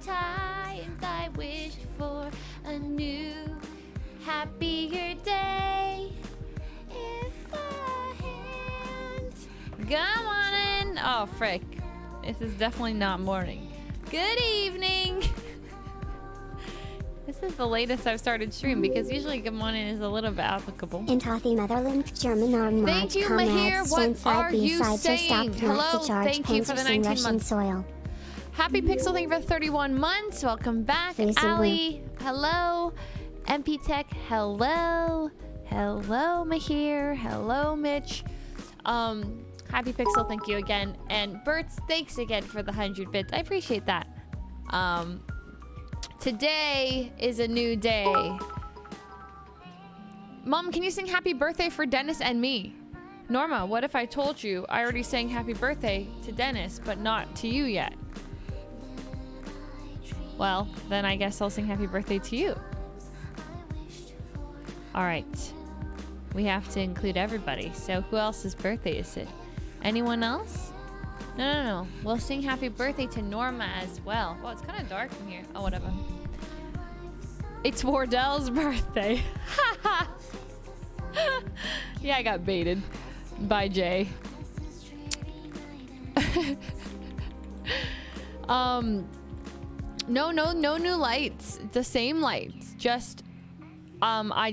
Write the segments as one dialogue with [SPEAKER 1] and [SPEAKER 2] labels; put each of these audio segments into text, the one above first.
[SPEAKER 1] times I wished for a new, happier day. If a hand. Come on in. Oh, frick. This is definitely not morning. Good evening. This is the latest I've started stream because usually good morning is a little bit applicable.
[SPEAKER 2] In Toffee Netherlands, German arm
[SPEAKER 1] thank you, Mahir. What are you saying? Hello, thank you for the 19
[SPEAKER 2] Russian
[SPEAKER 1] months.
[SPEAKER 2] Soil.
[SPEAKER 1] Happy Pixel, thank you for 31 months. Welcome back. Ali, hello. MP Tech, hello. Hello, Mahir. Hello, Mitch. Happy Pixel, thank you again. And Bert's, thanks again for the 100 bits. I appreciate that. Today is a new day. Mom, can you sing happy birthday for Dennis and me? Norma, what if I told you I already sang happy birthday to Dennis, but not to you yet? Well, then I guess I'll sing happy birthday to you. All right. We have to include everybody. So who else's birthday is it? Anyone else? No. We'll sing happy birthday to Norma as well. Well, it's kind of dark in here. Oh, whatever. It's Wardell's birthday. Yeah, I got baited by Jay. No new lights. The same lights. Just, I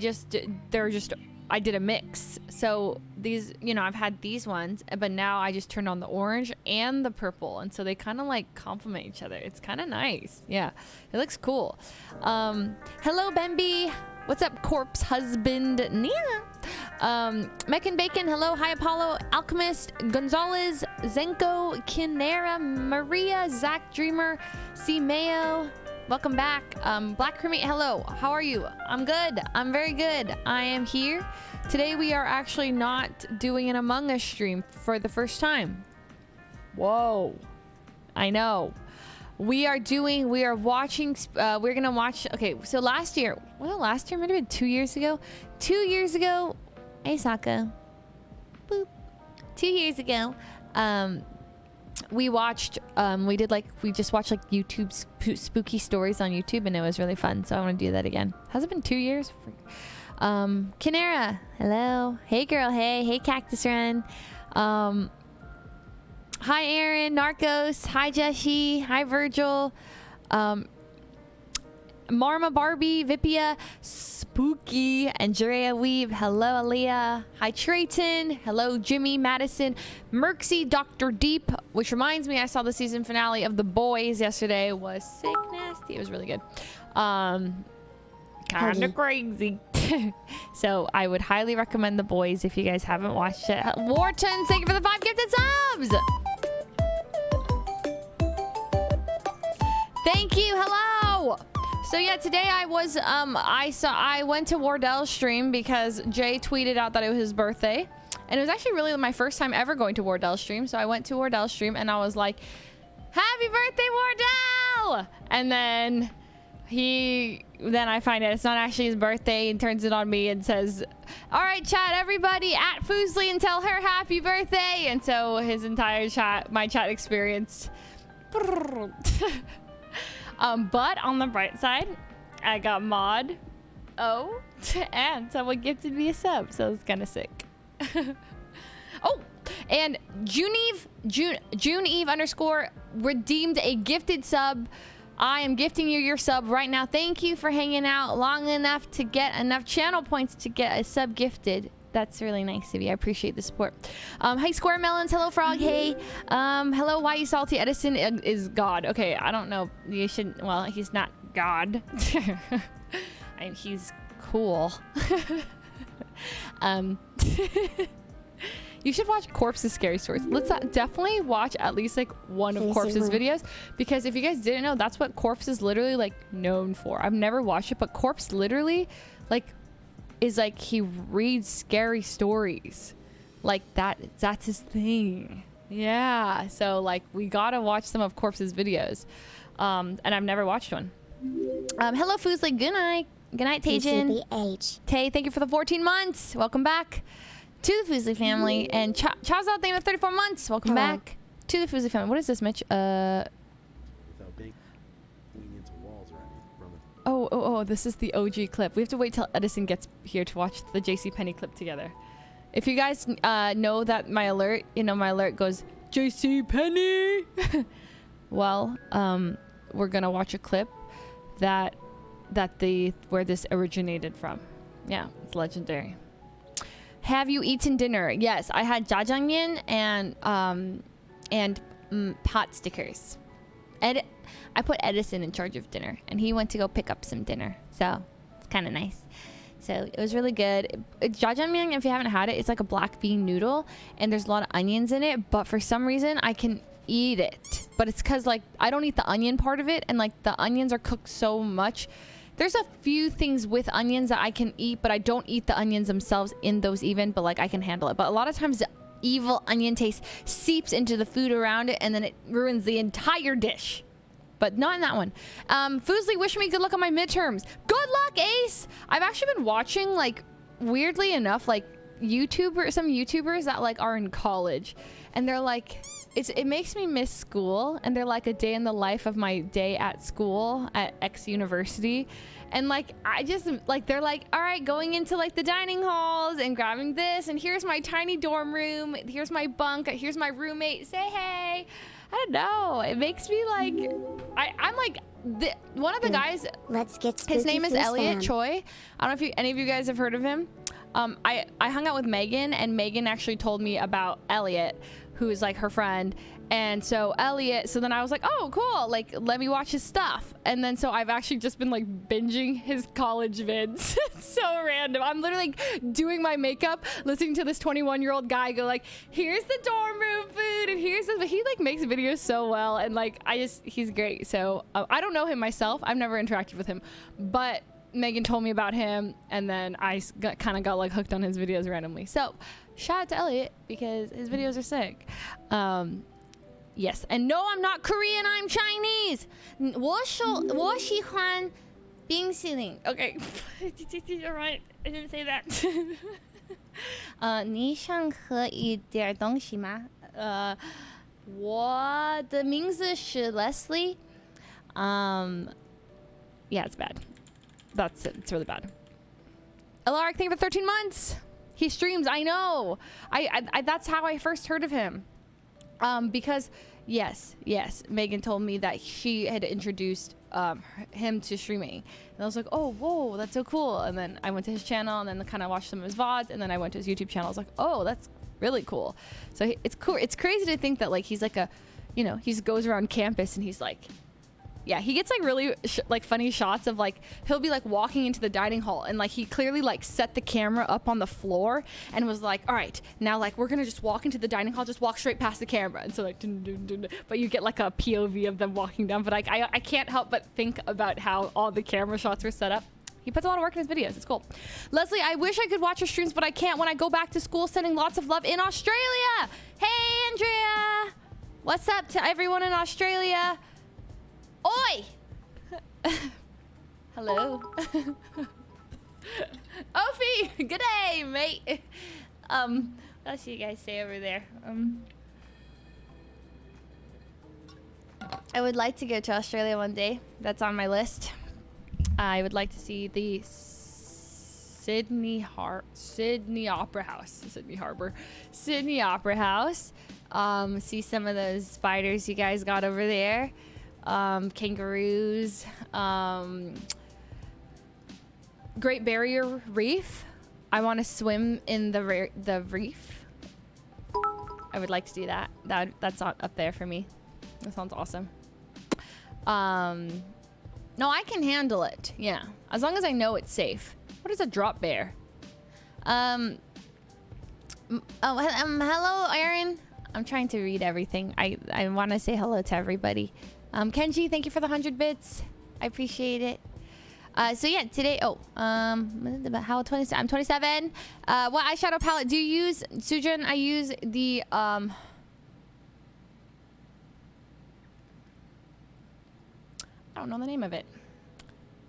[SPEAKER 1] did a mix. So these, I've had these ones, but now I just turned on the orange and the purple. And so they kind of like complement each other. It's kind of nice. Yeah, it looks cool. Hello, Bambi. What's up, corpse husband? Nia. Meccan Bacon. Hello. Hi, Apollo. Alchemist. Gonzalez. Zenko. Kinera. Maria. Zach Dreamer. C. Mayo. Welcome back. Black Cremate, hello. How are you? I'm good. I'm very good. I am here. Today we are actually not doing an Among Us stream for the first time. Whoa. I know. We're gonna watch, okay, so last year might have been 2 years ago. 2 years ago, hey Saka. Boop. 2 years ago, we watched we just watched like YouTube spooky stories on YouTube, and it was really fun, so I want to do that again. Has it been 2 years? Kinera, hello. Hey girl, hey Cactus Run. Hi Aaron, Narcos, hi Jessie, hi Virgil, Marma Barbie, Vipia, Spooky, Andrea Weave, hello Aaliyah, hi Trayton, hello Jimmy, Madison, Merxy, Dr. Deep, which reminds me I saw the season finale of The Boys yesterday. It was sick nasty. It was really good. Kind of crazy. So I would highly recommend The Boys if you guys haven't watched it. Wharton, thank you for the 5 gifted subs. Thank you. Hello. So yeah, today I was I went to Wardell's stream because Jay tweeted out that it was his birthday, and it was actually really my first time ever going to Wardell's stream. So I went to Wardell's stream and I was like, "Happy birthday, Wardell!" And then I find out it's not actually his birthday, and turns it on me and says, "All right, chat, everybody at Fuslie and tell her happy birthday." And so his entire my chat experience. But on the bright side, I got mod and someone gifted me a sub, so it's kind of sick. Oh, and June Eve _ redeemed a gifted sub. I am gifting you your sub right now. Thank you for hanging out long enough to get enough channel points to get a sub gifted. That's really nice of you. I appreciate the support. Hey, Square Melons. Hello, Frog. Hey. Hello, Why You Salty? Edison is God. Okay, I don't know. You shouldn't. Well, he's not God. He's cool. You should watch Corpse's Scary Stories. Let's definitely watch at least like one of Corpse's videos, because if you guys didn't know, that's what Corpse is literally like known for. I've never watched it, but Corpse literally like is like he reads scary stories like that's his thing. Yeah, so like we gotta watch some of Corpse's videos, and I've never watched one. Hello Fuslie, good night Tajin. Tay, thank you for the 14 months. Welcome back to the Fuslie family. And Chow's out there for 34 months. Welcome back to the Fuslie family. What is this, Mitch? Oh, this is the OG clip. We have to wait till Edison gets here to watch the JCPenney clip together. If you guys know that my alert, my alert goes, JCPenney! Well, we're gonna watch a clip where this originated from. Yeah, it's legendary. Have you eaten dinner? Yes, I had jjajangmyeon and pot stickers. I put Edison in charge of dinner, and he went to go pick up some dinner, so it's kind of nice. So it was really good. Jjajangmyeon, if you haven't had it, it's like a black bean noodle, and there's a lot of onions in it, but for some reason I can eat it. But it's because, like, I don't eat the onion part of it, and, like, the onions are cooked so much. There's a few things with onions that I can eat, but I don't eat the onions themselves in those even, but, like, I can handle it. But a lot of times the evil onion taste seeps into the food around it, and then it ruins the entire dish. But not in that one. Fuslie, wish me good luck on my midterms. Good luck, Ace! I've actually been watching, like, weirdly enough, like, some YouTubers that, like, are in college. And they're like, it makes me miss school. And they're like a day in the life of my day at school at X University. And, like, I just, like, they're like, all right, going into, like, the dining halls and grabbing this. And here's my tiny dorm room. Here's my bunk. Here's my roommate. Say hey. I don't know. It makes me like, I'm like, one of the guys,
[SPEAKER 2] let's get
[SPEAKER 1] his name is Elliot
[SPEAKER 2] spam.
[SPEAKER 1] Choi. I don't know if any of you guys have heard of him. I hung out with Megan, and Megan actually told me about Elliot, who is like her friend. And so then I was like, oh, cool. Like, let me watch his stuff. And then so I've actually just been like binging his college vids. It's so random. I'm literally like doing my makeup, listening to this 21-year-old guy go like, here's the dorm room food, and here's this. But he like makes videos so well, and like he's great. So I don't know him myself. I've never interacted with him, but Megan told me about him, and then I kind of got like hooked on his videos randomly. So shout out to Elliot because his videos are sick. Yes, and no, I'm not Korean, I'm Chinese. 我喜欢冰淇淋. Okay. All right, I didn't say that. 你想喝一点东西吗? 我的名字是 Leslie. Yeah, it's bad. That's it. It's really bad. Alaric, thank you for 13 months. He streams. I know. I that's how I first heard of him. Because yes, Megan told me that she had introduced him to streaming, and I was like, oh, whoa, that's so cool. And then I went to his channel, and then kind of watched some of his VODs, and then I went to his YouTube channel. I was like, oh, that's really cool. So it's cool. It's crazy to think that like he's like he just goes around campus and he's like, yeah, he gets like really like funny shots of like he'll be like walking into the dining hall, and like he clearly like set the camera up on the floor and was like, all right, now like we're gonna just walk into the dining hall, just walk straight past the camera. And so like dun, dun, dun, dun. But you get like a POV of them walking down. But like I can't help but think about how all the camera shots were set up. He puts a lot of work in his videos. It's cool. Leslie, I wish I could watch your streams, but I can't when I go back to school. Sending lots of love in Australia. Hey, Andrea. What's up to everyone in Australia? Oi! Hello. Ophi, good day, mate. What else do you guys say over there? I would like to go to Australia one day. That's on my list. I would like to see the Sydney Opera House. Sydney Opera House. See some of those spiders you guys got over there. Kangaroos, Great Barrier Reef. I want to swim in the reef. I would like to do that. That's up there for me. That sounds awesome. No, I can handle it. Yeah, as long as I know it's safe. What is a drop bear? Hello, Aaron. I'm trying to read everything. I want to say hello to everybody. Kenji, thank you for the 100 bits. I appreciate it. So yeah, today, how 27? I'm 27. What eyeshadow palette do you use? Sujin, I use the, I don't know the name of it,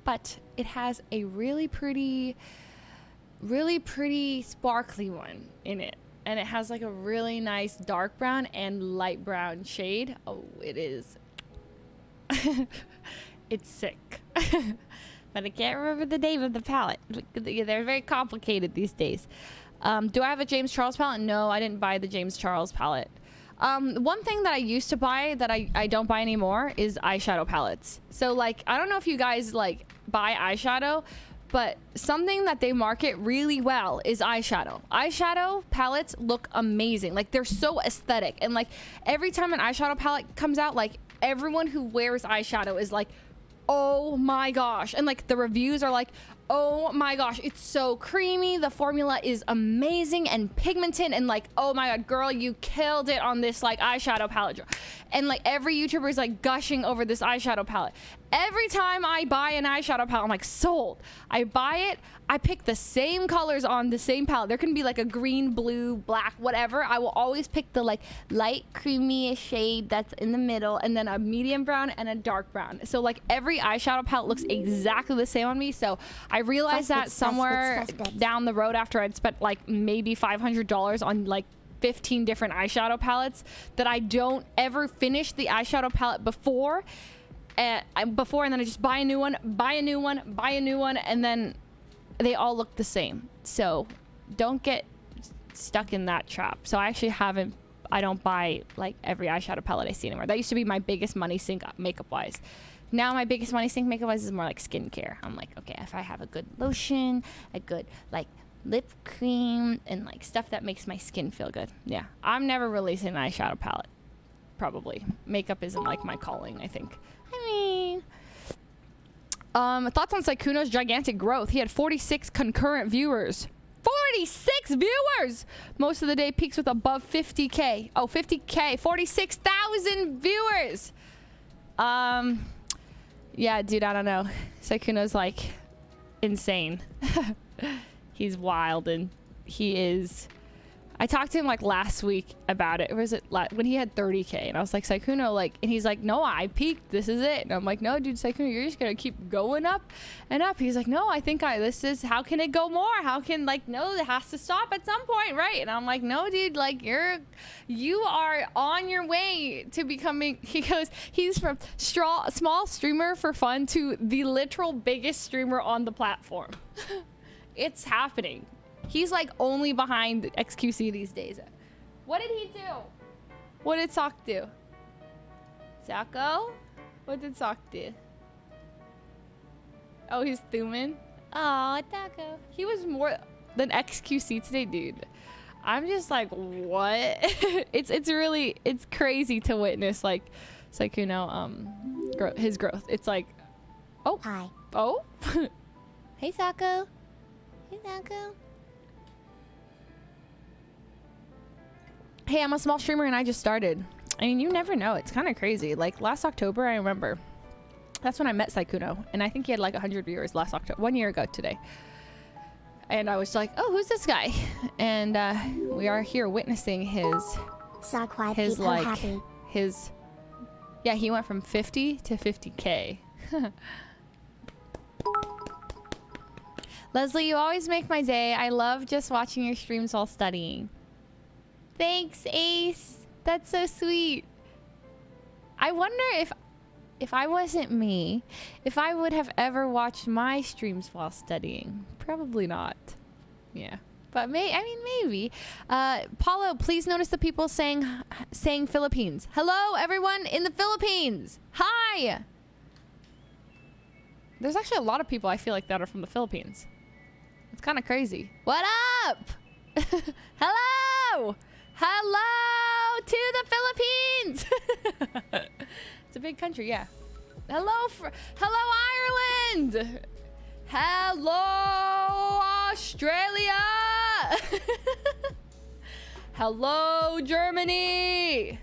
[SPEAKER 1] but it has a really pretty sparkly one in it. And it has like a really nice dark brown and light brown shade. Oh, it is. It's sick. but I can't remember the name of the palette. They're very complicated these days. Do I have a James Charles palette? No, I didn't buy the James Charles palette. One thing that I used to buy that I don't buy anymore is eyeshadow palettes. So like, I don't know if you guys like buy eyeshadow, but something that they market really well is eyeshadow. Eyeshadow palettes look amazing. Like, they're so aesthetic. And like, every time an eyeshadow palette comes out, like, everyone who wears eyeshadow is like, oh my gosh. And like, the reviews are like, oh my gosh, it's so creamy. The formula is amazing and pigmented, and like, oh my god, girl, you killed it on this like eyeshadow palette. And like, every YouTuber is like gushing over this eyeshadow palette. Every time I buy an eyeshadow palette, I'm like, sold. I buy it, I pick the same colors on the same palette. There can be like a green, blue, black, whatever. I will always pick the like light creamy shade that's in the middle, and then a medium brown and a dark brown. So like, every eyeshadow palette looks exactly the same on me. So I realized that somewhere down the road, after I'd spent like maybe $500 on like 15 different eyeshadow palettes, that I don't ever finish the eyeshadow palette before, and then I just buy a new one, buy a new one, buy a new one, and then they all look the same. So don't get stuck in that trap. So I don't buy like every eyeshadow palette I see anymore. That used to be my biggest money sink makeup wise. Now my biggest money sink makeup wise is more like skincare. I'm like, okay, if I have a good lotion, a good like lip cream, and like stuff that makes my skin feel good. Yeah, I'm never releasing an eyeshadow palette. Probably. Makeup isn't like my calling, I think. I mean, thoughts on Sykkuno's gigantic growth. He had 46 concurrent viewers. 46 viewers! Most of the day peaks with above 50K. Oh, 50K. 46,000 viewers! Yeah, dude, I don't know. Sykkuno's like insane. He's wild, and he is... I talked to him like last week about it. Or was it when he had 30K? And I was like, Sykkuno, like, and he's like, no, I peaked. This is it. And I'm like, no, dude, Sykkuno, you're just gonna keep going up and up. He's like, no, I think this is, how can it go more? How can, like, no, it has to stop at some point, right? And I'm like, no, dude, like, you are on your way to becoming, he goes, he's from small streamer for fun to the literal biggest streamer on the platform. It's happening. He's like only behind XQC these days. What did he do? What did Sock do? Sacco? What did Sock do? Oh, he's thumbing. Oh, Taco. He was more than XQC today, dude. I'm just like, what? it's crazy to witness, like, Sykkuno, his growth. It's like, oh.
[SPEAKER 2] Hi.
[SPEAKER 1] Oh. Hey, Sacco. Hey, Sacco. Hey, I'm a small streamer and I just started. I mean, you never know. It's kind of crazy. Like last October, I remember. That's when I met Sykkuno. And I think he had like 100 viewers last October. 1 year ago today. And I was like, oh, who's this guy? And we are here witnessing his yeah, he went from 50 to 50K. Leslie, you always make my day. I love just watching your streams while studying. Thanks, Ace. That's so sweet. I wonder if I wasn't me, if I would have ever watched my streams while studying. Probably not. Yeah. But maybe. Paulo, please notice the people saying Philippines. Hello, everyone in the Philippines. Hi. There's actually a lot of people I feel like that are from the Philippines. It's kind of crazy. What up? Hello. Hello to the Philippines. It's a big country, yeah. Hello Ireland. Hello Australia. Hello Germany.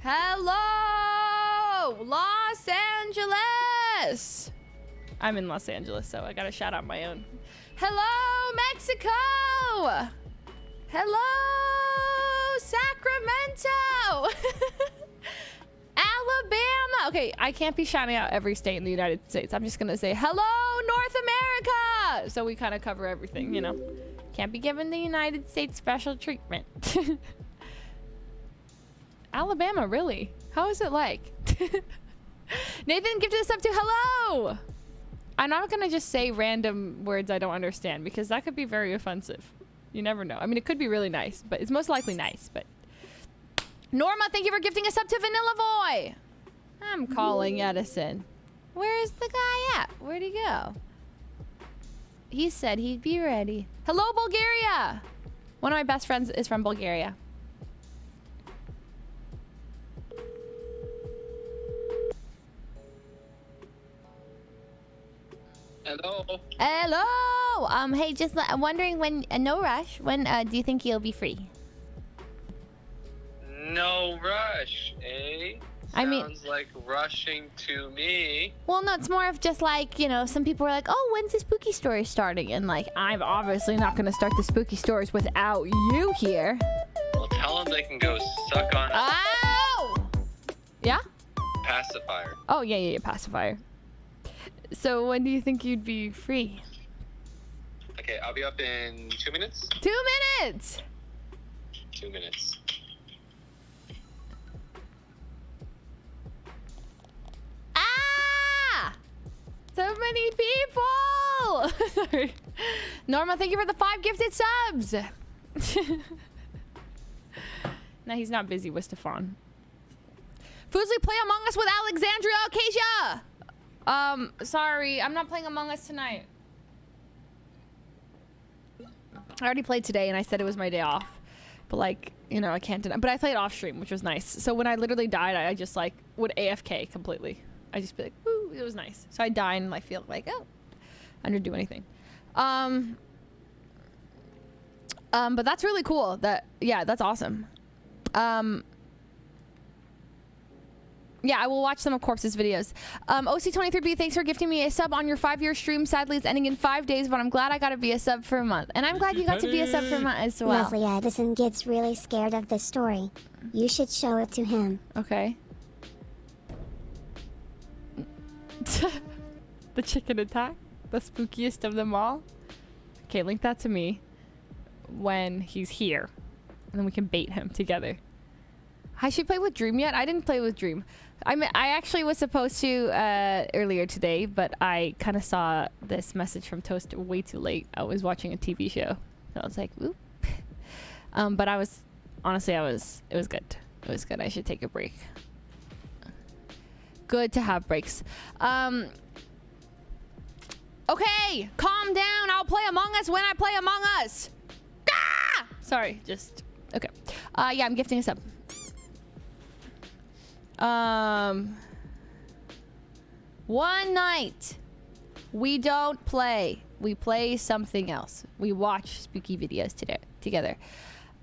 [SPEAKER 1] Hello Los Angeles. I'm in Los Angeles, so I gotta shout out my own. Hello Mexico. Hello Sacramento. Alabama. Okay, I can't be shouting out every state in the United States. I'm just gonna say hello North America. So we kind of cover everything, you know. Can't be given the United States special treatment. Alabama, really? How is it like? Nathan, give this up to hello. I'm not gonna just say random words I don't understand because that could be very offensive. You never know. I mean, it could be really nice, but it's most likely nice. But Norma, thank you for gifting us up to Vanilla Boy. I'm calling Edison. Where is the guy at? Where'd he go? He said he'd be ready. Hello, Bulgaria. One of my best friends is from Bulgaria.
[SPEAKER 3] Hello.
[SPEAKER 4] Hello. Hey, just I'm wondering when. No rush. When do you think you'll be free?
[SPEAKER 3] No rush, eh?
[SPEAKER 4] I mean-
[SPEAKER 3] Sounds like rushing to me.
[SPEAKER 4] Well, no, it's more of just like, you know, some people are like, oh, when's the spooky story starting? And like, I'm obviously not going to start the spooky stories without you here.
[SPEAKER 3] Well, tell them they can go suck on a
[SPEAKER 4] Oh! Yeah?
[SPEAKER 3] pacifier.
[SPEAKER 1] Oh, yeah, pacifier. So when do you think you'd be free?
[SPEAKER 3] Okay, I'll be up in 2 minutes.
[SPEAKER 1] 2 minutes!
[SPEAKER 3] 2 minutes.
[SPEAKER 1] Ah! So many people! Sorry. Norma, thank you for the 5 gifted subs! No, he's not busy with Stefan. Fuslie, play Among Us with Alexandria Acacia! Sorry, I'm not playing Among Us tonight. I already played today and I said it was my day off. But like, you know, I can't deny. But I played off stream, which was nice. So when I literally died, I just like would AFK completely. I just be like, woo, it was nice. So I die and I feel like, oh, I didn't do anything. But that's really cool. Yeah, that's awesome. Yeah, I will watch some of Corpse's videos. OC23B, thanks for gifting me a sub on your 5-year stream. Sadly, it's ending in 5 days, but I'm glad I got to be a sub for a month. And I'm glad you got to be a sub for a month as well.
[SPEAKER 2] Lovely Edison gets really scared of the story. You should show it to him.
[SPEAKER 1] Okay. The chicken attack? The spookiest of them all? Okay, link that to me when he's here. And then we can bait him together. Has she played with Dream yet? I didn't play with Dream. I actually was supposed to earlier today, but I kind of saw this message from Toast way too late. I was watching a TV show. So I was like, oop. But it was good. It was good. I should take a break. Good to have breaks. Okay, calm down. I'll play Among Us when I play Among Us. Ah! Sorry, just, okay. Yeah, I'm gifting us up. One night we don't play. We play something else. We watch spooky videos together.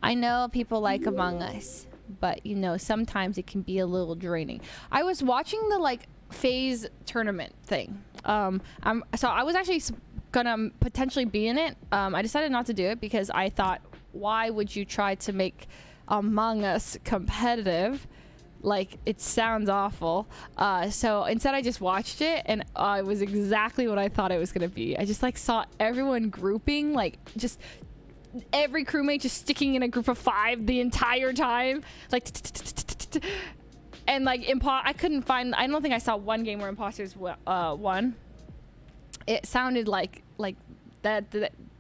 [SPEAKER 1] I know people like Among Us, but you know, sometimes it can be a little draining. I was watching the like phase tournament thing. So I was actually gonna potentially be in it. I decided not to do it because I thought, why would you try to make Among Us competitive? Like, it sounds awful. So instead I just watched it, and it was exactly what I thought it was gonna be. I just like saw everyone grouping, like just every crewmate just sticking in a group of 5 the entire time, like, and like I couldn't find. I don't think I saw one game where imposters won. It sounded like that.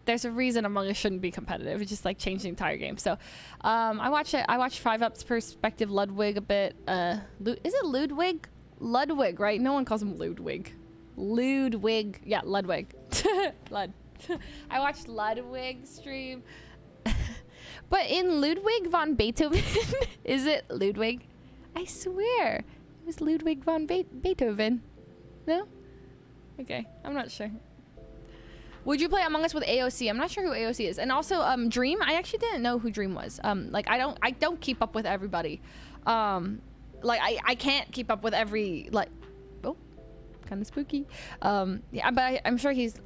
[SPEAKER 1] There's a reason Among Us shouldn't be competitive. It just like changed the entire game. So I watched it. I watched 5UP's perspective, Ludwig a bit. Is it Ludwig? Ludwig, right? No one calls him Ludwig. Ludwig. Yeah, Ludwig. Lud. I watched Ludwig stream. But in Ludwig von Beethoven, is it Ludwig? I swear it was Ludwig von Beethoven. No? Okay, I'm not sure. Would you play Among Us with AOC? I'm not sure who AOC is. And also, Dream. I actually didn't know who Dream was. Like I don't keep up with everybody. Like I can't keep up with every like. Oh, kind of spooky. Yeah, but I'm sure he's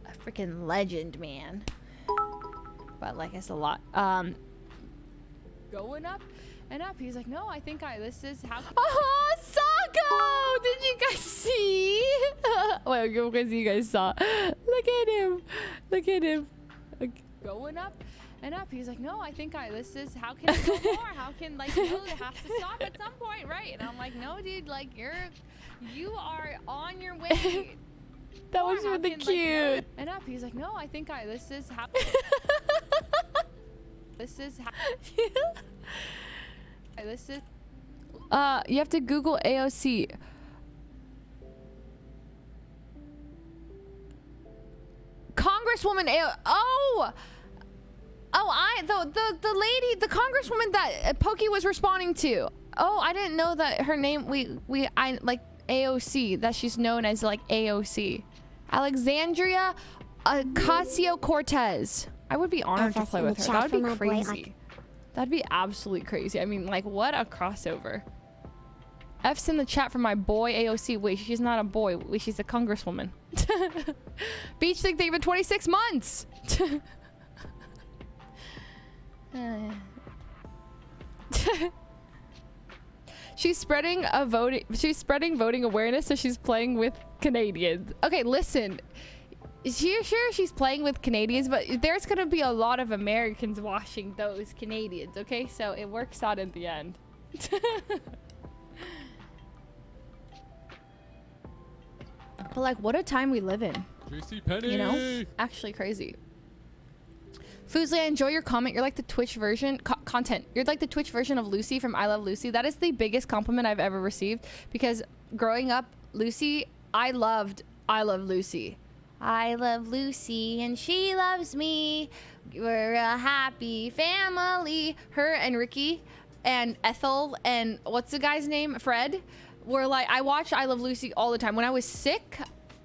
[SPEAKER 1] a freaking legend, man. But like it's a lot. Going up and up. He's like, no, I think this is how. Oh, Sako! Did you guys see? Well, you guys saw. Look at him. Look at him. Going up and up. He's like, no, I think this is how can it go more? How can like no, it has to stop at some point, right? And I'm like, no, dude, like you are on your way. That
[SPEAKER 4] Oh,
[SPEAKER 1] was
[SPEAKER 4] I'm
[SPEAKER 1] really
[SPEAKER 4] happy, like,
[SPEAKER 1] cute. And up, he's like, no, I think this is how. This is how. This is. You have to Google AOC. Congresswoman AO. Oh, the lady, the congresswoman that Pokey was responding to. Oh, I didn't know that her name. I like AOC. That she's known as like AOC. Alexandria Ocasio-Cortez. I would be honored to
[SPEAKER 2] FS
[SPEAKER 1] play
[SPEAKER 2] in the
[SPEAKER 1] with her.
[SPEAKER 2] chat
[SPEAKER 1] That would
[SPEAKER 2] for
[SPEAKER 1] be
[SPEAKER 2] my boy,
[SPEAKER 1] crazy. That'd be absolutely crazy. I mean, like, what a crossover. F's in the chat for my boy AOC. Wait, she's not a boy. Wait, she's a congresswoman. Beach think they've been 26 months. She's spreading voting awareness, so she's playing with Canadians. Okay, listen. Sure, she's playing with Canadians, but there's gonna be a lot of Americans watching those Canadians, okay? So it works out in the end. But like, what a time we live in.
[SPEAKER 5] JCPenney.
[SPEAKER 1] You know? Actually crazy. Fuslie, I enjoy your comment. You're like the Twitch version content. You're like the Twitch version of Lucy from I Love Lucy. That is the biggest compliment I've ever received, because growing up, Lucy, I love Lucy. I love Lucy and she loves me. We're a happy family. Her and Ricky and Ethel and what's the guy's name? Fred. Were like, I watched I Love Lucy all the time. When I was sick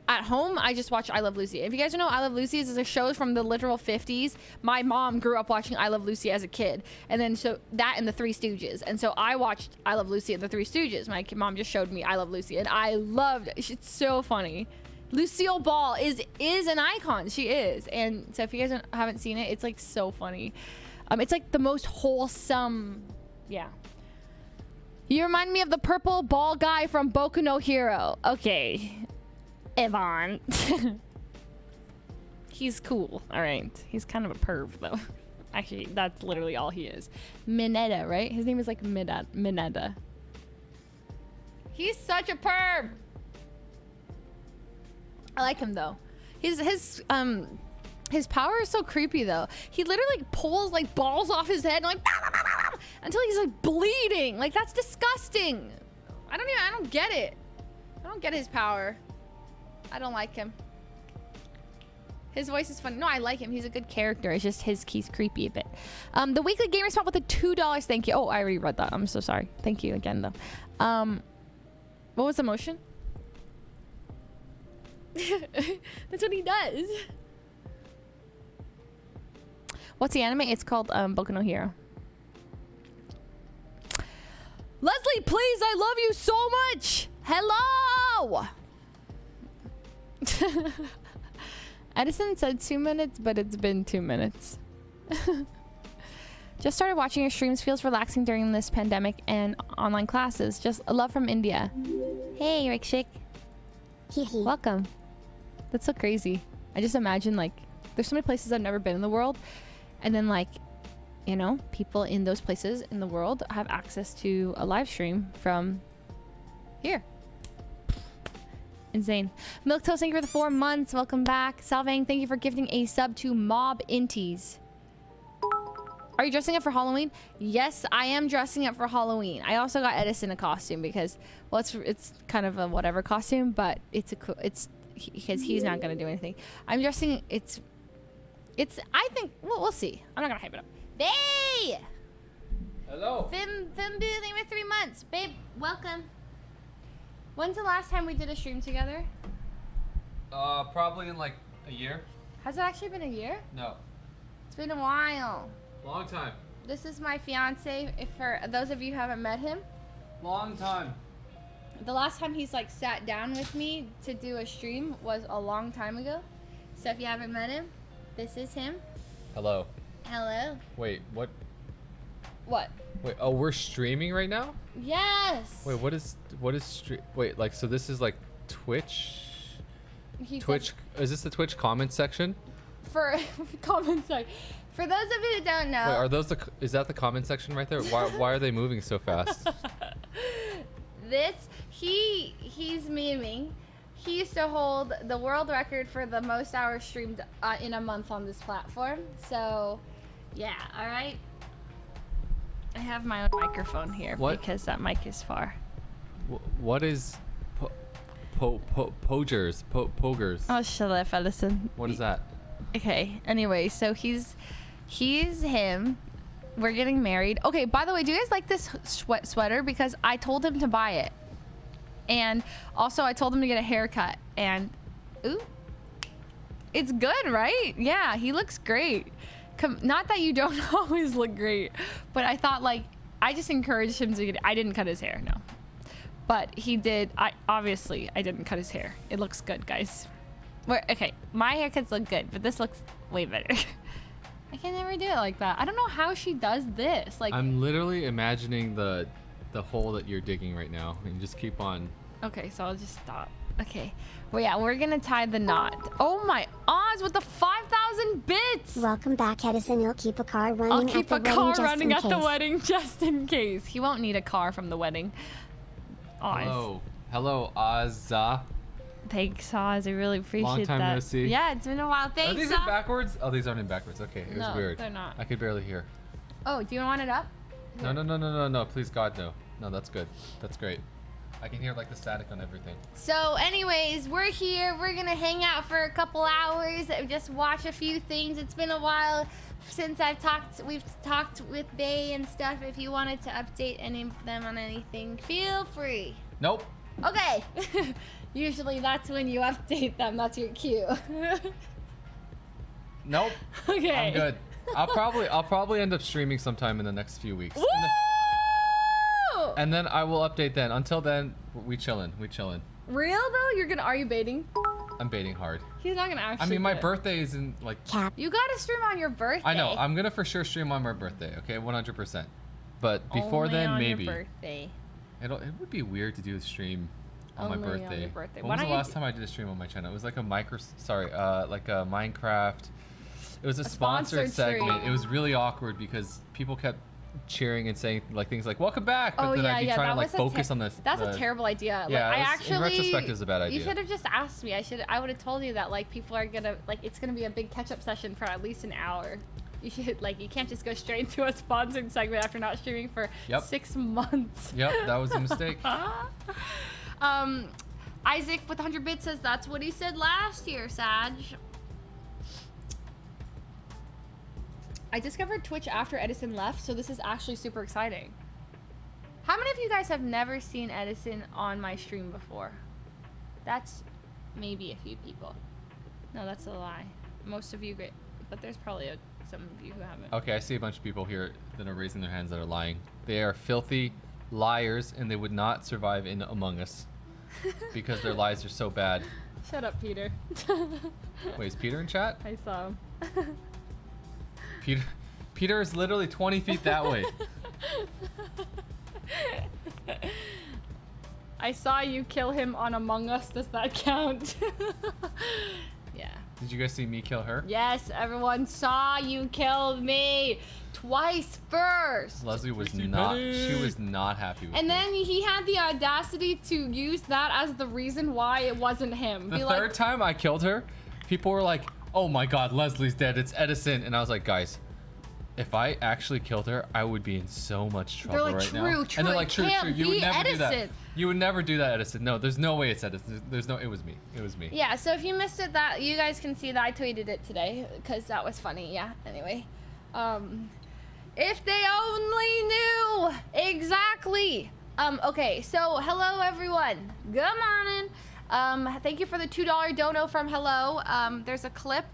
[SPEAKER 1] at home, I just watched I Love Lucy. If you guys don't know, I Love Lucy is a show from the literal 50s. My mom grew up watching I Love Lucy as a kid. And then so that and the Three Stooges. And so I watched I Love Lucy and the Three Stooges. My mom just showed me I Love Lucy and I loved it. It's so funny. Lucille Ball is an icon. She is. And so if you guys haven't seen it, it's like so funny. It's like the most wholesome. Yeah. You remind me of the purple ball guy from Boku no Hero. Okay. Yvonne. He's cool. All right. He's kind of a perv, though. Actually, that's literally all he is. Mineta, right? His name is like Mineta. He's such a perv. I like him, though. His power is so creepy, though. He literally pulls like balls off his head and like until he's like bleeding. Like, that's disgusting. I don't get it. I don't get his power. I don't like him. His voice is funny. No, I like him. He's a good character. It's just he's creepy a bit. The weekly gamer spot with the $2. Thank you. Oh, I already read that. I'm so sorry. Thank you again, though. What was the motion? That's what he does. What's the anime? It's called Boku no Hero. Leslie, please, I love you so much. Hello. Edison said 2 minutes, but it's been 2 minutes. Just started watching your streams. Feels relaxing during this pandemic and online classes. Just a love from India. Hey, Rikshik. Welcome. That's so crazy. I just imagine, like, there's so many places I've never been in the world. And then, like, you know, people in those places in the world have access to a live stream from here. Insane. Milk Toast, thank you for the 4 months. Welcome back. Salvang, thank you for gifting a sub to Mob Inties. Are you dressing up for Halloween? Yes, I am dressing up for Halloween. I also got Edison a costume because, well, it's kind of a whatever costume, but it's because he's not gonna do anything. I'm dressing. It's. I think we'll see. I'm not gonna hype it up. Hey!
[SPEAKER 5] Hello.
[SPEAKER 1] Fim thank you for 3 months, babe. Welcome. When's the last time we did a stream together?
[SPEAKER 5] Probably in like a year.
[SPEAKER 1] Has it actually been a year?
[SPEAKER 5] No.
[SPEAKER 1] It's been a while.
[SPEAKER 5] Long time.
[SPEAKER 1] This is my fiance. If for those of you who haven't met him,
[SPEAKER 5] Long time.
[SPEAKER 1] the last time he's like sat down with me to do a stream was a long time ago. So if you haven't met him, this is him.
[SPEAKER 5] Hello.
[SPEAKER 1] Hello.
[SPEAKER 5] Wait, what?
[SPEAKER 1] What?
[SPEAKER 5] Wait, oh, we're streaming right now?
[SPEAKER 1] Yes.
[SPEAKER 5] Wait, what is wait, like, so this is like Twitch?
[SPEAKER 1] He
[SPEAKER 5] Twitch, is this the Twitch comment section?
[SPEAKER 1] for comment section. For those of you who don't know,
[SPEAKER 5] Wait, are those is that the comment section right there? Why are they moving so fast?
[SPEAKER 1] he's memeing
[SPEAKER 4] he used to hold the world record for the most hours streamed in a month on this platform. So, yeah, all right. I have my own microphone here because that mic is far.
[SPEAKER 5] What is pogers? Pogers.
[SPEAKER 4] Oh, shut up, Edison.
[SPEAKER 5] What is that?
[SPEAKER 4] Okay. Anyway, so he's him. We're getting married. Okay. By the way, do you guys like this sweater? Because I told him to buy it, and also I told him to get a haircut. And ooh, it's good, right? Yeah, he looks great. Not that you don't always look great, but I thought like I just encouraged him to get. I didn't cut his hair, no, but he did. I didn't cut his hair. It looks good, guys. Okay, my haircuts look good, but this looks way better. I can never do it like that. I don't know how she does this. Like
[SPEAKER 5] I'm literally imagining the hole that you're digging right now, and just keep on.
[SPEAKER 4] Okay, so I'll just stop. Okay, well yeah, we're gonna tie the knot. Oh my Oz with the 5,000 bits.
[SPEAKER 2] Welcome back, Edison. You'll keep a car running
[SPEAKER 4] I'll
[SPEAKER 2] at
[SPEAKER 4] keep
[SPEAKER 2] the
[SPEAKER 4] a
[SPEAKER 2] wedding
[SPEAKER 4] car
[SPEAKER 2] just
[SPEAKER 4] running
[SPEAKER 2] in
[SPEAKER 4] at the
[SPEAKER 2] case.
[SPEAKER 4] wedding just in case. He won't need a car from the wedding. Oz.
[SPEAKER 5] Hello, Ozza.
[SPEAKER 4] Thanks, Oz. I really appreciate
[SPEAKER 5] Long time
[SPEAKER 4] that.
[SPEAKER 5] no see.
[SPEAKER 4] Yeah, it's been a while. Thanks,
[SPEAKER 5] Are these
[SPEAKER 4] Oz.
[SPEAKER 5] in backwards? Oh, these aren't in backwards. Okay, it was
[SPEAKER 4] No,
[SPEAKER 5] weird.
[SPEAKER 4] they're not.
[SPEAKER 5] I could barely hear.
[SPEAKER 4] Oh, do you want it up?
[SPEAKER 5] No. Please, God, no. No, that's good. That's great. I can hear like the static on everything.
[SPEAKER 4] So anyways, we're here. We're gonna hang out for a couple hours and just watch a few things. It's been a while since we've talked with Bay and stuff. If you wanted to update any of them on anything, feel free.
[SPEAKER 5] Nope.
[SPEAKER 4] Okay. Usually that's when you update them. That's your cue.
[SPEAKER 5] Nope.
[SPEAKER 4] Okay.
[SPEAKER 5] I'm good. I'll probably end up streaming sometime in the next few weeks.
[SPEAKER 4] Woo!
[SPEAKER 5] And then I will update then. Until then, we chillin'.
[SPEAKER 4] Real though? Are you baiting?
[SPEAKER 5] I'm baiting hard.
[SPEAKER 4] He's not gonna actually.
[SPEAKER 5] I mean, my
[SPEAKER 4] do it.
[SPEAKER 5] birthday is in like.
[SPEAKER 2] Cap.
[SPEAKER 4] You gotta stream on your birthday.
[SPEAKER 5] I know. I'm gonna for sure stream on my birthday. Okay, 100%. But before
[SPEAKER 4] Only
[SPEAKER 5] then,
[SPEAKER 4] on
[SPEAKER 5] maybe.
[SPEAKER 4] Your birthday.
[SPEAKER 5] It would be weird to do a stream on
[SPEAKER 4] Only
[SPEAKER 5] my
[SPEAKER 4] on
[SPEAKER 5] birthday.
[SPEAKER 4] your birthday.
[SPEAKER 5] When
[SPEAKER 4] Why
[SPEAKER 5] was the
[SPEAKER 4] don't you
[SPEAKER 5] last time I did a stream on my channel? It was like a like a Minecraft. It was a sponsored segment.
[SPEAKER 4] stream.
[SPEAKER 5] It was really awkward because people kept cheering and saying like things like "Welcome back," but
[SPEAKER 4] Oh
[SPEAKER 5] then
[SPEAKER 4] yeah,
[SPEAKER 5] I'd be
[SPEAKER 4] yeah.
[SPEAKER 5] trying
[SPEAKER 4] That
[SPEAKER 5] to like
[SPEAKER 4] was
[SPEAKER 5] focus on this.
[SPEAKER 4] That's a terrible idea.
[SPEAKER 5] Yeah,
[SPEAKER 4] like,
[SPEAKER 5] it
[SPEAKER 4] I
[SPEAKER 5] was-
[SPEAKER 4] actually.
[SPEAKER 5] in retrospect, it was a bad idea.
[SPEAKER 4] You should have just asked me. I would have told you that like people are gonna like it's gonna be a big catch-up session for at least an hour. You should like you can't just go straight into a sponsored segment after not streaming for 6 months.
[SPEAKER 5] Yep, that was a mistake.
[SPEAKER 4] Isaac with 100 bits says that's what he said last year, Sag. I discovered Twitch after Edison left, so this is actually super exciting. How many of you guys have never seen Edison on my stream before? That's maybe a few people. No, that's a lie. Most of you, great, but there's probably some of you who haven't.
[SPEAKER 5] Okay, I see a bunch of people here that are raising their hands that are lying. They are filthy liars, and they would not survive in Among Us because their lies are so bad.
[SPEAKER 4] Shut up, Peter.
[SPEAKER 5] Wait, is Peter in chat?
[SPEAKER 4] I saw him.
[SPEAKER 5] Peter is literally 20 feet that way.
[SPEAKER 4] I saw you kill him on Among Us. Does that count? Yeah.
[SPEAKER 5] Did you guys see me kill her?
[SPEAKER 4] Yes, everyone saw you killed me twice first.
[SPEAKER 5] Leslie was not. She was not happy with
[SPEAKER 4] And
[SPEAKER 5] me.
[SPEAKER 4] then he had the audacity to use that as the reason why it wasn't him.
[SPEAKER 5] The
[SPEAKER 4] Be
[SPEAKER 5] third
[SPEAKER 4] like,
[SPEAKER 5] time I killed her, people were like, "Oh my God, Leslie's dead. It's Edison." And I was like, "Guys, if I actually killed her, I would be in so much trouble
[SPEAKER 4] like,
[SPEAKER 5] right now."
[SPEAKER 4] "True,
[SPEAKER 5] And they're
[SPEAKER 4] it
[SPEAKER 5] like, "True.
[SPEAKER 4] can't
[SPEAKER 5] You would
[SPEAKER 4] be
[SPEAKER 5] never do that.
[SPEAKER 4] Edison."
[SPEAKER 5] You would never do that, Edison. No, there's no way it's Edison. There's no. It was me. It was me.
[SPEAKER 4] yeah, so if you missed it, that you guys can see that I tweeted it today because that was funny. Yeah. Anyway, if they only knew exactly. Okay, so hello everyone. Good morning. Thank you for the $2 dono from Hello. There's a clip.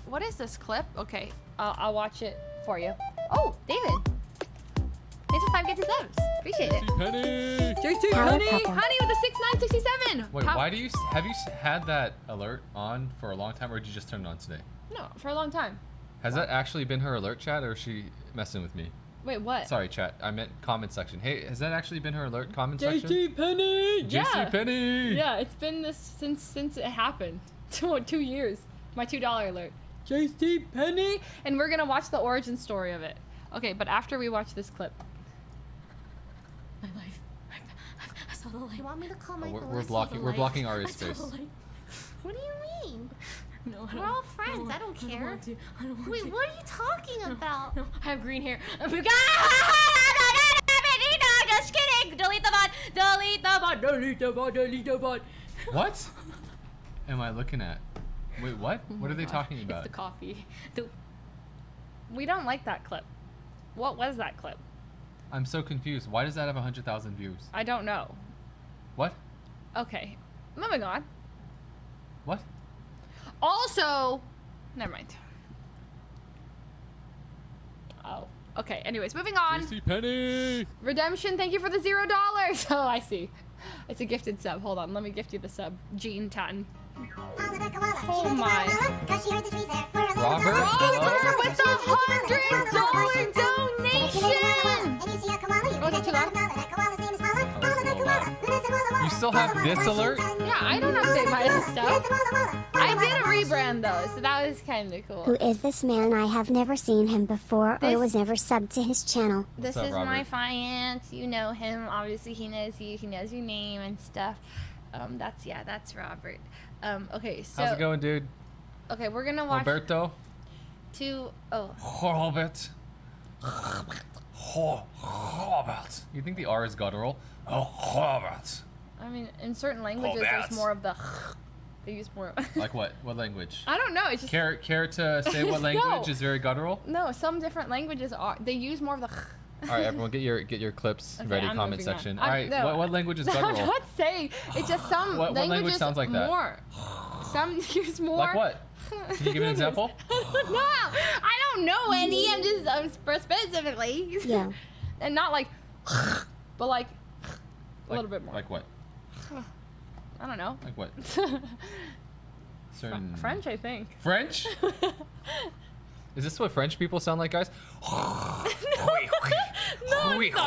[SPEAKER 4] What is this clip? Okay, I'll watch it for you. Oh, David. Thanks for 5 gifted subs. Appreciate it.
[SPEAKER 5] Penny.
[SPEAKER 4] JC
[SPEAKER 2] Power
[SPEAKER 4] Honey,
[SPEAKER 2] couple.
[SPEAKER 4] Honey with a 6967.
[SPEAKER 5] Wait, why do you have you had that alert on for a long time, or did you just turn it on today?
[SPEAKER 4] No, for a long time.
[SPEAKER 5] Has that actually been her alert, chat, or is she messing with me?
[SPEAKER 4] Wait, what?
[SPEAKER 5] Sorry, chat. I meant comment section. Hey, has that actually been her alert comment section?
[SPEAKER 4] JC Penny.
[SPEAKER 5] JC
[SPEAKER 4] Yeah.
[SPEAKER 5] Penny.
[SPEAKER 4] Yeah, it's been this since it happened. 2 years. My $2 alert. JC Penny. And we're gonna watch the origin story of it. Okay, but after we watch this clip. My life.
[SPEAKER 6] saw the light. You want me to call
[SPEAKER 5] Oh,
[SPEAKER 6] Michael?
[SPEAKER 5] we're blocking Ari's space.
[SPEAKER 6] What do you mean?
[SPEAKER 7] No, I
[SPEAKER 6] We're all friends. I don't care.
[SPEAKER 7] want to. I don't want
[SPEAKER 6] Wait,
[SPEAKER 7] to.
[SPEAKER 6] what are you talking about?
[SPEAKER 7] No, I have green hair.
[SPEAKER 6] Just kidding. Delete the bot. Delete the bot.
[SPEAKER 7] Delete the bot. Delete the bot.
[SPEAKER 5] What am I looking at? Wait, what? What are they talking
[SPEAKER 7] It's
[SPEAKER 5] about?
[SPEAKER 7] the coffee.
[SPEAKER 4] We don't like that clip. What was that clip?
[SPEAKER 5] I'm so confused. Why does that have 100,000 views?
[SPEAKER 4] I don't know.
[SPEAKER 5] What?
[SPEAKER 4] Okay, moving on.
[SPEAKER 5] What?
[SPEAKER 4] Also, never mind. Oh, okay. Anyways, moving on.
[SPEAKER 5] Penny.
[SPEAKER 4] Redemption, thank you for the $0. Oh, I see. It's a gifted sub. Hold on, let me gift you the sub. Gene Tan. Oh my.
[SPEAKER 5] Robert?
[SPEAKER 4] Robert with the $100 donation. Was it too loud?
[SPEAKER 5] You still have this alert?
[SPEAKER 4] Yeah, I don't update my stuff. I did a rebrand though, so that was kind of
[SPEAKER 2] Who
[SPEAKER 4] cool.
[SPEAKER 2] is this man? I have never seen him before
[SPEAKER 4] This-
[SPEAKER 2] or was never subbed to his channel.
[SPEAKER 4] This
[SPEAKER 5] up,
[SPEAKER 4] is my
[SPEAKER 5] Robert?
[SPEAKER 4] finance. You know him. Obviously, he knows you. He knows your name and stuff. That's Robert. Okay, so
[SPEAKER 5] How's it going, dude?
[SPEAKER 4] okay, we're gonna watch
[SPEAKER 5] Roberto?
[SPEAKER 4] oh,
[SPEAKER 5] Robert. Robert. You think the R is guttural? Oh, Robert.
[SPEAKER 4] I mean, in certain languages,
[SPEAKER 5] Robert.
[SPEAKER 4] there's more of the. They use more.
[SPEAKER 5] Like what? What language?
[SPEAKER 4] I don't know. It's just
[SPEAKER 5] Care to say what language is very guttural?
[SPEAKER 4] no. Some different languages are. They use more of the.
[SPEAKER 5] All right, everyone, get your clips
[SPEAKER 4] Okay,
[SPEAKER 5] ready.
[SPEAKER 4] I'm
[SPEAKER 5] Comment
[SPEAKER 4] moving on.
[SPEAKER 5] section.
[SPEAKER 4] I'm-
[SPEAKER 5] All right,
[SPEAKER 4] no.
[SPEAKER 5] what language is
[SPEAKER 4] I'm
[SPEAKER 5] guttural?
[SPEAKER 4] not saying. It's just some
[SPEAKER 5] What
[SPEAKER 4] languages
[SPEAKER 5] language sounds like that?
[SPEAKER 4] more. Some use more.
[SPEAKER 5] Like what? Can you give an example?
[SPEAKER 4] No, I don't know any. I'm just specifically.
[SPEAKER 2] Yeah.
[SPEAKER 4] And not like, but like a little bit more.
[SPEAKER 5] Like what?
[SPEAKER 4] I don't know.
[SPEAKER 5] Like what? Certain
[SPEAKER 4] French, I think.
[SPEAKER 5] French? Is this what French people sound like, guys?
[SPEAKER 4] No,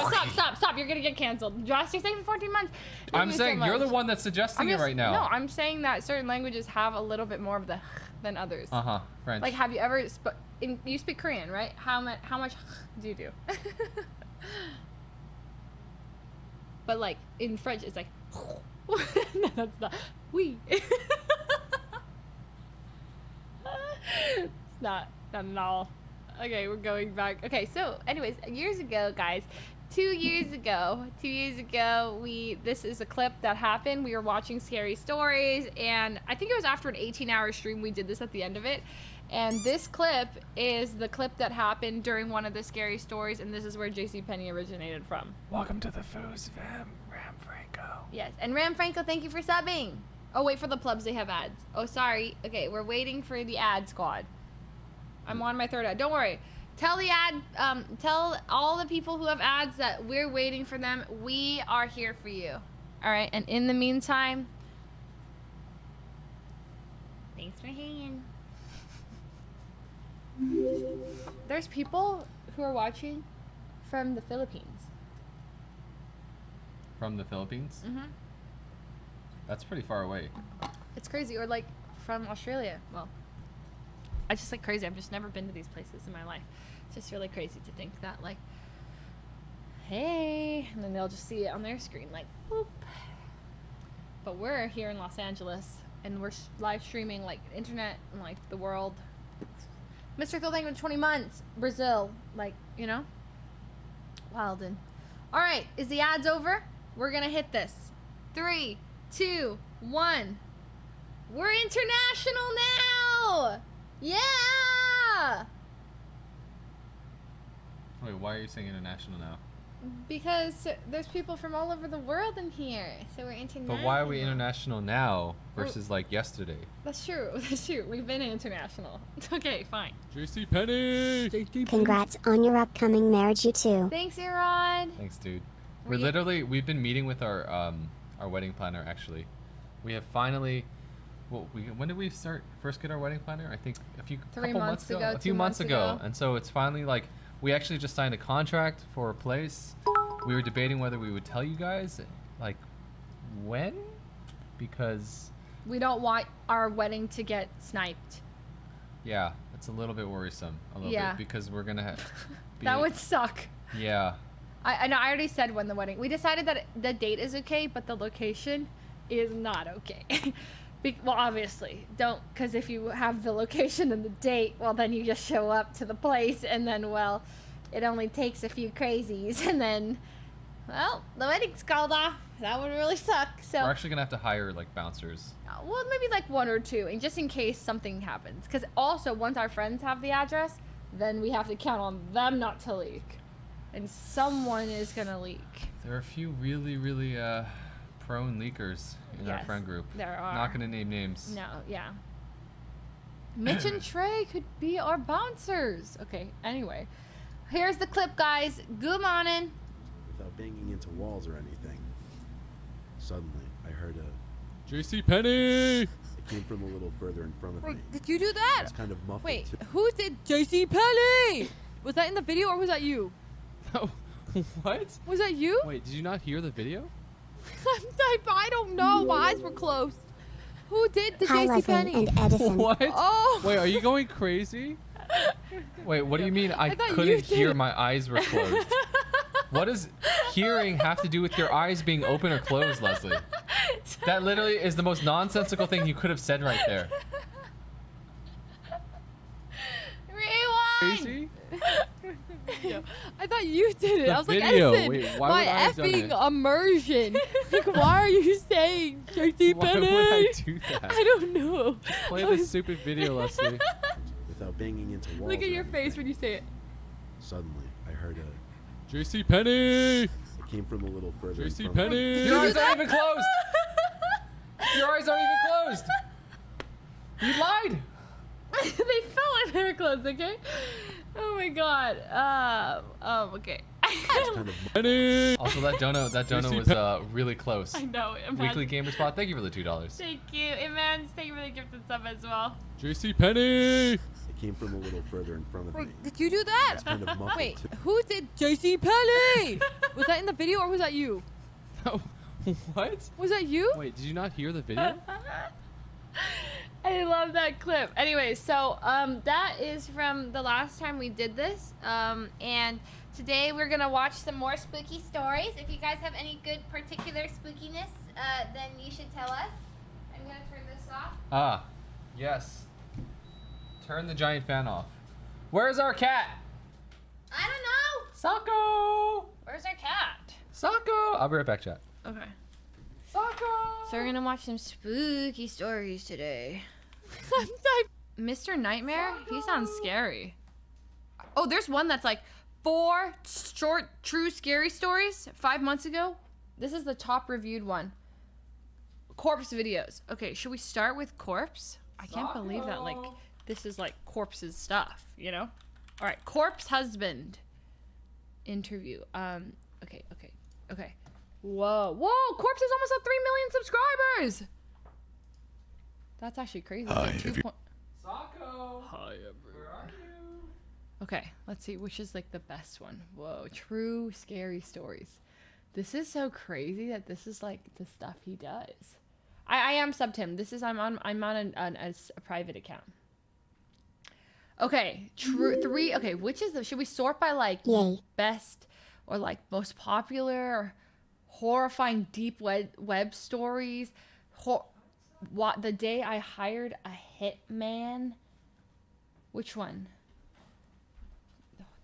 [SPEAKER 4] stop. You're gonna get canceled. Josh, you're saying for 14 months. You
[SPEAKER 5] I'm
[SPEAKER 4] do so
[SPEAKER 5] saying you're the
[SPEAKER 4] much.
[SPEAKER 5] one that's suggesting it right now.
[SPEAKER 4] No, I'm saying that certain languages have a little bit more of the than others.
[SPEAKER 5] French.
[SPEAKER 4] Like, have you ever you speak Korean, right? How much do you do? But like in French, it's like. No, that's not. Oui. It's not at all. Okay, we're going back. Okay, so anyways, years ago, guys, 2 years ago, this is a clip that happened. We were watching Scary Stories, and I think it was after an 18-hour stream. We did this at the end of it. And this clip is the clip that happened during one of the Scary Stories, and this is where JCPenney originated from.
[SPEAKER 5] Welcome to the Foos fam, Ram Franco.
[SPEAKER 4] Yes, and Ram Franco, thank you for subbing. Oh, wait for the plebs, they have ads. Oh, sorry. Okay, we're waiting for the ad squad. I'm on my third ad. Don't worry. Tell all the people who have ads that we're waiting for them. We are here for you. All right, and in the meantime, thanks for hanging. There's people who are watching from the Philippines.
[SPEAKER 5] From the Philippines?
[SPEAKER 4] Mm-hmm.
[SPEAKER 5] That's pretty far away.
[SPEAKER 4] It's crazy. Or like from Australia. Well, I just like crazy. I've just never been to these places in my life. It's just really crazy to think that like, hey, and then they'll just see it on their screen like, boop. But we're here in Los Angeles and we're live streaming like internet and like the world. Mr. Phil, thank you for 20 months. Brazil, like, you know, Wilden. All right, is the ads over? We're gonna hit this. 3, 2, 1. We're international now. Yeah.
[SPEAKER 5] Wait, why are you saying international now?
[SPEAKER 4] Because there's people from all over the world in here, so we're international.
[SPEAKER 5] But why are we international now versus like yesterday?
[SPEAKER 4] That's true. That's true. We've been international. Okay, fine.
[SPEAKER 5] JCPenney!
[SPEAKER 2] Congrats on your upcoming marriage, you two.
[SPEAKER 4] Thanks, Erod.
[SPEAKER 5] Thanks, dude.
[SPEAKER 4] Were
[SPEAKER 5] We've been meeting with our wedding planner actually. We have finally. Well, when did we first get our wedding planner? I think a few months ago. A few months ago. And so it's finally like we actually just signed a contract for a place. We were debating whether we would tell you guys like when, because
[SPEAKER 4] We don't want our wedding to get sniped.
[SPEAKER 5] yeah, it's a little bit worrisome,
[SPEAKER 4] Yeah.
[SPEAKER 5] bit because we're gonna have.
[SPEAKER 4] That would suck.
[SPEAKER 5] Yeah.
[SPEAKER 4] I know I already said when the wedding. We decided that the date is okay, but the location is not okay. Well, obviously, don't, because if you have the location and the date, well, then you just show up to the place, and then, well, it only takes a few crazies, and then, well, the wedding's called off. That would really suck. So
[SPEAKER 5] We're actually gonna have to hire like bouncers.
[SPEAKER 4] well, maybe like 1 or 2, and just in case something happens. Because also, once our friends have the address, then we have to count on them not to leak, and someone is gonna leak.
[SPEAKER 5] There are a few really, really prone leakers in our
[SPEAKER 4] Yes,
[SPEAKER 5] friend group.
[SPEAKER 4] there are.
[SPEAKER 5] Not gonna name names.
[SPEAKER 4] No, yeah. Mitch and Trey could be our bouncers. Okay, anyway. Here's the clip, guys. Good morning.
[SPEAKER 8] Without banging into walls or anything. Suddenly, I heard a...
[SPEAKER 5] JC Penny.
[SPEAKER 8] It came from a little further in front of me.
[SPEAKER 1] Did you do that?
[SPEAKER 8] It's kind of muffled
[SPEAKER 1] Wait,
[SPEAKER 8] too.
[SPEAKER 1] who did JC Penny? Was that in the video or was that you?
[SPEAKER 5] Oh, what?
[SPEAKER 1] Was that you?
[SPEAKER 5] Wait, did you not hear the video?
[SPEAKER 1] I don't know. My eyes were closed. Who did the
[SPEAKER 2] Hi,
[SPEAKER 1] JC
[SPEAKER 2] Leslie
[SPEAKER 1] Penny?
[SPEAKER 2] and Edison.
[SPEAKER 5] What?
[SPEAKER 1] Oh.
[SPEAKER 5] Wait, are you going crazy? Wait, what do you mean I
[SPEAKER 1] thought you
[SPEAKER 5] couldn't
[SPEAKER 1] did
[SPEAKER 5] hear
[SPEAKER 1] it.
[SPEAKER 5] my eyes were closed? What does hearing have to do with your eyes being open or closed, Leslie? That literally is the most nonsensical thing you could have said right there.
[SPEAKER 4] Rewind.
[SPEAKER 5] Crazy?
[SPEAKER 1] I thought you did it.
[SPEAKER 5] The
[SPEAKER 1] I was like,
[SPEAKER 5] video.
[SPEAKER 1] Edison,
[SPEAKER 5] Wait, why
[SPEAKER 1] my
[SPEAKER 5] would I have done
[SPEAKER 1] effing
[SPEAKER 5] it?
[SPEAKER 1] immersion. Like, why are you saying JC
[SPEAKER 5] Why
[SPEAKER 1] Penny?
[SPEAKER 5] would I do that?
[SPEAKER 1] I don't know.
[SPEAKER 5] Play this stupid video, Leslie.
[SPEAKER 8] Without banging into walls.
[SPEAKER 1] Look at
[SPEAKER 8] or
[SPEAKER 1] your face when
[SPEAKER 8] anything.
[SPEAKER 1] you say it.
[SPEAKER 8] Suddenly, I heard a...
[SPEAKER 5] JC Penny.
[SPEAKER 8] It came from a little further in
[SPEAKER 5] JC
[SPEAKER 8] front of me.
[SPEAKER 5] Penny. Your eyes aren't even closed. Your eyes aren't even closed. You lied.
[SPEAKER 1] They fell in their clothes, okay? Oh my god. Okay.
[SPEAKER 8] It's kind of
[SPEAKER 5] Penny. Also, that dono was really close.
[SPEAKER 1] I know.
[SPEAKER 5] Weekly Gamer Spot. Thank you for the $2.
[SPEAKER 1] Thank you. Iman, thank you for the gifted sub as well.
[SPEAKER 5] JC Penny.
[SPEAKER 8] It came from a little further in front of me.
[SPEAKER 1] Wait, did you do that?
[SPEAKER 8] It's kind of muffled
[SPEAKER 1] Wait,
[SPEAKER 8] too.
[SPEAKER 1] who did JC Penny? Was that in the video or was that you?
[SPEAKER 5] Oh, what?
[SPEAKER 1] Was that you?
[SPEAKER 5] Wait, did you not hear the video?
[SPEAKER 4] I love that clip. Anyway, so that is from the last time we did this. And today we're gonna watch some more spooky stories. If you guys have any good particular spookiness, then you should tell us. I'm gonna turn this off.
[SPEAKER 5] Ah, yes. Turn the giant fan off. Where's our cat?
[SPEAKER 4] I don't know.
[SPEAKER 5] Sako!
[SPEAKER 4] Where's our cat?
[SPEAKER 5] Sako! I'll be right back, chat.
[SPEAKER 4] Okay.
[SPEAKER 5] Sako!
[SPEAKER 4] So we're gonna watch some spooky stories today. Mr. Nightmare? He sounds scary. Oh, there's one that's like 4 short, true scary stories 5 months ago. This is the top reviewed one. Corpse videos. Okay, should we start with corpse? I can't believe that, like, this is like corpse's stuff, you know? All right, corpse husband interview. Okay. Whoa, corpse is almost at 3 million subscribers. That's actually crazy. Hi,
[SPEAKER 5] Sako!
[SPEAKER 1] Hi, everyone.
[SPEAKER 5] Where are you?
[SPEAKER 4] Okay, let's see which is like the best one. Whoa, true scary stories. This is so crazy that this is like the stuff he does. I am subbed him. This is I'm on a private account. Okay, true 3. Okay, which is the? Should we sort by like
[SPEAKER 2] Yay.
[SPEAKER 4] best or like most popular or horrifying deep web stories? What the day I hired a hitman? Which one?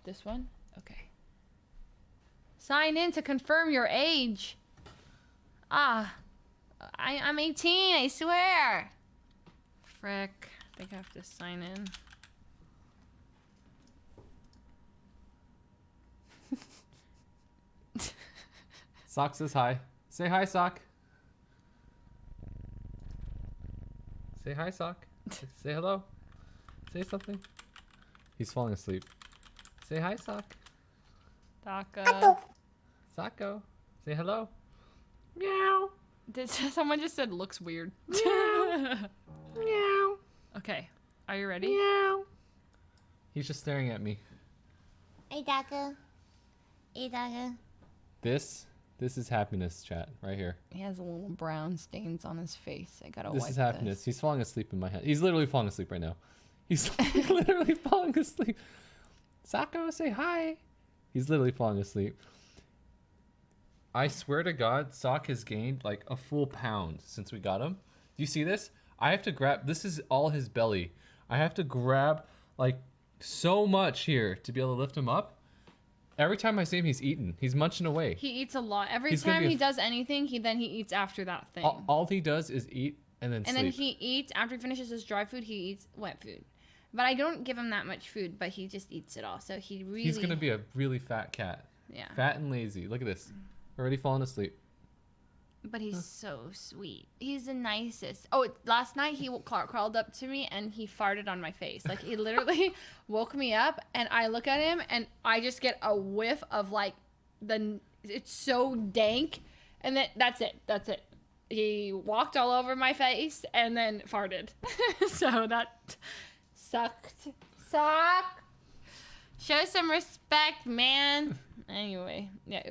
[SPEAKER 4] This one? Okay. Sign in to confirm your age. I'm 18, I swear. Frick. I think I have to sign in.
[SPEAKER 5] Sock says hi. Say hi, Sock. Say hi, Sock. Say hello. Say something. He's falling asleep. Say hi, Sock.
[SPEAKER 4] Taco.
[SPEAKER 5] Sako. Say hello.
[SPEAKER 4] Meow. Someone just said looks weird.
[SPEAKER 5] Meow.
[SPEAKER 4] Okay. Are you ready?
[SPEAKER 5] Meow. He's just staring at me.
[SPEAKER 6] Hey, Taco. Hey, Taco.
[SPEAKER 5] This is happiness, chat, right here.
[SPEAKER 4] He has a little brown stains on his face. I gotta wipe
[SPEAKER 5] This is happiness. He's falling asleep in my hand. He's literally falling asleep right now. He's literally falling asleep. Sako, say hi. He's literally falling asleep. I swear to God, Sock has gained like a full pound since we got him. Do you see this? I have to grab, this is all his belly. I have to grab like so much here to be able to lift him up. Every time I see him, he's eating. He's munching away.
[SPEAKER 4] He eats a lot. Every
[SPEAKER 5] He's gonna
[SPEAKER 4] time
[SPEAKER 5] be a
[SPEAKER 4] he
[SPEAKER 5] f-
[SPEAKER 4] does anything, he eats after that thing.
[SPEAKER 5] All he does is eat and then
[SPEAKER 4] And
[SPEAKER 5] sleep.
[SPEAKER 4] then he eats, after he finishes his dry food, he eats wet food. But I don't give him that much food, but he just eats it all. So he really...
[SPEAKER 5] He's going to be a really fat cat.
[SPEAKER 4] Yeah.
[SPEAKER 5] Fat and lazy. Look at this. Already falling asleep.
[SPEAKER 4] But he's so sweet. He's the nicest. Oh, last night he crawled up to me and he farted on my face. Like, he literally woke me up and I look at him and I just get a whiff of like it's so dank. And then that's it. He walked all over my face and then farted. So that sucked. Show some respect, man. Anyway, yeah,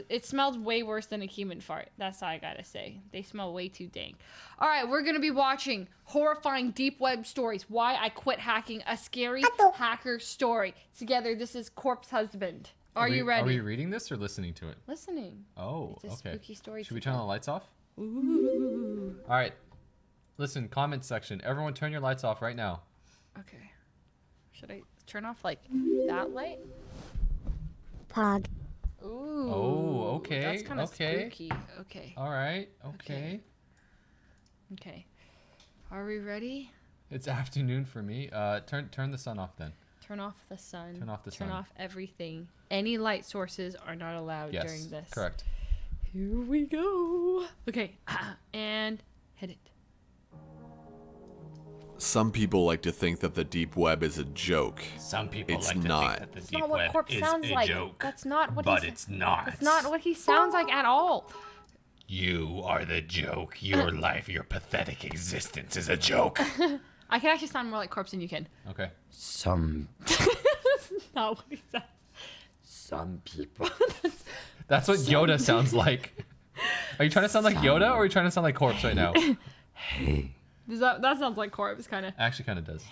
[SPEAKER 4] it smelled way worse than a human fart. That's all I gotta say. They smell way too dank. All right, we're gonna be watching horrifying deep web stories. Why I quit hacking, a scary hacker story. Together, this is Corpse Husband. Are you ready?
[SPEAKER 5] Are we reading this or listening to it?
[SPEAKER 4] Listening.
[SPEAKER 5] Oh,
[SPEAKER 4] It's a
[SPEAKER 5] okay.
[SPEAKER 4] spooky story
[SPEAKER 5] Should we
[SPEAKER 4] together.
[SPEAKER 5] turn the lights off?
[SPEAKER 4] Ooh.
[SPEAKER 5] All right. Listen, comment section. Everyone turn your lights off right now.
[SPEAKER 4] Okay. Should I turn off like that light?
[SPEAKER 2] Pog.
[SPEAKER 4] Ooh.
[SPEAKER 5] Oh, okay,
[SPEAKER 4] That's kind of
[SPEAKER 5] okay.
[SPEAKER 4] spooky. Okay.
[SPEAKER 5] All right. Okay.
[SPEAKER 4] Okay. Are we ready?
[SPEAKER 5] It's afternoon for me. Turn the sun off then.
[SPEAKER 4] Turn off the sun.
[SPEAKER 5] Turn off the sun.
[SPEAKER 4] Turn off everything. Any light sources are not allowed
[SPEAKER 5] Yes.
[SPEAKER 4] during this.
[SPEAKER 5] Correct.
[SPEAKER 4] Here we go. Okay. And hit it.
[SPEAKER 9] Some people like to think that the deep web is a joke.
[SPEAKER 10] Some people
[SPEAKER 9] It's
[SPEAKER 10] like to
[SPEAKER 9] not.
[SPEAKER 10] think that the
[SPEAKER 4] That's
[SPEAKER 10] deep
[SPEAKER 4] not what
[SPEAKER 10] web
[SPEAKER 4] Corpse
[SPEAKER 10] is
[SPEAKER 4] sounds
[SPEAKER 10] a
[SPEAKER 4] like.
[SPEAKER 10] joke.
[SPEAKER 4] That's not what
[SPEAKER 10] But
[SPEAKER 4] he's...
[SPEAKER 10] it's not.
[SPEAKER 4] That's not what he sounds like at all.
[SPEAKER 10] You are the joke. Your life, your pathetic existence is a joke.
[SPEAKER 4] I can actually sound more like Corpse than you can.
[SPEAKER 5] Okay.
[SPEAKER 10] Some
[SPEAKER 4] That's not what he sounds.
[SPEAKER 10] some people.
[SPEAKER 5] That's what Yoda sounds like. Are you trying to sound like Yoda or are you trying to sound like Corpse right now?
[SPEAKER 10] Hey.
[SPEAKER 4] That sounds like Corpse, kind of.
[SPEAKER 5] Actually, kind of does.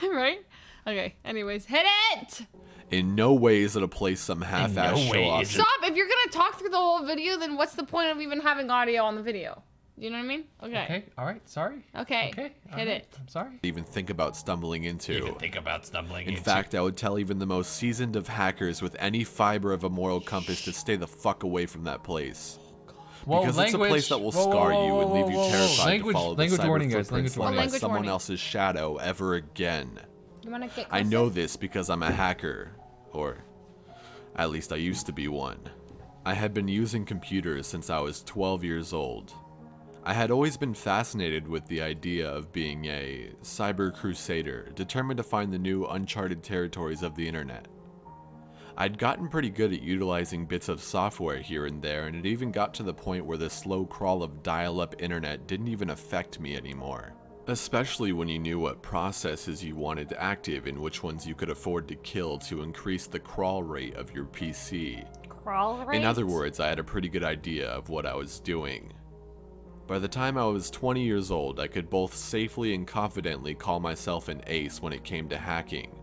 [SPEAKER 4] Right? Okay. Anyways, hit it!
[SPEAKER 9] In no way is it a place some half-ass
[SPEAKER 10] no way
[SPEAKER 9] show-off.
[SPEAKER 10] is it-
[SPEAKER 4] Stop! If you're gonna talk through the whole video, then what's the point of even having audio on the video? You know what I mean? Okay.
[SPEAKER 5] Okay. All right. Sorry.
[SPEAKER 4] Okay.
[SPEAKER 5] Okay. all
[SPEAKER 4] Hit
[SPEAKER 5] right,
[SPEAKER 4] it.
[SPEAKER 5] I'm sorry.
[SPEAKER 9] Even think about stumbling into.
[SPEAKER 10] Even think about stumbling
[SPEAKER 9] In
[SPEAKER 10] into.
[SPEAKER 9] fact, I would tell even the most seasoned of hackers with any fiber of a moral compass to stay the fuck away from that place.
[SPEAKER 5] Whoa,
[SPEAKER 9] Because it's a place that will scar you and leave you terrified
[SPEAKER 5] Language-
[SPEAKER 9] to follow the
[SPEAKER 5] language
[SPEAKER 9] cyber
[SPEAKER 5] warning, guys,
[SPEAKER 9] footprints
[SPEAKER 5] language
[SPEAKER 9] left
[SPEAKER 5] warning.
[SPEAKER 9] by
[SPEAKER 4] Language
[SPEAKER 9] someone
[SPEAKER 4] warning.
[SPEAKER 9] else's shadow ever again.
[SPEAKER 4] You wanna get
[SPEAKER 9] I
[SPEAKER 4] closer?
[SPEAKER 9] know this because I'm a hacker, or at least I used to be one. I had been using computers since I was 12 years old. I had always been fascinated with the idea of being a cyber crusader, determined to find the new uncharted territories of the internet. I'd gotten pretty good at utilizing bits of software here and there, and it even got to the point where the slow crawl of dial-up internet didn't even affect me anymore. Especially when you knew what processes you wanted active and which ones you could afford to kill to increase the crawl rate of your PC.
[SPEAKER 4] Crawl rate?
[SPEAKER 9] In other words, I had a pretty good idea of what I was doing. By the time I was 20 years old, I could both safely and confidently call myself an ace when it came to hacking.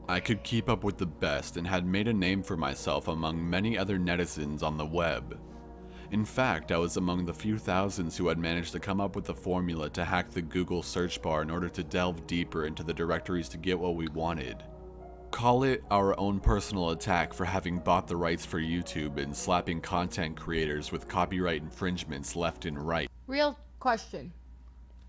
[SPEAKER 9] I could keep up with the best and had made a name for myself among many other netizens on the web. In fact, I was among the few thousands who had managed to come up with the formula to hack the Google search bar in order to delve deeper into the directories to get what we wanted. Call it our own personal attack for having bought the rights for YouTube and slapping content creators with copyright infringements left and right.
[SPEAKER 4] Real question.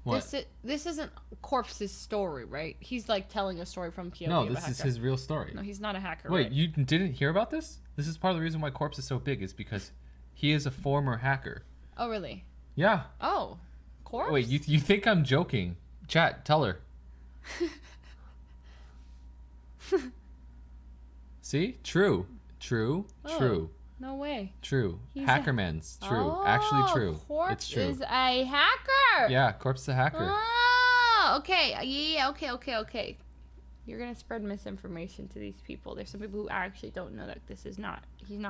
[SPEAKER 5] What?
[SPEAKER 4] This isn't Corpse's story, right? He's like telling a story from POV
[SPEAKER 5] No,
[SPEAKER 4] of a
[SPEAKER 5] this is
[SPEAKER 4] hacker.
[SPEAKER 5] his real story.
[SPEAKER 4] No, he's not a hacker.
[SPEAKER 5] Wait,
[SPEAKER 4] right?
[SPEAKER 5] you didn't hear about this? This is part of the reason why Corpse is so big is because he is a former hacker.
[SPEAKER 4] Oh, really?
[SPEAKER 5] Yeah.
[SPEAKER 4] Oh, Corpse?
[SPEAKER 5] Wait, you think I'm joking? Chat, tell her. See? True. True.
[SPEAKER 4] Oh.
[SPEAKER 5] True.
[SPEAKER 4] No way.
[SPEAKER 5] True.
[SPEAKER 4] He's
[SPEAKER 5] Hackerman's true.
[SPEAKER 4] Oh,
[SPEAKER 5] Actually true.
[SPEAKER 4] Corpse
[SPEAKER 5] It's true.
[SPEAKER 4] is a hacker.
[SPEAKER 5] Yeah, Corpse is a hacker.
[SPEAKER 4] Oh, okay. Yeah, okay. You're gonna spread misinformation to these people. There's some people who actually don't know that he's not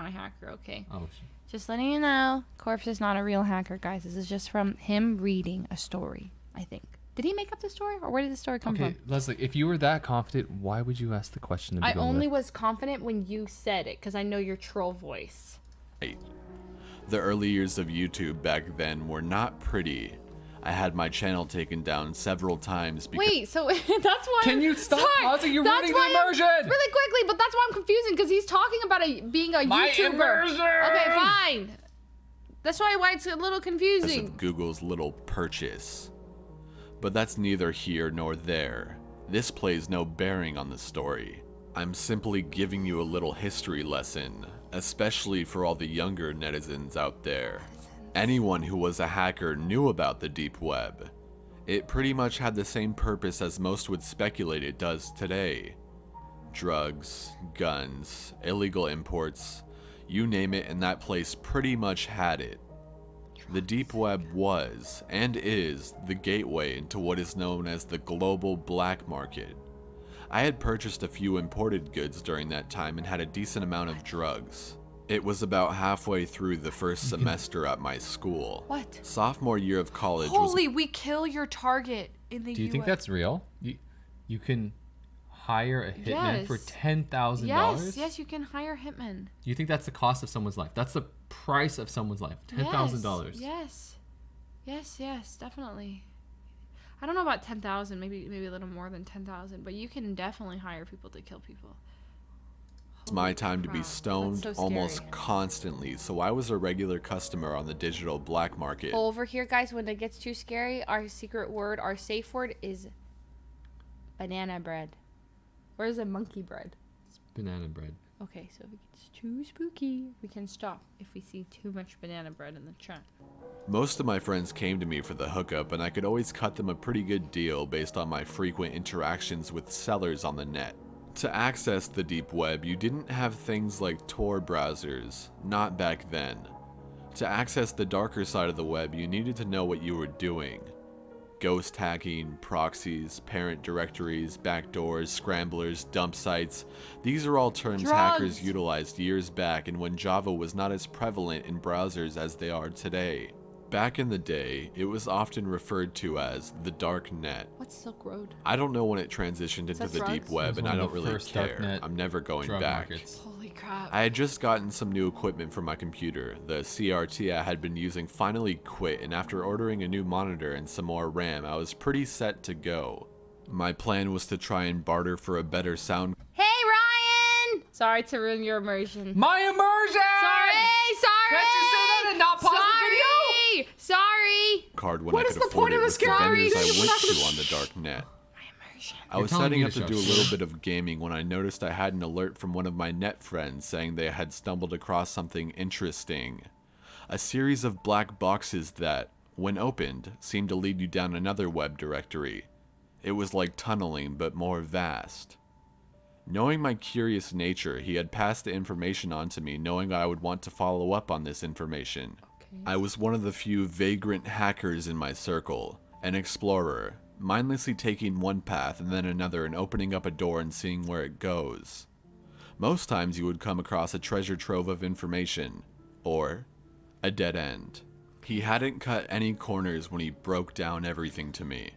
[SPEAKER 4] a hacker, okay?
[SPEAKER 5] Oh,
[SPEAKER 4] Just letting you know, Corpse is not a real hacker, guys. This is just from him reading a story, I think. Did he make up the story, or where did the story come
[SPEAKER 5] okay,
[SPEAKER 4] from?
[SPEAKER 5] Leslie, if you were that confident, why would you ask the question to
[SPEAKER 4] I
[SPEAKER 5] begin
[SPEAKER 4] only
[SPEAKER 5] with?
[SPEAKER 4] was confident when you said it, because I know your troll voice.
[SPEAKER 9] The early years of YouTube back then were not pretty. I had my channel taken down several times because—
[SPEAKER 4] Wait, so that's why.
[SPEAKER 5] Can you stop pausing? You're ruining the immersion.
[SPEAKER 4] Really quickly, but that's why I'm confusing because he's talking about being a
[SPEAKER 5] My
[SPEAKER 4] YouTuber.
[SPEAKER 5] immersion!
[SPEAKER 4] Okay, fine. That's why it's a little confusing.
[SPEAKER 9] of Google's little purchase. But that's neither here nor there. This plays no bearing on the story. I'm simply giving you a little history lesson, especially for all the younger netizens out there. Anyone who was a hacker knew about the deep web. It pretty much had the same purpose as most would speculate it does today. Drugs, guns, illegal imports, you name it, and that place pretty much had it. The deep web was, and is, the gateway into what is known as the global black market. I had purchased a few imported goods during that time and had a decent amount of drugs. It was about halfway through the first semester at my school.
[SPEAKER 4] What?
[SPEAKER 9] Sophomore year of college
[SPEAKER 4] Holy, we kill your target in the US.
[SPEAKER 5] Do you think that's real? You can hire a hitman for $10,000?
[SPEAKER 4] Yes, you can hire hitmen.
[SPEAKER 5] Do you think that's the cost of someone's life? That's the price of someone's life. $10,000.
[SPEAKER 4] Yes, definitely. I don't know about 10,000, maybe a little more than 10,000, but you can definitely hire people to kill people.
[SPEAKER 9] It's my time to be stoned
[SPEAKER 4] so
[SPEAKER 9] almost
[SPEAKER 4] scary.
[SPEAKER 9] constantly, so I was a regular customer on the digital black market.
[SPEAKER 4] Over here, guys, when it gets too scary, our secret word, our safe word is banana bread. Or is it monkey bread?
[SPEAKER 5] It's banana bread.
[SPEAKER 4] Okay, so if it gets too spooky, we can stop if we see too much banana bread in the chat.
[SPEAKER 9] Most of my friends came to me for the hookup, and I could always cut them a pretty good deal based on my frequent interactions with sellers on the net. To access the deep web, you didn't have things like Tor browsers, not back then. To access the darker side of the web, you needed to know what you were doing. Ghost hacking, proxies, parent directories, backdoors, scramblers, dump sites. These are all terms hackers utilized years back and when Java was not as prevalent in browsers as they are today. Back in the day, it was often referred to as the dark net.
[SPEAKER 4] What's Silk Road?
[SPEAKER 9] I don't know when it transitioned into the deep web, and I don't really care.
[SPEAKER 5] darknet
[SPEAKER 9] I'm never going
[SPEAKER 5] drug
[SPEAKER 9] back.
[SPEAKER 5] markets.
[SPEAKER 4] Holy crap.
[SPEAKER 9] I had just gotten some new equipment for my computer. The CRT I had been using finally quit, and after ordering a new monitor and some more RAM, I was pretty set to go. My plan was to try and barter for a better sound
[SPEAKER 4] Hey, Ryan! Sorry to ruin your immersion.
[SPEAKER 5] My immersion!
[SPEAKER 4] Sorry!
[SPEAKER 5] Can't you say that and not pause the video?
[SPEAKER 4] Sorry!
[SPEAKER 9] card when
[SPEAKER 5] What
[SPEAKER 9] I
[SPEAKER 5] is
[SPEAKER 9] could
[SPEAKER 5] the
[SPEAKER 9] afford
[SPEAKER 5] point
[SPEAKER 9] it
[SPEAKER 5] of
[SPEAKER 9] with
[SPEAKER 5] this
[SPEAKER 9] the
[SPEAKER 5] game?
[SPEAKER 9] vendors
[SPEAKER 4] Sorry.
[SPEAKER 9] I went to on the dark net. I was
[SPEAKER 5] telling
[SPEAKER 9] setting
[SPEAKER 5] me
[SPEAKER 9] up
[SPEAKER 5] to
[SPEAKER 9] to do a
[SPEAKER 5] shut
[SPEAKER 9] little bit of gaming when I noticed I had an alert from one of my net friends saying they had stumbled across something interesting. A series of black boxes that, when opened, seemed to lead you down another web directory. It was like tunneling, but more vast. Knowing my curious nature, he had passed the information on to me, knowing I would want to follow up on this information. I was one of the few vagrant hackers in my circle, an explorer, mindlessly taking one path and then another and opening up a door and seeing where it goes. Most times you would come across a treasure trove of information, or a dead end. He hadn't cut any corners when he broke down everything to me.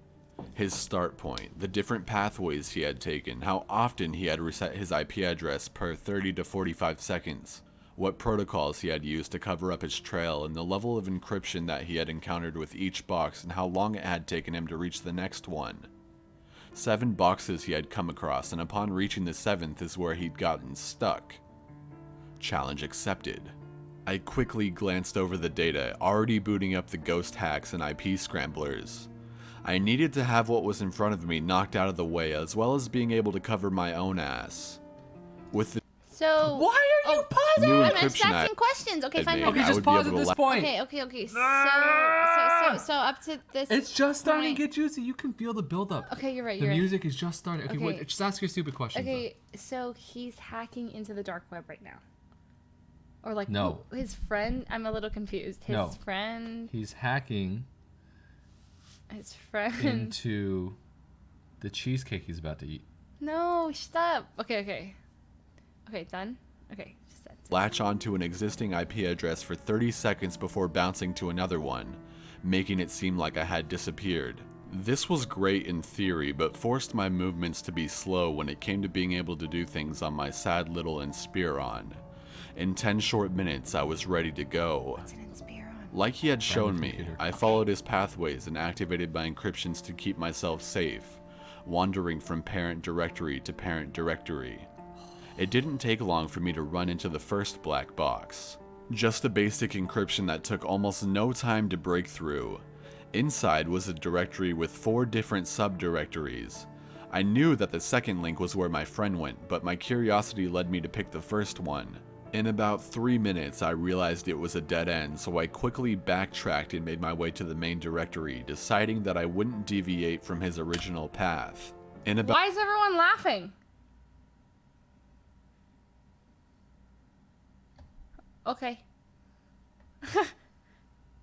[SPEAKER 9] His start point, the different pathways he had taken, how often he had reset his IP address per 30 to 45 seconds, what protocols he had used to cover up his trail, and the level of encryption that he had encountered with each box and how long it had taken him to reach the next one. 7 boxes he had come across, and upon reaching the 7th is where he'd gotten stuck. Challenge accepted. I quickly glanced over the data, already booting up the ghost hacks and IP scramblers. I needed to have what was in front of me knocked out of the way, as well as being able to cover my own ass. With the
[SPEAKER 4] So...
[SPEAKER 5] Why are you pausing?
[SPEAKER 9] new
[SPEAKER 4] I'm
[SPEAKER 9] encryption
[SPEAKER 4] asking questions. Okay, fine.
[SPEAKER 9] made,
[SPEAKER 5] Okay,
[SPEAKER 9] I
[SPEAKER 5] just
[SPEAKER 9] would be
[SPEAKER 5] pause
[SPEAKER 9] able
[SPEAKER 5] at
[SPEAKER 9] to
[SPEAKER 5] this point.
[SPEAKER 4] Okay. So up to this.
[SPEAKER 5] It's just starting
[SPEAKER 4] point.
[SPEAKER 5] to get juicy. You can feel the buildup.
[SPEAKER 4] Okay, you're right.
[SPEAKER 5] The
[SPEAKER 4] You're
[SPEAKER 5] music is just starting. Okay,
[SPEAKER 4] Okay.
[SPEAKER 5] wait, just ask your stupid questions.
[SPEAKER 4] right. Okay, so he's hacking into the dark web right now. Or like
[SPEAKER 5] No.
[SPEAKER 4] his friend. I'm a little confused. His
[SPEAKER 5] No.
[SPEAKER 4] friend.
[SPEAKER 5] He's hacking
[SPEAKER 4] His friend.
[SPEAKER 5] into the cheesecake he's about to eat.
[SPEAKER 4] No, stop. Okay, done. Okay, just that.
[SPEAKER 9] latch onto an existing IP address for 30 seconds before bouncing to another one, making it seem like I had disappeared. This was great in theory, but forced my movements to be slow when it came to being able to do things on my sad little Inspiron. In 10 short minutes, I was ready to go. Like he had shown me, I followed his pathways and activated my encryptions to keep myself safe, wandering from parent directory to parent directory. It didn't take long for me to run into the first black box. Just a basic encryption that took almost no time to break through. Inside was a directory with 4 different subdirectories. I knew that the second link was where my friend went, but my curiosity led me to pick the first one. In about 3 minutes, I realized it was a dead end, so I quickly backtracked and made my way to the main directory, deciding that I wouldn't deviate from his original path.
[SPEAKER 4] Why is everyone laughing? Okay.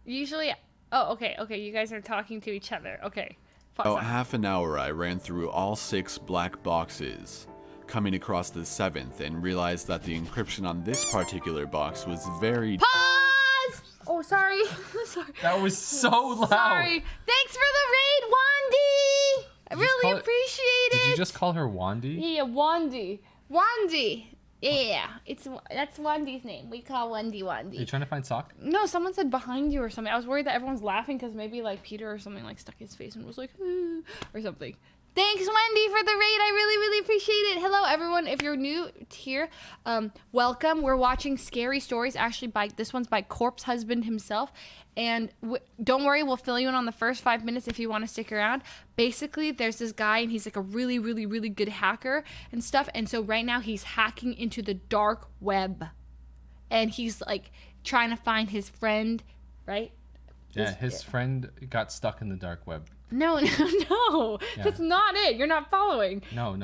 [SPEAKER 4] Usually... Oh, okay, you guys are talking to each other. Okay.
[SPEAKER 9] About half an hour, I ran through all 6 black boxes, coming across the 7th and realized that the encryption on this particular box was very...
[SPEAKER 4] Pause! Oh, sorry. Sorry.
[SPEAKER 5] That was so loud.
[SPEAKER 4] Sorry. Thanks for the raid, Wandy! I really appreciate it.
[SPEAKER 5] Did you just call her Wandy?
[SPEAKER 4] Yeah, Wandy. Wandy. Yeah, that's Wandy's name. We call Wandy Wandy.
[SPEAKER 5] Are you trying to find sock?
[SPEAKER 4] No, someone said behind you or something. I was worried that everyone's laughing because maybe like Peter or something like stuck his face and was like, or something. Thanks, Wendy, for the raid. I really, really appreciate it. Hello, everyone. If you're new here, welcome. We're watching Scary Stories. Actually, this one's by Corpse Husband himself. And don't worry, we'll fill you in on the first 5 minutes if you want to stick around. Basically, there's this guy, and he's like a really, really, really good hacker and stuff. And so right now, he's hacking into the dark web. And he's like trying to find his friend, right?
[SPEAKER 5] Yeah, his friend got stuck in the dark web.
[SPEAKER 4] No. Yeah. That's not it. You're not following.
[SPEAKER 5] No.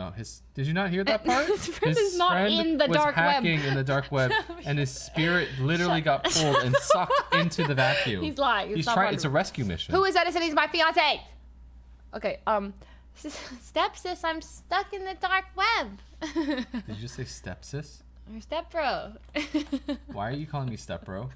[SPEAKER 5] Did you not hear that part?
[SPEAKER 4] His friend is not in the dark web.
[SPEAKER 5] He was hacking in the dark web, and his spirit literally got pulled and sucked into the vacuum.
[SPEAKER 4] He's lying.
[SPEAKER 5] He's trying. It's a rescue mission.
[SPEAKER 4] Who is Edison? He's my fiance. Okay. Stepsis, I'm stuck in the dark web.
[SPEAKER 5] Did you just say stepsis?
[SPEAKER 4] Or stepbro.
[SPEAKER 5] Why are you calling me stepbro?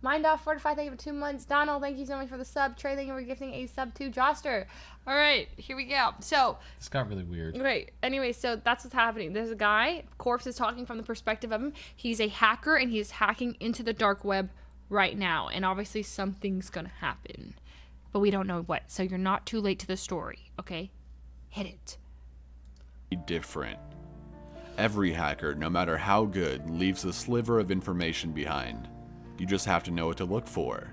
[SPEAKER 4] Mind off Fortify, thank you for 2 months. Donald, thank you so much for the sub. Trey, thank you for gifting a sub to Joster. All right, here we go. So
[SPEAKER 5] this got really weird.
[SPEAKER 4] Great. Anyway, so that's what's happening. There's a guy. Corpse is talking from the perspective of him. He's a hacker and he's hacking into the dark web right now. And obviously something's gonna happen, but we don't know what. So you're not too late to the story. Okay, hit it.
[SPEAKER 9] Different. Every hacker, no matter how good, leaves a sliver of information behind. You just have to know what to look for.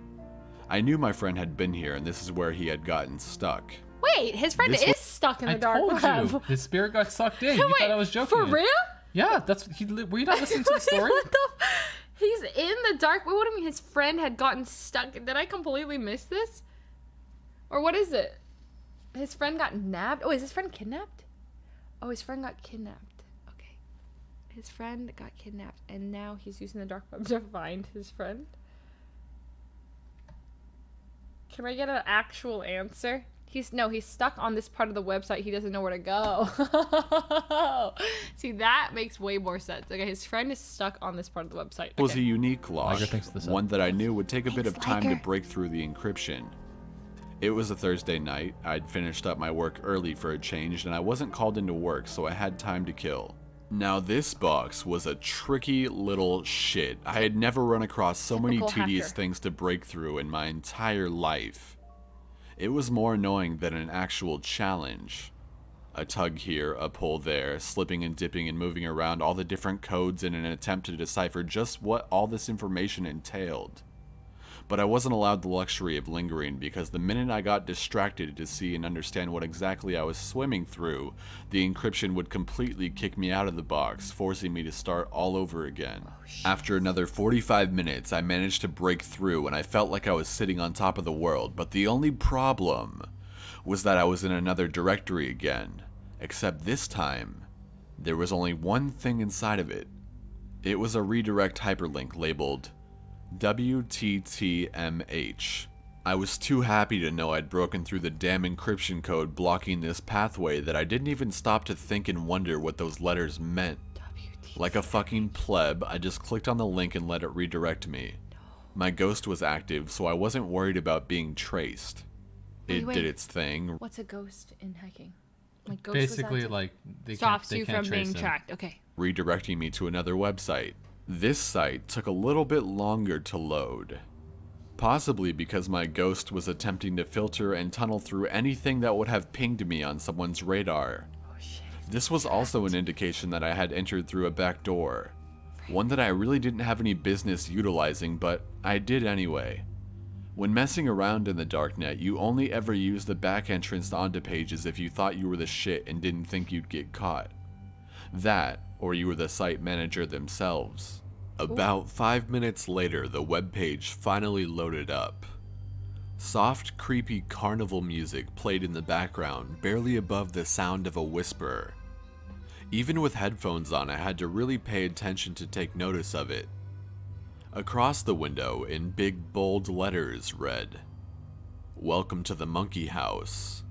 [SPEAKER 9] I knew my friend had been here, and this is where he had gotten stuck.
[SPEAKER 4] Wait, his friend is stuck in the dark web.
[SPEAKER 5] I told you, his spirit got sucked in. You thought I was joking.
[SPEAKER 4] For real?
[SPEAKER 5] Yeah, were you not listening to the story?
[SPEAKER 4] He's in the dark. What do you mean his friend had gotten stuck? Did I completely miss this? Or what is it? His friend got nabbed? Oh, is his friend kidnapped? Oh, his friend got kidnapped. His friend got kidnapped, and now he's using the dark web to find his friend. Can I get an actual answer? He's stuck on this part of the website. He doesn't know where to go. See, that makes way more sense. Okay, his friend is stuck on this part of the website.
[SPEAKER 9] It was a unique lock, one that I knew would take a bit of time to break through the encryption. It was a Thursday night. I'd finished up my work early for a change, and I wasn't called into work, so I had time to kill. Now this box was a tricky little shit. I had never run across so many tedious things to break through in my entire life. It was more annoying than an actual challenge. A tug here, a pull there, slipping and dipping and moving around all the different codes in an attempt to decipher just what all this information entailed. But I wasn't allowed the luxury of lingering because the minute I got distracted to see and understand what exactly I was swimming through, the encryption would completely kick me out of the box, forcing me to start all over again. After another 45 minutes, I managed to break through and I felt like I was sitting on top of the world, but the only problem was that I was in another directory again. Except this time, there was only one thing inside of it. It was a redirect hyperlink labeled WTTMH. I was too happy to know I'd broken through the damn encryption code blocking this pathway that I didn't even stop to think and wonder what those letters meant. Like a fucking pleb, I just clicked on the link and let it redirect me. My ghost was active, so I wasn't worried about being traced. It did its thing.
[SPEAKER 4] What's a ghost in hacking?
[SPEAKER 1] My ghost was
[SPEAKER 5] Basically,
[SPEAKER 1] active.
[SPEAKER 5] like they
[SPEAKER 1] Stops
[SPEAKER 5] can't,
[SPEAKER 1] you
[SPEAKER 5] they can't
[SPEAKER 1] from
[SPEAKER 5] trace
[SPEAKER 1] being
[SPEAKER 5] him.
[SPEAKER 1] tracked. Okay.
[SPEAKER 9] redirecting me to another website. This site took a little bit longer to load. Possibly because my ghost was attempting to filter and tunnel through anything that would have pinged me on someone's radar. This was also an indication that I had entered through a back door. One that I really didn't have any business utilizing, but I did anyway. When messing around in the darknet, you only ever use the back entrance onto pages if you thought you were the shit and didn't think you'd get caught. That, or you were the site manager themselves. About 5 minutes later, the webpage finally loaded up. Soft, creepy carnival music played in the background, barely above the sound of a whisper. Even with headphones on, I had to really pay attention to take notice of it. Across the window, in big bold letters, read, "Welcome to the Monkey House."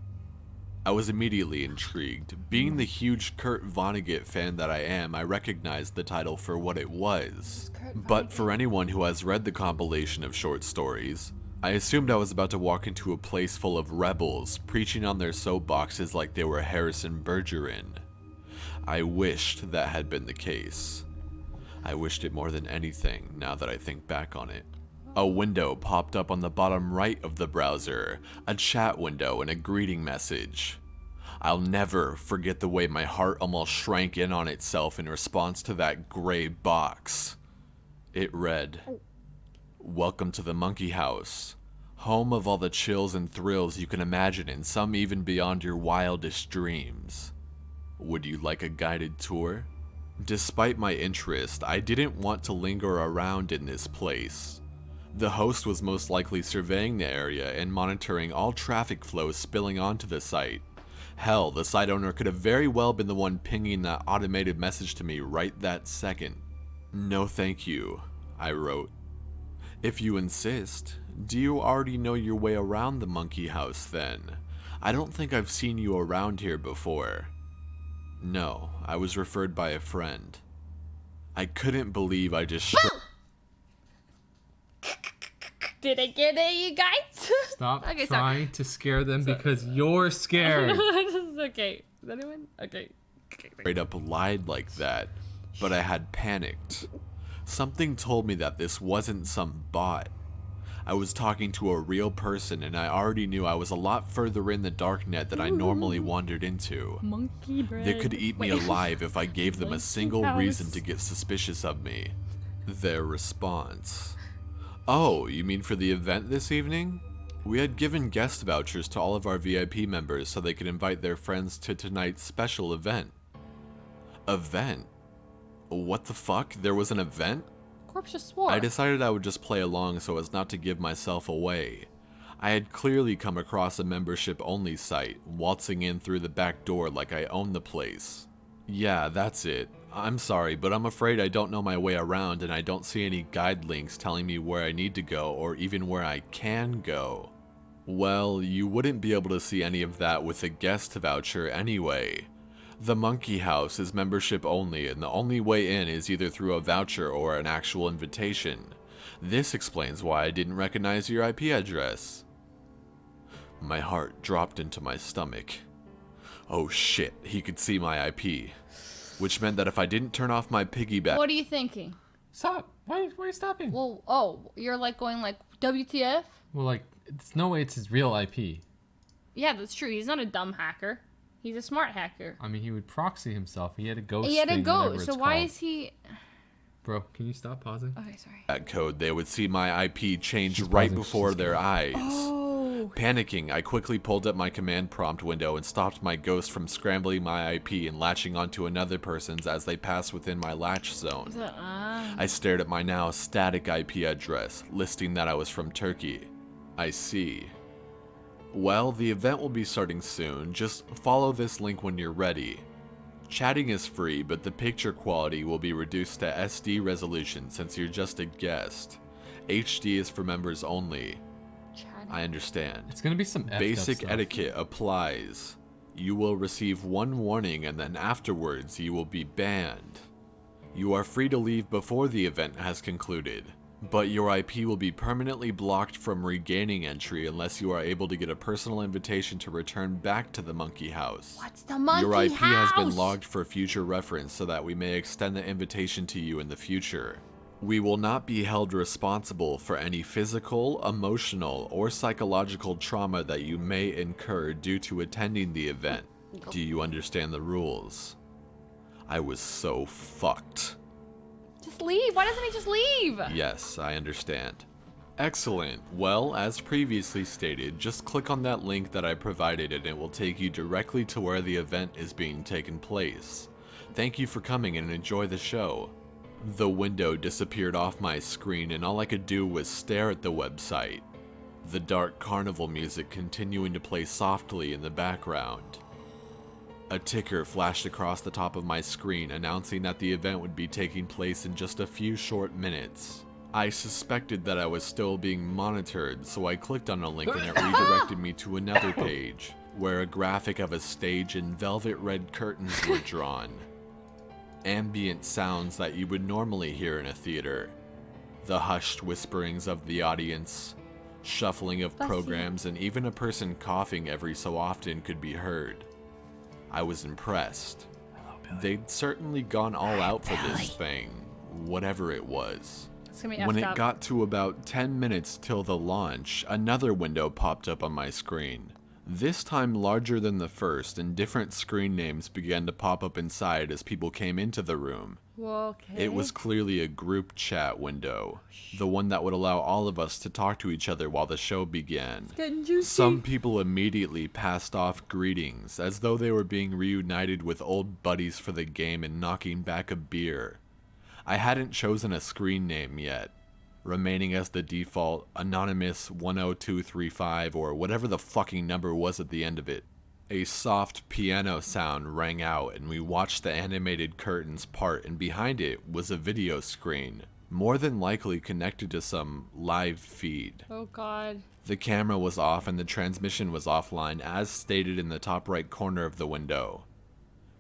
[SPEAKER 9] I was immediately intrigued. Being the huge Kurt Vonnegut fan that I am, I recognized the title for what it was. But for anyone who has read the compilation of short stories, I assumed I was about to walk into a place full of rebels, preaching on their soapboxes like they were Harrison Bergeron. I wished that had been the case. I wished it more than anything, now that I think back on it. A window popped up on the bottom right of the browser, a chat window and a greeting message. I'll never forget the way my heart almost shrank in on itself in response to that gray box. It read, "Welcome to the Monkey House, home of all the chills and thrills you can imagine and some even beyond your wildest dreams. Would you like a guided tour?" Despite my interest, I didn't want to linger around in this place. The host was most likely surveying the area and monitoring all traffic flows spilling onto the site. Hell, the site owner could have very well been the one pinging that automated message to me right that second. "No thank you," I wrote. "If you insist, do you already know your way around the Monkey House then? I don't think I've seen you around here before." No, I was referred by a friend. I couldn't believe I just
[SPEAKER 1] Did I get it, you guys?
[SPEAKER 5] Stop
[SPEAKER 1] Okay, sorry.
[SPEAKER 5] trying to scare them because you're scared.
[SPEAKER 1] Okay. Is anyone? Okay.
[SPEAKER 9] straight up lied like that, but I had panicked. Something told me that this wasn't some bot. I was talking to a real person, and I already knew I was a lot further in the darknet than I normally wandered into.
[SPEAKER 1] Monkey bread.
[SPEAKER 9] They could eat me alive if I gave them a single
[SPEAKER 1] house.
[SPEAKER 9] reason to get suspicious of me. Their response: "Oh, you mean for the event this evening? We had given guest vouchers to all of our VIP members so they could invite their friends to tonight's special event." Event? What the fuck? There was an event?
[SPEAKER 1] Corpse just swore.
[SPEAKER 9] I decided I would just play along so as not to give myself away. I had clearly come across a membership-only site, waltzing in through the back door like I owned the place. "Yeah, that's it. I'm sorry, but I'm afraid I don't know my way around and I don't see any guide links telling me where I need to go or even where I can go." Well, you wouldn't be able to see any of that with a guest voucher anyway. The Monkey House is membership only, and the only way in is either through a voucher or an actual invitation. This explains why I didn't recognize your IP address. My heart dropped into my stomach. Oh shit, he could see my IP. Which meant that if I didn't turn off my piggyback...
[SPEAKER 1] What are you thinking?
[SPEAKER 5] Stop. Why are you stopping?
[SPEAKER 1] Well, oh, you're like going like WTF?
[SPEAKER 5] Well, like, it's no way it's his real IP.
[SPEAKER 1] Yeah, that's true. He's not a dumb hacker. He's a smart hacker.
[SPEAKER 5] I mean, he would proxy himself. He had a ghost.
[SPEAKER 1] He had a
[SPEAKER 5] thing, whatever
[SPEAKER 1] ghost.
[SPEAKER 5] it's
[SPEAKER 1] So why
[SPEAKER 5] called.
[SPEAKER 1] is he?
[SPEAKER 5] Bro, can you stop pausing?
[SPEAKER 1] Okay, sorry.
[SPEAKER 9] that code, they would see my IP change
[SPEAKER 5] She's
[SPEAKER 9] right
[SPEAKER 5] pausing,
[SPEAKER 9] before
[SPEAKER 5] she's
[SPEAKER 9] their
[SPEAKER 5] scared.
[SPEAKER 9] eyes.
[SPEAKER 1] Oh.
[SPEAKER 9] Panicking, I quickly pulled up my command prompt window and stopped my ghost from scrambling my IP and latching onto another person's as they passed within my latch zone. I stared at my now static IP address, listing that I was from Turkey. I see. Well, the event will be starting soon. Just follow this link when you're ready. Chatting is free, but the picture quality will be reduced to SD resolution since you're just a guest. HD is for members only. I understand.
[SPEAKER 5] It's gonna be some effed up
[SPEAKER 9] Basic
[SPEAKER 5] stuff.
[SPEAKER 9] etiquette applies. You will receive one warning and then afterwards you will be banned. You are free to leave before the event has concluded, but your IP will be permanently blocked from regaining entry unless you are able to get a personal invitation to return back to the monkey house.
[SPEAKER 4] What's the monkey
[SPEAKER 9] Your IP
[SPEAKER 4] house?
[SPEAKER 9] has been logged for future reference so that we may extend the invitation to you in the future. We will not be held responsible for any physical, emotional, or psychological trauma that you may incur due to attending the event. Do you understand the rules? I was so fucked.
[SPEAKER 4] Just leave. Why doesn't he just leave?
[SPEAKER 9] Yes, I understand. Excellent. Well, as previously stated, just click on that link that I provided and it will take you directly to where the event is being taken place. Thank you for coming and enjoy the show. The window disappeared off my screen and all I could do was stare at the website. The dark carnival music continuing to play softly in the background. A ticker flashed across the top of my screen announcing that the event would be taking place in just a few short minutes. I suspected that I was still being monitored, so I clicked on a link and it redirected me to another page, where a graphic of a stage and velvet red curtains were drawn. Ambient sounds that you would normally hear in a theater. The hushed whisperings of the audience, shuffling of programs, and even a person coughing every so often could be heard. I was impressed. They'd certainly gone all out for this thing, whatever it was. When it got to about 10 minutes till the launch, another window popped up on my screen. This time larger than the first, and different screen names began to pop up inside as people came into the room.
[SPEAKER 4] Okay.
[SPEAKER 9] It was clearly a group chat window, the one that would allow all of us to talk to each other while the show began. Some people immediately passed off greetings, as though they were being reunited with old buddies for the game and knocking back a beer. I hadn't chosen a screen name yet, remaining as the default Anonymous 10235 or whatever the fucking number was at the end of it. A soft piano sound rang out and we watched the animated curtains part, and behind it was a video screen, more than likely connected to some live feed.
[SPEAKER 4] Oh god.
[SPEAKER 9] The camera was off and the transmission was offline as stated in the top right corner of the window.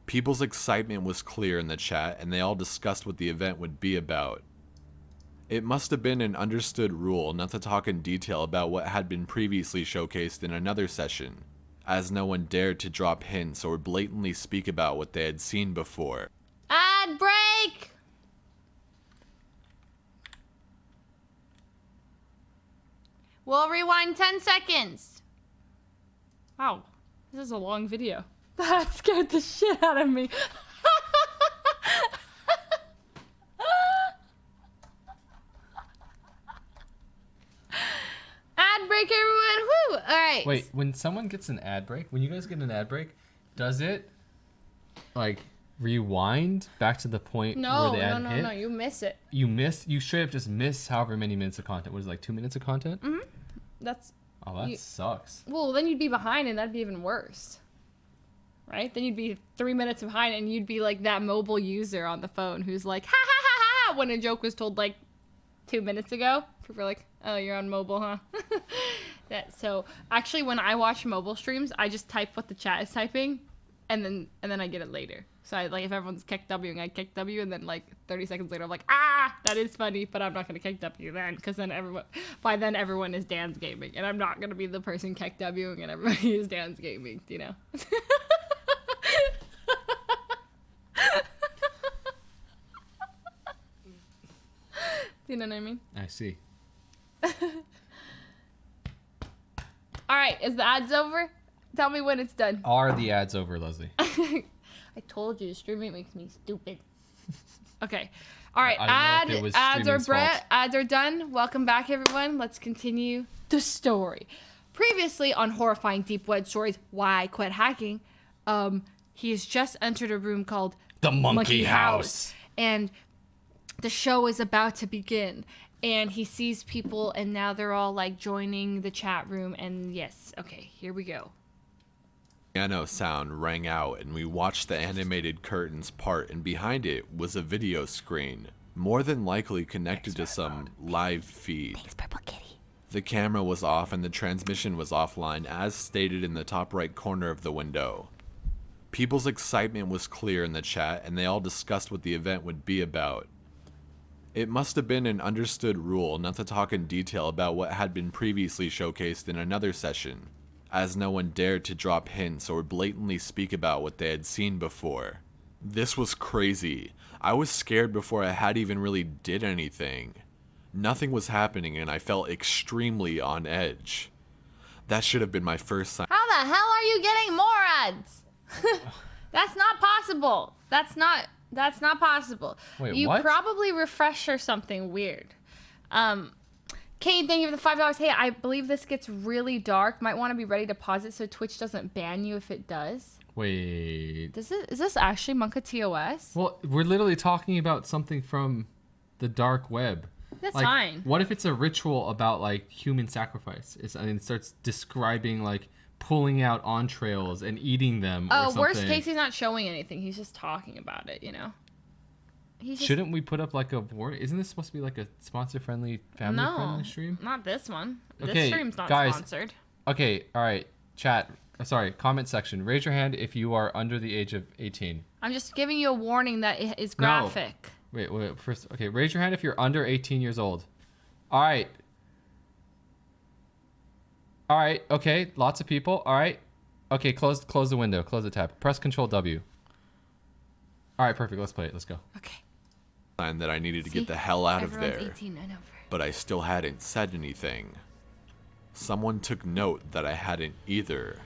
[SPEAKER 9] People's excitement was clear in the chat and they all discussed what the event would be about. It must have been an understood rule not to talk in detail about what had been previously showcased in another session, as no one dared to drop hints or blatantly speak about what they had seen before.
[SPEAKER 4] Ad break! We'll rewind 10 seconds.
[SPEAKER 1] Wow, this is a long video. That scared the shit out of me.
[SPEAKER 4] Ad break, everyone. Woo! All right.
[SPEAKER 5] Wait, when someone gets an ad break, when you guys get an ad break, does it like rewind back to the point where the ad hit?
[SPEAKER 1] No, you miss it.
[SPEAKER 5] You straight up just miss however many minutes of content. Was it like 2 minutes of content?
[SPEAKER 1] Mm-hmm. That's.
[SPEAKER 5] Oh, that sucks.
[SPEAKER 1] Well, then you'd be behind, and that'd be even worse. Right? Then you'd be 3 minutes behind, and you'd be like that mobile user on the phone who's like, ha ha ha ha, when a joke was told like 2 minutes ago. People are like, oh, you're on mobile, huh? So actually, when I watch mobile streams, I just type what the chat is typing, and then I get it later. So I, like, if everyone's kick W'ing, I kick W, and then like 30 seconds later, I'm like, ah, that is funny, but I'm not gonna kick W then, because then everyone is dance gaming, and I'm not gonna be the person kick W'ing and everybody is dance gaming, you know. Do you know what I mean?
[SPEAKER 5] I see.
[SPEAKER 1] All right, is the ads over? Tell me when it's done.
[SPEAKER 5] Are the ads over, Leslie?
[SPEAKER 1] I told you, streaming makes me stupid. Okay. All right, ads are done. Welcome back, everyone. Let's continue the story. Previously on Horrifying Deep Web Stories, Why I Quit Hacking, he has just entered a room called
[SPEAKER 10] The Monkey House.
[SPEAKER 1] And the show is about to begin. And he sees people, and now they're all like joining the chat room. And yes, okay, here we go.
[SPEAKER 9] Piano sound rang out and we watched the animated curtains part, and behind it was a video screen, more than likely connected to some live feed.
[SPEAKER 2] Thanks, Purple Kitty.
[SPEAKER 9] The camera was off and the transmission was offline as stated in the top right corner of the window. People's excitement was clear in the chat and they all discussed what the event would be about. It must have been an understood rule not to talk in detail about what had been previously showcased in another session, as no one dared to drop hints or blatantly speak about what they had seen before. This was crazy. I was scared before I had even really did anything. Nothing was happening and I felt extremely on edge. That should have been my first sign.
[SPEAKER 4] How the hell are you getting more ads? That's not possible. That's not possible.
[SPEAKER 5] Wait,
[SPEAKER 4] you
[SPEAKER 5] what?
[SPEAKER 4] probably refresh or something weird. Kate, thank you for the $5. Hey, I believe this gets really dark. Might want to be ready to pause it so Twitch doesn't ban you if it does.
[SPEAKER 5] Wait.
[SPEAKER 4] Is this actually Monka TOS?
[SPEAKER 5] Well, we're literally talking about something from the dark web.
[SPEAKER 4] That's
[SPEAKER 5] like,
[SPEAKER 4] fine.
[SPEAKER 5] What if it's a ritual about like human sacrifice? And it starts describing like pulling out entrails and eating them. Or something.
[SPEAKER 4] Worst case, he's not showing anything. He's just talking about it, you know?
[SPEAKER 5] Shouldn't we put up like a warning? Isn't this supposed to be like a sponsor-friendly, family-friendly stream?
[SPEAKER 4] Not this one.
[SPEAKER 5] Okay,
[SPEAKER 4] this stream's not
[SPEAKER 5] guys,
[SPEAKER 4] sponsored.
[SPEAKER 5] Okay, all right. Chat. Sorry, comment section. Raise your hand if you are under the age of 18.
[SPEAKER 4] I'm just giving you a warning that it is graphic.
[SPEAKER 5] No. Wait. First, okay. Raise your hand if you're under 18 years old. All right. All right. Okay. Lots of people. All right. Okay. Close the window. Close the tab. Press Control W. All right. Perfect. Let's play it. Let's go.
[SPEAKER 4] Okay.
[SPEAKER 9] Sign that I needed to get the hell out of
[SPEAKER 4] Everyone's
[SPEAKER 9] there.
[SPEAKER 4] 18 and over.
[SPEAKER 9] But I still hadn't said anything. Someone took note that I hadn't either.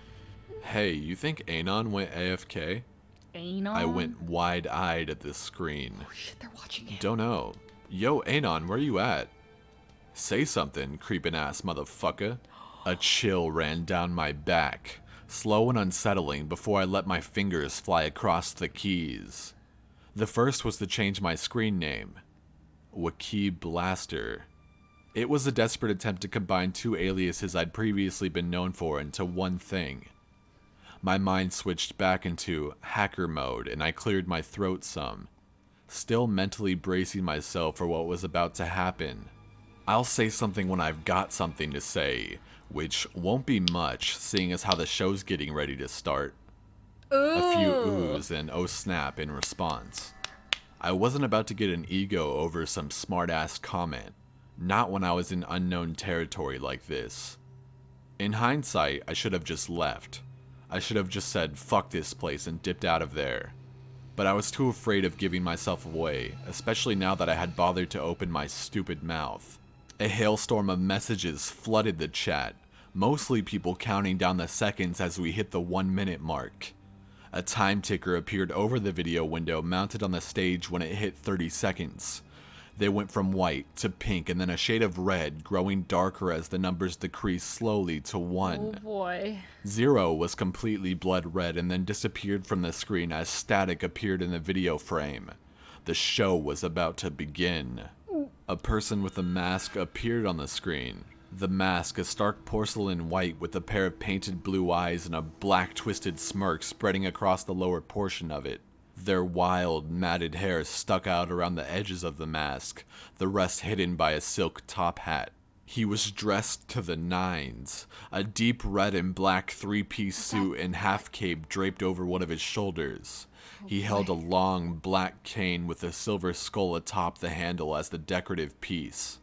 [SPEAKER 9] Hey, you think Anon went AFK?
[SPEAKER 4] Anon?
[SPEAKER 9] I went wide-eyed at the screen.
[SPEAKER 4] Oh shit, they're watching it.
[SPEAKER 9] Don't know. Yo, Anon, where you at? Say something, creepin' ass motherfucker. A chill ran down my back, slow and unsettling before I let my fingers fly across the keys. The first was to change my screen name. Wiki Blaster. It was a desperate attempt to combine two aliases I'd previously been known for into one thing. My mind switched back into hacker mode and I cleared my throat some, still mentally bracing myself for what was about to happen. I'll say something when I've got something to say, which won't be much seeing as how the show's getting ready to start. A few oohs and oh snap in response. I wasn't about to get an ego over some smart-ass comment, not when I was in unknown territory like this. In hindsight, I should have just left. I should have just said fuck this place and dipped out of there. But I was too afraid of giving myself away, especially now that I had bothered to open my stupid mouth. A hailstorm of messages flooded the chat, mostly people counting down the seconds as we hit the 1 minute mark. A time ticker appeared over the video window mounted on the stage when it hit 30 seconds. They went from white to pink and then a shade of red, growing darker as the numbers decreased slowly to 1.
[SPEAKER 4] Oh boy.
[SPEAKER 9] 0 was completely blood red and then disappeared from the screen as static appeared in the video frame. The show was about to begin. A person with a mask appeared on the screen. The mask, a stark porcelain white with a pair of painted blue eyes and a black twisted smirk spreading across the lower portion of it. Their wild, matted hair stuck out around the edges of the mask, the rest hidden by a silk top hat. He was dressed to the nines, a deep red and black three-piece suit and half cape draped over one of his shoulders. He held a long, black cane with a silver skull atop the handle as the decorative piece.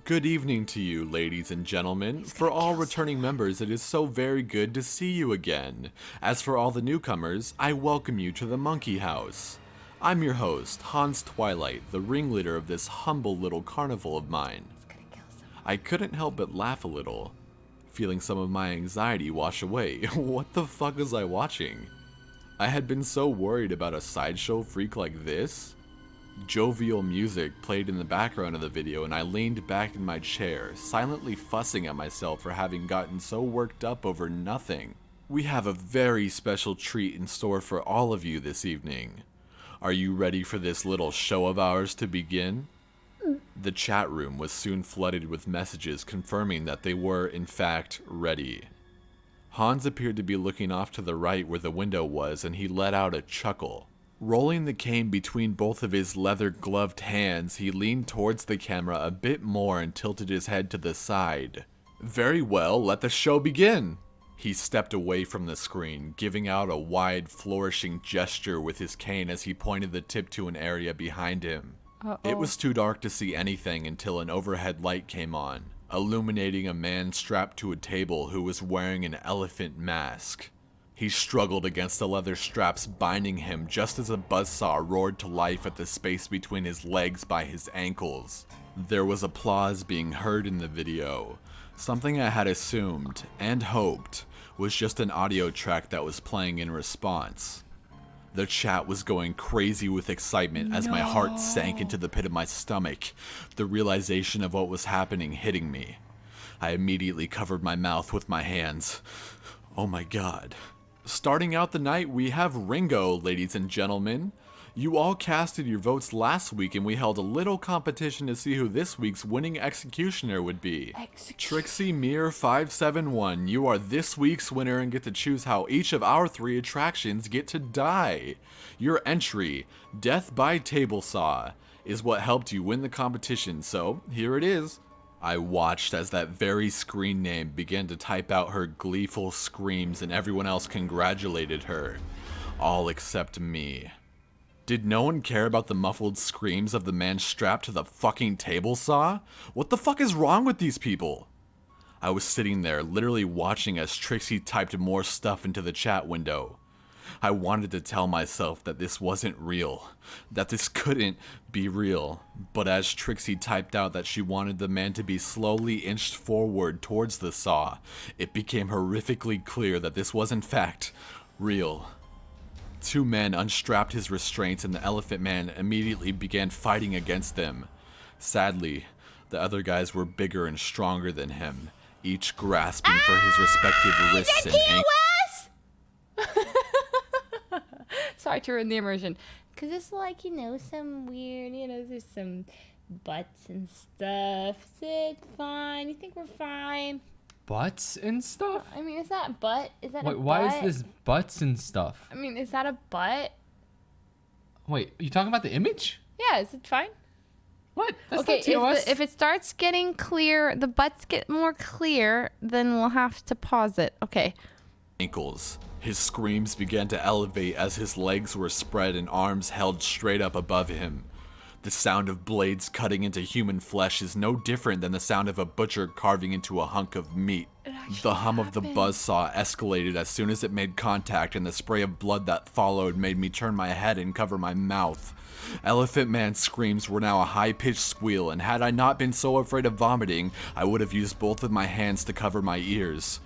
[SPEAKER 9] Good evening to you, ladies and gentlemen. For all returning members, it is so very good to see you again. As for all the newcomers, I welcome you to the Monkey House. I'm your host, Hans Twilight, the ringleader of this humble little carnival of mine. I couldn't help but laugh a little, feeling some of my anxiety wash away. What the fuck was I watching? I had been so worried about a sideshow freak like this. Jovial music played in the background of the video and I leaned back in my chair, silently fussing at myself for having gotten so worked up over nothing. We have a very special treat in store for all of you this evening. Are you ready for this little show of ours to begin? The chat room was soon flooded with messages confirming that they were, in fact, ready. Hans appeared to be looking off to the right where the window was and he let out a chuckle. Rolling the cane between both of his leather-gloved hands, he leaned towards the camera a bit more and tilted his head to the side. Very well, let the show begin! He stepped away from the screen, giving out a wide, flourishing gesture with his cane as he pointed the tip to an area behind him. It was too dark to see anything until an overhead light came on, illuminating a man strapped to a table who was wearing an elephant mask. He struggled against the leather straps binding him just as a buzzsaw roared to life at the space between his legs by his ankles. There was applause being heard in the video, something I had assumed and hoped was just an audio track that was playing in response. The chat was going crazy with excitement as my heart sank into the pit of my stomach, the realization of what was happening hitting me. I immediately covered my mouth with my hands. Oh my god. Starting out the night, we have Ringo, ladies and gentlemen. You all casted your votes last week and we held a little competition to see who this week's winning executioner would be. Trixie Mir 571, you are this week's winner and get to choose how each of our 3 attractions get to die. Your entry, Death by Table Saw, is what helped you win the competition, so here it is. I watched as that very screen name began to type out her gleeful screams and everyone else congratulated her. All except me. Did no one care about the muffled screams of the man strapped to the fucking table saw? What the fuck is wrong with these people? I was sitting there, literally watching as Trixie typed more stuff into the chat window. I wanted to tell myself that this wasn't real, that this couldn't be real, but as Trixie typed out that she wanted the man to be slowly inched forward towards the saw, it became horrifically clear that this was in fact real. 2 men unstrapped his restraints and the elephant man immediately began fighting against them. Sadly, the other guys were bigger and stronger than him, each grasping for his respective wrists and ankles.
[SPEAKER 1] Sorry to ruin the immersion. Because it's like, some weird, there's some butts and stuff. Is it fine? You think we're fine?
[SPEAKER 5] Butts and stuff?
[SPEAKER 1] I mean, is that butt? Is that a butt?
[SPEAKER 5] Why is this butts and stuff?
[SPEAKER 1] I mean, is that a butt?
[SPEAKER 5] Wait, you talking about the image?
[SPEAKER 1] Yeah, is it fine?
[SPEAKER 5] What? That's
[SPEAKER 1] okay,
[SPEAKER 5] not TOS.
[SPEAKER 4] If it starts getting clear, the butts get more clear, then we'll have to pause it. Okay.
[SPEAKER 9] Ankles. His screams began to elevate as his legs were spread and arms held straight up above him. The sound of blades cutting into human flesh is no different than the sound of a butcher carving into a hunk of meat. The hum of the buzzsaw escalated as soon as it made contact, and the spray of blood that followed made me turn my head and cover my mouth. Elephant Man's screams were now a high-pitched squeal, and had I not been so afraid of vomiting, I would have used both of my hands to cover my ears.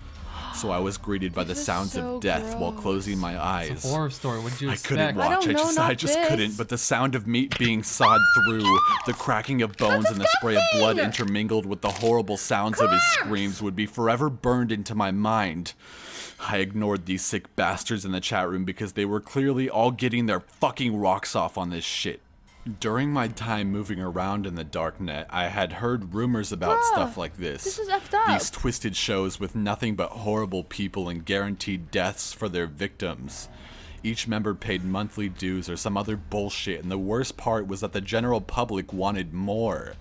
[SPEAKER 9] So I was greeted by the sounds of death while closing my eyes.
[SPEAKER 5] It's a horror story. What did you expect?
[SPEAKER 9] I couldn't watch. I just couldn't. But the sound of meat being sawed through, the cracking of bones, and the spray of blood intermingled with the horrible sounds of his screams would be forever burned into my mind. I ignored these sick bastards in the chat room because they were clearly all getting their fucking rocks off on this shit. During my time moving around in the darknet, I had heard rumors about stuff like this.
[SPEAKER 1] This is effed up.
[SPEAKER 9] These twisted shows with nothing but horrible people and guaranteed deaths for their victims. Each member paid monthly dues or some other bullshit, and the worst part was that the general public wanted more.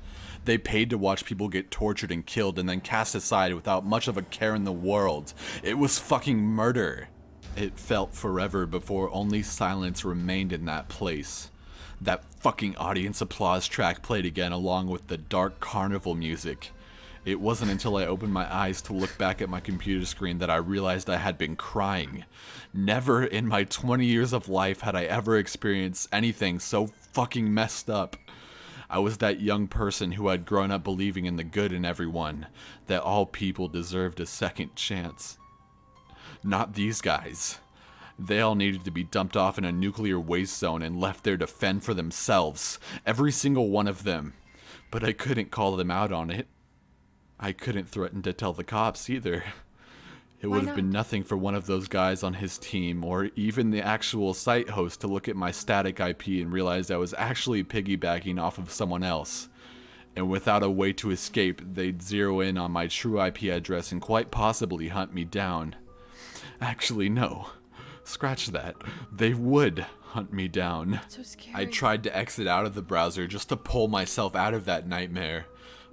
[SPEAKER 9] They paid to watch people get tortured and killed and then cast aside without much of a care in the world. It was fucking murder. It felt forever before only silence remained in that place. That fucking audience applause track played again along with the dark carnival music. It wasn't until I opened my eyes to look back at my computer screen that I realized I had been crying. Never in my 20 years of life had I ever experienced anything so fucking messed up. I was that young person who had grown up believing in the good in everyone, that all people deserved a second chance. Not these guys. They all needed to be dumped off in a nuclear waste zone and left there to fend for themselves. Every single one of them. But I couldn't call them out on it. I couldn't threaten to tell the cops either. It would have been nothing for one of those guys on his team, or even the actual site host, to look at my static IP and realize I was actually piggybacking off of someone else. And without a way to escape, they'd zero in on my true IP address and quite possibly hunt me down. Actually, no. Scratch that. They would hunt me down.
[SPEAKER 1] That's so scary.
[SPEAKER 9] I tried to exit out of the browser just to pull myself out of that nightmare.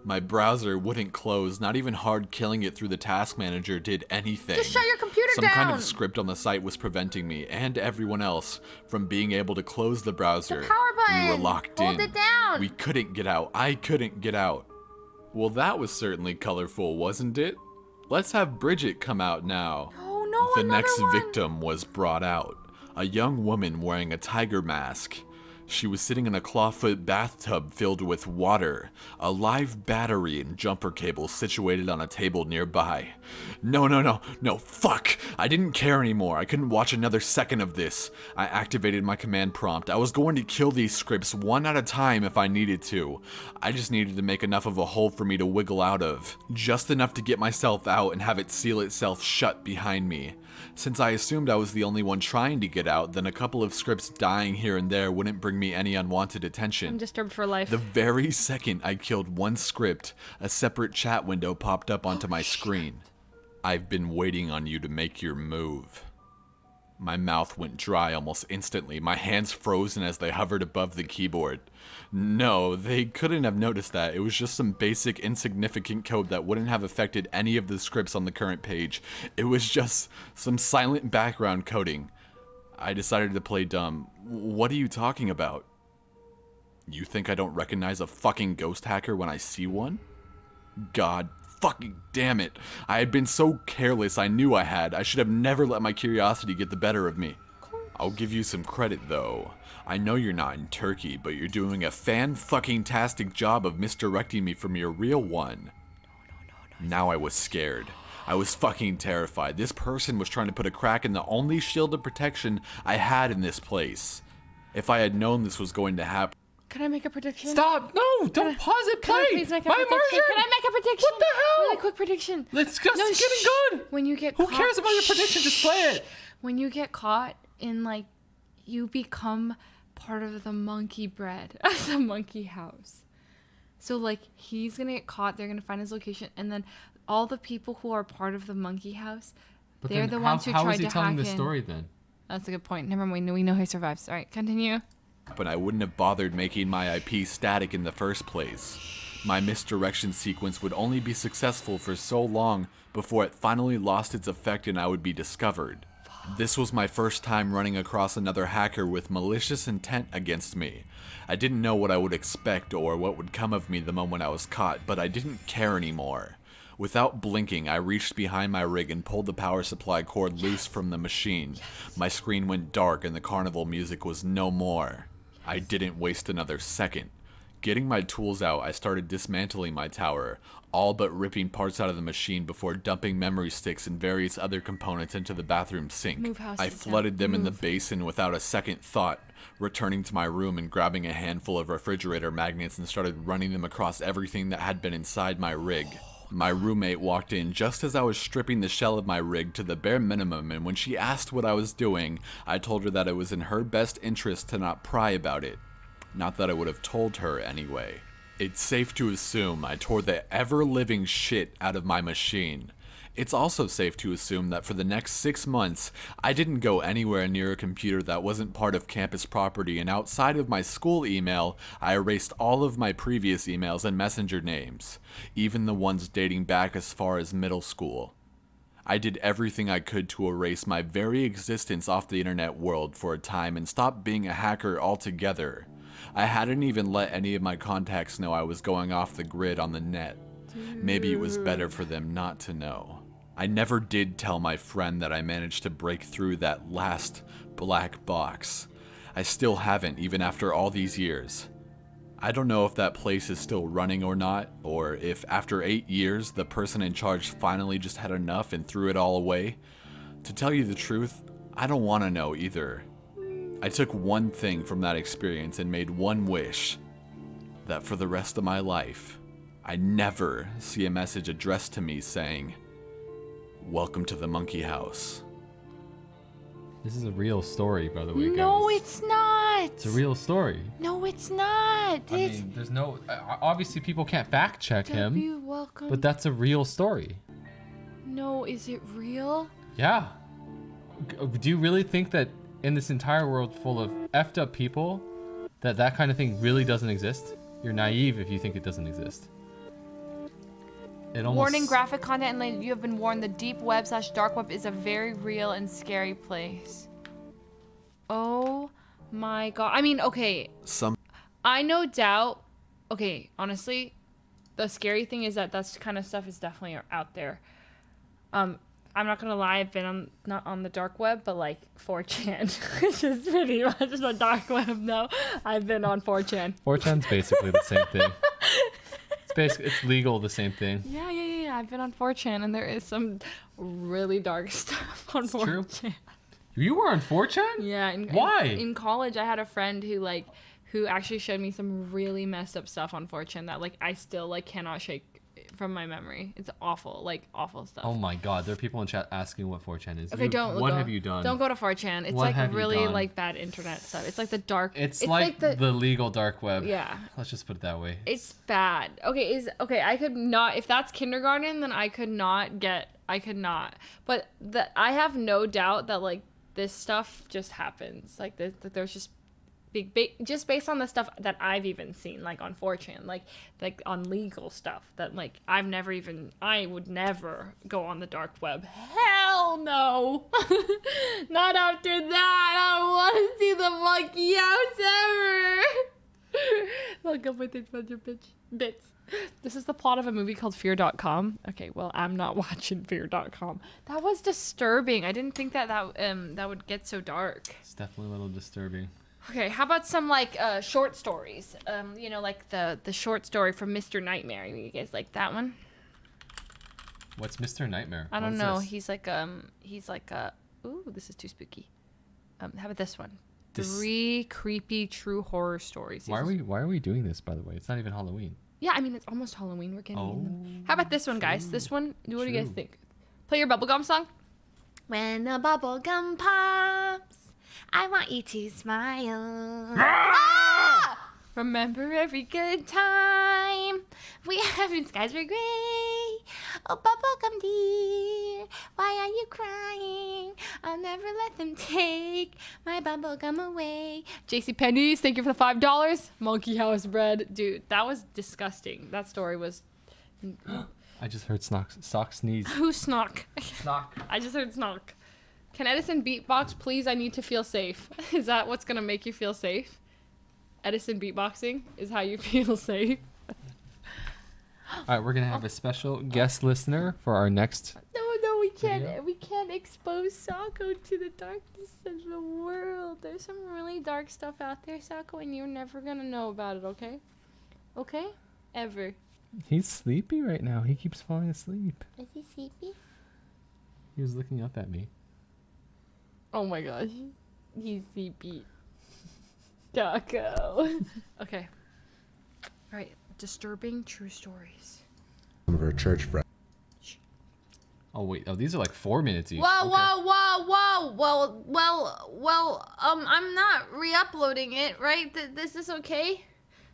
[SPEAKER 9] My browser wouldn't close, not even hard killing it through the task manager did anything.
[SPEAKER 1] Just shut your computer down!
[SPEAKER 9] Some kind of script on the site was preventing me, and everyone else, from being able to close the browser.
[SPEAKER 1] The power
[SPEAKER 4] button.
[SPEAKER 9] We were locked
[SPEAKER 4] Hold
[SPEAKER 9] in.
[SPEAKER 4] it down.
[SPEAKER 9] We couldn't get out. I couldn't get out. Well, that was certainly colorful, wasn't it? Let's have Bridget come out now.
[SPEAKER 4] Oh no,
[SPEAKER 9] The
[SPEAKER 4] another
[SPEAKER 9] next
[SPEAKER 4] one.
[SPEAKER 9] victim was brought out. A young woman wearing a tiger mask. She was sitting in a clawfoot bathtub filled with water, a live battery and jumper cable situated on a table nearby. No, fuck! I didn't care anymore. I couldn't watch another second of this. I activated my command prompt. I was going to kill these scripts one at a time if I needed to. I just needed to make enough of a hole for me to wiggle out of. Just enough to get myself out and have it seal itself shut behind me. Since I assumed I was the only one trying to get out, then a couple of scripts dying here and there wouldn't bring me any unwanted attention.
[SPEAKER 1] I'm disturbed for life.
[SPEAKER 9] The very second I killed one script, a separate chat window popped up onto my screen. I've been waiting on you to make your move. My mouth went dry almost instantly, my hands frozen as they hovered above the keyboard. No, they couldn't have noticed that. It was just some basic insignificant code that wouldn't have affected any of the scripts on the current page. It was just some silent background coding. I decided to play dumb. What are you talking about? You think I don't recognize a fucking ghost hacker when I see one? God fucking damn it. I had been so careless, I knew I had. I should have never let my curiosity get the better of me. I'll give you some credit though. I know you're not in Turkey, but you're doing a fan-fucking-tastic job of misdirecting me from your real one. Now I was scared. I was fucking terrified. This person was trying to put a crack in the only shield of protection I had in this place. If I had known this was going to happen...
[SPEAKER 1] Can I make a prediction?
[SPEAKER 5] Stop! No! Don't pause it!
[SPEAKER 1] Can I
[SPEAKER 5] Play!
[SPEAKER 1] please make a
[SPEAKER 5] My
[SPEAKER 1] prediction?
[SPEAKER 5] immersion!
[SPEAKER 1] Can I make a prediction?
[SPEAKER 5] What the hell?
[SPEAKER 1] Really quick prediction.
[SPEAKER 5] Let's just
[SPEAKER 1] No,
[SPEAKER 5] getting
[SPEAKER 1] shh.
[SPEAKER 5] good!
[SPEAKER 1] When you get
[SPEAKER 5] Who
[SPEAKER 1] caught,
[SPEAKER 5] cares about your prediction? Just play it!
[SPEAKER 1] When you get caught in, like, you become part of the monkey bread, the monkey house. So, like, he's gonna get caught, they're gonna find his location, and then all the people who are part of the monkey house,
[SPEAKER 5] But
[SPEAKER 1] they're
[SPEAKER 5] then
[SPEAKER 1] the ones who tried to hack in.
[SPEAKER 5] How is he telling the story then?
[SPEAKER 1] That's a good point. Never mind, we know he survives. All right, continue.
[SPEAKER 9] But I wouldn't have bothered making my IP static in the first place. My misdirection sequence would only be successful for so long before it finally lost its effect and I would be discovered. This was my first time running across another hacker with malicious intent against me. I didn't know what I would expect or what would come of me the moment I was caught, but I didn't care anymore. Without blinking, I reached behind my rig and pulled the power supply cord loose from the machine. My screen went dark and the carnival music was no more. I didn't waste another second. Getting my tools out, I started dismantling my tower, all but ripping parts out of the machine before dumping memory sticks and various other components into the bathroom sink.
[SPEAKER 1] Move house
[SPEAKER 9] I
[SPEAKER 1] down.
[SPEAKER 9] flooded them in the basin without a second thought, returning to my room and grabbing a handful of refrigerator magnets and started running them across everything that had been inside my rig. My roommate walked in just as I was stripping the shell of my rig to the bare minimum, and when she asked what I was doing, I told her that it was in her best interest to not pry about it. Not that I would have told her anyway. It's safe to assume I tore the ever-living shit out of my machine. It's also safe to assume that for the next 6 months, I didn't go anywhere near a computer that wasn't part of campus property, and outside of my school email, I erased all of my previous emails and messenger names, even the ones dating back as far as middle school. I did everything I could to erase my very existence off the internet world for a time and stop being a hacker altogether. I hadn't even let any of my contacts know I was going off the grid on the net. Maybe it was better for them not to know. I never did tell my friend that I managed to break through that last black box. I still haven't, even after all these years. I don't know if that place is still running or not, or if after 8 years the person in charge finally just had enough and threw it all away. To tell you the truth, I don't want to know either. I took one thing from that experience and made one wish. That for the rest of my life, I never see a message addressed to me saying, "Welcome to the monkey house."
[SPEAKER 5] This is a real story, by the way, guys.
[SPEAKER 1] No, it's not.
[SPEAKER 5] It's a real story.
[SPEAKER 1] No, it's not.
[SPEAKER 5] I mean, there's no... obviously, people can't fact check him,
[SPEAKER 1] W, welcome.
[SPEAKER 5] but that's a real story.
[SPEAKER 1] No, is it real?
[SPEAKER 5] Yeah. Do you really think that in this entire world full of effed up people, that kind of thing really doesn't exist? You're naive if you think it doesn't exist. It almost...
[SPEAKER 1] Warning, graphic content and you have been warned. The deep web / dark web is a very real and scary place. Oh My God. I mean, okay. I no doubt. Okay, honestly, the scary thing is that that's kind of stuff is definitely out there. I'm not gonna lie, I've been not on the dark web, but like 4chan, which is pretty much the dark web. No, I've been on 4chan.
[SPEAKER 5] 4chan's basically the same thing. It's legal, the same thing.
[SPEAKER 1] Yeah. I've been on 4chan, and there is some really dark stuff on 4chan.
[SPEAKER 5] True. You were on 4chan?
[SPEAKER 1] Yeah.
[SPEAKER 5] Why?
[SPEAKER 1] In college, I had a friend who actually showed me some really messed up stuff on 4chan that like I still like cannot shake from my memory. It's awful, like awful stuff.
[SPEAKER 5] Oh my God, there are people in chat asking what 4chan is.
[SPEAKER 1] Okay,
[SPEAKER 5] What have you done?
[SPEAKER 1] Don't go to 4chan. It's like really like bad internet stuff. It's like the dark.
[SPEAKER 5] It's like the legal dark web.
[SPEAKER 1] Yeah.
[SPEAKER 5] Let's just put it that way.
[SPEAKER 1] It's bad. Okay, I could not. If that's kindergarten, then I could not. But I have no doubt that like this stuff just happens. Like that there's just just based on the stuff that I've even seen, like on 4chan, like on legal stuff that like I would never go on the dark web. Hell no. Not after that. I don't want to see the monkey house ever. Look up with 800 bits. This is the plot of a movie called Fear.com. Okay, well, I'm not watching Fear.com. That was disturbing. I didn't think that would get so dark.
[SPEAKER 5] It's definitely a little disturbing.
[SPEAKER 1] Okay, how about some like short stories? Like the short story from Mr. Nightmare. You guys like that one?
[SPEAKER 5] What's Mr. Nightmare?
[SPEAKER 1] I don't know. He's like ooh, this is too spooky. How about this one? 3 creepy true horror stories.
[SPEAKER 5] Why are we doing this, by the way? It's not even Halloween.
[SPEAKER 1] Yeah, I mean it's almost Halloween. We're getting in them. How about this one, guys? This one. What do you guys think? Play your bubblegum song. When the bubblegum pops, I want you to smile. Ah! Remember every good time we have when skies were gray. Oh, bubblegum dear, why are you crying? I'll never let them take my bubblegum away. JCPenney's, thank you for the $5. Monkey House bread. Dude, that was disgusting. That story was...
[SPEAKER 5] I just heard Sock sneeze.
[SPEAKER 1] Who snock?
[SPEAKER 5] Snock.
[SPEAKER 1] I just heard snock. Can Edison beatbox, please? I need to feel safe. Is that what's going to make you feel safe? Edison beatboxing is how you feel safe.
[SPEAKER 5] All right, we're going to have a special guest listener for our next...
[SPEAKER 1] No, we can't. Video. We can't expose Sako to the darkness of the world. There's some really dark stuff out there, Sako, and you're never going to know about it, okay? Okay? Ever.
[SPEAKER 5] He's sleepy right now. He keeps falling asleep.
[SPEAKER 1] Is he sleepy?
[SPEAKER 5] He was looking up at me.
[SPEAKER 1] Oh my gosh. He's sleepy. Taco. Okay. All right. Disturbing true stories.
[SPEAKER 8] Some of her church friends.
[SPEAKER 5] Oh wait. Oh, these are like 4 minutes each.
[SPEAKER 1] Whoa. Well. I'm not re-uploading it, right? This is okay. Do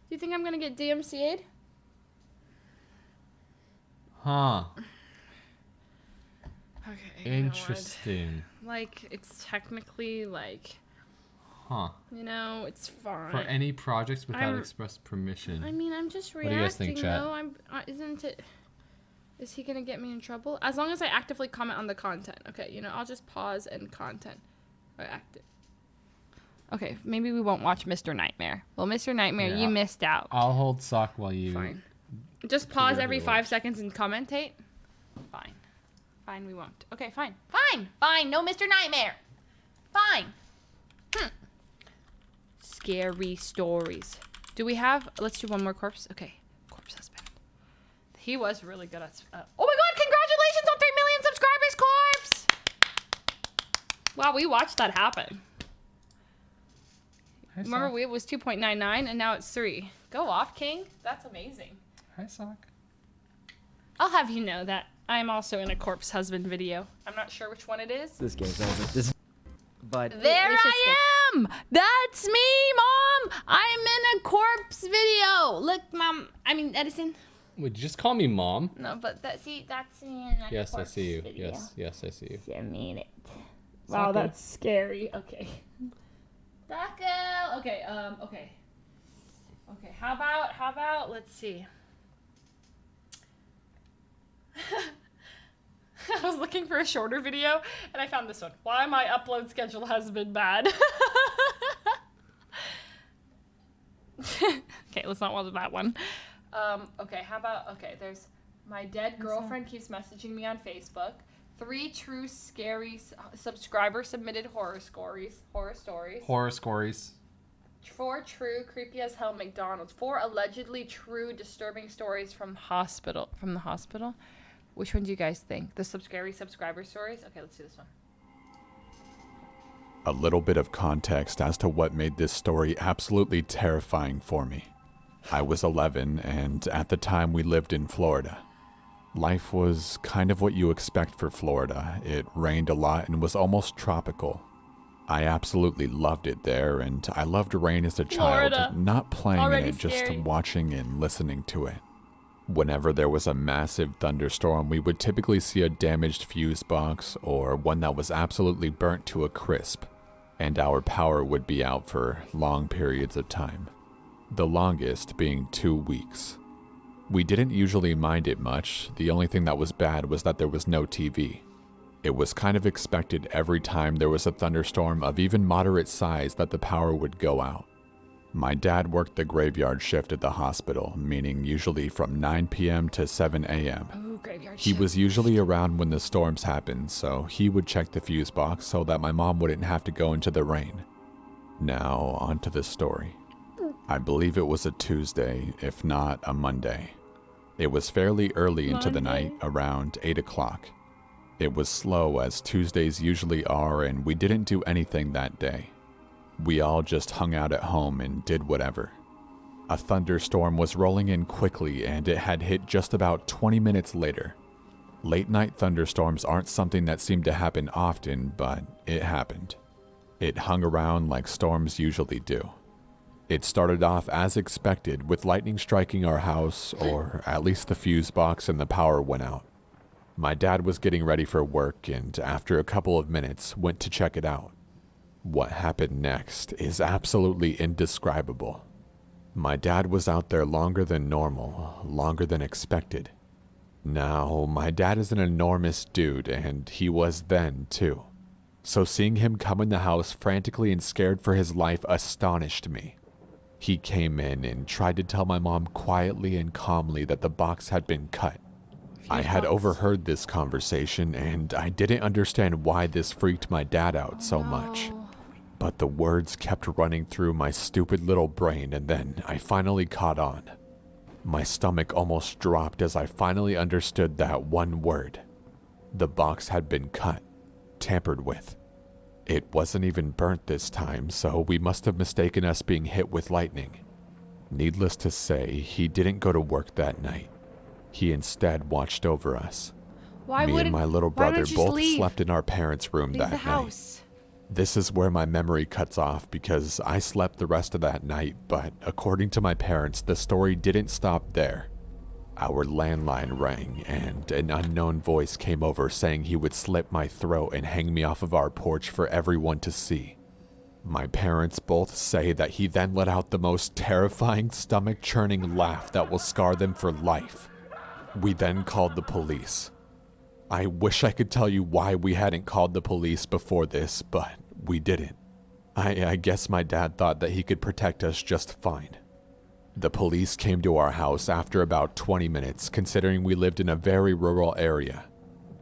[SPEAKER 1] you think I'm gonna get DMCA'd?
[SPEAKER 5] Huh.
[SPEAKER 1] Okay.
[SPEAKER 5] Interesting.
[SPEAKER 1] Like, it's technically like...
[SPEAKER 5] Huh.
[SPEAKER 1] You know, it's fine.
[SPEAKER 5] For any projects without express permission.
[SPEAKER 1] I mean, I'm just reacting.
[SPEAKER 5] What do you guys think, chat?
[SPEAKER 1] Isn't it... Is he gonna get me in trouble? As long as I actively comment on the content. Okay, I'll just pause and content. Or active. Okay, maybe we won't watch Mr. Nightmare. Well, Mr. Nightmare, you missed out.
[SPEAKER 5] I'll hold Sock while you...
[SPEAKER 1] Fine. Just pause every 5 seconds and commentate. Fine. Fine, we won't. Okay, fine. Fine. No Mr. Nightmare. Fine. Scary stories. Do we have... Let's do one more corpse. Okay. Corpse husband. He was really good at... oh my god, congratulations on 3 million subscribers, Corpse! Wow, we watched that happen.
[SPEAKER 5] Hi,
[SPEAKER 1] remember, it was 2.99 and now it's 3. Go off, King. That's amazing.
[SPEAKER 5] Hi, Sock.
[SPEAKER 1] I'll have you know that I'm also in a corpse husband video. I'm not sure which one it is.
[SPEAKER 11] This game sounds like this. But
[SPEAKER 1] there I am! That's me, Mom! I'm in a corpse video! Look, Mom. I mean, Edison.
[SPEAKER 5] Would you just call me Mom?
[SPEAKER 1] No, but that's me in a
[SPEAKER 5] yes, I
[SPEAKER 1] corpse
[SPEAKER 5] see you.
[SPEAKER 1] video.
[SPEAKER 5] Yes, I see you.
[SPEAKER 1] I mean it. Wow, that's scary. Okay. Taco! Okay, okay. Okay, how about, let's see. I was looking for a shorter video, and I found this one. Why my upload schedule has been bad. Okay, let's not watch that one. Okay, how about, okay, there's my dead girlfriend keeps messaging me on Facebook. 3 true scary subscriber submitted horror stories. 4 true creepy as hell McDonald's. 4 allegedly true disturbing stories from the hospital. Which one do you guys think? The scary subscriber stories? Okay, let's do this one.
[SPEAKER 9] A little bit of context as to what made this story absolutely terrifying for me. I was 11, and at the time we lived in Florida. Life was kind of what you expect for Florida. It rained a lot and was almost tropical. I absolutely loved it there, and I loved rain as a child, not playing in it, just watching and listening to it. Whenever there was a massive thunderstorm, we would typically see a damaged fuse box or one that was absolutely burnt to a crisp, and our power would be out for long periods of time. The longest being 2 weeks. We didn't usually mind it much. The only thing that was bad was that there was no TV. It was kind of expected every time there was a thunderstorm of even moderate size that the power would go out. My dad worked the graveyard shift at the hospital, meaning usually from 9 p.m. to 7 a.m. He was usually around when the storms happened, so he would check the fuse box so that my mom wouldn't have to go into the rain. Now, onto the story. I believe it was a Tuesday, if not a Monday. It was fairly early into the night, around 8 o'clock. It was slow as Tuesdays usually are, and we didn't do anything that day. We all just hung out at home and did whatever. A thunderstorm was rolling in quickly, and it had hit just about 20 minutes later. Late night thunderstorms aren't something that seemed to happen often, but it happened. It hung around like storms usually do. It started off as expected, with lightning striking our house, or at least the fuse box, and the power went out. My dad was getting ready for work, and after a couple of minutes, went to check it out. What happened next is absolutely indescribable. My dad was out there longer than normal, longer than expected. Now, my dad is an enormous dude, and he was then too. So seeing him come in the house frantically and scared for his life astonished me. He came in and tried to tell my mom quietly and calmly that the box had been cut. I had overheard this conversation, and I didn't understand why this freaked my dad out so much. But the words kept running through my stupid little brain, and then I finally caught on. My stomach almost dropped as I finally understood that one word. The box had been cut, tampered with. It wasn't even burnt this time, so we must have mistaken us being hit with lightning. Needless to say, he didn't go to work that night. He instead watched over us. Me and my little brother both slept in our parents' room that night. This is where my memory cuts off because I slept the rest of that night, but according to my parents, the story didn't stop there. Our landline rang, and an unknown voice came over saying he would slit my throat and hang me off of our porch for everyone to see. My parents both say that he then let out the most terrifying, stomach-churning laugh that will scar them for life. We then called the police. I wish I could tell you why we hadn't called the police before this, but we didn't. I guess my dad thought that he could protect us just fine. The police came to our house after about 20 minutes, considering we lived in a very rural area.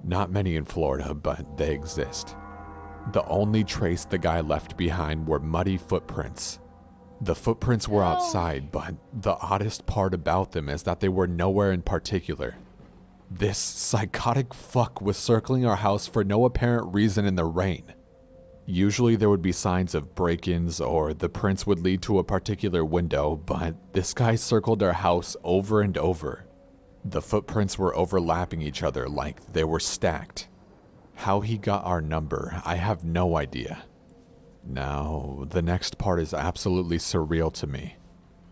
[SPEAKER 9] Not many in Florida, but they exist. The only trace the guy left behind were muddy footprints. The footprints were outside, but the oddest part about them is that they were nowhere in particular. This psychotic fuck was circling our house for no apparent reason in the rain. Usually there would be signs of break-ins or the prints would lead to a particular window, but this guy circled our house over and over. The footprints were overlapping each other like they were stacked. How he got our number, I have no idea. Now, the next part is absolutely surreal to me.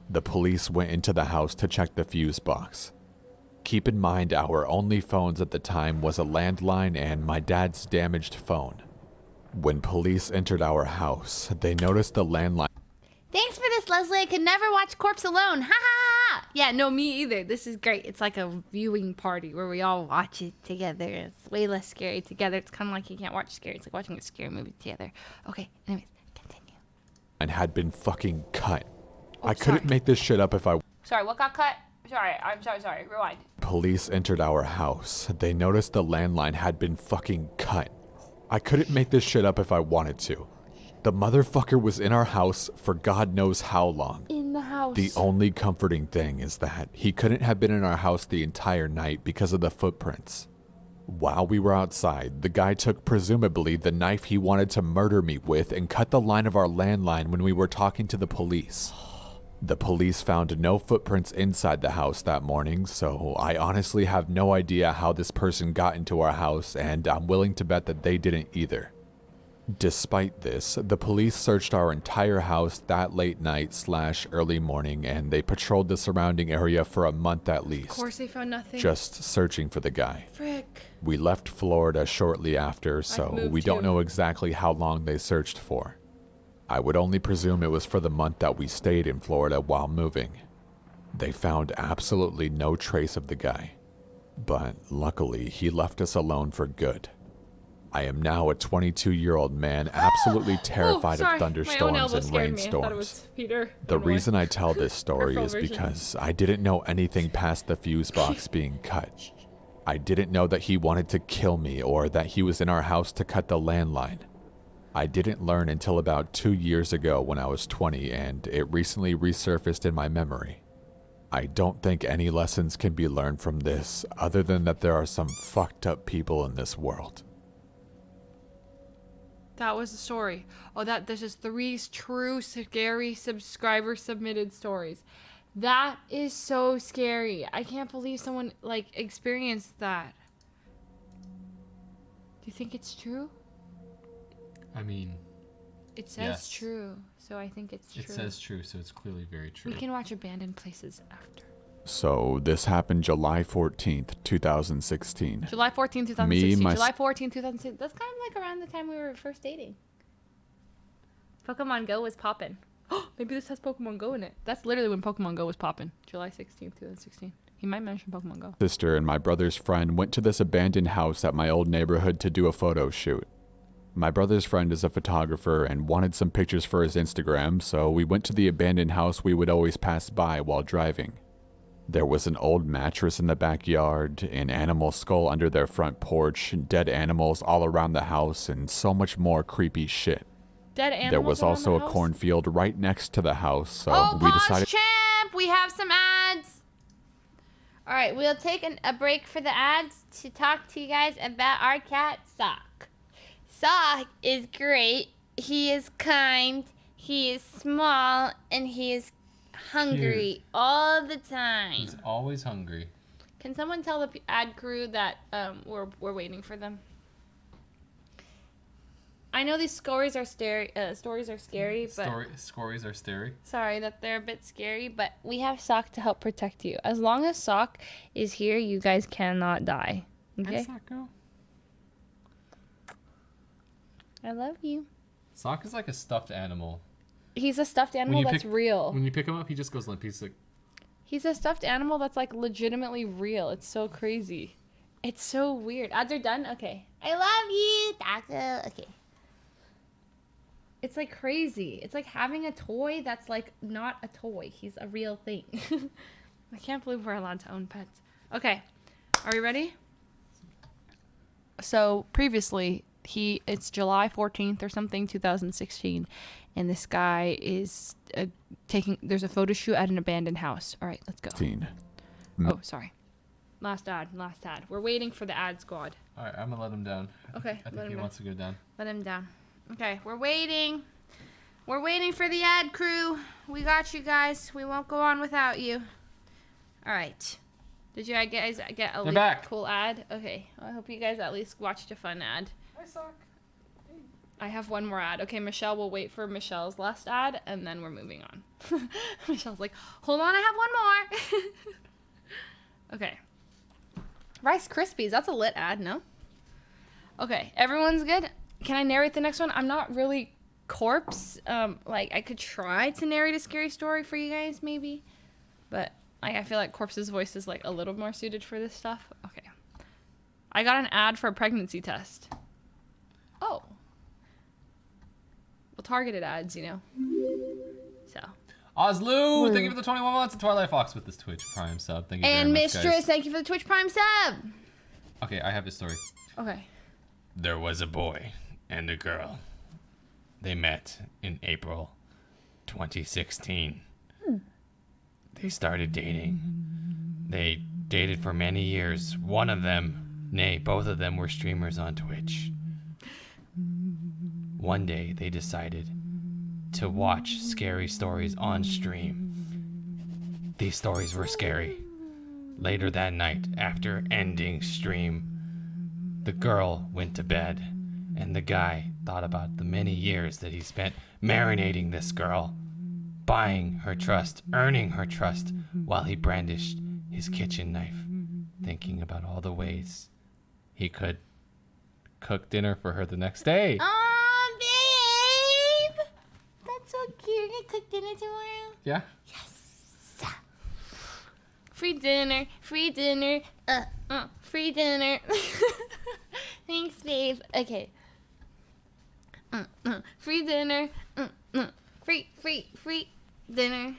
[SPEAKER 9] The police went into the house to check the fuse box. Keep in mind our only phones at the time was a landline and my dad's damaged phone. When police entered our house, they noticed the landline.
[SPEAKER 4] Thanks for this, Leslie. I could never watch Corpse alone. Ha ha ha! Yeah, no, me either. This is great. It's like a viewing party where we all watch it together. It's way less scary together. It's kind of like you can't watch scary. It's like watching a scary movie together. Okay, anyways, continue.
[SPEAKER 9] And had been fucking cut. I couldn't make this shit up if I...
[SPEAKER 1] Sorry, what got cut? Sorry, I'm sorry. Rewind.
[SPEAKER 9] Police entered our house. They noticed the landline had been fucking cut. I couldn't make this shit up if I wanted to. The motherfucker was in our house for God knows how long.
[SPEAKER 1] In the house.
[SPEAKER 9] The only comforting thing is that he couldn't have been in our house the entire night because of the footprints. While we were outside, the guy took presumably the knife he wanted to murder me with and cut the line of our landline when we were talking to the police. The police found no footprints inside the house that morning, so I honestly have no idea how this person got into our house, and I'm willing to bet that they didn't either. Despite this, the police searched our entire house that late night / early morning, and they patrolled the surrounding area for a month at least.
[SPEAKER 1] Of course they found nothing.
[SPEAKER 9] Just searching for the guy.
[SPEAKER 1] Frick.
[SPEAKER 9] We left Florida shortly after, so we don't know exactly how long they searched for. I would only presume it was for the month that we stayed in Florida while moving. They found absolutely no trace of the guy, but luckily he left us alone for good. I am now a 22-year-old man absolutely terrified of thunderstorms and rainstorms. The reason I tell this story is because I didn't know anything past the fuse box being cut. I didn't know that he wanted to kill me or that he was in our house to cut the landline. I didn't learn until about 2 years ago when I was 20, and it recently resurfaced in my memory. I don't think any lessons can be learned from this other than that there are some fucked up people in this world.
[SPEAKER 1] That was the story. Oh, this is 3 true scary subscriber submitted stories. That is so scary. I can't believe someone like experienced that. Do you think it's true?
[SPEAKER 5] I mean,
[SPEAKER 1] it says true, so I think it's true.
[SPEAKER 5] It says true, so it's clearly very true.
[SPEAKER 1] We can watch Abandoned Places after.
[SPEAKER 9] So this happened July 14th, 2016.
[SPEAKER 1] July 14th, 2016. July 14th, 2016. That's kind of like around the time we were first dating. Pokemon Go was popping. Maybe this has Pokemon Go in it. That's literally when Pokemon Go was popping. July 16th, 2016. He might mention Pokemon Go.
[SPEAKER 9] Sister and my brother's friend went to this abandoned house at my old neighborhood to do a photo shoot. My brother's friend is a photographer and wanted some pictures for his Instagram, so we went to the abandoned house we would always pass by while driving. There was an old mattress in the backyard, an animal skull under their front porch, dead animals all around the house, and so much more creepy shit.
[SPEAKER 1] Dead animals.
[SPEAKER 9] There was also a cornfield right next to the house, so
[SPEAKER 6] we decided. Champ, we have some ads. All right, we'll take a break for the ads to talk to you guys about our cat Sock. Sock is great. He is kind. He is small, and he is hungry all the time.
[SPEAKER 5] He's always hungry.
[SPEAKER 1] Can someone tell the ad crew that we're waiting for them? I know these stories are scary, but stories are scary. Sorry that they're a bit scary, but we have Sock to help protect you. As long as Sock is here, you guys cannot die. Okay?
[SPEAKER 5] Where'd Sock go?
[SPEAKER 1] I love you.
[SPEAKER 5] Sock is like a stuffed animal.
[SPEAKER 1] He's a stuffed animal that's real.
[SPEAKER 5] When you pick him up, he just goes limp.
[SPEAKER 1] He's a stuffed animal that's like legitimately real. It's so crazy. It's so weird. Ads are done? Okay.
[SPEAKER 6] I love you, Taco. Okay.
[SPEAKER 1] It's like crazy. It's like having a toy that's like not a toy. He's a real thing. I can't believe we're allowed to own pets. Okay. Are we ready? So previously, it's July 14th or something, 2016. And this guy is there's a photo shoot at an abandoned house. All right, let's go. Oh, sorry. Last ad. We're waiting for the ad squad.
[SPEAKER 5] All right, I'm going to let him down.
[SPEAKER 1] Okay.
[SPEAKER 5] I think he wants to go down.
[SPEAKER 1] Let him down. Okay, we're waiting. We're waiting for the ad crew. We got you guys. We won't go on without you. All right. Did you guys get a cool ad? Okay. I hope you guys at least watched a fun ad.
[SPEAKER 5] Hi, Sock.
[SPEAKER 1] I have one more ad. Okay, Michelle will wait for Michelle's last ad, and then we're moving on. Michelle's like, hold on, I have one more. Okay. Rice Krispies. That's a lit ad, no? Okay, everyone's good? Can I narrate the next one? I'm not really corpse. Like, I could try to narrate a scary story for you guys, maybe. But I feel like Corpse's voice is, like, a little more suited for this stuff. Okay. I got an ad for a pregnancy test. Oh. Well, targeted ads, you know. So.
[SPEAKER 5] Ozlu, thank you for the 21 months. And Twilight Fox with this Twitch Prime sub. Thank you
[SPEAKER 6] And
[SPEAKER 5] very much,
[SPEAKER 6] Mistress,
[SPEAKER 5] guys.
[SPEAKER 6] thank you for the Twitch Prime sub.
[SPEAKER 5] Okay, I have this story.
[SPEAKER 6] Okay.
[SPEAKER 10] There was a boy and a girl. They met in April 2016. They started dating. They dated for many years. One of them, nay, both of them were streamers on Twitch. One day they decided to watch scary stories on stream. These stories were scary. Later that night, after ending stream, the girl went to bed, and the guy thought about the many years that he spent marinating this girl, buying her trust, earning her trust, while he brandished his kitchen knife, thinking about all the ways he could cook dinner for her the next day.
[SPEAKER 6] Aw, babe. That's so cute. You're gonna cook dinner tomorrow?
[SPEAKER 5] Yeah?
[SPEAKER 6] Free dinner, free dinner, free dinner. Thanks, babe. Okay. Free dinner, free dinner.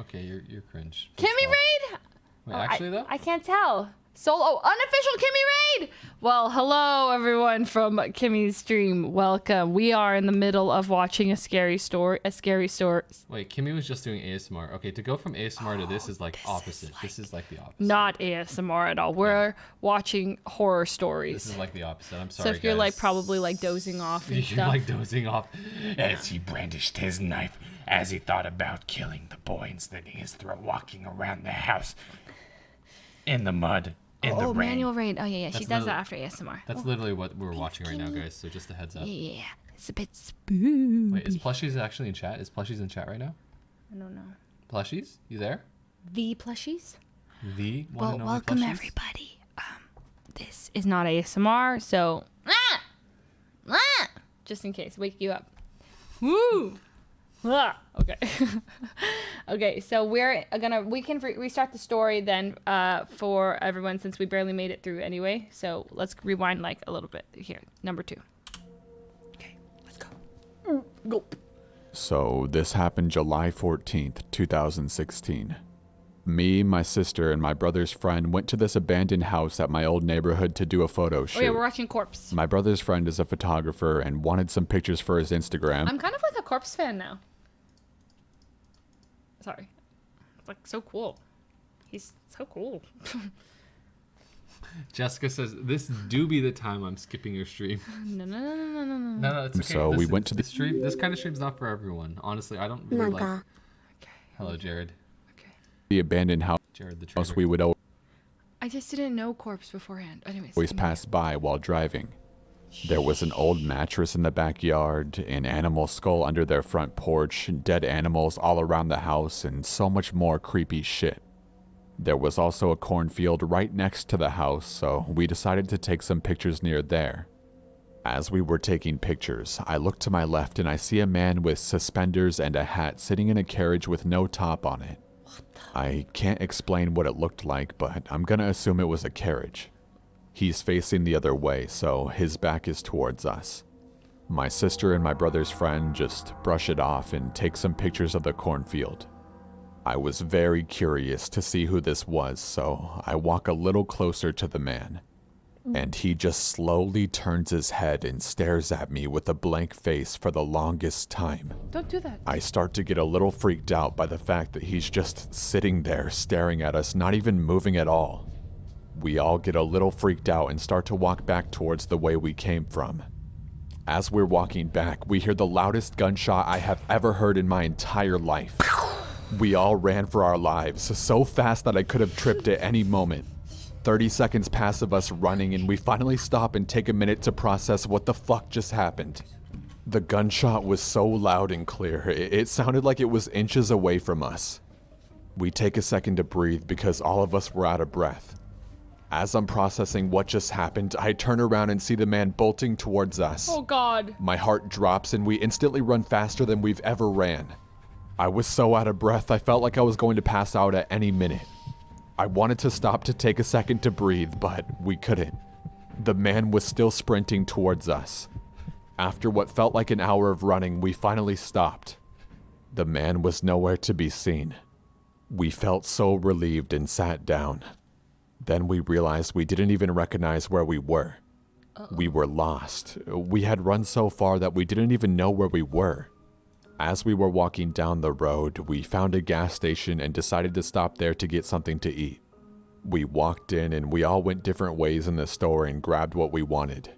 [SPEAKER 5] Okay, you're cringe.
[SPEAKER 6] Kimmy Raid?
[SPEAKER 5] Wait, actually though?
[SPEAKER 6] I can't tell. Solo unofficial Kimmy Raid.
[SPEAKER 1] Well, hello everyone from Kimmy's stream. Welcome. We are in the middle of watching a scary story.
[SPEAKER 5] Wait, Kimmy was just doing ASMR. Okay, to go from ASMR to this is like opposite. This is like the opposite.
[SPEAKER 1] Not ASMR at all. We're watching horror stories.
[SPEAKER 5] This is like the opposite. I'm sorry,
[SPEAKER 1] So if you're
[SPEAKER 5] guys.
[SPEAKER 1] like probably like dozing off and
[SPEAKER 10] You're
[SPEAKER 1] stuff.
[SPEAKER 10] like dozing off as he brandished his knife as he thought about killing the boy and slitting his throat, walking around the house in the mud, in the rain.
[SPEAKER 1] manual raid. Oh yeah, she
[SPEAKER 5] That's
[SPEAKER 1] does that
[SPEAKER 5] literally-
[SPEAKER 1] after ASMR.
[SPEAKER 5] That's literally what we're watching right now, guys. So just a heads up.
[SPEAKER 1] Yeah, it's a bit spooky.
[SPEAKER 5] Wait, is Plushies actually in chat? Is Plushies in chat right now?
[SPEAKER 1] I don't know.
[SPEAKER 5] Plushies, you there?
[SPEAKER 1] The plushies.
[SPEAKER 5] The one
[SPEAKER 1] Well,
[SPEAKER 5] and only
[SPEAKER 1] welcome
[SPEAKER 5] Plushies?
[SPEAKER 1] everybody. This is not ASMR, so just in case, wake you up. Woo! Okay. Okay, so we can restart the story then for everyone since we barely made it through anyway. So let's rewind like a little bit here. Number 2. Okay, let's go. Go.
[SPEAKER 9] So this happened July 14th, 2016. Me, my sister, and my brother's friend went to this abandoned house at my old neighborhood to do a photo shoot.
[SPEAKER 1] Oh yeah, we're watching Corpse.
[SPEAKER 9] My brother's friend is a photographer and wanted some pictures for his Instagram.
[SPEAKER 1] I'm kind of like a Corpse fan now. Sorry. It's like so cool. He's so cool.
[SPEAKER 5] Jessica says, this do be the time I'm skipping your stream.
[SPEAKER 1] No.
[SPEAKER 5] No, it's okay.
[SPEAKER 9] So we went to the
[SPEAKER 5] stream. This kind of stream's not for everyone. Honestly, I don't really like.
[SPEAKER 2] Naga.
[SPEAKER 5] Hello, Jared.
[SPEAKER 9] abandoned house
[SPEAKER 5] Jared the trader.
[SPEAKER 9] we would
[SPEAKER 1] I just didn't know Corpse beforehand. Anyways.
[SPEAKER 9] always pass by while driving. There was an old mattress in the backyard, an animal skull under their front porch, dead animals all around the house, and so much more creepy shit. There was also a cornfield right next to the house, so we decided to take some pictures near there. As we were taking pictures, I look to my left and I see a man with suspenders and a hat sitting in a carriage with no top on it. I can't explain what it looked like, but I'm gonna assume it was a carriage. He's facing the other way, so his back is towards us. My sister and my brother's friend just brush it off and take some pictures of the cornfield. I was very curious to see who this was, so I walk a little closer to the man. And he just slowly turns his head and stares at me with a blank face for the longest time.
[SPEAKER 1] Don't do that.
[SPEAKER 9] I start to get a little freaked out by the fact that he's just sitting there staring at us, not even moving at all. We all get a little freaked out and start to walk back towards the way we came from. As we're walking back, we hear the loudest gunshot I have ever heard in my entire life. We all ran for our lives, so fast that I could have tripped at any moment. 30 seconds pass of us running and we finally stop and take a minute to process what the fuck just happened. The gunshot was so loud and clear, it sounded like it was inches away from us. We take a second to breathe because all of us were out of breath. As I'm processing what just happened, I turn around and see the man bolting towards us.
[SPEAKER 1] Oh God.
[SPEAKER 9] My heart drops and we instantly run faster than we've ever ran. I was so out of breath I felt like I was going to pass out at any minute. I wanted to stop to take a second to breathe, but we couldn't. The man was still sprinting towards us. After what felt like an hour of running, we finally stopped. The man was nowhere to be seen. We felt so relieved and sat down. Then we realized we didn't even recognize where we were. We were lost. We had run so far that we didn't even know where we were. As we were walking down the road, we found a gas station and decided to stop there to get something to eat. We walked in and we all went different ways in the store and grabbed what we wanted.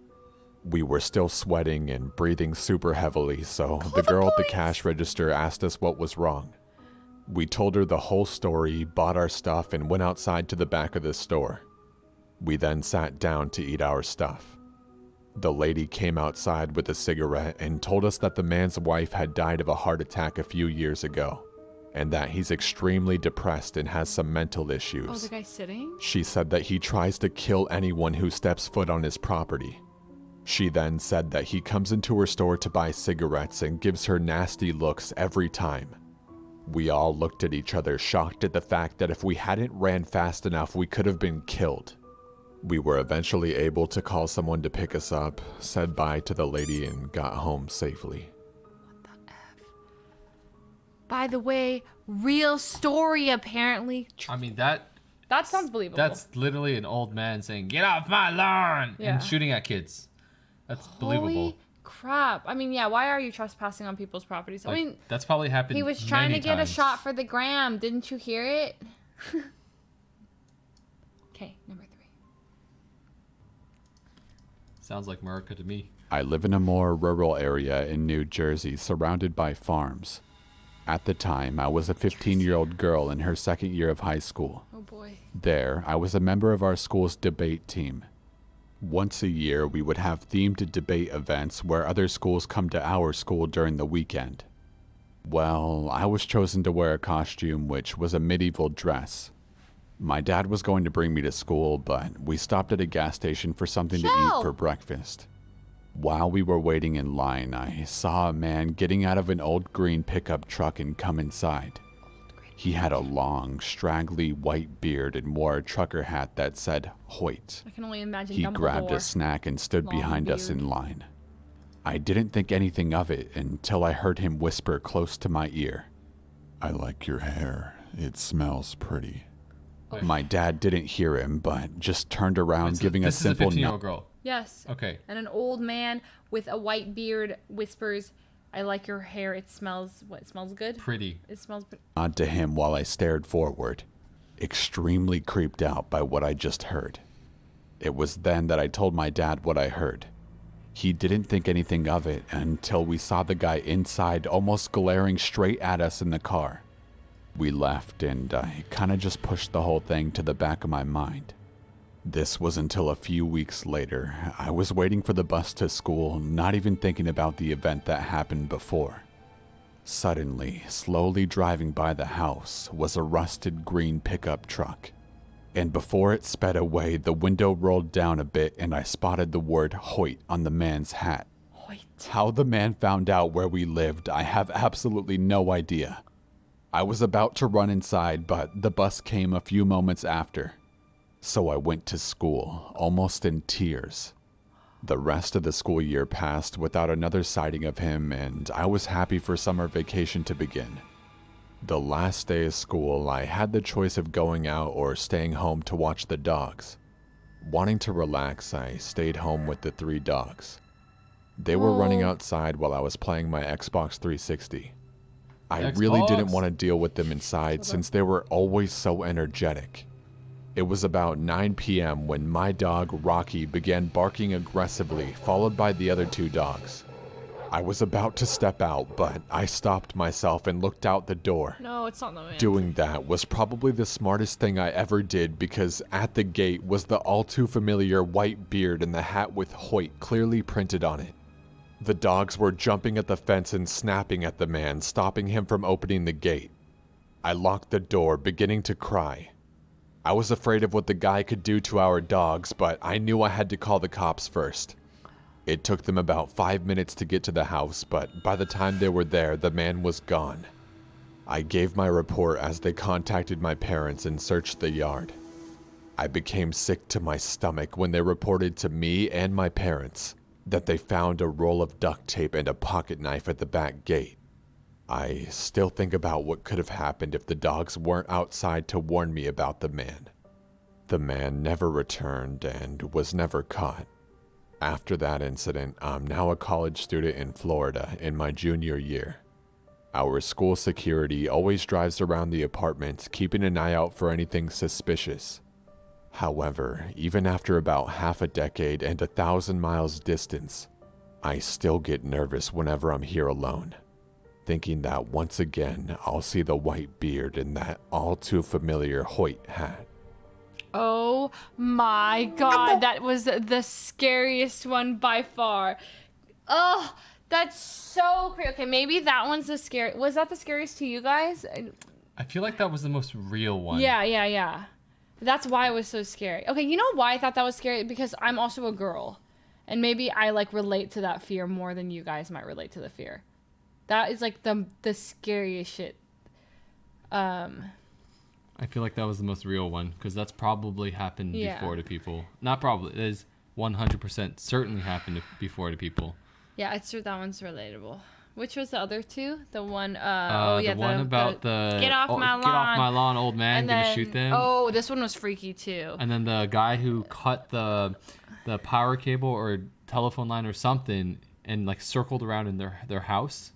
[SPEAKER 9] We were still sweating and breathing super heavily, so the girl at the cash register asked us what was wrong. We told her the whole story, bought our stuff, and went outside to the back of the store. We then sat down to eat our stuff. The lady came outside with a cigarette and told us that the man's wife had died of a heart attack a few years ago, and that he's extremely depressed and has some mental issues.
[SPEAKER 1] Oh, the guy's sitting?
[SPEAKER 9] She said that he tries to kill anyone who steps foot on his property. She then said that he comes into her store to buy cigarettes and gives her nasty looks every time. We all looked at each other, shocked at the fact that if we hadn't ran fast enough, we could have been killed. We were eventually able to call someone to pick us up, said bye to the lady, and got home safely.
[SPEAKER 1] What the F? By the way, real story apparently.
[SPEAKER 5] I mean, that
[SPEAKER 1] sounds believable.
[SPEAKER 5] That's literally an old man saying, "Get off my lawn!"
[SPEAKER 1] Yeah.
[SPEAKER 5] and shooting at kids. That's believable.
[SPEAKER 1] Holy crap. I mean, yeah, why are you trespassing on people's properties?
[SPEAKER 5] Like,
[SPEAKER 1] I mean,
[SPEAKER 5] that's probably happened.
[SPEAKER 1] he was trying to get
[SPEAKER 5] times.
[SPEAKER 1] a shot for the gram. Didn't you hear it? Okay, number 3.
[SPEAKER 5] Sounds like America to me.
[SPEAKER 9] I live in a more rural area in New Jersey, surrounded by farms. At the time, I was a 15-year-old girl in her second year of high school.
[SPEAKER 1] Oh boy.
[SPEAKER 9] There, I was a member of our school's debate team. Once a year, we would have themed debate events where other schools come to our school during the weekend. Well, I was chosen to wear a costume which was a medieval dress. My dad was going to bring me to school, but we stopped at a gas station for something to eat for breakfast. While we were waiting in line, I saw a man getting out of an old green pickup truck and come inside. He had a long, straggly white beard and wore a trucker hat that said Hoyt.
[SPEAKER 1] I can only imagine
[SPEAKER 9] He
[SPEAKER 1] Dumbledore.
[SPEAKER 9] grabbed a snack and stood
[SPEAKER 1] Long
[SPEAKER 9] behind us
[SPEAKER 1] beard.
[SPEAKER 9] in line. I didn't think anything of it until I heard him whisper close to my ear. "I like your hair. It smells pretty."
[SPEAKER 5] Wait.
[SPEAKER 9] My dad didn't hear him, but just turned around, giving a
[SPEAKER 5] This
[SPEAKER 9] simple
[SPEAKER 5] is a 15-year-old
[SPEAKER 9] nod.
[SPEAKER 5] girl.
[SPEAKER 1] Yes.
[SPEAKER 5] Okay.
[SPEAKER 1] And an old man with a white beard whispers, "I like your hair. It smells, what, smells good?"
[SPEAKER 5] Pretty.
[SPEAKER 1] It smells pretty.
[SPEAKER 9] Nod to him while I stared forward, extremely creeped out by what I just heard. It was then that I told my dad what I heard. He didn't think anything of it until we saw the guy inside almost glaring straight at us in the car. We left and I kinda just pushed the whole thing to the back of my mind. This was until a few weeks later. I was waiting for the bus to school, not even thinking about the event that happened before. Suddenly, slowly driving by the house was a rusted green pickup truck. And before it sped away, the window rolled down a bit and I spotted the word Hoyt on the man's hat.
[SPEAKER 1] Hoyt.
[SPEAKER 9] How the man found out where we lived, I have absolutely no idea. I was about to run inside, but the bus came a few moments after. So I went to school, almost in tears. The rest of the school year passed without another sighting of him, and I was happy for summer vacation to begin. The last day of school, I had the choice of going out or staying home to watch the dogs. Wanting to relax, I stayed home with the 3 dogs. They were running outside while I was playing my Xbox 360. I really didn't want to deal with them inside since they were always so energetic. It was about 9 p.m. when my dog, Rocky, began barking aggressively, followed by the other 2 dogs. I was about to step out, but I stopped myself and looked out the door.
[SPEAKER 1] No, it's not the man.
[SPEAKER 9] Doing that was probably the smartest thing I ever did because at the gate was the all too familiar white beard and the hat with Hoyt clearly printed on it. The dogs were jumping at the fence and snapping at the man, stopping him from opening the gate. I locked the door, beginning to cry. I was afraid of what the guy could do to our dogs, but I knew I had to call the cops first. It took them about 5 minutes to get to the house, but by the time they were there, the man was gone. I gave my report as they contacted my parents and searched the yard. I became sick to my stomach when they reported to me and my parents that they found a roll of duct tape and a pocket knife at the back gate. I still think about what could have happened if the dogs weren't outside to warn me about the man. The man never returned and was never caught. After that incident, I'm now a college student in Florida in my junior year. Our school security always drives around the apartment, keeping an eye out for anything suspicious. However, even after about half a decade and 1,000 miles distance, I still get nervous whenever I'm here alone, thinking that once again I'll see the white beard and that all too familiar Hoyt hat.
[SPEAKER 1] Oh my god, that was the scariest one by far. Oh, that's so crazy. Okay, maybe that one's the scary. Was that the scariest to you guys?
[SPEAKER 5] I feel like that was the most real one.
[SPEAKER 1] Yeah. That's why it was so scary. Okay, you know why I thought that was scary? Because I'm also a girl. And maybe I like relate to that fear more than you guys might relate to the fear. That is like the scariest shit.
[SPEAKER 5] I feel like that was the most real one because that's probably happened before to people. Not probably. It is 100% certainly happened before to people.
[SPEAKER 1] Yeah, it's true. That one's relatable. Which was the other two? The one,
[SPEAKER 5] the one about the
[SPEAKER 1] get off my lawn.
[SPEAKER 5] Get off my lawn, old man.
[SPEAKER 1] And
[SPEAKER 5] Gonna
[SPEAKER 1] then,
[SPEAKER 5] shoot them.
[SPEAKER 1] Oh, this one was freaky too.
[SPEAKER 5] And then the guy who cut the power cable or telephone line or something and like circled around in their house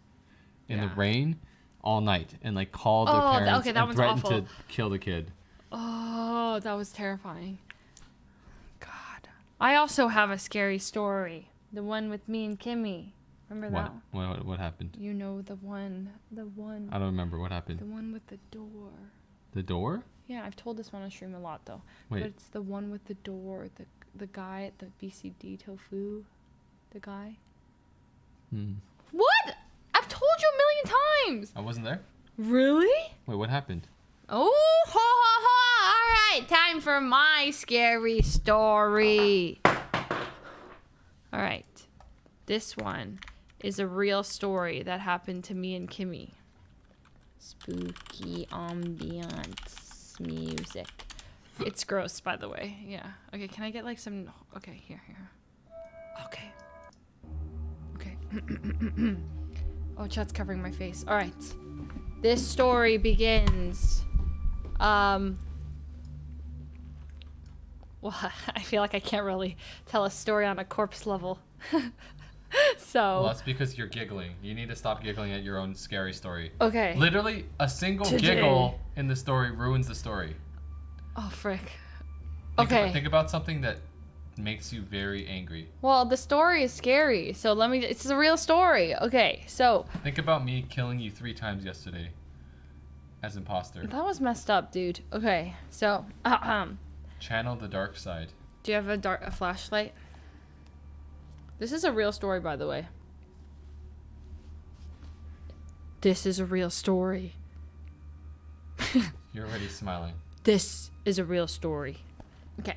[SPEAKER 5] in the rain all night and like called their parents and threatened to kill the kid.
[SPEAKER 1] Oh, that was terrifying. God. I also have a scary story. The one with me and Kimmy. Remember that?
[SPEAKER 5] What happened?
[SPEAKER 1] You know the one.
[SPEAKER 5] I don't remember what happened.
[SPEAKER 1] The one with the door.
[SPEAKER 5] The door?
[SPEAKER 1] Yeah, I've told this one on stream a lot though.
[SPEAKER 5] Wait.
[SPEAKER 1] But it's the one with the door. The guy at the BCD tofu. The guy. What? I've told you a million times.
[SPEAKER 5] I wasn't there.
[SPEAKER 1] Really?
[SPEAKER 5] Wait, what happened?
[SPEAKER 6] Oh, ho, ho, ho. All right, time for my scary story.
[SPEAKER 1] All right. This one is a real story that happened to me and Kimmy. Spooky ambiance music. It's gross, by the way. Yeah. Okay, can I get like some... Okay, here. Okay. Oh, chat's covering my face. All right. This story begins... Well, I feel like I can't really tell a story on a corpse level.
[SPEAKER 5] Well, that's because you're giggling. You need to stop giggling at your own scary story.
[SPEAKER 1] Okay.
[SPEAKER 5] Literally, a single giggle in the story ruins the story.
[SPEAKER 1] Oh, frick.
[SPEAKER 5] Think about something that makes you very angry.
[SPEAKER 1] Well, the story is scary, so it's a real story. Okay, so.
[SPEAKER 5] Think about me killing you 3 times yesterday as imposter.
[SPEAKER 1] That was messed up, dude. Okay, so.
[SPEAKER 5] Channel the dark side.
[SPEAKER 1] Do you have a flashlight? This is a real story, by the way. This is a real story.
[SPEAKER 5] You're already smiling.
[SPEAKER 1] This is a real story. Okay.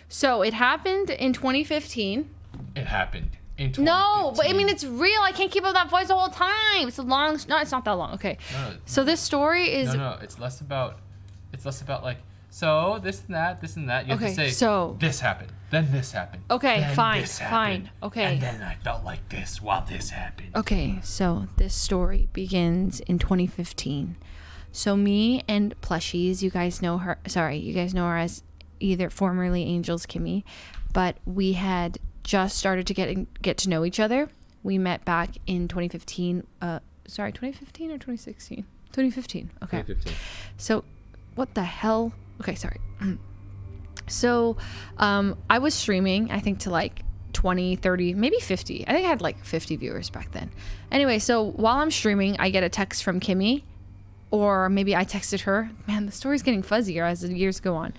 [SPEAKER 1] So it happened in 2015.
[SPEAKER 5] It happened in 2015.
[SPEAKER 1] No, but I mean, it's real. I can't keep up that voice the whole time. It's a long... No, it's not that long. Okay. So this story is...
[SPEAKER 5] No, it's less about like, so this and that. You have to say,
[SPEAKER 1] so
[SPEAKER 5] this happened, then this happened.
[SPEAKER 1] Okay,
[SPEAKER 5] then
[SPEAKER 1] fine. Okay.
[SPEAKER 5] And then I felt like this while this happened.
[SPEAKER 1] Okay, so this story begins in 2015. So me and Plushies, you guys know her as either formerly Angel's Kimmy, but we had just started to get to know each other. We met back in 2015. 2015 or 2016? 2015. Okay.
[SPEAKER 5] 2015.
[SPEAKER 1] So, what the hell? Okay, sorry. So, I was streaming, I think to like 20, 30, maybe 50. I think I had like 50 viewers back then. Anyway, so while I'm streaming, I get a text from Kimmy, or maybe I texted her. Man, the story's getting fuzzier as the years go on.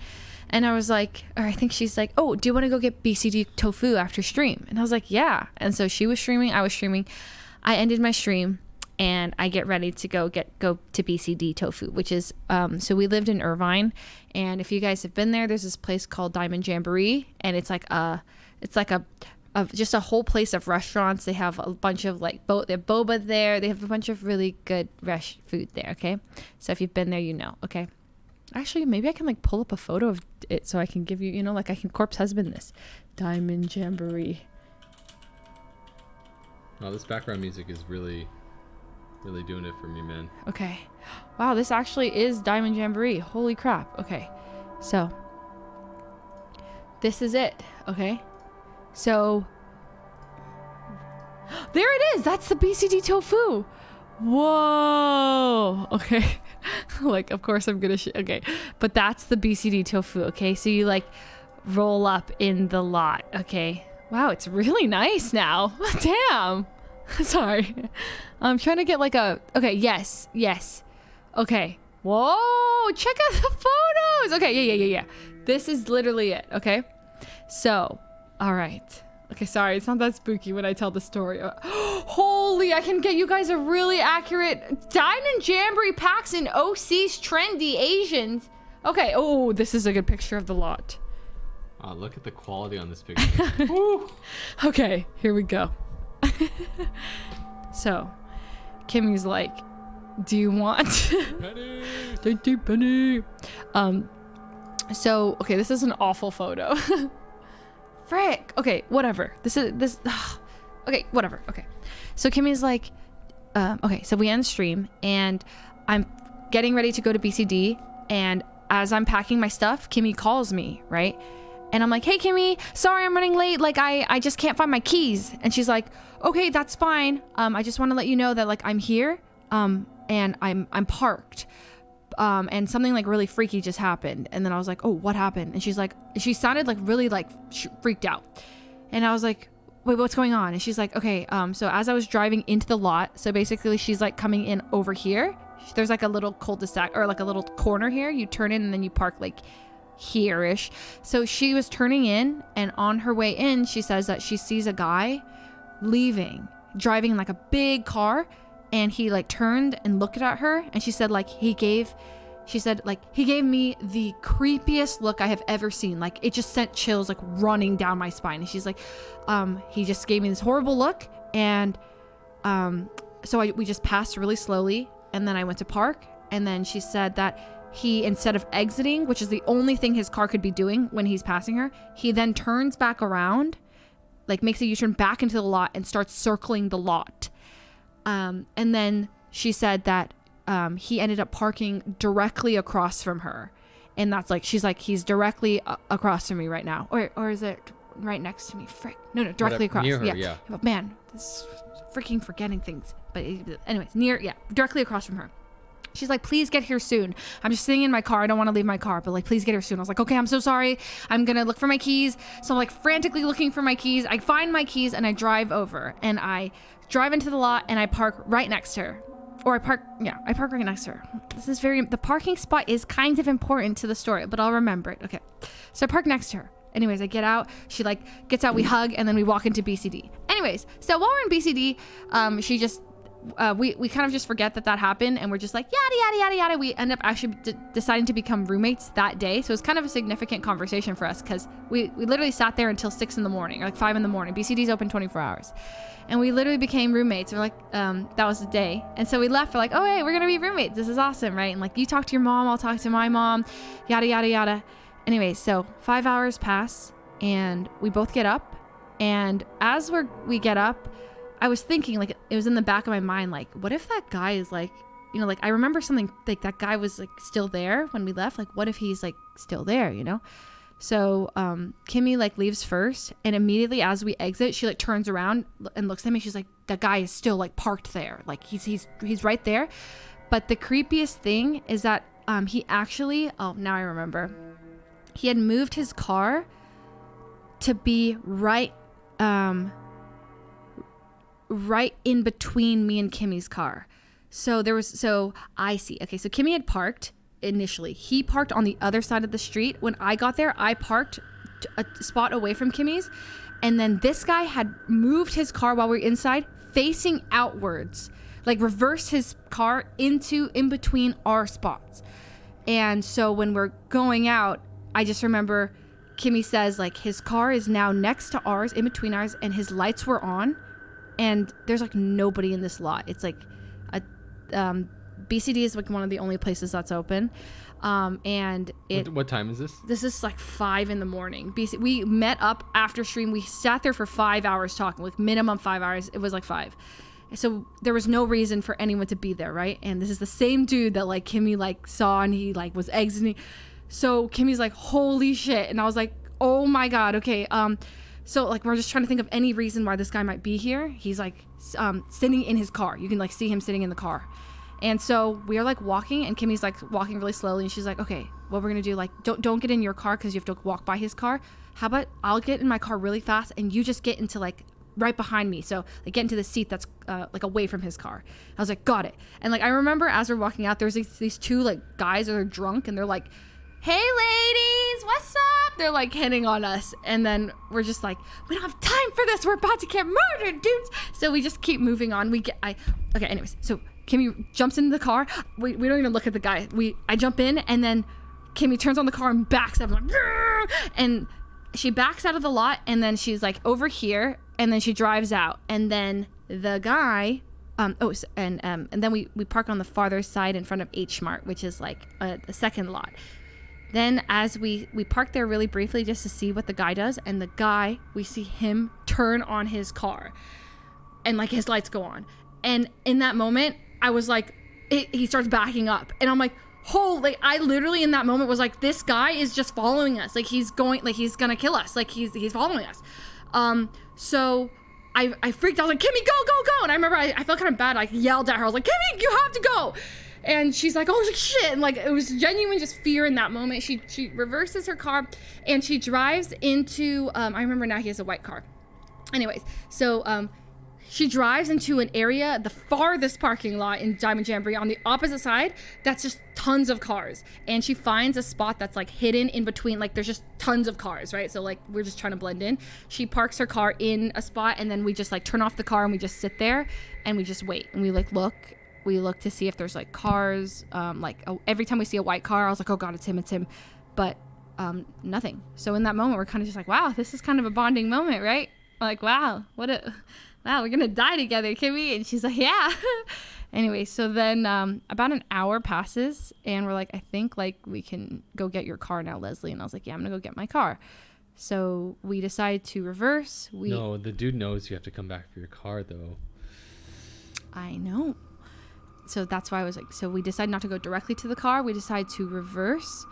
[SPEAKER 1] And I was like, or I think she's like, oh, do you want to go get BCD tofu after stream? And I was like, yeah. And so she was streaming, I was streaming. I ended my stream and I get ready to go to BCD tofu, which is, so we lived in Irvine. And if you guys have been there, there's this place called Diamond Jamboree. And it's like just a whole place of restaurants. They have a bunch of like, they have boba there. They have a bunch of really good food there. Okay. So if you've been there, you know, okay. Actually, maybe I can like pull up a photo of it so I can give you, like I can corpse husband this. Diamond Jamboree.
[SPEAKER 5] Wow, this background music is really really doing it for me, man.
[SPEAKER 1] Okay. Wow, this actually is Diamond Jamboree. Holy crap. Okay. So, this is it. Okay. So, there it is. That's the BCD tofu. Whoa. Okay. Like, of course I'm gonna okay. But that's the BCD tofu. Okay. So you like roll up in the lot. Okay. Wow, it's really nice now. Damn. Sorry. I'm trying to get like a... Okay, yes. Okay. Whoa, check out the photos. Okay, yeah. This is literally it, okay? So, all right. Okay, sorry, it's not that spooky when I tell the story. Holy, I can get you guys a really accurate Diamond Jamboree packs in OC's trendy Asians. Okay, oh, this is a good picture of the lot.
[SPEAKER 5] Oh, look at the quality on this picture. Woo.
[SPEAKER 1] Okay, here we go. So, Kimmy's like, do you want penny? Thank you, penny. So, okay, this is an awful photo. Frick. Okay, whatever. Okay, whatever. Okay. So Kimmy's like, okay, so we end stream and I'm getting ready to go to BCD, and as I'm packing my stuff, Kimmy calls me, right? And I'm like, hey, Kimmy, sorry I'm running late. Like, I just can't find my keys. And she's like, okay, that's fine. I just want to let you know that, like, I'm here, and I'm parked. And something, like, really freaky just happened. And then I was like, oh, what happened? And she's like, she sounded, like, really, like, freaked out. And I was like, wait, what's going on? And she's like, okay, so as I was driving into the lot, so basically she's, like, coming in over here. There's, like, a little cul-de-sac, or, like, a little corner here. You turn in and then you park, like, here-ish. So she was turning in, and on her way in, she says that she sees a guy leaving, driving like a big car, and he like turned and looked at her, and she said he gave me the creepiest look I have ever seen. Like, it just sent chills like running down my spine. And she's like, he just gave me this horrible look, and so we just passed really slowly, and then I went to park, and then she said that he, instead of exiting, which is the only thing his car could be doing when he's passing her, he then turns back around, like makes a U-turn back into the lot and starts circling the lot. And then she said that he ended up parking directly across from her. And that's like, she's like, he's directly across from me right now. Or is it right next to me? Frick. No, directly across.
[SPEAKER 5] Near her, yeah.
[SPEAKER 1] But man, this is freaking forgetting things. But anyways, directly across from her. She's like, please get here soon. I'm just sitting in my car. I don't want to leave my car, but like, please get here soon. I was like, okay, I'm so sorry. I'm going to look for my keys. So I'm like frantically looking for my keys. I find my keys and I drive over, and I drive into the lot, and I park right next to her. Or I park right next to her. The parking spot is kind of important to the story, but I'll remember it. Okay. So I park next to her. Anyways, I get out. She like gets out, we hug, and then we walk into BCD. Anyways, so while we're in BCD, she just, we kind of just forget that happened, and we're just like yada yada. We end up actually deciding to become roommates that day, so it's kind of a significant conversation for us, because we literally sat there until 6 in the morning, or like 5 in the morning. BCD's open 24 hours, and we literally became roommates. We're like, that was the day, and so we left. We're like, oh hey, we're gonna be roommates. This is awesome, right? And like, you talk to your mom, I'll talk to my mom, yada yada yada. Anyways, so 5 hours pass, and we both get up, and as we get up, I was thinking, like, it was in the back of my mind, like, what if that guy is like, you know, like, I remember something like that guy was like still there when we left. Like, what if he's like still there, you know? So Kimmy like leaves first, and immediately as we exit, she like turns around and looks at me. She's like, that guy is still like parked there. Like, he's right there. But the creepiest thing is that he actually, oh, now I remember, he had moved his car to be right in between me and Kimmy's car. So I see. Okay, so Kimmy had parked initially. He parked on the other side of the street. When I got there, I parked a spot away from Kimmy's, and then this guy had moved his car while we were inside, facing outwards, like reversed his car in between our spots. And so when we're going out, I just remember Kimmy says like his car is now next to ours, in between ours, and his lights were on. And there's like nobody in this lot. It's like BCD is like one of the only places that's open. And
[SPEAKER 5] what time is this?
[SPEAKER 1] This is like 5 in the morning. We met up after stream. We sat there for 5 hours talking, like minimum 5 hours. It was like 5.
[SPEAKER 12] So there was no reason for anyone to be there, right? And this is the same dude that like Kimmy like saw and he like was exiting. So Kimmy's like, holy shit. And I was like, oh my God, okay. So like we're just trying to think of any reason why this guy might be here. He's like sitting in his car. You can like see him sitting in the car. And so we are like walking and Kimmy's like walking really slowly and she's like, okay, what we're gonna do, like don't get in your car because you have to walk by his car. How about I'll get in my car really fast and you just get into like right behind me, so like get into the seat that's like away from his car. I was like, got it. And like I remember as we're walking out, there's these two like guys that are drunk and they're like, hey ladies, what's up? They're like hitting on us, and then we're just like, we don't have time for this, we're about to get murdered, dudes. So we just keep moving on. Okay, anyways, so Kimmy jumps into the car. We don't even look at the guy. I jump in, and then Kimmy turns on the car and backs up. I'm like, "Grr!" And she backs out of the lot, and then she's like over here, and then she drives out, and then the guy, and then we park on the farther side in front of H Mart, which is like a second lot. Then as we park there really briefly just to see what the guy does, and the guy, we see him turn on his car, and like his lights go on, and in that moment, I was like, he starts backing up, and I'm like, holy, I literally in that moment was like, this guy is just following us, like he's gonna kill us, like he's following us. So I freaked out, I was like, Kimmy, go, and I remember I felt kind of bad, I yelled at her, I was like, Kimmy, you have to go. And she's like, oh shit, and like it was genuine just fear in that moment. She reverses her car and she drives into I remember now he has a white car. Anyways, so she drives into an area, the farthest parking lot in Diamond Jamboree on the opposite side, that's just tons of cars. And she finds a spot that's like hidden in between, like there's just tons of cars, right? So like we're just trying to blend in. She parks her car in a spot, and then we just like turn off the car and we just sit there and we just wait. And we like look to see if there's like cars. Every time we see a white car, I was like, oh God, it's him. But nothing. So in that moment, we're kind of just like, wow, this is kind of a bonding moment, right? Like, wow, wow, we're gonna die together, Kimmy. And she's like, yeah. Anyway, so then about an hour passes and we're like, I think like we can go get your car now, Leslie. And I was like, yeah, I'm gonna go get my car. So we decide to reverse.
[SPEAKER 5] No, the dude knows you have to come back for your car though.
[SPEAKER 12] I know. So that's why I was like, so we decided not to go directly to the car. We decided to reverse,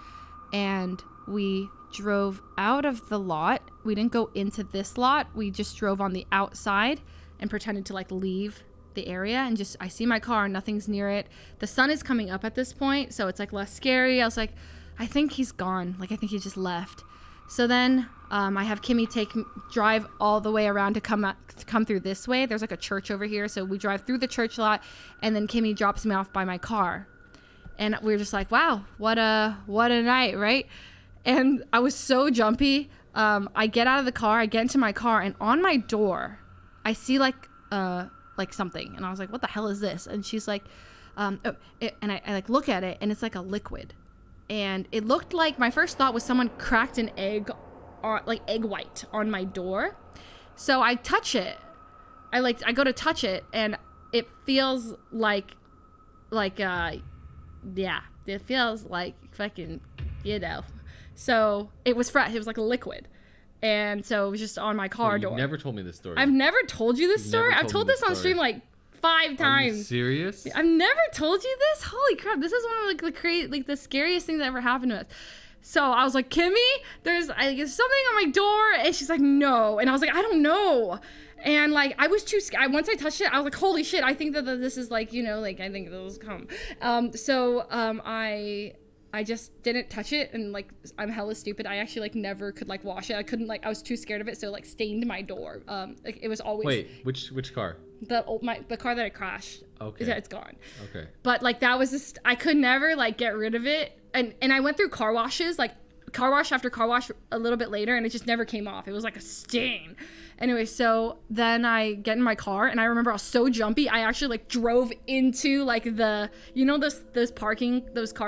[SPEAKER 12] and we drove out of the lot. We didn't go into this lot. We just drove on the outside and pretended to like leave the area, and just, I see my car and nothing's near it. The sun is coming up at this point, so it's like less scary. I was like, I think he's gone. Like, I think he just left. So then I have Kimmy drive all the way around to come through this way. There's like a church over here. So we drive through the church lot, and then Kimmy drops me off by my car. And we were just like, wow, what a night, right? And I was so jumpy. I get out of the car, I get into my car, and on my door, I see like something. And I was like, what the hell is this? And she's like, and I like look at it, and it's like a liquid. And it looked like, my first thought was someone cracked an egg, or like egg white on my door. So I touch it. I go to touch it, and it feels like it feels like fucking, So it was fresh. It was like a liquid. And so it was just on my car door.
[SPEAKER 5] You never told me this story.
[SPEAKER 12] I've never told you this story. I've told this on stream like 5 times.
[SPEAKER 5] Are you serious?
[SPEAKER 12] I've never told you this. Holy crap! This is one of the scariest things that ever happened to us. So I was like, Kimmy, there's something on my door, and she's like, no, and I was like, I don't know, and like I was too scared. Once I touched it, I was like, holy shit! I think that this is like I think those come. I just didn't touch it, and like I'm hella stupid. I actually like never could like wash it. I couldn't, like I was too scared of it, so it, like stained my door. Like it was always.
[SPEAKER 5] Wait, which car?
[SPEAKER 12] The car that I crashed.
[SPEAKER 5] Okay.
[SPEAKER 12] Yeah, it's gone.
[SPEAKER 5] Okay.
[SPEAKER 12] But like that was just, I could never like get rid of it, and I went through car washes, like car wash after car wash a little bit later, and it just never came off. It was like a stain. Anyway, so then I get in my car, and I remember I was so jumpy, I actually like drove into like those car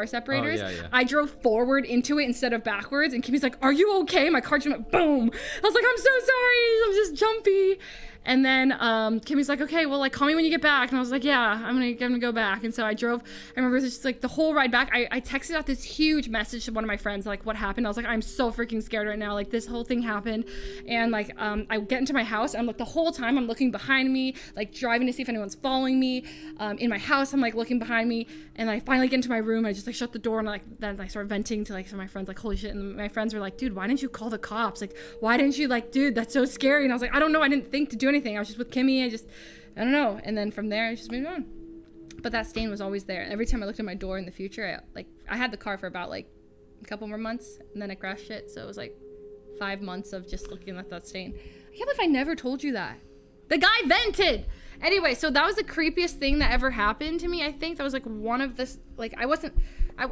[SPEAKER 12] separators.
[SPEAKER 5] Oh, yeah.
[SPEAKER 12] I drove forward into it instead of backwards, and Kimmy's like, are you okay? My car just went boom. I was like, I'm so sorry, I'm just jumpy. And then Kimmy's like, okay, well, like, call me when you get back. And I was like, yeah, I'm gonna go back. And so I drove. I remember just like the whole ride back. I texted out this huge message to one of my friends, like, what happened? I was like, I'm so freaking scared right now. Like, this whole thing happened. And like, I get into my house. And like the whole time I'm looking behind me, like driving to see if anyone's following me. In my house, I'm like looking behind me. And I finally get into my room. I just like shut the door, and then I start venting to like some of my friends, like, holy shit. And my friends were like, dude, why didn't you call the cops? Like, why didn't you, like, dude, that's so scary. And I was like, I don't know. I didn't think to do anything. I was just with Kimmy. I don't know. And then from there, I just moved on. But that stain was always there. Every time I looked at my door in the future, I had the car for about like a couple more months, and then I crashed it. So it was like 5 months of just looking at that stain. I can't believe I never told you that. The guy vented. Anyway, so that was the creepiest thing that ever happened to me. I think that was like one of this, like, I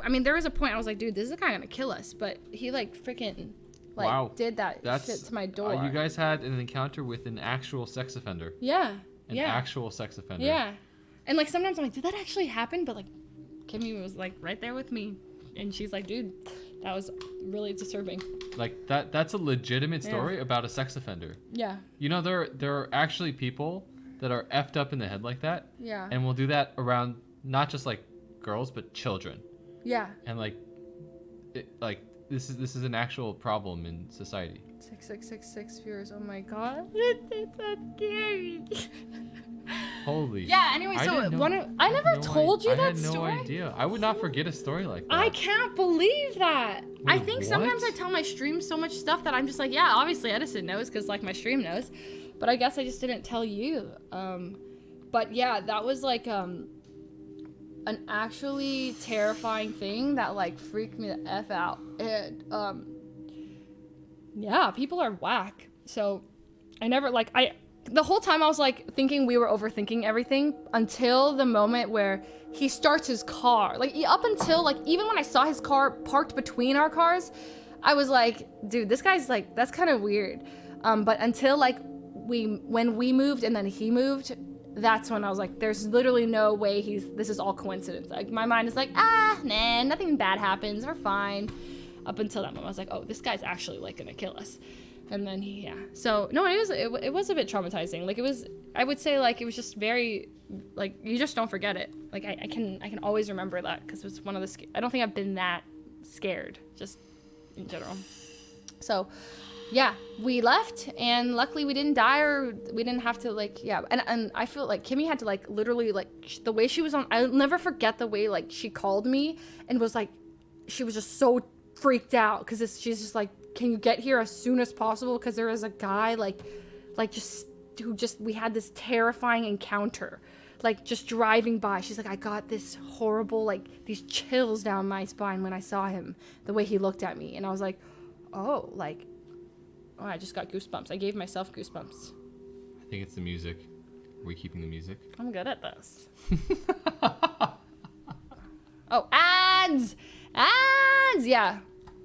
[SPEAKER 12] mean, there was a point I was like, dude, this is a guy gonna kill us. But he like freaking like did that shit to my door.
[SPEAKER 5] You guys had an encounter with an actual sex offender.
[SPEAKER 12] Yeah.
[SPEAKER 5] An actual sex offender.
[SPEAKER 12] Yeah. And like sometimes I'm like, did that actually happen? But like Kimmy was like right there with me. And she's like, dude, that was really disturbing.
[SPEAKER 5] Like that's a legitimate story about a sex offender.
[SPEAKER 12] Yeah.
[SPEAKER 5] You know, there are actually people that are effed up in the head like that.
[SPEAKER 12] Yeah.
[SPEAKER 5] And will do that around not just like girls, but children.
[SPEAKER 12] Yeah.
[SPEAKER 5] And like this is an actual problem in society.
[SPEAKER 12] 6666 viewers. Oh my god. It's so scary.
[SPEAKER 5] Holy.
[SPEAKER 12] Yeah, anyway, so I never told you that story.
[SPEAKER 5] I had no idea. I would not forget a story like that.
[SPEAKER 12] I can't believe that.
[SPEAKER 5] Wait,
[SPEAKER 12] I think
[SPEAKER 5] what?
[SPEAKER 12] sometimes I tell my stream so much stuff that I'm just like, yeah, obviously Edison knows because like my stream knows. But I guess I just didn't tell you. But yeah, that was like an actually terrifying thing that like freaked me the F out. And yeah, people are whack. So I never the whole time I was like thinking we were overthinking everything until the moment where he starts his car. Like up until like even when I saw his car parked between our cars, I was like, dude, this guy's like, that's kind of weird. But until like when we moved and then he moved, that's when I was like, there's literally no way this is all coincidence. Like my mind is like, nah, nothing bad happens, we're fine. Up until that moment, I was like, oh, this guy's actually like gonna kill us. And then so no, it was a bit traumatizing. Like I would say like it was just very, like you just don't forget it. Like I can always remember that because it was one of the, I don't think I've been that scared just in general. So yeah, we left and luckily we didn't die or we didn't have to like, yeah. And I feel like Kimmy had to like literally like the way she was on, I'll never forget the way like she called me and was like, she was just so freaked out because she's just like, can you get here as soon as possible? Because there is a guy we had this terrifying encounter, like just driving by. She's like, I got this horrible, like these chills down my spine when I saw him, the way he looked at me. And I was like, oh, I just got goosebumps. I gave myself goosebumps.
[SPEAKER 5] I think it's the music. Are we keeping the music?
[SPEAKER 12] I'm good at this. Oh, ads! Yeah.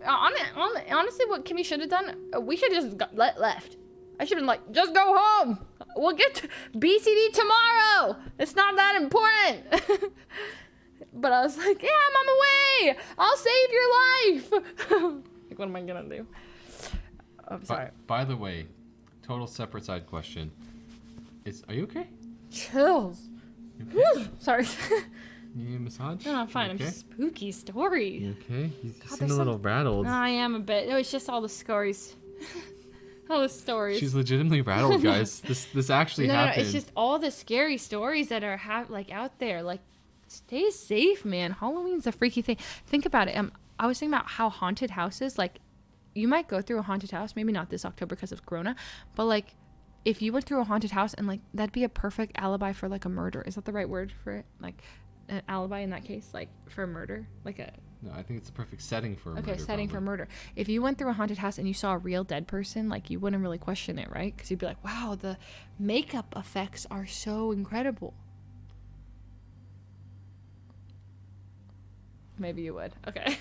[SPEAKER 12] Honestly, what Kimmy should have done, we should have just left. I should have been like, just go home. We'll get to BCD tomorrow. It's not that important. But I was like, yeah, I'm on my way. I'll save your life. Like, what am I gonna do? I'm sorry.
[SPEAKER 5] By the way, total separate side question. Are you okay?
[SPEAKER 12] Chills.
[SPEAKER 5] You okay?
[SPEAKER 12] Sorry.
[SPEAKER 5] You need a massage?
[SPEAKER 12] No, I'm fine.
[SPEAKER 5] Okay?
[SPEAKER 12] I'm just spooky story.
[SPEAKER 5] You okay? You seem a little rattled.
[SPEAKER 12] I am a bit. No, it's just all the stories. All the stories.
[SPEAKER 5] She's legitimately rattled, guys. This actually happened.
[SPEAKER 12] No, it's just all the scary stories that are out there. Like, stay safe, man. Halloween's a freaky thing. Think about it. I was thinking about how haunted houses, like, you might go through a haunted house, maybe not this October because of Corona, but like, if you went through a haunted house and like, that'd be a perfect alibi for like a murder. Is that the right word for it? Like, an alibi in that case, like for a murder,
[SPEAKER 5] No, I think it's the perfect setting for a murder.
[SPEAKER 12] Okay, setting for murder. If you went through a haunted house and you saw a real dead person, like you wouldn't really question it, right? Because you'd be like, wow, the makeup effects are so incredible. Maybe you would. Okay.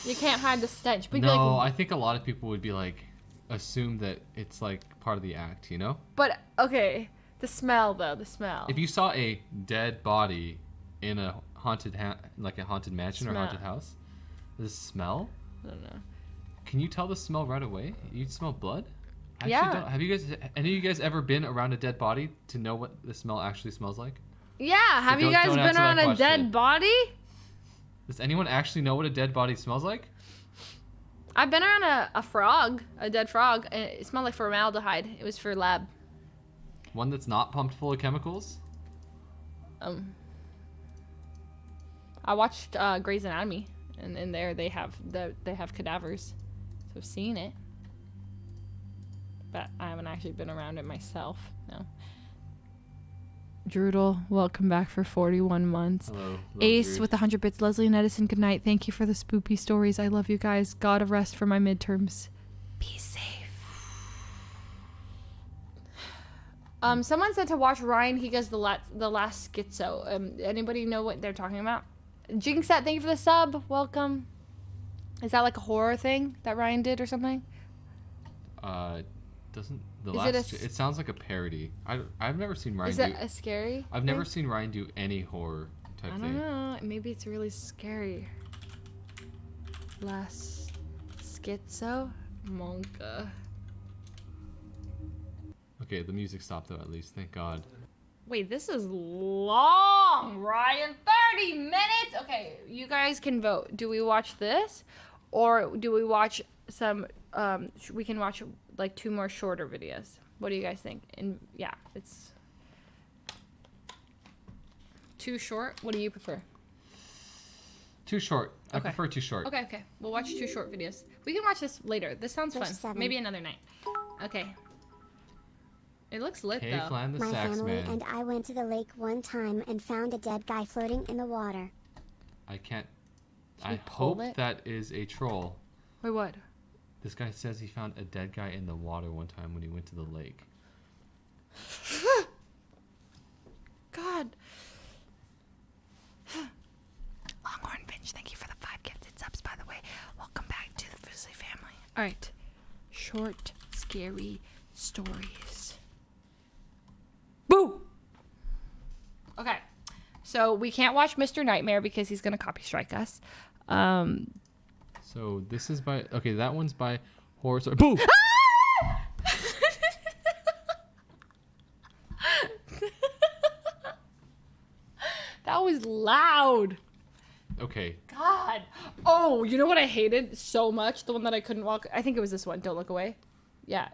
[SPEAKER 12] You can't hide the stench. But
[SPEAKER 5] no, I think a lot of people would be like, assume that it's like part of the act, you know?
[SPEAKER 12] But okay, the smell though, the smell.
[SPEAKER 5] If you saw a dead body in a haunted mansion or haunted house, the smell?
[SPEAKER 12] I don't know.
[SPEAKER 5] Can you tell the smell right away? You'd smell blood? I
[SPEAKER 4] Yeah.
[SPEAKER 5] actually don't. Have you guys, any of you guys ever been around a dead body to know what the smell actually smells like?
[SPEAKER 4] Yeah. Have you
[SPEAKER 5] don't-
[SPEAKER 4] guys
[SPEAKER 5] don't
[SPEAKER 4] been
[SPEAKER 5] answer that
[SPEAKER 4] around a
[SPEAKER 5] question.
[SPEAKER 4] dead body?
[SPEAKER 5] Does anyone actually know what a dead body smells like?
[SPEAKER 4] I've been around a frog, a dead frog, and it smelled like formaldehyde. It was for lab.
[SPEAKER 5] One that's not pumped full of chemicals?
[SPEAKER 4] I watched Grey's Anatomy, and in there they have cadavers, so I've seen it, but I haven't actually been around it myself. No. Drudel, welcome back for 41 months.
[SPEAKER 5] Hello.
[SPEAKER 4] Ace
[SPEAKER 5] Druid.
[SPEAKER 4] with 100 bits. Leslie and Edison, good night. Thank you for the spoopy stories. I love you guys. God of rest for my midterms. Be safe. Someone said to watch Ryan. He does the last schizo. Anybody know what they're talking about? Jinxat, thank you for the sub. Welcome. Is that like a horror thing that Ryan did or something?
[SPEAKER 5] Doesn't the
[SPEAKER 4] Is
[SPEAKER 5] last?
[SPEAKER 4] it
[SPEAKER 5] It sounds like a parody. I've never seen Ryan
[SPEAKER 4] Is
[SPEAKER 5] do.
[SPEAKER 4] that a scary?
[SPEAKER 5] I've never
[SPEAKER 4] thing?
[SPEAKER 5] seen Ryan do any horror type
[SPEAKER 4] I don't
[SPEAKER 5] thing.
[SPEAKER 4] know. Maybe it's really scary. Last schizo monka.
[SPEAKER 5] Okay, the music stopped though. At least, thank God.
[SPEAKER 4] Wait, this is long, Ryan. 30 minutes. Okay, you guys can vote. Do we watch this, or do we watch some? We can watch like 2 more shorter videos. What do you guys think? And yeah, it's too short. What do you prefer?
[SPEAKER 5] Too short. I
[SPEAKER 4] Okay.
[SPEAKER 5] prefer too short.
[SPEAKER 4] Okay. We'll watch 2 short videos. We can watch this later. This sounds
[SPEAKER 2] There's
[SPEAKER 4] fun.
[SPEAKER 2] 7.
[SPEAKER 4] Maybe another night. Okay. It looks lit
[SPEAKER 5] Hey,
[SPEAKER 4] though.
[SPEAKER 5] Flan the
[SPEAKER 2] My
[SPEAKER 5] Sax
[SPEAKER 2] family
[SPEAKER 5] Man.
[SPEAKER 2] and I went to the lake one time and found a dead guy floating in the water.
[SPEAKER 5] I can't.
[SPEAKER 4] Should
[SPEAKER 5] I
[SPEAKER 4] we pull
[SPEAKER 5] hope
[SPEAKER 4] it?
[SPEAKER 5] that is a troll.
[SPEAKER 4] Wait, what?
[SPEAKER 5] This guy says he found a dead guy in the water one time when he went to the lake.
[SPEAKER 4] God. Longhorn Finch, thank you for the 5 gifted subs, by the way. Welcome back to the Fuslie family. All right. Short, scary stories. Boo! Okay. So we can't watch Mr. Nightmare because he's going to copy strike us.
[SPEAKER 5] So this is by. Okay, that one's by Horror Story. Boo!
[SPEAKER 4] That was loud.
[SPEAKER 5] Okay.
[SPEAKER 4] God. Oh, you know what I hated so much? The one that I couldn't walk. I think it was this one. Don't look away. Yeah.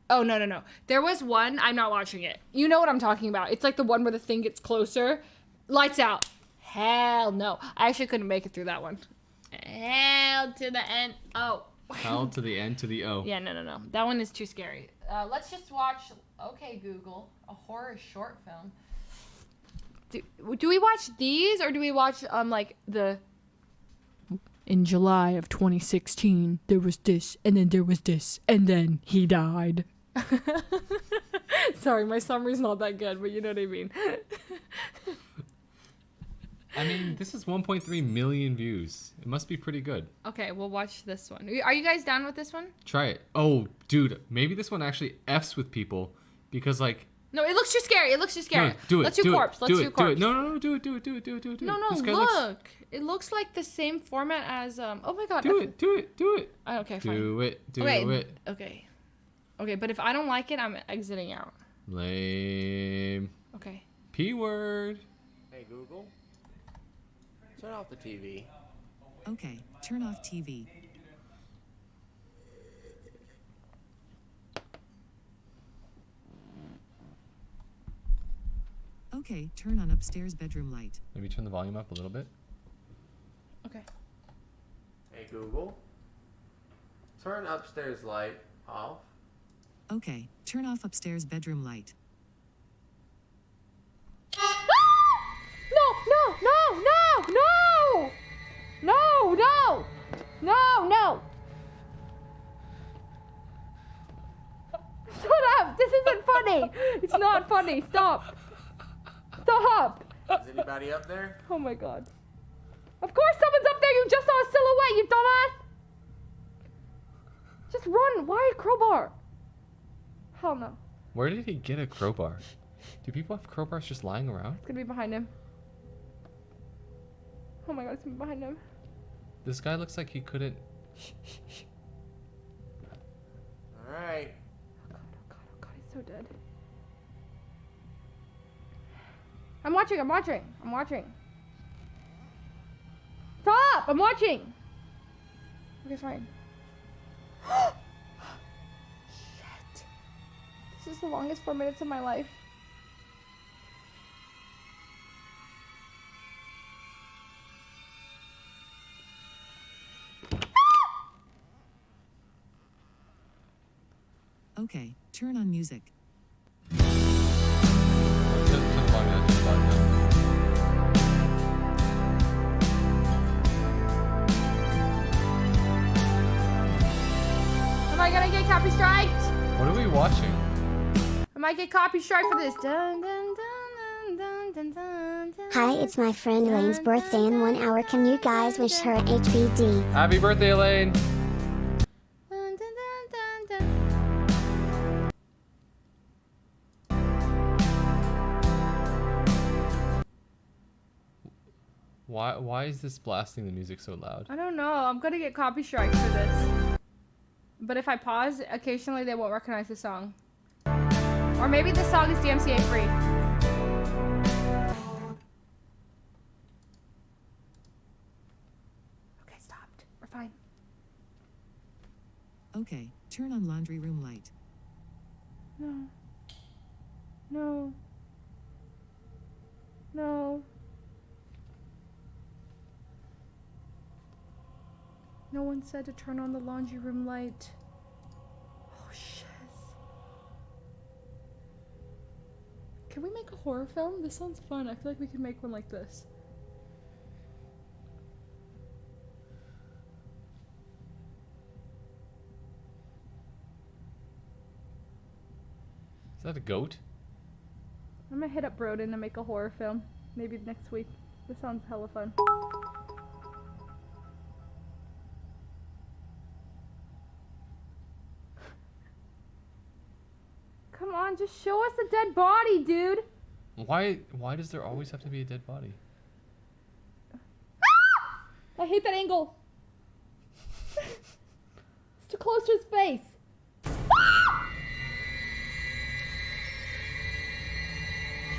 [SPEAKER 4] Oh, no. There was one. I'm not watching it. You know what I'm talking about. It's like the one where the thing gets closer. Lights out. Hell no. I actually couldn't make it through that one. Hell to the end. Oh.
[SPEAKER 5] Hell to the end to the O.
[SPEAKER 4] Yeah, no. That one is too scary. Let's just watch. Okay, Google. A horror short film. Do we watch these or do we watch like the in July of 2016 there was this and then there was this and then he died. Sorry, my summary's not that good, but you know what I mean.
[SPEAKER 5] I mean, this is 1.3 million views. It must be pretty good.
[SPEAKER 4] Okay, we'll watch this one. Are you guys down with this one?
[SPEAKER 5] Try it. Oh, dude, maybe this one actually F's with people because like.
[SPEAKER 4] No, it looks too scary.
[SPEAKER 5] No, do it.
[SPEAKER 4] Let's do corpse. Let's do corpse.
[SPEAKER 5] No, do it.
[SPEAKER 4] No,
[SPEAKER 5] This guy
[SPEAKER 4] look. It looks like the same format as oh my god.
[SPEAKER 5] Do it.
[SPEAKER 4] Okay, fine.
[SPEAKER 5] Do it.
[SPEAKER 4] Okay, but if I don't like it, I'm exiting out.
[SPEAKER 5] Lame.
[SPEAKER 4] Okay.
[SPEAKER 5] P word.
[SPEAKER 13] Hey Google, turn off the TV.
[SPEAKER 14] Okay, turn off TV. Okay, turn on upstairs bedroom light.
[SPEAKER 5] Maybe turn the volume up a little bit.
[SPEAKER 4] Okay.
[SPEAKER 13] Hey Google, turn upstairs light off.
[SPEAKER 14] Okay, turn off upstairs bedroom light.
[SPEAKER 4] No. Shut up. This isn't funny. It's not funny. Stop.
[SPEAKER 13] Is anybody up there?
[SPEAKER 4] Oh my god. Of course someone's up there. You just saw a silhouette, you dumbass. Just run. Why a crowbar? Hell no.
[SPEAKER 5] Where did he get a crowbar? Do people have crowbars just lying around?
[SPEAKER 4] It's gonna be behind him. Oh my god, it's gonna be behind him.
[SPEAKER 5] This guy looks like he couldn't.
[SPEAKER 13] All right,
[SPEAKER 4] dead. I'm watching. Stop! I'm watching! Okay, fine. Shit. This is the longest 4 minutes of my life.
[SPEAKER 14] Okay, turn on music.
[SPEAKER 4] Am I gonna get copy striked?
[SPEAKER 5] What are we watching?
[SPEAKER 4] I might get copy strike for this. Dun, dun, dun, dun, dun, dun, dun.
[SPEAKER 2] Hi, it's my friend Lane's birthday in 1 hour. Can you guys wish her HBD?
[SPEAKER 5] Happy birthday, Elaine.
[SPEAKER 4] Dun, dun, dun, dun, dun.
[SPEAKER 5] Why is this blasting the music so loud?
[SPEAKER 4] I don't know. I'm gonna get copy strikes for this. But if I pause, occasionally they won't recognize the song. Or maybe this song is DMCA free. Okay, stopped. We're fine.
[SPEAKER 14] Okay, turn on laundry room light.
[SPEAKER 4] No. No. No. No one said to turn on the laundry room light. Oh, shit. Can we make a horror film? This sounds fun. I feel like we could make one like this.
[SPEAKER 5] Is that a goat?
[SPEAKER 4] I'm gonna hit up Broden to make a horror film. Maybe next week. This sounds hella fun. Come on, just show us a dead body, dude.
[SPEAKER 5] Why does there always have to be a dead body?
[SPEAKER 4] I hate that angle. It's too close to his face.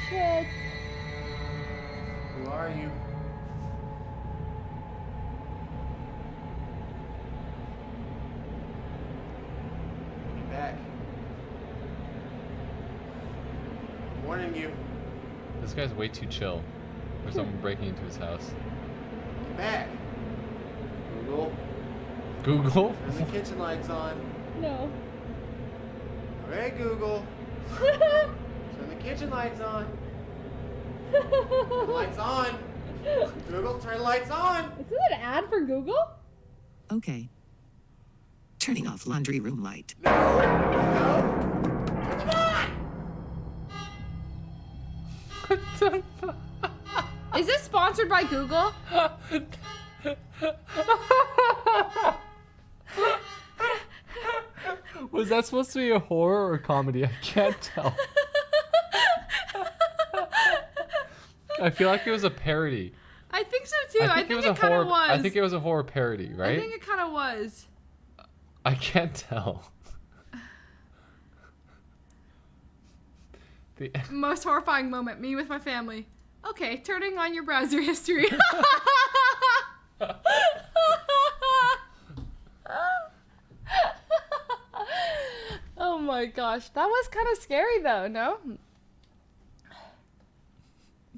[SPEAKER 4] Shit.
[SPEAKER 13] Who are you? Get back. I'm warning you.
[SPEAKER 5] This guy's way too chill. There's someone breaking into his house.
[SPEAKER 13] Get back. Google.
[SPEAKER 5] Google?
[SPEAKER 13] Turn the kitchen lights on.
[SPEAKER 4] No.
[SPEAKER 13] Alright, Google. Turn the kitchen lights on. Turn the lights on. Google, turn the lights on.
[SPEAKER 4] Is this an ad for Google?
[SPEAKER 14] Okay. Turning off laundry room light.
[SPEAKER 4] Is this sponsored by Google?
[SPEAKER 5] Was that supposed to be a horror or comedy? I can't tell. I feel like it was a parody.
[SPEAKER 4] I think so too. I think
[SPEAKER 5] it was
[SPEAKER 4] it
[SPEAKER 5] a
[SPEAKER 4] kind
[SPEAKER 5] horror.
[SPEAKER 4] of was.
[SPEAKER 5] I think it was a horror parody, right?
[SPEAKER 4] I think it kind of was.
[SPEAKER 5] I can't tell. The
[SPEAKER 4] Most horrifying moment, me with my family. Okay, turning on your browser history. Oh my gosh, that was kind of scary though, no?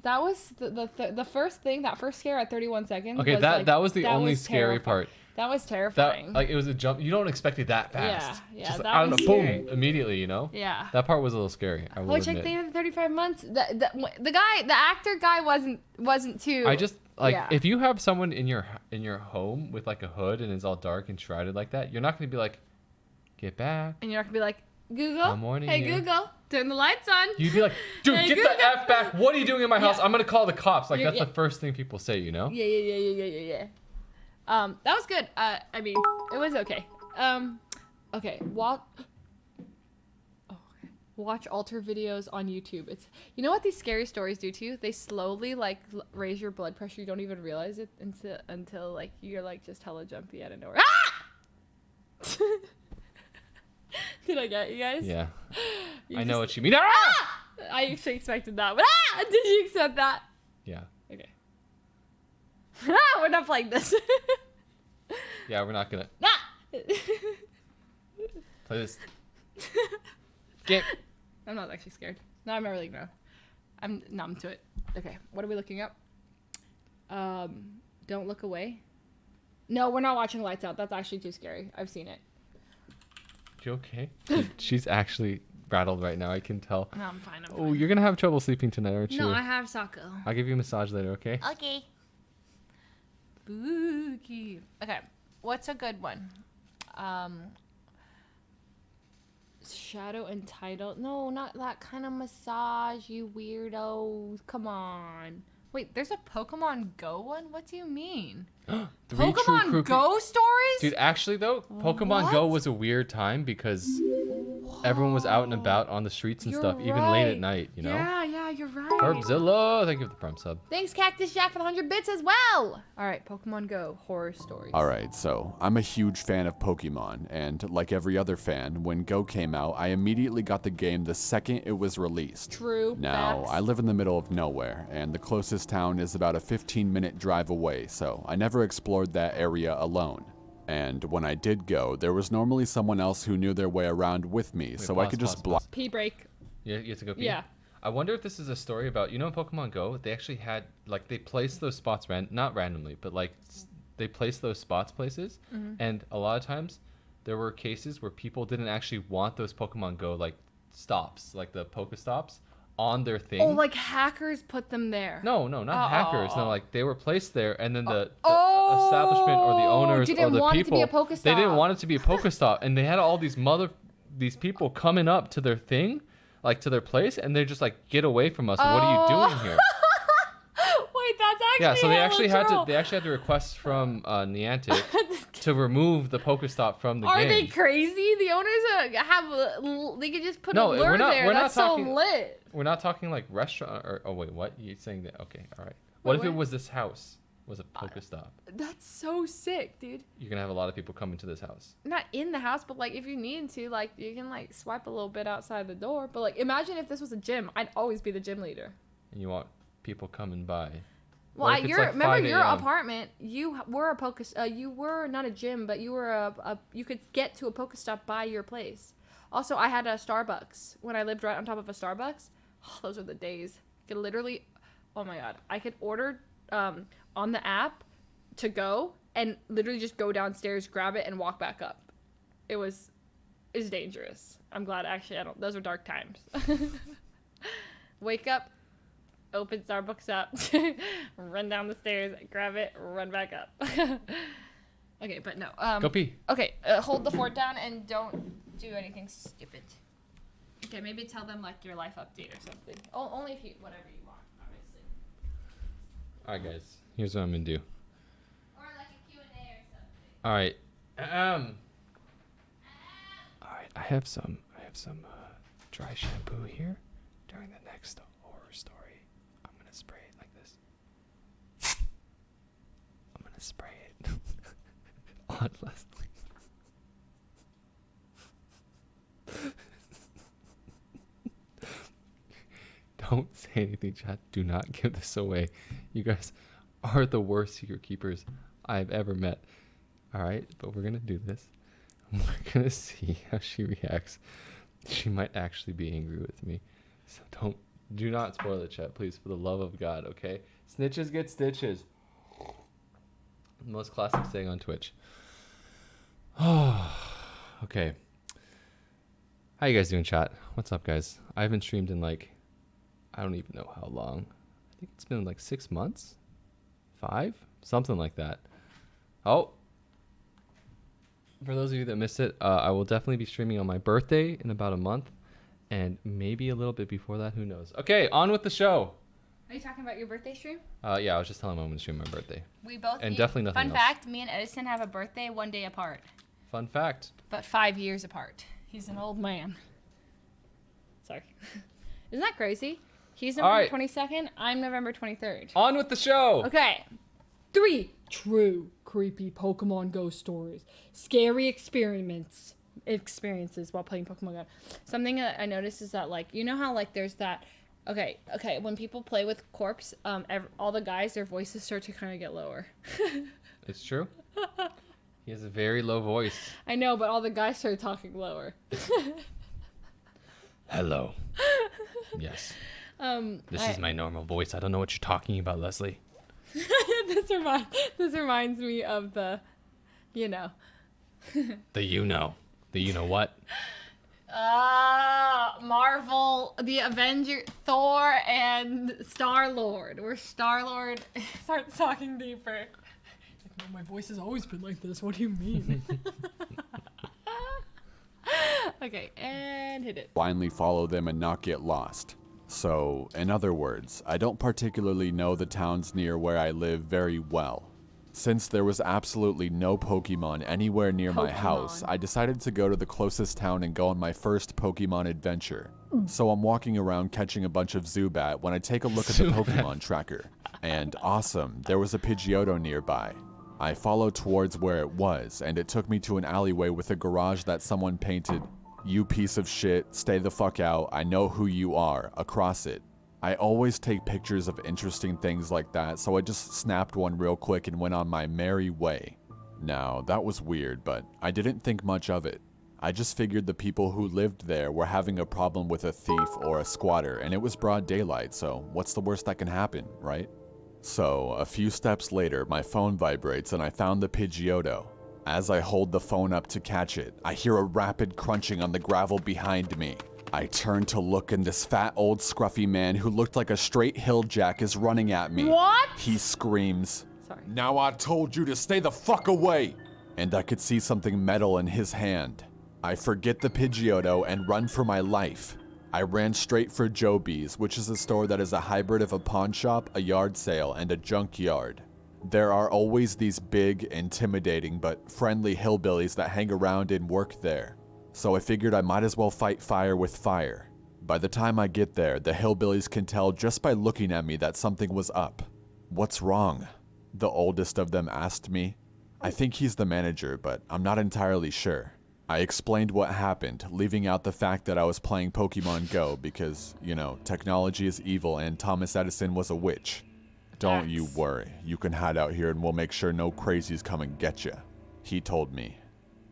[SPEAKER 4] That was the first thing, that first scare at 31 seconds.
[SPEAKER 5] Okay,
[SPEAKER 4] was
[SPEAKER 5] that was the
[SPEAKER 4] that
[SPEAKER 5] only
[SPEAKER 4] was
[SPEAKER 5] scary
[SPEAKER 4] terrifying.
[SPEAKER 5] part.
[SPEAKER 4] That was terrifying.
[SPEAKER 5] That, like, it was a jump. You don't expect it that fast.
[SPEAKER 4] Yeah,
[SPEAKER 5] Just
[SPEAKER 4] that
[SPEAKER 5] out of
[SPEAKER 4] was
[SPEAKER 5] the
[SPEAKER 4] scary.
[SPEAKER 5] boom, immediately, you know?
[SPEAKER 4] Yeah.
[SPEAKER 5] That part was a little scary, I will
[SPEAKER 4] Oh, check
[SPEAKER 5] admit.
[SPEAKER 4] the end of the 35 months. The actor guy wasn't too.
[SPEAKER 5] I just, like,
[SPEAKER 4] yeah.
[SPEAKER 5] if you have someone in your home with, like, a hood and it's all dark and shrouded like that, you're not going to be like, get back.
[SPEAKER 4] And you're not gonna be like, Google.
[SPEAKER 5] I'm warning
[SPEAKER 4] hey
[SPEAKER 5] you.
[SPEAKER 4] Google, turn the lights on.
[SPEAKER 5] You'd be like, dude,
[SPEAKER 4] Hey,
[SPEAKER 5] get
[SPEAKER 4] Google.
[SPEAKER 5] the F back. What are you doing in my house?
[SPEAKER 4] Yeah.
[SPEAKER 5] I'm going to call the cops. Like,
[SPEAKER 4] Yeah,
[SPEAKER 5] that's
[SPEAKER 4] yeah.
[SPEAKER 5] the first thing people say, you know?
[SPEAKER 4] Yeah. That was good. I mean, it was okay. Okay. Watch alter videos on YouTube. It's, you know what these scary stories do to you? They slowly like raise your blood pressure. You don't even realize it until like you're like just hella jumpy out of nowhere. Ah! Did
[SPEAKER 1] Did I get you guys?
[SPEAKER 5] Yeah.
[SPEAKER 1] You
[SPEAKER 5] I know
[SPEAKER 1] just-
[SPEAKER 5] what you mean. Ah!
[SPEAKER 1] I actually expected that. But did you accept that?
[SPEAKER 5] Yeah.
[SPEAKER 1] Okay. We're not playing this.
[SPEAKER 5] Yeah, we're not gonna play this game.
[SPEAKER 1] I'm not actually scared. No, I'm not really gonna. I'm numb to it. Okay, what are we looking up? Don't look away. No, we're not watching Lights Out. That's actually too scary. I've seen it.
[SPEAKER 5] You okay? She's actually rattled right now. I can tell.
[SPEAKER 1] No, I'm fine.
[SPEAKER 5] Oh, you're gonna have trouble sleeping tonight, aren't you?
[SPEAKER 1] No, I have Sako.
[SPEAKER 5] I'll give you a massage later, okay?
[SPEAKER 6] Okay.
[SPEAKER 1] Spooky. Okay, what's a good one? Shadow and Tidal. No, not that kind of massage, you weirdos. Come on. Wait, there's a Pokemon Go one? What do you mean?
[SPEAKER 5] Three
[SPEAKER 1] Pokemon
[SPEAKER 5] true
[SPEAKER 1] Go stories?
[SPEAKER 5] Dude, actually though, Pokemon Go was a weird time because everyone was out and about on the streets and
[SPEAKER 1] You're
[SPEAKER 5] stuff, even late at
[SPEAKER 1] right.
[SPEAKER 5] night, you know?
[SPEAKER 1] Yeah, you're right.
[SPEAKER 5] Herbzilla, thank you for the prime sub.
[SPEAKER 1] Thanks, Cactus Jack, for the 100 bits as well. All right, Pokemon Go horror stories.
[SPEAKER 8] Alright, so I'm a huge fan of Pokemon, and like every other fan, when Go came out, I immediately got the game the second it was released.
[SPEAKER 1] True.
[SPEAKER 8] Now,
[SPEAKER 1] Facts.
[SPEAKER 8] I live in the middle of nowhere, and the closest town is about a 15-minute drive away, so I never explored that area alone. And when I did go, there was normally someone else who knew their way around with me,
[SPEAKER 5] Wait,
[SPEAKER 8] so I
[SPEAKER 5] pause,
[SPEAKER 8] could just
[SPEAKER 5] pause,
[SPEAKER 8] block.
[SPEAKER 5] pause.
[SPEAKER 1] Pee break.
[SPEAKER 5] Yeah, you have to go pee?
[SPEAKER 1] Yeah.
[SPEAKER 5] I wonder if this is a story about, you know, in Pokemon Go, they actually had, like, they placed those spots, not randomly, but, like, they placed those spots places.
[SPEAKER 1] Mhm.
[SPEAKER 5] And a lot of times, there were cases where people didn't actually want those Pokemon Go, like, stops, like the Pokestops, on their thing.
[SPEAKER 1] Oh, like hackers put them there.
[SPEAKER 5] No, not hackers. No, like, they were placed there, and then the
[SPEAKER 1] Oh,
[SPEAKER 5] establishment or the owners or
[SPEAKER 1] didn't
[SPEAKER 5] the
[SPEAKER 1] want it to be
[SPEAKER 5] people,
[SPEAKER 1] a Pokestop.
[SPEAKER 5] they didn't want it to be a Pokestop, and they had all these people coming up to their thing, like to their place, and they're just like, get away from us! What are you doing here?
[SPEAKER 1] Wait, that's actually
[SPEAKER 5] Yeah, so they
[SPEAKER 1] hella
[SPEAKER 5] actually
[SPEAKER 1] troll.
[SPEAKER 5] had to request from Niantic to remove the Pokestop from the
[SPEAKER 1] Are
[SPEAKER 5] game.
[SPEAKER 1] they crazy? The owners they could just put a lure
[SPEAKER 5] we're not.
[SPEAKER 1] there.
[SPEAKER 5] We're
[SPEAKER 1] That's
[SPEAKER 5] not talking.
[SPEAKER 1] so lit.
[SPEAKER 5] We're not talking like restaurant or. Oh wait, what? You saying that? Okay, all right. What if it
[SPEAKER 1] what?
[SPEAKER 5] was this house? Was a Pokestop?
[SPEAKER 1] That's so sick, dude.
[SPEAKER 5] You're gonna have a lot of people coming to this house.
[SPEAKER 1] Not in the house, but like if you need to, like you can like swipe a little bit outside the door. But like imagine if this was a gym. I'd always be the gym leader.
[SPEAKER 5] And you want people coming by.
[SPEAKER 1] Well,
[SPEAKER 5] What if it's, like,
[SPEAKER 1] remember
[SPEAKER 5] 5
[SPEAKER 1] your
[SPEAKER 5] a.m.?
[SPEAKER 1] apartment. You were a you were not a gym, but you were you could get to a Pokestop by your place. Also, I had a Starbucks when I lived right on top of a Starbucks. Oh, those are the days. I could literally, oh my god, I could order on the app to go and literally just go downstairs, grab it, and walk back up. It's dangerous. I'm glad actually I don't. Those were dark times. Wake up. Open Starbucks up, run down the stairs, grab it, run back up. Okay, but no.
[SPEAKER 5] Go pee.
[SPEAKER 1] Okay, hold the fort down and don't do anything stupid. Okay, maybe tell them like your life update or something. Oh, only if you, whatever you want, obviously.
[SPEAKER 5] All right, guys. Here's what I'm gonna do.
[SPEAKER 1] Or like a Q&A or something.
[SPEAKER 5] All right. All right. I have some dry shampoo here. During the next horror story, I'm gonna spray it like this. I'm gonna spray it on Leslie. Don't say anything, chat. Do not give this away. You guys are the worst secret keepers I've ever met. All right, but we're gonna do this. We're gonna see how she reacts. She might actually be angry with me. So do not spoil the chat, please, for the love of God, okay? Snitches get stitches. The most classic saying on Twitch. Okay. How you guys doing, chat? What's up, guys? I haven't streamed in like, I don't even know how long. I think it's been like 6 months? 5? Something like that. Oh. For those of you that missed it, I will definitely be streaming on my birthday in about a month. And maybe a little bit before that, who knows. Okay, on with the show.
[SPEAKER 1] Are you talking about your birthday stream?
[SPEAKER 5] Yeah, I was just telling mom I'm going to stream my birthday.
[SPEAKER 1] We both.
[SPEAKER 5] And definitely nothing
[SPEAKER 1] Fun
[SPEAKER 5] else.
[SPEAKER 1] fact: me and Edison have a birthday 1 day apart,
[SPEAKER 5] Fun fact.
[SPEAKER 1] but 5 years apart. He's an old man. Sorry. Isn't that crazy? He's
[SPEAKER 5] All
[SPEAKER 1] November
[SPEAKER 5] right.
[SPEAKER 1] 22nd. I'm November 23rd.
[SPEAKER 5] On with the show.
[SPEAKER 1] Okay. 3 true creepy Pokemon Go stories. Scary experiments
[SPEAKER 12] experiences while playing Pokemon Go. Something that I noticed is that, like, you know how, like, there's that, okay, when people play with Corpse, all the guys, their voices start to kind of get lower.
[SPEAKER 5] It's true. He has a very low voice.
[SPEAKER 12] I know, but all the guys started talking lower.
[SPEAKER 10] Hello. Yes. This is my normal voice. I don't know what you're talking about, Leslie.
[SPEAKER 12] This reminds me of the, you know.
[SPEAKER 10] The you know what?
[SPEAKER 12] Marvel, the Avenger, Thor, and Star-Lord. Where Star-Lord starts talking deeper.
[SPEAKER 7] No, my voice has always been like this. What do you mean?
[SPEAKER 12] Okay, and hit it.
[SPEAKER 8] Blindly follow them and not get lost. So, in other words, I don't particularly know the towns near where I live very well. Since there was absolutely no Pokemon anywhere near my house, I decided to go to the closest town and go on my first Pokemon adventure. So I'm walking around catching a bunch of Zubat when I take a look at the Pokemon tracker. And awesome, there was a Pidgeotto nearby. I followed towards where it was, and it took me to an alleyway with a garage that someone painted, "You piece of shit, stay the fuck out, I know who you are," across it. I always take pictures of interesting things like that, so I just snapped one real quick and went on my merry way. Now, that was weird, but I didn't think much of it. I just figured the people who lived there were having a problem with a thief or a squatter, and it was broad daylight, so what's the worst that can happen, right? So, a few steps later, my phone vibrates and I found the Pidgeotto. As I hold the phone up to catch it, I hear a rapid crunching on the gravel behind me. I turn to look, and this fat old scruffy man who looked like a straight hill jack is running at me.
[SPEAKER 12] What?
[SPEAKER 8] He screams,
[SPEAKER 12] Sorry.
[SPEAKER 8] "Now I told you to stay the fuck away!" And I could see something metal in his hand. I forget the Pidgeotto and run for my life. I ran straight for Joby's, which is a store that is a hybrid of a pawn shop, a yard sale, and a junkyard. There are always these big, intimidating, but friendly hillbillies that hang around and work there. So I figured I might as well fight fire with fire. By the time I get there, the hillbillies can tell just by looking at me that something was up. "What's wrong?" the oldest of them asked me. I think he's the manager, but I'm not entirely sure. I explained what happened, leaving out the fact that I was playing Pokemon Go because, you know, technology is evil and Thomas Edison was a witch. "Don't you worry, you can hide out here and we'll make sure no crazies come and get you," he told me.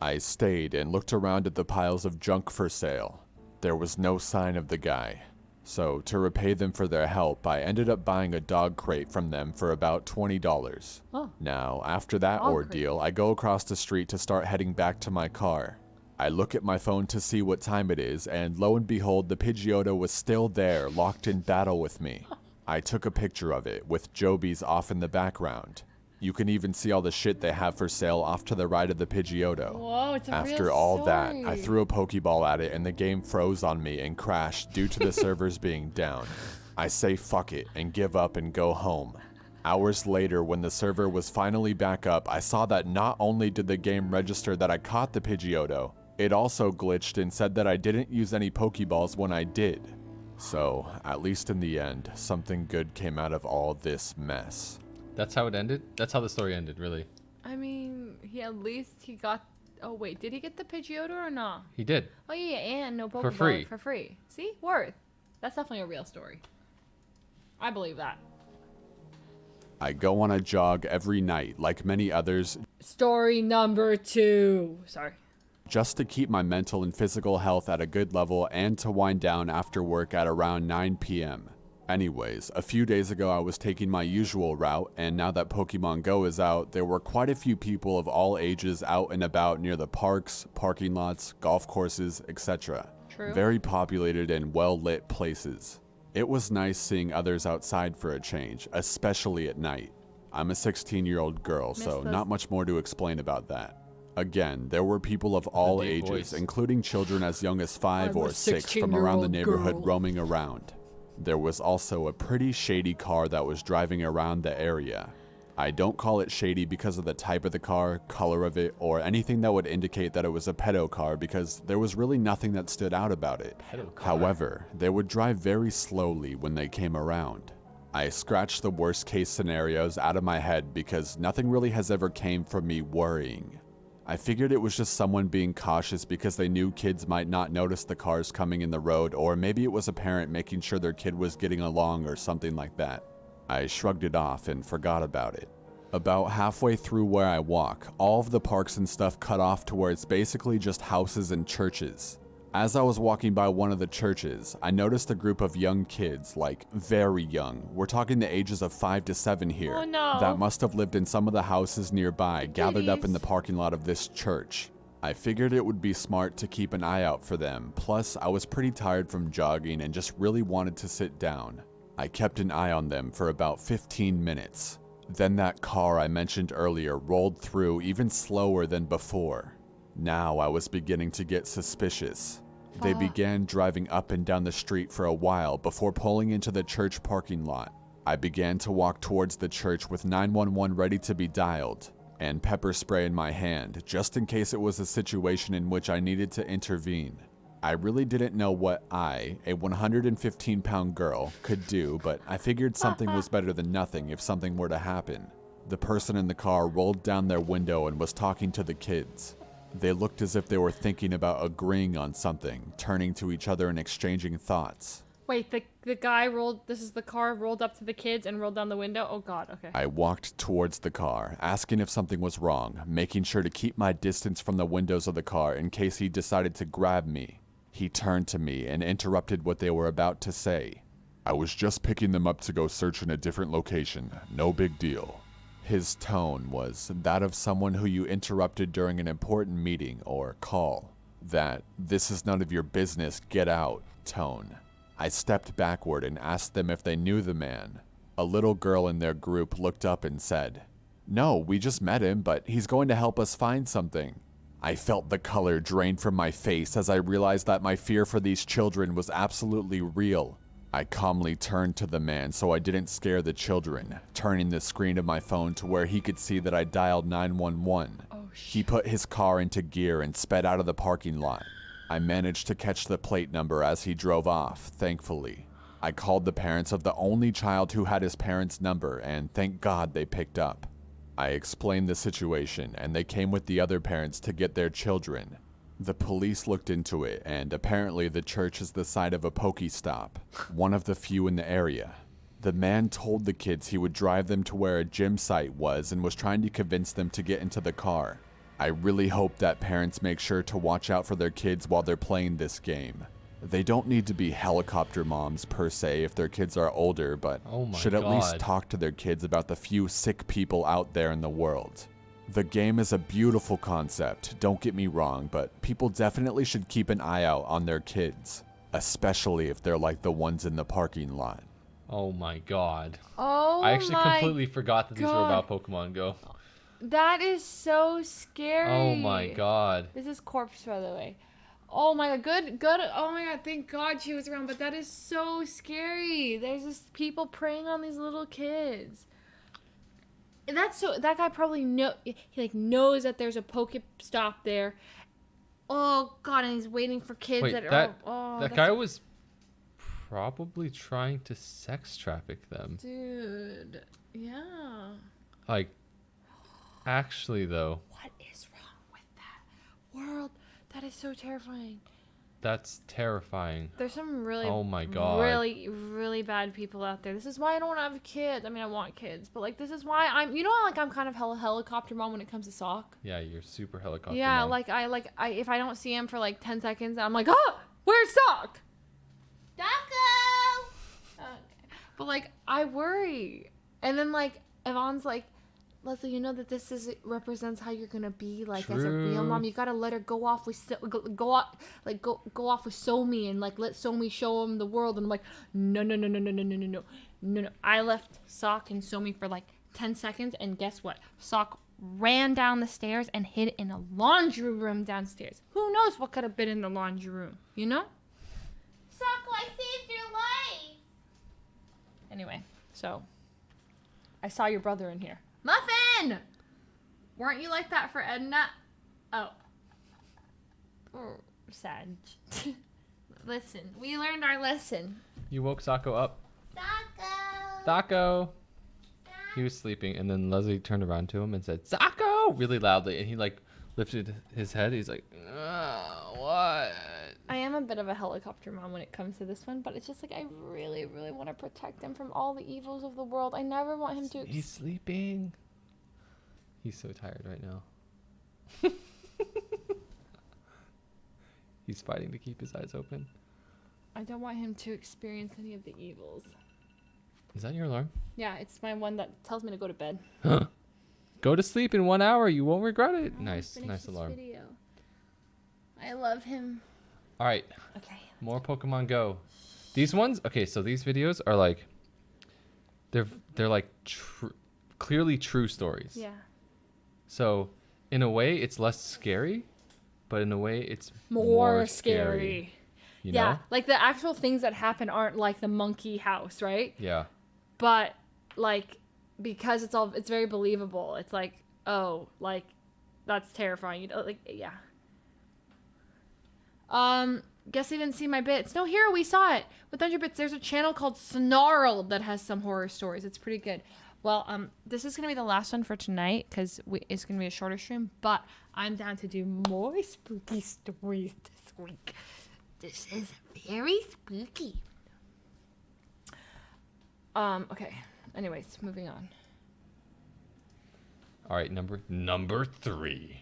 [SPEAKER 8] I stayed and looked around at the piles of junk for sale. There was no sign of the guy. So, to repay them for their help, I ended up buying a dog crate from them for about $20.
[SPEAKER 12] Oh.
[SPEAKER 8] Now, after that ordeal, I go across the street to start heading back to my car. I look at my phone to see what time it is, and lo and behold, the Pidgeotto was still there, locked in battle with me. I took a picture of it, with Joby's off in the background. You can even see all the shit they have for sale off to the right of the Pidgeotto.
[SPEAKER 12] Whoa, it's a
[SPEAKER 8] After
[SPEAKER 12] real
[SPEAKER 8] all that,
[SPEAKER 12] story.
[SPEAKER 8] I threw a Pokeball at it and the game froze on me and crashed due to the servers being down. I say fuck it and give up and go home. Hours later, when the server was finally back up, I saw that not only did the game register that I caught the Pidgeotto, it also glitched and said that I didn't use any Pokeballs when I did. So, at least in the end, something good came out of all this mess.
[SPEAKER 5] That's how it ended? That's how the story ended, really.
[SPEAKER 12] I mean, at least he got... Oh, wait. Did he get the Pidgeotto or not?
[SPEAKER 5] He did.
[SPEAKER 12] Oh, yeah, and no Pokeball.
[SPEAKER 5] For free.
[SPEAKER 12] For free. See? Worth. That's definitely a real story. I believe that.
[SPEAKER 8] I go on a jog every night, like many others,
[SPEAKER 12] Story number 2. Sorry.
[SPEAKER 8] just to keep my mental and physical health at a good level and to wind down after work at around 9 p.m. Anyways, a few days ago I was taking my usual route, and now that Pokemon Go is out, there were quite a few people of all ages out and about near the parks, parking lots, golf courses, etc.
[SPEAKER 12] True.
[SPEAKER 8] Very populated and well-lit places. It was nice seeing others outside for a change, especially at night. I'm a 16-year-old girl, so not much more to explain about that. Again, there were people of all
[SPEAKER 5] deep
[SPEAKER 8] ages,
[SPEAKER 5] voice.
[SPEAKER 8] including children as young as 5 or 6 from around the
[SPEAKER 12] 16-year-old
[SPEAKER 8] neighborhood
[SPEAKER 12] girl.
[SPEAKER 8] roaming around. There was also a pretty shady car that was driving around the area. I don't call it shady because of the type of the car, color of it, or anything that would indicate that it was a pedo car because there was really nothing that stood out about it. However, they would drive very slowly when they came around. I scratched the worst case scenarios out of my head because nothing really has ever came from me worrying. I figured it was just someone being cautious because they knew kids might not notice the cars coming in the road, or maybe it was a parent making sure their kid was getting along or something like that. I shrugged it off and forgot about it. About halfway through where I walk, all of the parks and stuff cut off to where it's basically just houses and churches. As I was walking by one of the churches, I noticed a group of young kids, like very young. We're talking the ages of 5 to 7 here.
[SPEAKER 1] Oh, no.
[SPEAKER 8] That must have lived in some of the houses nearby, gathered up in the parking lot of this church. I figured it would be smart to keep an eye out for them. Plus, I was pretty tired from jogging and just really wanted to sit down. I kept an eye on them for about 15 minutes. Then that car I mentioned earlier rolled through even slower than before. Now I was beginning to get suspicious. They began driving up and down the street for a while before pulling into the church parking lot. I began to walk towards the church with 911 ready to be dialed and pepper spray in my hand, just in case it was a situation in which I needed to intervene. I really didn't know what I, a 115-pound girl, could do, but I figured something was better than nothing if something were to happen. The person in the car rolled down their window and was talking to the kids. They looked as if they were thinking about agreeing on something, turning to each other and exchanging thoughts.
[SPEAKER 1] Wait, the guy rolled, this is the car, rolled up to the kids and rolled down the window? Oh God, okay.
[SPEAKER 8] I walked towards the car, asking if something was wrong, making sure to keep my distance from the windows of the car in case he decided to grab me. He turned to me and interrupted what they were about to say. I was just picking them up to go search in a different location. No big deal. His tone was that of someone who you interrupted during an important meeting or call. That "this is none of your business, get out" tone. I stepped backward and asked them if they knew the man. A little girl in their group looked up and said, "No, we just met him, but he's going to help us find something." I felt the color drain from my face as I realized that my fear for these children was absolutely real. I calmly turned to the man so I didn't scare the children, turning the screen of my phone to where he could see that I dialed 911. He put his car into gear and sped out of the parking lot. I managed to catch the plate number as he drove off, thankfully. I called the parents of the only child who had his parents' number, and thank God they picked up. I explained the situation, and they came with the other parents to get their children. The police looked into it, and apparently the church is the site of a Pokestop, one of the few in the area. The man told the kids he would drive them to where a gym site was and was trying to convince them to get into the car. I really hope that parents make sure to watch out for their kids while they're playing this game. They don't need to be helicopter moms per se if their kids are older, but should at least talk to their kids about the few sick people out there in the world. The game is a beautiful concept, don't get me wrong, but people definitely should keep an eye out on their kids, especially if they're like the ones in the parking lot.
[SPEAKER 5] Oh my God.
[SPEAKER 1] Oh
[SPEAKER 5] I actually
[SPEAKER 1] my
[SPEAKER 5] completely forgot that these were about Pokemon Go.
[SPEAKER 1] That is so scary.
[SPEAKER 5] Oh my God.
[SPEAKER 1] This is Corpse, by the way. Oh my God, good. Oh my God, thank God she was around, but that is so scary. There's just people preying on these little kids. And that's so, that guy probably knows that there's a Pokestop there. Oh God, and he's waiting for kids
[SPEAKER 5] Wait,
[SPEAKER 1] that
[SPEAKER 5] that
[SPEAKER 1] are.
[SPEAKER 5] that guy was probably trying to sex traffic them.
[SPEAKER 1] Dude, yeah.
[SPEAKER 5] Like, actually though.
[SPEAKER 1] What is wrong with that world? That is so terrifying.
[SPEAKER 5] That's terrifying.
[SPEAKER 1] There's some really,
[SPEAKER 5] oh my God,
[SPEAKER 1] really, really bad people out there. This is why I don't have kids. I mean, I want kids, but like, this is why I'm, I'm kind of helicopter mom when it comes to Sock.
[SPEAKER 5] Yeah, you're super helicopter
[SPEAKER 1] Yeah,
[SPEAKER 5] mom.
[SPEAKER 1] like I if I don't see him for like 10 seconds, I'm like, oh, where's Sock?
[SPEAKER 6] Taco!
[SPEAKER 1] Okay. But like, I worry, and then like Yvonne's like, Leslie, you know that this represents how you're gonna be like as a real mom. You gotta let her go off with go off with Somi and like let Somi show him the world. And I'm like, no. I left Sock and Somi for like 10 seconds, and guess what? Sock ran down the stairs and hid in a laundry room downstairs. Who knows what could have been in the laundry room? You know?
[SPEAKER 6] Sock, I saved your life.
[SPEAKER 1] Anyway, so I saw your brother in here.
[SPEAKER 6] Muffin!
[SPEAKER 1] Weren't you like that for Edna? Oh. Sad. Listen, we learned our lesson.
[SPEAKER 5] You woke Sako up.
[SPEAKER 6] Sako!
[SPEAKER 5] Sako! He was sleeping, and then Leslie turned around to him and said, "Sako!" really loudly, and he like lifted his head. He's like, what?
[SPEAKER 4] I am a bit of a helicopter mom when it comes to this one, but it's just like I really, really want to protect him from all the evils of the world. I never want him to.
[SPEAKER 5] He's sleeping. He's so tired right now. He's fighting to keep his eyes open.
[SPEAKER 4] I don't want him to experience any of the evils.
[SPEAKER 5] Is that your alarm?
[SPEAKER 4] Yeah, it's my one that tells me to go to bed.
[SPEAKER 5] Huh. Go to sleep in 1 hour. You won't regret it. Nice alarm.
[SPEAKER 4] Video. I love him.
[SPEAKER 5] All right.
[SPEAKER 4] Okay.
[SPEAKER 5] More Pokemon Go. These ones. Okay, so these videos are like, they're like clearly true stories.
[SPEAKER 4] Yeah.
[SPEAKER 5] So in a way, it's less scary, but in a way, it's
[SPEAKER 4] more scary.
[SPEAKER 5] You
[SPEAKER 4] yeah,
[SPEAKER 5] know?
[SPEAKER 4] like the actual things that happen aren't like the monkey house, right?
[SPEAKER 5] Yeah.
[SPEAKER 4] But like because it's very believable. It's like, oh, like that's terrifying. You know, like yeah. Guess you didn't see my bits. No, here we saw it with 100 bits. There's a channel called Snarled that has some horror stories. It's pretty good. Well, this is gonna be the last one for tonight because it's gonna be a shorter stream. But I'm down to do more spooky stories this week. This is very spooky. Okay. Anyways, moving on.
[SPEAKER 5] All right, number 3.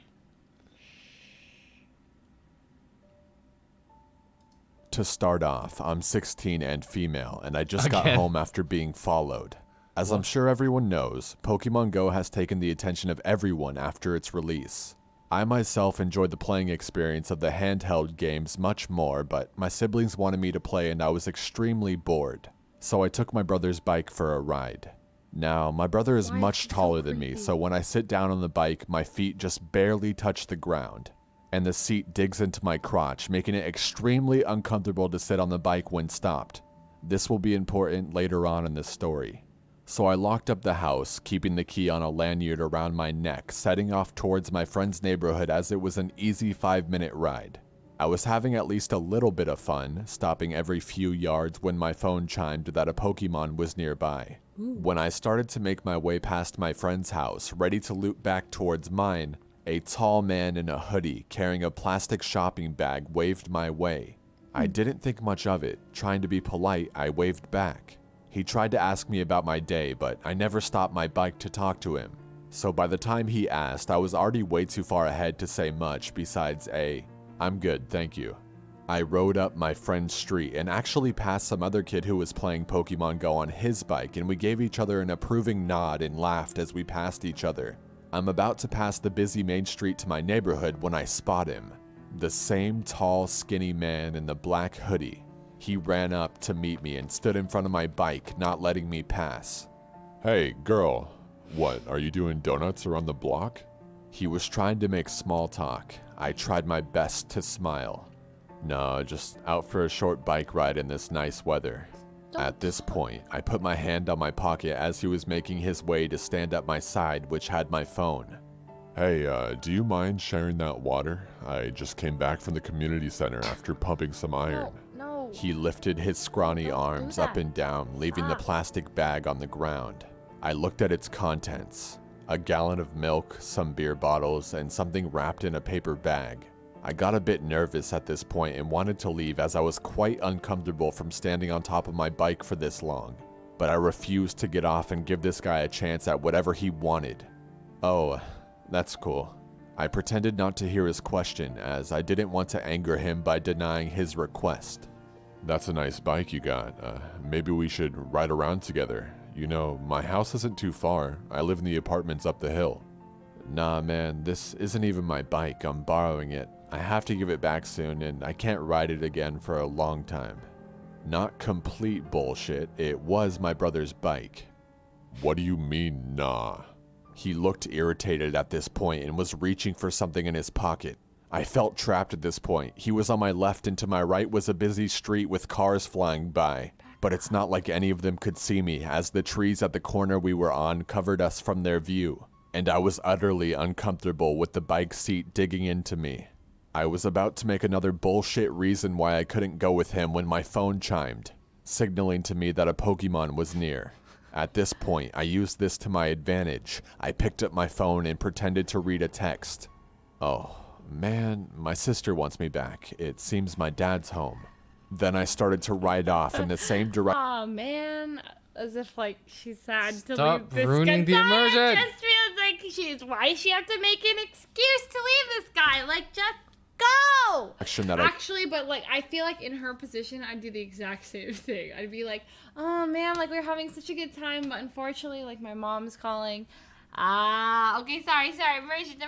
[SPEAKER 8] To start off, I'm 16 and female, and I just got home after being followed. As I'm sure everyone knows, Pokemon Go has taken the attention of everyone after its release. I myself enjoyed the playing experience of the handheld games much more, but my siblings wanted me to play and I was extremely bored. So I took my brother's bike for a ride. Now, my brother is much taller than me, so when I sit down on the bike, my feet just barely touch the ground. And the seat digs into my crotch, making it extremely uncomfortable to sit on the bike when stopped. This will be important later on in this story. So I locked up the house, keeping the key on a lanyard around my neck, setting off towards my friend's neighborhood as it was an easy 5-minute ride. I was having at least a little bit of fun, stopping every few yards when my phone chimed that a Pokemon was nearby. When I started to make my way past my friend's house, ready to loop back towards mine, a tall man in a hoodie carrying a plastic shopping bag waved my way. I didn't think much of it. Trying to be polite, I waved back. He tried to ask me about my day, but I never stopped my bike to talk to him. So by the time he asked, I was already way too far ahead to say much besides I'm good, thank you. I rode up my friend's street and actually passed some other kid who was playing Pokemon Go on his bike, and we gave each other an approving nod and laughed as we passed each other. I'm about to pass the busy main street to my neighborhood when I spot him. The same tall, skinny man in the black hoodie. He ran up to meet me and stood in front of my bike, not letting me pass. Hey, girl. What, are you doing donuts around the block? He was trying to make small talk. I tried my best to smile. No, just out for a short bike ride in this nice weather. At this point, I put my hand on my pocket as he was making his way to stand at my side, which had my phone. Hey, do you mind sharing that water? I just came back from the community center after pumping some iron.
[SPEAKER 4] No.
[SPEAKER 8] He lifted his scrawny arms up and down, leaving the plastic bag on the ground. I looked at its contents. A gallon of milk, some beer bottles, and something wrapped in a paper bag. I got a bit nervous at this point and wanted to leave as I was quite uncomfortable from standing on top of my bike for this long. But I refused to get off and give this guy a chance at whatever he wanted. Oh, that's cool. I pretended not to hear his question as I didn't want to anger him by denying his request. That's a nice bike you got. Maybe we should ride around together. You know, my house isn't too far. I live in the apartments up the hill. Nah, man, this isn't even my bike. I'm borrowing it. I have to give it back soon, and I can't ride it again for a long time. Not complete bullshit. It was my brother's bike. What do you mean, nah? He looked irritated at this point and was reaching for something in his pocket. I felt trapped at this point. He was on my left and to my right was a busy street with cars flying by. But it's not like any of them could see me as the trees at the corner we were on covered us from their view. And I was utterly uncomfortable with the bike seat digging into me. I was about to make another bullshit reason why I couldn't go with him when my phone chimed, signaling to me that a Pokemon was near. At this point, I used this to my advantage. I picked up my phone and pretended to read a text. Oh, man, my sister wants me back. It seems my dad's home. Then I started to ride off in the same direction.
[SPEAKER 1] Oh man, as if like she's sad to
[SPEAKER 5] Stop
[SPEAKER 1] leave this
[SPEAKER 5] ruining the
[SPEAKER 1] guy.
[SPEAKER 5] immersion.
[SPEAKER 6] It just feels like why does she have to make an excuse to leave this guy? Like, just go!
[SPEAKER 1] Actually, but like I feel like in her position, I'd do the exact same thing. I'd be like, oh man, like we're having such a good time, but unfortunately, like my mom's calling.
[SPEAKER 6] Okay, sorry, immersion,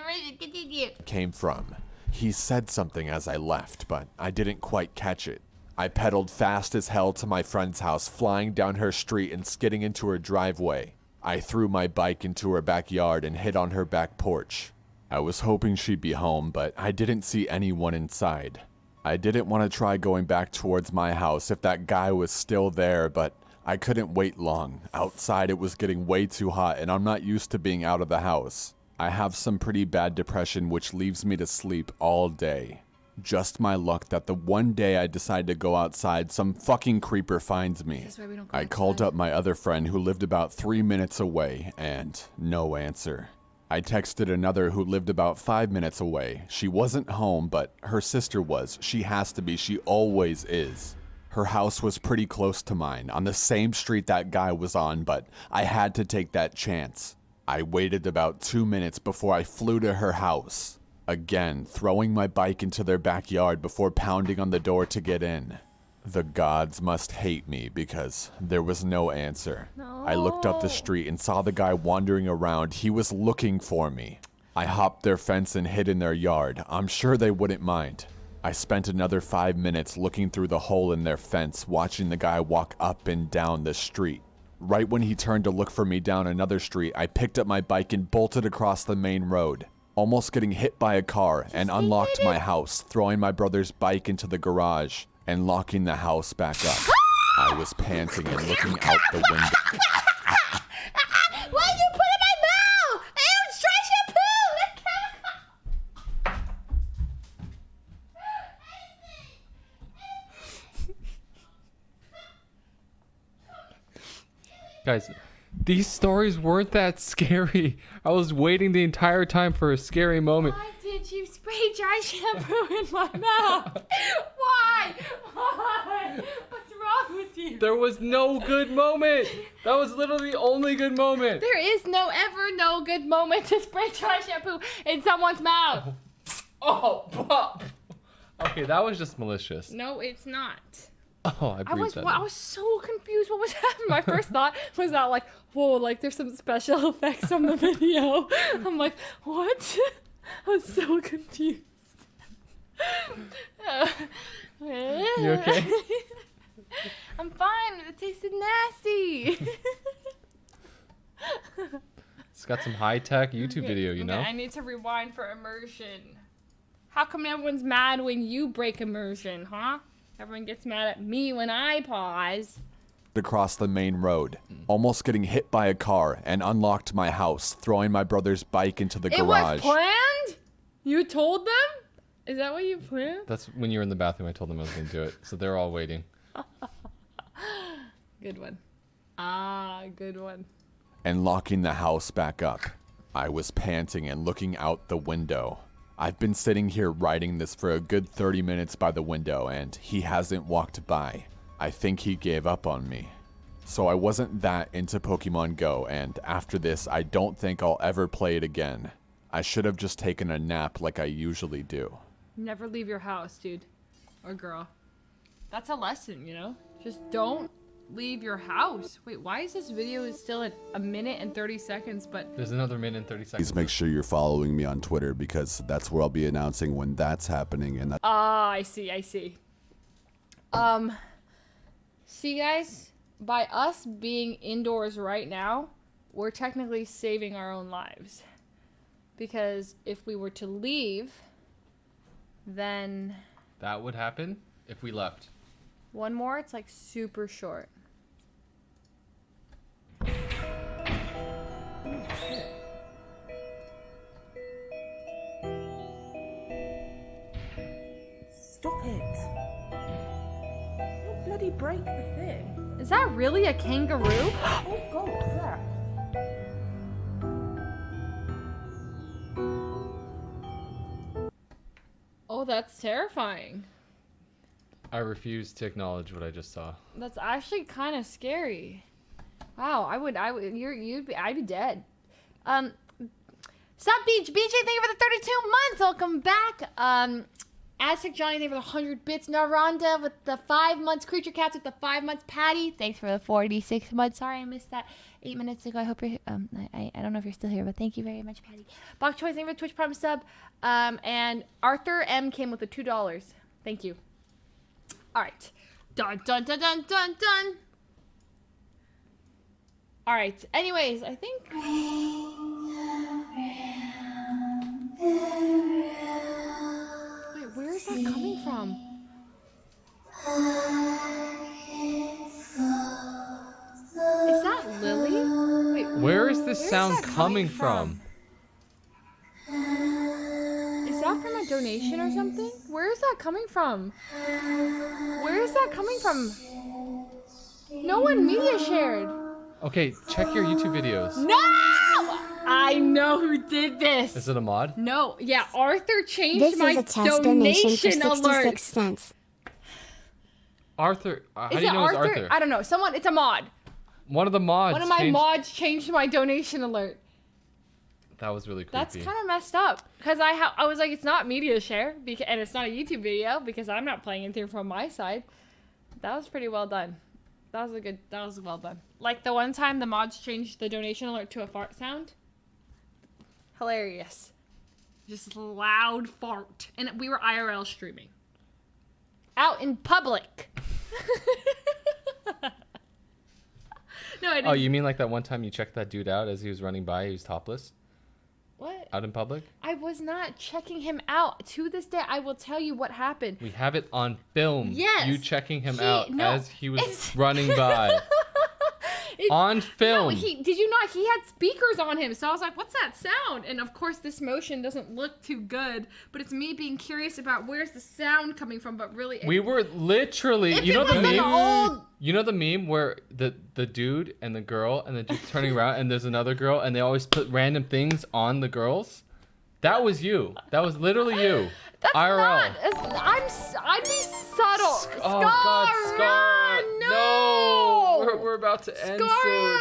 [SPEAKER 6] continue.
[SPEAKER 8] Came from. He said something as I left, but I didn't quite catch it. I pedaled fast as hell to my friend's house, flying down her street and skidding into her driveway. I threw my bike into her backyard and hid on her back porch. I was hoping she'd be home, but I didn't see anyone inside. I didn't want to try going back towards my house if that guy was still there, but I couldn't wait long. Outside it was getting way too hot and I'm not used to being out of the house. I have some pretty bad depression which leaves me to sleep all day. Just my luck that the one day I decide to go outside, some fucking creeper finds me. I called up my other friend who lived about 3 minutes away and no answer. I texted another who lived about 5 minutes away. She wasn't home, but her sister was. She has to be. She always is. Her house was pretty close to mine, on the same street that guy was on, but I had to take that chance. I waited about 2 minutes before I flew to her house. Again, throwing my bike into their backyard before pounding on the door to get in. The gods must hate me because there was no answer. I looked up the street and saw the guy wandering around. He was looking for me. I hopped their fence and hid in their yard. I'm sure they wouldn't mind. I spent another 5 minutes looking through the hole in their fence, watching the guy walk up and down the street. Right when he turned to look for me down another street, I picked up my bike and bolted across the main road, almost getting hit by a car, and unlocked my house, throwing my brother's bike into the garage and locking the house back up. I was panting and looking out the window.
[SPEAKER 6] Why did you put it in my mouth? Ew, stray shampoo!
[SPEAKER 5] Guys, these stories weren't that scary. I was waiting the entire time for a scary moment.
[SPEAKER 6] Why did you spray dry shampoo in my mouth? Why? What's wrong with you?
[SPEAKER 5] There was no good moment. That was literally the only good moment.
[SPEAKER 1] There is no good moment to spray dry shampoo in someone's mouth.
[SPEAKER 5] Oh, pop. Okay, that was just malicious.
[SPEAKER 1] No, it's not.
[SPEAKER 5] Oh, I breathed that.
[SPEAKER 1] I was so confused. What was happening? My first thought was that like, whoa, like there's some special effects on the video. I'm like, what? I was so confused.
[SPEAKER 5] You okay?
[SPEAKER 1] I'm fine. It tasted nasty.
[SPEAKER 5] It's got some high-tech YouTube video, you know?
[SPEAKER 1] I need to rewind for immersion. How come everyone's mad when you break immersion, huh? Everyone gets mad at me when I pause.
[SPEAKER 8] Across the main road, almost getting hit by a car, and unlocked my house, throwing my brother's bike into the garage.
[SPEAKER 1] It was planned? You told them? Is that what you planned?
[SPEAKER 5] That's when you were in the bathroom. I told them I was going to do it. So they're all waiting.
[SPEAKER 1] Good one. Good one.
[SPEAKER 8] And locking the house back up. I was panting and looking out the window. I've been sitting here writing this for a good 30 minutes by the window, and he hasn't walked by. I think he gave up on me. So I wasn't that into Pokemon Go, and after this, I don't think I'll ever play it again. I should have just taken a nap like I usually do.
[SPEAKER 1] Never leave your house, dude. Or girl. That's a lesson, you know? Just don't leave your house. Wait, why is this video still at 1 minute and 30 seconds, but...
[SPEAKER 5] There's another minute and 30 seconds.
[SPEAKER 8] Please make sure you're following me on Twitter because that's where I'll be announcing when that's happening. And
[SPEAKER 1] I see. See guys, by us being indoors right now, we're technically saving our own lives. Because if we were to leave, then...
[SPEAKER 5] That would happen if we left.
[SPEAKER 1] One more, it's like super short.
[SPEAKER 15] Stop it. Don't bloody break the thing.
[SPEAKER 1] Is that really a kangaroo?
[SPEAKER 15] Oh god, what's that?
[SPEAKER 1] that's terrifying.
[SPEAKER 5] I refuse to acknowledge what I just saw.
[SPEAKER 1] That's actually kind of scary. Wow, I'd be dead.
[SPEAKER 6] Sup, BJ, thank you for the 32 months. Welcome back. Aztec Johnny, thank you for the 100 bits. Naranda with the 5 months. Creature Cats with the 5 months. Patty, thanks for the 46 months. Sorry, I missed that 8 minutes ago. I hope you're, I don't know if you're still here, but thank you very much, Patty. Bok Choice, thank you for the Twitch Prime sub. And Arthur M came with the $2. Thank you. All right. Dun, dun, dun, dun, dun, dun. All right. Anyways, I think... Wait, where is that coming from? Is that Lily? Wait,
[SPEAKER 5] Where is this sound coming from?
[SPEAKER 1] Is that from a donation or something? Where is that coming from? Where is that coming from? No one media shared.
[SPEAKER 5] Okay, check your YouTube videos.
[SPEAKER 1] No! I know who did this.
[SPEAKER 5] Is it a mod?
[SPEAKER 1] No, yeah, Arthur changed
[SPEAKER 2] This
[SPEAKER 1] my
[SPEAKER 2] is a test donation for
[SPEAKER 1] donation alert.
[SPEAKER 2] 66 cents.
[SPEAKER 5] Arthur, how do
[SPEAKER 1] Is
[SPEAKER 5] you
[SPEAKER 1] it
[SPEAKER 5] know it's
[SPEAKER 1] Arthur?
[SPEAKER 5] Arthur?
[SPEAKER 1] I don't know. Someone, it's a mod.
[SPEAKER 5] One of the mods.
[SPEAKER 1] One of my
[SPEAKER 5] changed-
[SPEAKER 1] mods changed my donation alert.
[SPEAKER 5] That was really creepy.
[SPEAKER 1] That's kind of messed up because I was like, it's not media share and it's not a YouTube video because I'm not playing anything from my side. That was pretty well done. That was well done. Like the one time the mods changed the donation alert to a fart sound. Hilarious. Just loud fart. And we were IRL streaming. Out in public. No, I didn't.
[SPEAKER 5] Oh, you mean like that one time you checked that dude out as he was running by? He was topless?
[SPEAKER 1] What?
[SPEAKER 5] Out in public?
[SPEAKER 1] I was not checking him out. To this day, I will tell you what happened.
[SPEAKER 5] We have it on film.
[SPEAKER 1] Yes.
[SPEAKER 5] You checking him out
[SPEAKER 1] No,
[SPEAKER 5] as he was running by. On film.
[SPEAKER 1] No, did you not? He had speakers on him. So I was like, what's that sound? And of course, this motion doesn't look too good. But it's me being curious about where's the sound coming from. But really...
[SPEAKER 5] We were literally...
[SPEAKER 1] If
[SPEAKER 5] You know
[SPEAKER 1] it
[SPEAKER 5] the
[SPEAKER 1] was an
[SPEAKER 5] meme?
[SPEAKER 1] old...
[SPEAKER 5] You know the meme where the dude and the girl and the dude turning around and there's another girl and they always put random things on the girls? That was you. That was literally you.
[SPEAKER 1] That's
[SPEAKER 5] IRL.
[SPEAKER 1] not... I'd be subtle.
[SPEAKER 5] Oh, God, Scar.
[SPEAKER 1] No!
[SPEAKER 5] We're about to end soon.
[SPEAKER 1] Scara!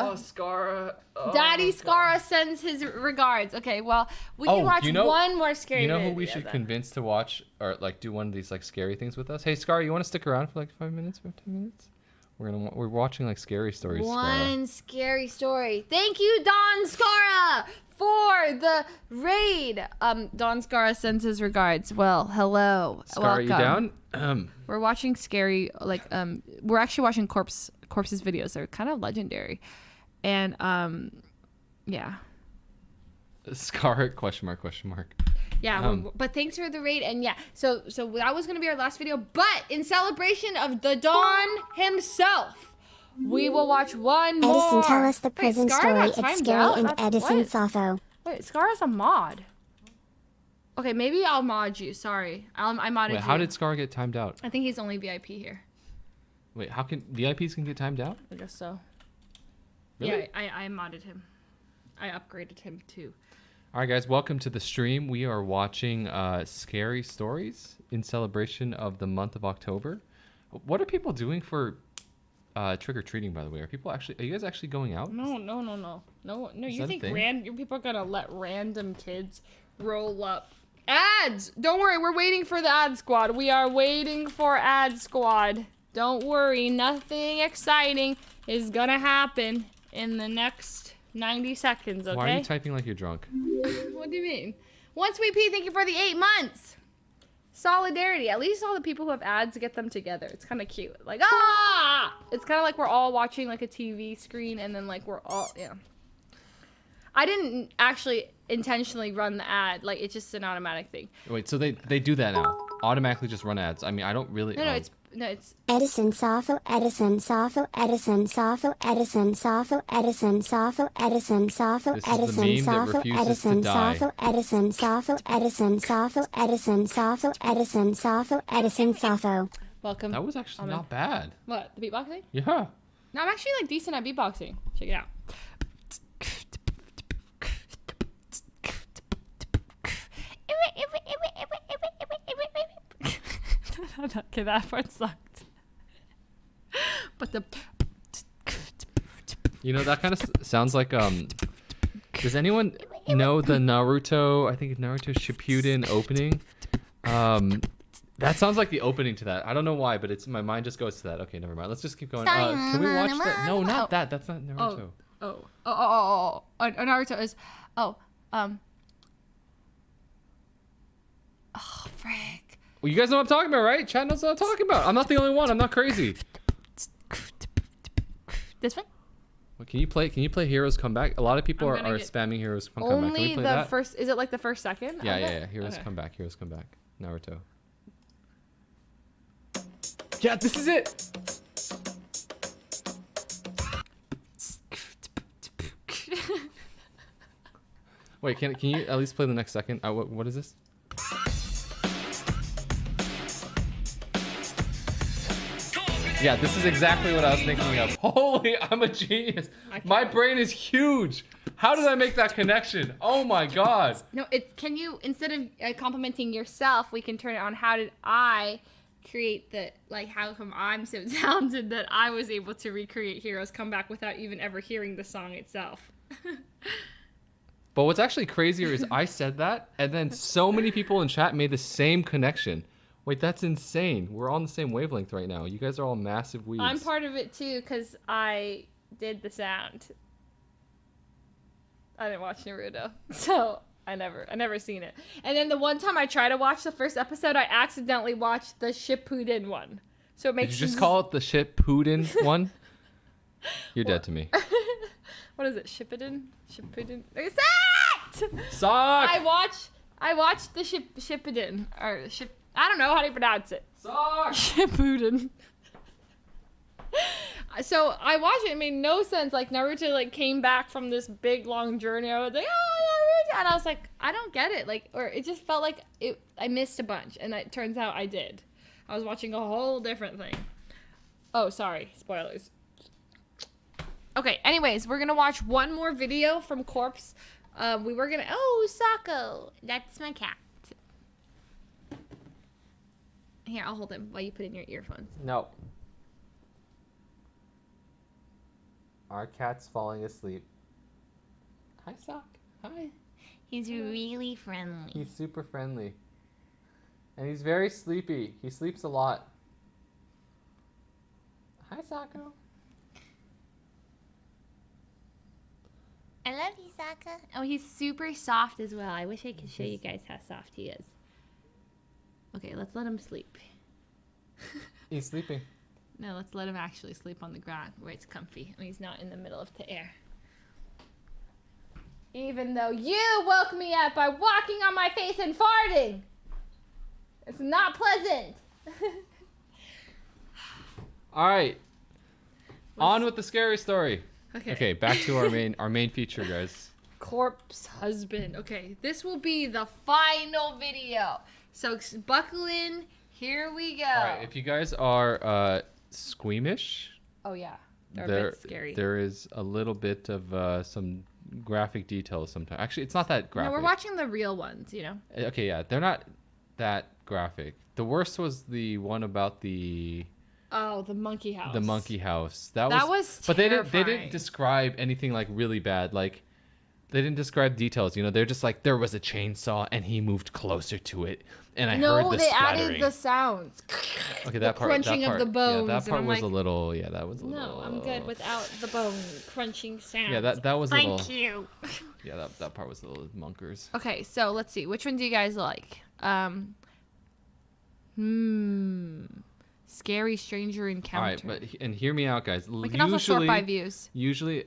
[SPEAKER 5] Oh, Scara. Oh,
[SPEAKER 1] Daddy Scara sends his regards. Okay, well, we can watch one more scary video.
[SPEAKER 5] You know who we should convince to watch or like do one of these like scary things with us? Hey, Scar, you want to stick around for like 5 minutes or 10 minutes? We're watching like scary stories.
[SPEAKER 6] One scary story. Thank you, Don Scara, for the raid.
[SPEAKER 1] Don Scara sends his regards. Well, hello.
[SPEAKER 5] Scar, are you down?
[SPEAKER 1] We're watching scary, we're actually watching corpses videos. They're kind of legendary, and yeah.
[SPEAKER 5] Scar ?
[SPEAKER 1] Yeah, but thanks for the raid, and yeah, so that was gonna be our last video, but in celebration of the Don himself, we will watch one more.
[SPEAKER 2] Edison, tell us the prison story. It's scary and
[SPEAKER 1] That's
[SPEAKER 2] Edison
[SPEAKER 1] what?
[SPEAKER 2] Safo.
[SPEAKER 1] Wait, Scar's a mod. Okay, maybe I'll mod you. Sorry, I modded you.
[SPEAKER 5] Wait, how did Scar get timed out?
[SPEAKER 1] I think he's only VIP here.
[SPEAKER 5] Wait, how can VIPs can get timed out?
[SPEAKER 1] I guess so.
[SPEAKER 5] Really?
[SPEAKER 1] Yeah, I modded him. I upgraded him too.
[SPEAKER 5] All right, guys, welcome to the stream. We are watching scary stories in celebration of the month of October. What are people doing for trick-or-treating, by the way? Are you guys actually going out?
[SPEAKER 1] No. You think people are gonna let random kids roll up? Ads! Don't worry, we're waiting for the ad squad. We are waiting for ad squad. Don't worry, nothing exciting is gonna happen in the next 90 seconds, okay?
[SPEAKER 5] Why are you typing like you're drunk?
[SPEAKER 1] What do you mean? Once we pee, thank you for the 8 months. Solidarity. At least all the people who have ads get them together. It's kind of cute. Like, it's kind of like we're all watching like a TV screen and then like we're all, yeah. I didn't actually intentionally run the ad. Like, it's just an automatic thing.
[SPEAKER 5] Wait, so they do that now? Automatically just run ads? I mean, I don't really...
[SPEAKER 1] No, it's
[SPEAKER 2] Edison Safo, Edison Safo, Edison Safo, Edison Safo, Edison Safo, Edison Safo, Edison Safo, Edison Safo, Edison Safo, Edison Safo, Edison Safo, Edison Safo, Edison Safo.
[SPEAKER 1] Welcome.
[SPEAKER 5] That was actually not bad.
[SPEAKER 1] What, the beatboxing?
[SPEAKER 5] Yeah.
[SPEAKER 1] No, I'm actually like decent at beatboxing. Check it out. Okay, that part sucked.
[SPEAKER 12] But the
[SPEAKER 5] You know, that kind of sounds like does anyone know the Naruto, I think it's Naruto Shippuden opening? That sounds like the opening to that. I don't know why, but it's my mind just goes to that. Okay, never mind. Let's just keep going. Can we watch that? No, not that. That's not Naruto.
[SPEAKER 12] Naruto is frick.
[SPEAKER 5] Well, you guys know what I'm talking about, right? Chat knows what I'm talking about. I'm not the only one. I'm not crazy.
[SPEAKER 12] This one?
[SPEAKER 5] Well, can you play Heroes Come Back? A lot of people are spamming Heroes Come Back. Can we
[SPEAKER 12] Only
[SPEAKER 5] play
[SPEAKER 12] the
[SPEAKER 5] that?
[SPEAKER 12] first. Is it like the first second?
[SPEAKER 5] Yeah. Heroes Come Back. Heroes Come Back. Naruto. Yeah, this is it. Wait, can you at least play the next second? What is this? Yeah, this is exactly what I was thinking of. Holy, I'm a genius. My brain is huge. How did I make that connection? Oh my god.
[SPEAKER 4] No, can you, instead of complimenting yourself, we can turn it on how did I create how come I'm so talented that I was able to recreate Heroes Come Back without even ever hearing the song itself.
[SPEAKER 5] But what's actually crazier is I said that, and then so many people in chat made the same connection. Wait, that's insane. We're on the same wavelength right now. You guys are all massive weebs.
[SPEAKER 4] I'm part of it too, because I did the sound. I didn't watch Naruto, so I never seen it. And then the one time I tried to watch the first episode, I accidentally watched the Shippuden one. So it makes
[SPEAKER 5] Did you just call it the Shippuden one? You're dead to me.
[SPEAKER 4] What is it? Shippuden?
[SPEAKER 5] Sock!
[SPEAKER 4] I watched the Shippuden or I don't know how to pronounce it.
[SPEAKER 5] Sock!
[SPEAKER 4] Shippuden. So I watched it. It made no sense. Like Naruto came back from this big long journey. I was like, oh, Naruto, and I was like, I don't get it. Or it just felt like I missed a bunch, and it turns out I did. I was watching a whole different thing. Oh, sorry, spoilers. Okay. Anyways, we're gonna watch one more video from Corpse. We were gonna. Oh, Sako, that's my cat. Here, I'll hold him while you put in your earphones.
[SPEAKER 5] No. Our cat's falling asleep. Hi, Sock. Hi.
[SPEAKER 6] He's really friendly.
[SPEAKER 5] He's super friendly. And he's very sleepy. He sleeps a lot. Hi, Sako.
[SPEAKER 6] I love you, Saka. Oh, he's super soft as well. I wish I could show you guys how soft he is. Okay, let's let him sleep.
[SPEAKER 5] He's sleeping.
[SPEAKER 4] No, let's let him actually sleep on the ground where it's comfy and he's not in the middle of the air. Even though you woke me up by walking on my face and farting. It's not pleasant.
[SPEAKER 5] All right. On with the scary story.
[SPEAKER 4] Okay.
[SPEAKER 5] Back to our main feature, guys.
[SPEAKER 4] Corpse husband. Okay, this will be the final video. So buckle in. Here we go.
[SPEAKER 5] All right. If you guys are squeamish.
[SPEAKER 4] Oh yeah, they're a bit scary.
[SPEAKER 5] There is a little bit of some graphic details sometimes. Actually, it's not that graphic.
[SPEAKER 4] No, we're watching the real ones, you know.
[SPEAKER 5] Okay, yeah, they're not that graphic. The worst was the one about the.
[SPEAKER 4] Oh, the monkey house.
[SPEAKER 5] The monkey house. That
[SPEAKER 4] was
[SPEAKER 5] But
[SPEAKER 4] terrifying.
[SPEAKER 5] they didn't describe anything like really bad. Like they didn't describe details. You know, they're just like there was a chainsaw and he moved closer to it, and I heard the
[SPEAKER 4] they
[SPEAKER 5] splattering.
[SPEAKER 4] added the sounds.
[SPEAKER 5] Okay, that part.
[SPEAKER 4] Crunching of the bones.
[SPEAKER 5] Yeah, that part was
[SPEAKER 4] like,
[SPEAKER 5] a little. Yeah, that was a little.
[SPEAKER 4] No, I'm good without the bone crunching sounds.
[SPEAKER 5] Yeah, that was a little.
[SPEAKER 6] Thank you.
[SPEAKER 5] Yeah, that part was a little monkers.
[SPEAKER 4] Okay, so let's see. Which one do you guys like? Scary stranger encounter.
[SPEAKER 5] All right, and hear me out, guys.
[SPEAKER 4] We can also sort by views.
[SPEAKER 5] Usually,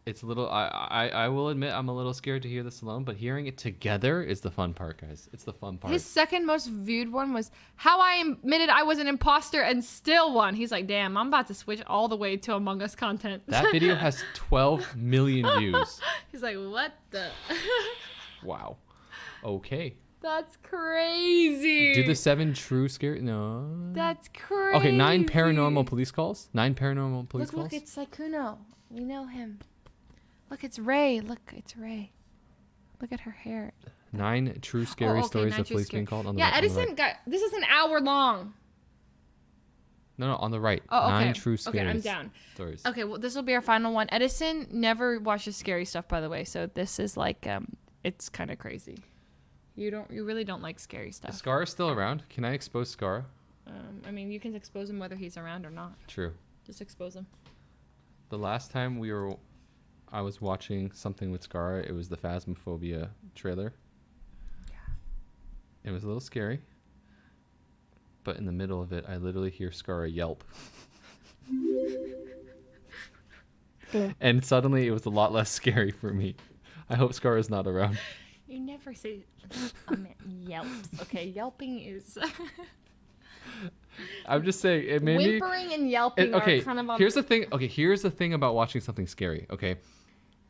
[SPEAKER 5] it's a little. I will admit I'm a little scared to hear this alone, but hearing it together is the fun part, guys. It's the fun part.
[SPEAKER 4] His second most viewed one was how I admitted I was an imposter and still won. He's like, damn, I'm about to switch all the way to Among Us content.
[SPEAKER 5] That video has 12 million views.
[SPEAKER 4] He's like, what the?
[SPEAKER 5] Wow. Okay.
[SPEAKER 4] That's crazy.
[SPEAKER 5] Do the 7 true scary? No.
[SPEAKER 4] That's crazy.
[SPEAKER 5] Okay, 9 paranormal police calls. 9 paranormal police calls.
[SPEAKER 4] Look, it's Saikuno. We know him. Look, it's Ray. Look, it's Ray. Look at her hair.
[SPEAKER 5] 9 true scary stories of police being called on the
[SPEAKER 4] Yeah,
[SPEAKER 5] on the
[SPEAKER 4] Edison
[SPEAKER 5] right.
[SPEAKER 4] got. This is an hour long.
[SPEAKER 5] No, on the right.
[SPEAKER 4] Oh, okay.
[SPEAKER 5] 9 true scary
[SPEAKER 4] Okay, I'm down.
[SPEAKER 5] stories.
[SPEAKER 4] Okay, well, this will be our final one. Edison never watches scary stuff, by the way. So this is like, it's kind of crazy. You really don't like scary stuff.
[SPEAKER 5] Is Scar still around? Can I expose Scar?
[SPEAKER 4] I mean, you can expose him whether he's around or not.
[SPEAKER 5] True.
[SPEAKER 4] Just expose him.
[SPEAKER 5] The last time I was watching something with Scar, it was the Phasmophobia trailer. Yeah. It was a little scary. But in the middle of it, I literally hear Scar yelp. And suddenly it was a lot less scary for me. I hope Scar is not around.
[SPEAKER 4] You never say yelps. Okay, yelping is...
[SPEAKER 5] I'm just saying, it made me...
[SPEAKER 4] Whimpering and yelping are kind of...
[SPEAKER 5] Here's the thing. Okay, here's the thing about watching something scary, okay?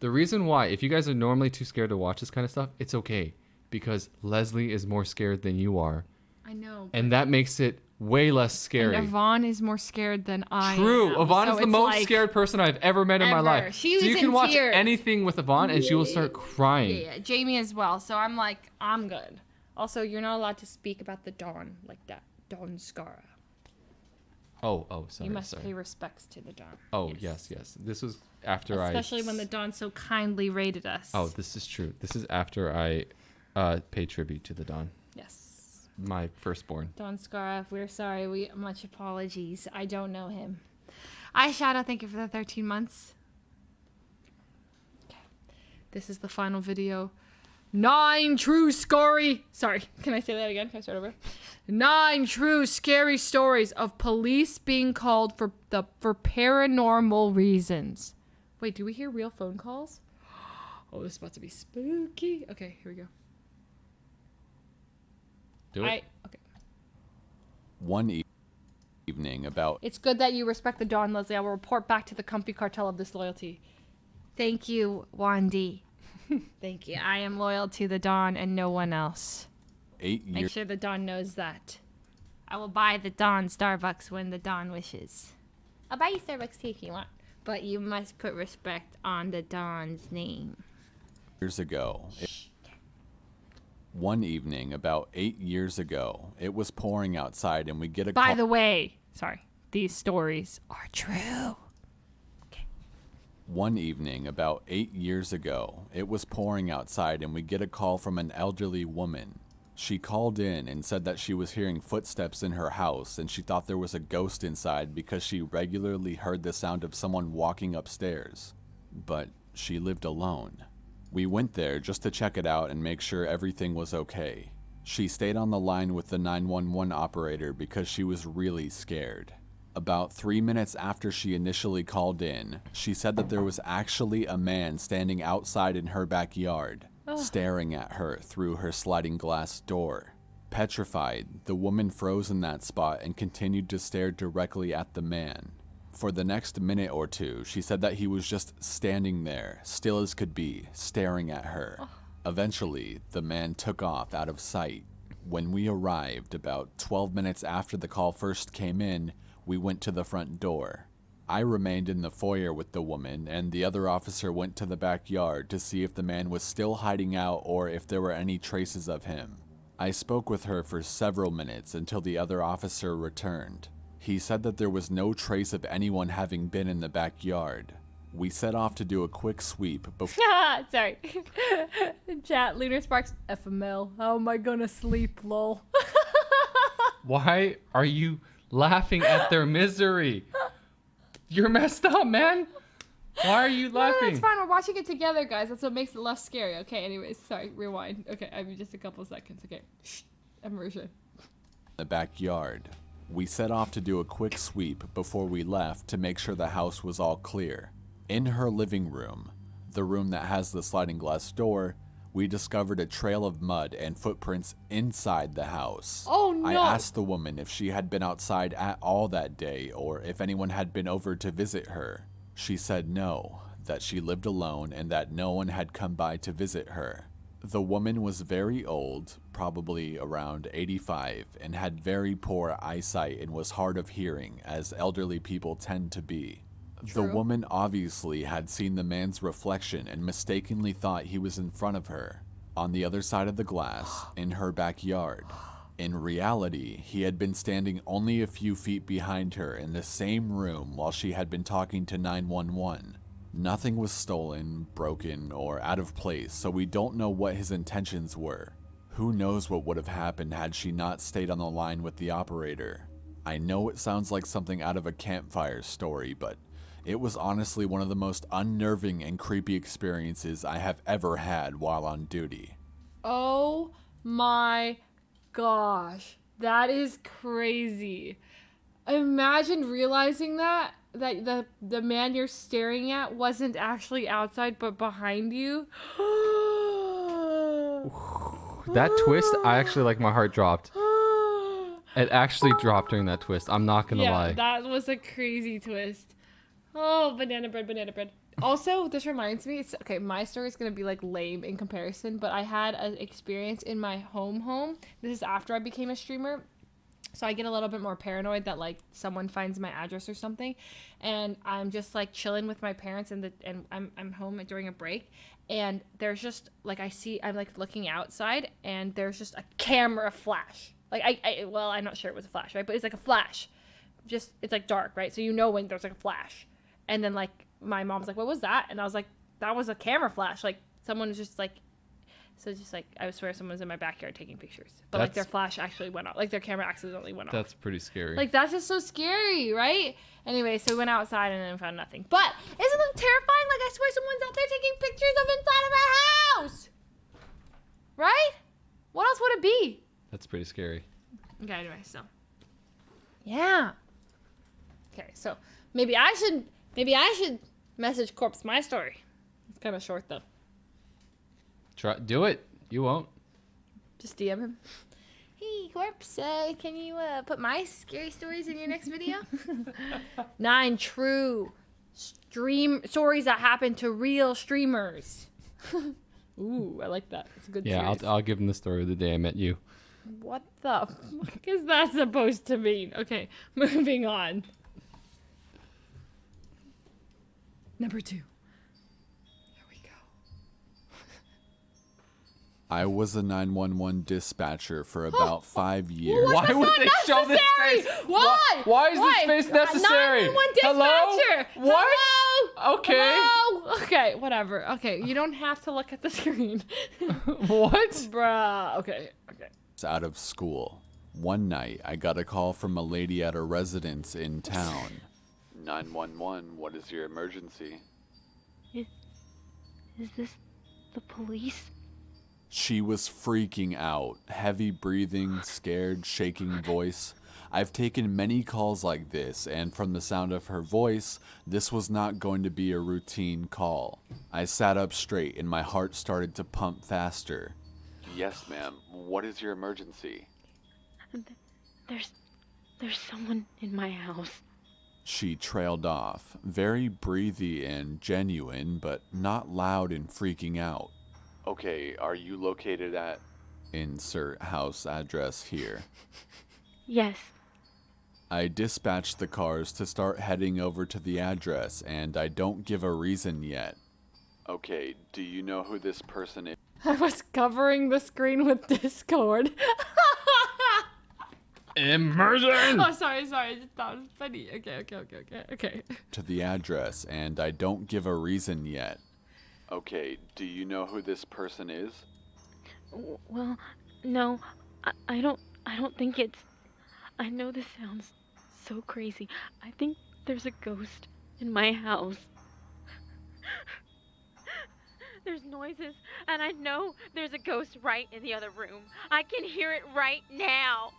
[SPEAKER 5] The reason why, if you guys are normally too scared to watch this kind of stuff, it's okay. Because Leslie is more scared than you are.
[SPEAKER 4] I know.
[SPEAKER 5] And that makes it way less scary.
[SPEAKER 4] And Yvonne is more scared than I am.
[SPEAKER 5] True. Yvonne is the most
[SPEAKER 4] like,
[SPEAKER 5] scared person I've ever met in my life.
[SPEAKER 4] She
[SPEAKER 5] so you
[SPEAKER 4] was
[SPEAKER 5] can
[SPEAKER 4] in
[SPEAKER 5] watch
[SPEAKER 4] tears.
[SPEAKER 5] anything with Yvonne and she will start crying.
[SPEAKER 4] Yeah, Jamie as well. So I'm like, I'm good. Also, you're not allowed to speak about the Dawn like that. Dawn Scara.
[SPEAKER 5] Oh, sorry.
[SPEAKER 4] You must
[SPEAKER 5] sorry.
[SPEAKER 4] pay respects to the Dawn.
[SPEAKER 5] Oh, yes. This was after
[SPEAKER 4] Especially when the Dawn so kindly rated us.
[SPEAKER 5] Oh, this is true. This is after I paid tribute to the Dawn.
[SPEAKER 4] Yes.
[SPEAKER 5] My firstborn.
[SPEAKER 4] Dawn Scara, we're sorry. Much apologies. I don't know him. Eyeshadow, thank you for the 13 months. Okay. This is the final video. 9 true scary... Sorry, can I say that again? Can I start over? 9 true scary stories of police being called for paranormal reasons. Wait, do we hear real phone calls? Oh, this is about to be spooky. Okay, here we go.
[SPEAKER 5] Do it.
[SPEAKER 4] Okay.
[SPEAKER 8] One evening about...
[SPEAKER 4] It's good that you respect the Dawn, Leslie. I will report back to the comfy cartel of disloyalty. Thank you, Wandy. Thank you. I am loyal to the Dawn and no one else.
[SPEAKER 8] 8 years...
[SPEAKER 4] Make sure the Dawn knows that. I will buy the Dawn Starbucks when the Dawn wishes. I'll buy you Starbucks too if you want. But you must put respect on the Dawn's name.
[SPEAKER 8] Years ago... One evening, about 8 years ago, it was pouring outside and we get a call...
[SPEAKER 4] By the way, sorry, these stories are true.
[SPEAKER 8] One evening, about 8 years ago, it was pouring outside and we get a call from an elderly woman. She called in and said that she was hearing footsteps in her house and she thought there was a ghost inside because she regularly heard the sound of someone walking upstairs. But she lived alone. We went there just to check it out and make sure everything was okay. She stayed on the line with the 911 operator because she was really scared. About 3 minutes after she initially called in, she said that there was actually a man standing outside in her backyard, staring at her through her sliding glass door. Petrified, the woman froze in that spot and continued to stare directly at the man. For the next minute or two, she said that he was just standing there, still as could be, staring at her. Eventually, the man took off out of sight. When we arrived, about 12 minutes after the call first came in, we went to the front door. I remained in the foyer with the woman, and the other officer went to the backyard to see if the man was still hiding out or if there were any traces of him. I spoke with her for several minutes until the other officer returned. He said that there was no trace of anyone having been in the backyard. We set off to do a quick sweep before...
[SPEAKER 4] Sorry. Chat, Lunar Sparks, FML. How am I gonna sleep, lol?
[SPEAKER 5] Why are you laughing at their misery? You're messed up, man. Why are you laughing?
[SPEAKER 4] No, it's fine. We're watching it together, guys. That's what makes it less scary. Okay, anyways. Sorry, rewind. Okay, I mean, just a couple of seconds. Okay. Shh. Immersion.
[SPEAKER 8] The backyard. We set off to do a quick sweep before we left to make sure the house was all clear. In her living room, the room that has the sliding glass door, we discovered a trail of mud and footprints inside the house.
[SPEAKER 4] Oh no!
[SPEAKER 8] I asked the woman if she had been outside at all that day or if anyone had been over to visit her. She said no, that she lived alone and that no one had come by to visit her. The woman was very old, probably around 85, and had very poor eyesight and was hard of hearing, as elderly people tend to be.
[SPEAKER 4] True.
[SPEAKER 8] The woman obviously had seen the man's reflection and mistakenly thought he was in front of her, on the other side of the glass, in her backyard. In reality, he had been standing only a few feet behind her in the same room while she had been talking to 911. Nothing was stolen, broken, or out of place, so we don't know what his intentions were. Who knows what would have happened had she not stayed on the line with the operator. I know it sounds like something out of a campfire story, but it was honestly one of the most unnerving and creepy experiences I have ever had while on duty.
[SPEAKER 12] Oh my gosh, that is crazy. Imagine realizing that the man you're staring at wasn't actually outside but behind you.
[SPEAKER 5] That twist, I actually, like, my heart dropped. It actually dropped during that twist. I'm not gonna lie.
[SPEAKER 12] Yeah, that was a crazy twist. Oh, banana bread, banana bread. Also, this reminds me, okay, my story is going to be like lame in comparison, but I had an experience in my home. This is after I became a streamer. So I get a little bit more paranoid that like someone finds my address or something. And I'm just like chilling with my parents and I'm home during a break. And there's just like, I'm like looking outside and there's just a camera flash. Like well, I'm not sure it was a flash, right? But it's like a flash. Just, it's like dark, right? So you know when there's like a flash. And then like my mom's like, what was that? And I was like, that was a camera flash. Like someone was just like, so just like, I swear someone was in my backyard taking pictures. But like their flash actually went off. Like their camera accidentally went off.
[SPEAKER 5] That's pretty scary.
[SPEAKER 12] Like that's just so scary, right? Anyway, so we went outside and then found nothing. But isn't it terrifying? Like I swear someone's out there taking pictures of inside of our house. Right? What else would it be?
[SPEAKER 5] That's pretty scary.
[SPEAKER 12] Okay, anyway, so. Yeah. Okay, so maybe I should message Corpse my story. It's kind of short though.
[SPEAKER 5] Do it. You won't.
[SPEAKER 12] Just DM him.
[SPEAKER 6] Hey, Corpse, can you put my scary stories in your next video?
[SPEAKER 12] 9 true stream stories that happen to real streamers. Ooh, I like that. It's a good series.
[SPEAKER 5] Yeah, I'll give him the story of the day I met you.
[SPEAKER 12] What the fuck is that supposed to mean? Okay, moving on. Number 2.
[SPEAKER 8] I was a 911 dispatcher for about 5 years.
[SPEAKER 5] Why would they show this face?
[SPEAKER 12] Why?
[SPEAKER 5] Why is this face necessary?
[SPEAKER 12] 911 dispatcher.
[SPEAKER 5] Hello? What?
[SPEAKER 12] Hello?
[SPEAKER 5] Okay.
[SPEAKER 12] Hello? Okay, whatever. Okay, you don't have to look at the screen.
[SPEAKER 5] What?
[SPEAKER 12] Bruh. Okay.
[SPEAKER 8] Out of school. One night, I got a call from a lady at a residence in town. 911, what is your emergency?
[SPEAKER 16] Is this the police?
[SPEAKER 8] She was freaking out, heavy breathing, scared, shaking voice. I've taken many calls like this, and from the sound of her voice, this was not going to be a routine call. I sat up straight and my heart started to pump faster. Yes, ma'am. What is your emergency?
[SPEAKER 16] There's someone in my house.
[SPEAKER 8] She trailed off, very breathy and genuine, but not loud and freaking out. Okay, are you located at... Insert house address here.
[SPEAKER 16] Yes.
[SPEAKER 8] I dispatched the cars to start heading over to the address, and I don't give a reason yet. Okay, do you know who this person is?
[SPEAKER 12] I was covering the screen with Discord.
[SPEAKER 5] Immersion!
[SPEAKER 12] Oh, sorry. I just thought it was funny. Okay.
[SPEAKER 8] To the address, and I don't give a reason yet. Okay, do you know who this person is?
[SPEAKER 16] Well, no, I don't think it's... I know this sounds so crazy. I think there's a ghost in my house. There's noises, and I know there's a ghost right in the other room. I can hear it right now.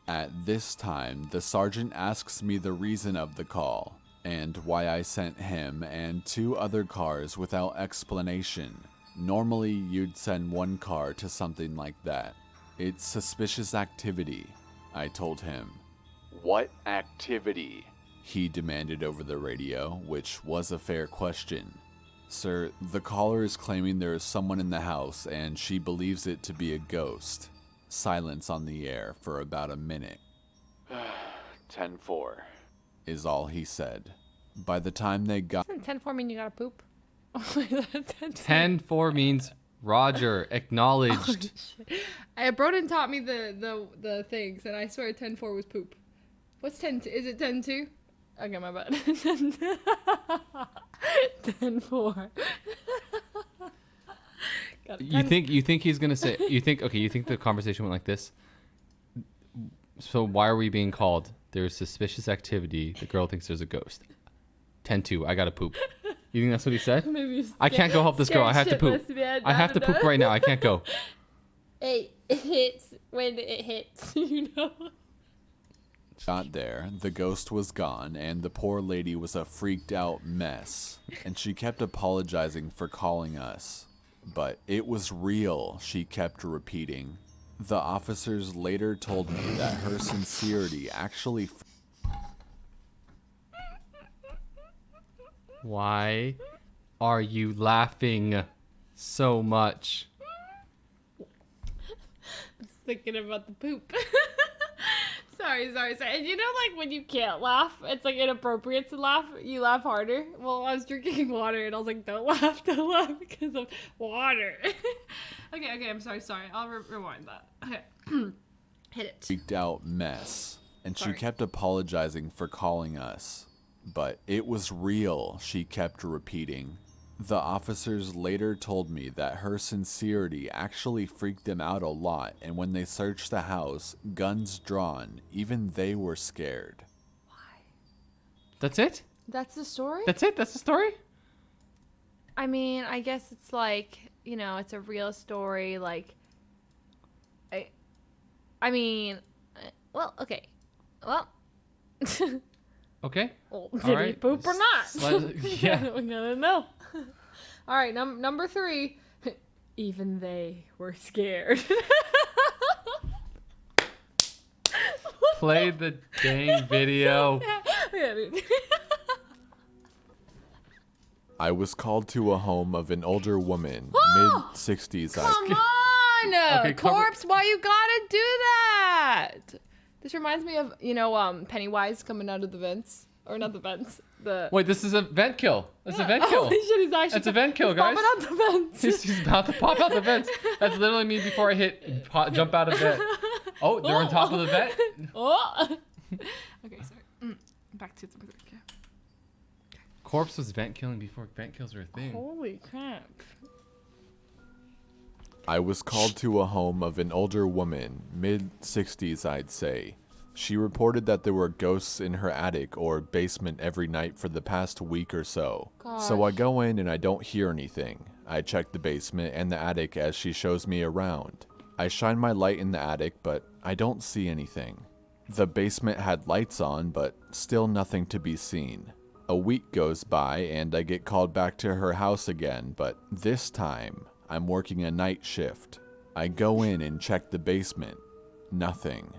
[SPEAKER 8] At this time, the sergeant asks me the reason of the call, and why I sent him and 2 other cars without explanation. Normally, you'd send 1 car to something like that. It's suspicious activity, I told him. What activity? He demanded over the radio, which was a fair question. Sir, the caller is claiming there is someone in the house and she believes it to be a ghost. Silence on the air for about a minute. 10-4 is all he said. By the time they got...
[SPEAKER 12] Doesn't 10-4 mean you gotta poop?
[SPEAKER 5] 10-4 means Roger, acknowledged.
[SPEAKER 12] Broden taught me the things, and I swear 10-4 was poop. What's 10? Is it 10-2? Okay, my bad. 10-4.
[SPEAKER 5] You think he's gonna say? You think the conversation went like this? So why are we being called? There's suspicious activity. The girl thinks there's a ghost. 10-2. I gotta poop. You think that's what he said?
[SPEAKER 12] Maybe
[SPEAKER 5] I can't go help this girl. I have to poop. I have to poop right now. I can't go.
[SPEAKER 6] Hey, it hits when it hits, you know.
[SPEAKER 8] Got there, the ghost was gone, and the poor lady was a freaked out mess. And she kept apologizing for calling us. But it was real, she kept repeating. The officers later told me that her sincerity actually...
[SPEAKER 5] Why are you laughing so much?
[SPEAKER 12] I'm thinking about the poop. Sorry. And you know, like, when you can't laugh, it's, like, inappropriate to laugh. You laugh harder. Well, I was drinking water, and I was like, don't laugh because of water. Okay, I'm sorry. I'll rewind that. Okay. Hit it.
[SPEAKER 8] Freaked out mess. And she kept apologizing for calling us. But it was real, she kept repeating. The officers later told me that her sincerity actually freaked them out a lot, and when they searched the house, guns drawn, even they were scared.
[SPEAKER 12] Why?
[SPEAKER 5] That's it?
[SPEAKER 12] That's the story?
[SPEAKER 5] That's it? That's the story?
[SPEAKER 12] I mean, I guess it's like, you know, it's a real story, like... I mean... Well, okay. Well...
[SPEAKER 5] Okay.
[SPEAKER 12] Well, did he poop or not?
[SPEAKER 5] Yeah.
[SPEAKER 12] We're gonna know. All right, number 3. Even they were scared.
[SPEAKER 5] Play the dang video.
[SPEAKER 8] I was called to a home of an older woman, mid-60s.
[SPEAKER 12] Come on! Okay, Corpse, why you gotta do that? This reminds me of, you know, Pennywise coming out of the vents. Or not the vents.
[SPEAKER 5] Wait, this is a vent kill. It's a vent kill.
[SPEAKER 12] Holy shit, he's actually...
[SPEAKER 5] It's a vent kill, guys.
[SPEAKER 12] Popping out the vents.
[SPEAKER 5] He's about to pop out the vents. That's literally me before I jump out of vent. Oh, they're on top of the vent.
[SPEAKER 12] Oh. Okay, sorry. Back to the... Okay.
[SPEAKER 5] Corpse was vent killing before vent kills were a thing.
[SPEAKER 12] Holy crap.
[SPEAKER 8] I was called to a home of an older woman, mid-60s I'd say. She reported that there were ghosts in her attic or basement every night for the past week or so.
[SPEAKER 12] Gosh.
[SPEAKER 8] So I go in and I don't hear anything. I check the basement and the attic as she shows me around. I shine my light in the attic, but I don't see anything. The basement had lights on, but still nothing to be seen. A week goes by and I get called back to her house again, but this time I'm working a night shift. I go in and check the basement. Nothing.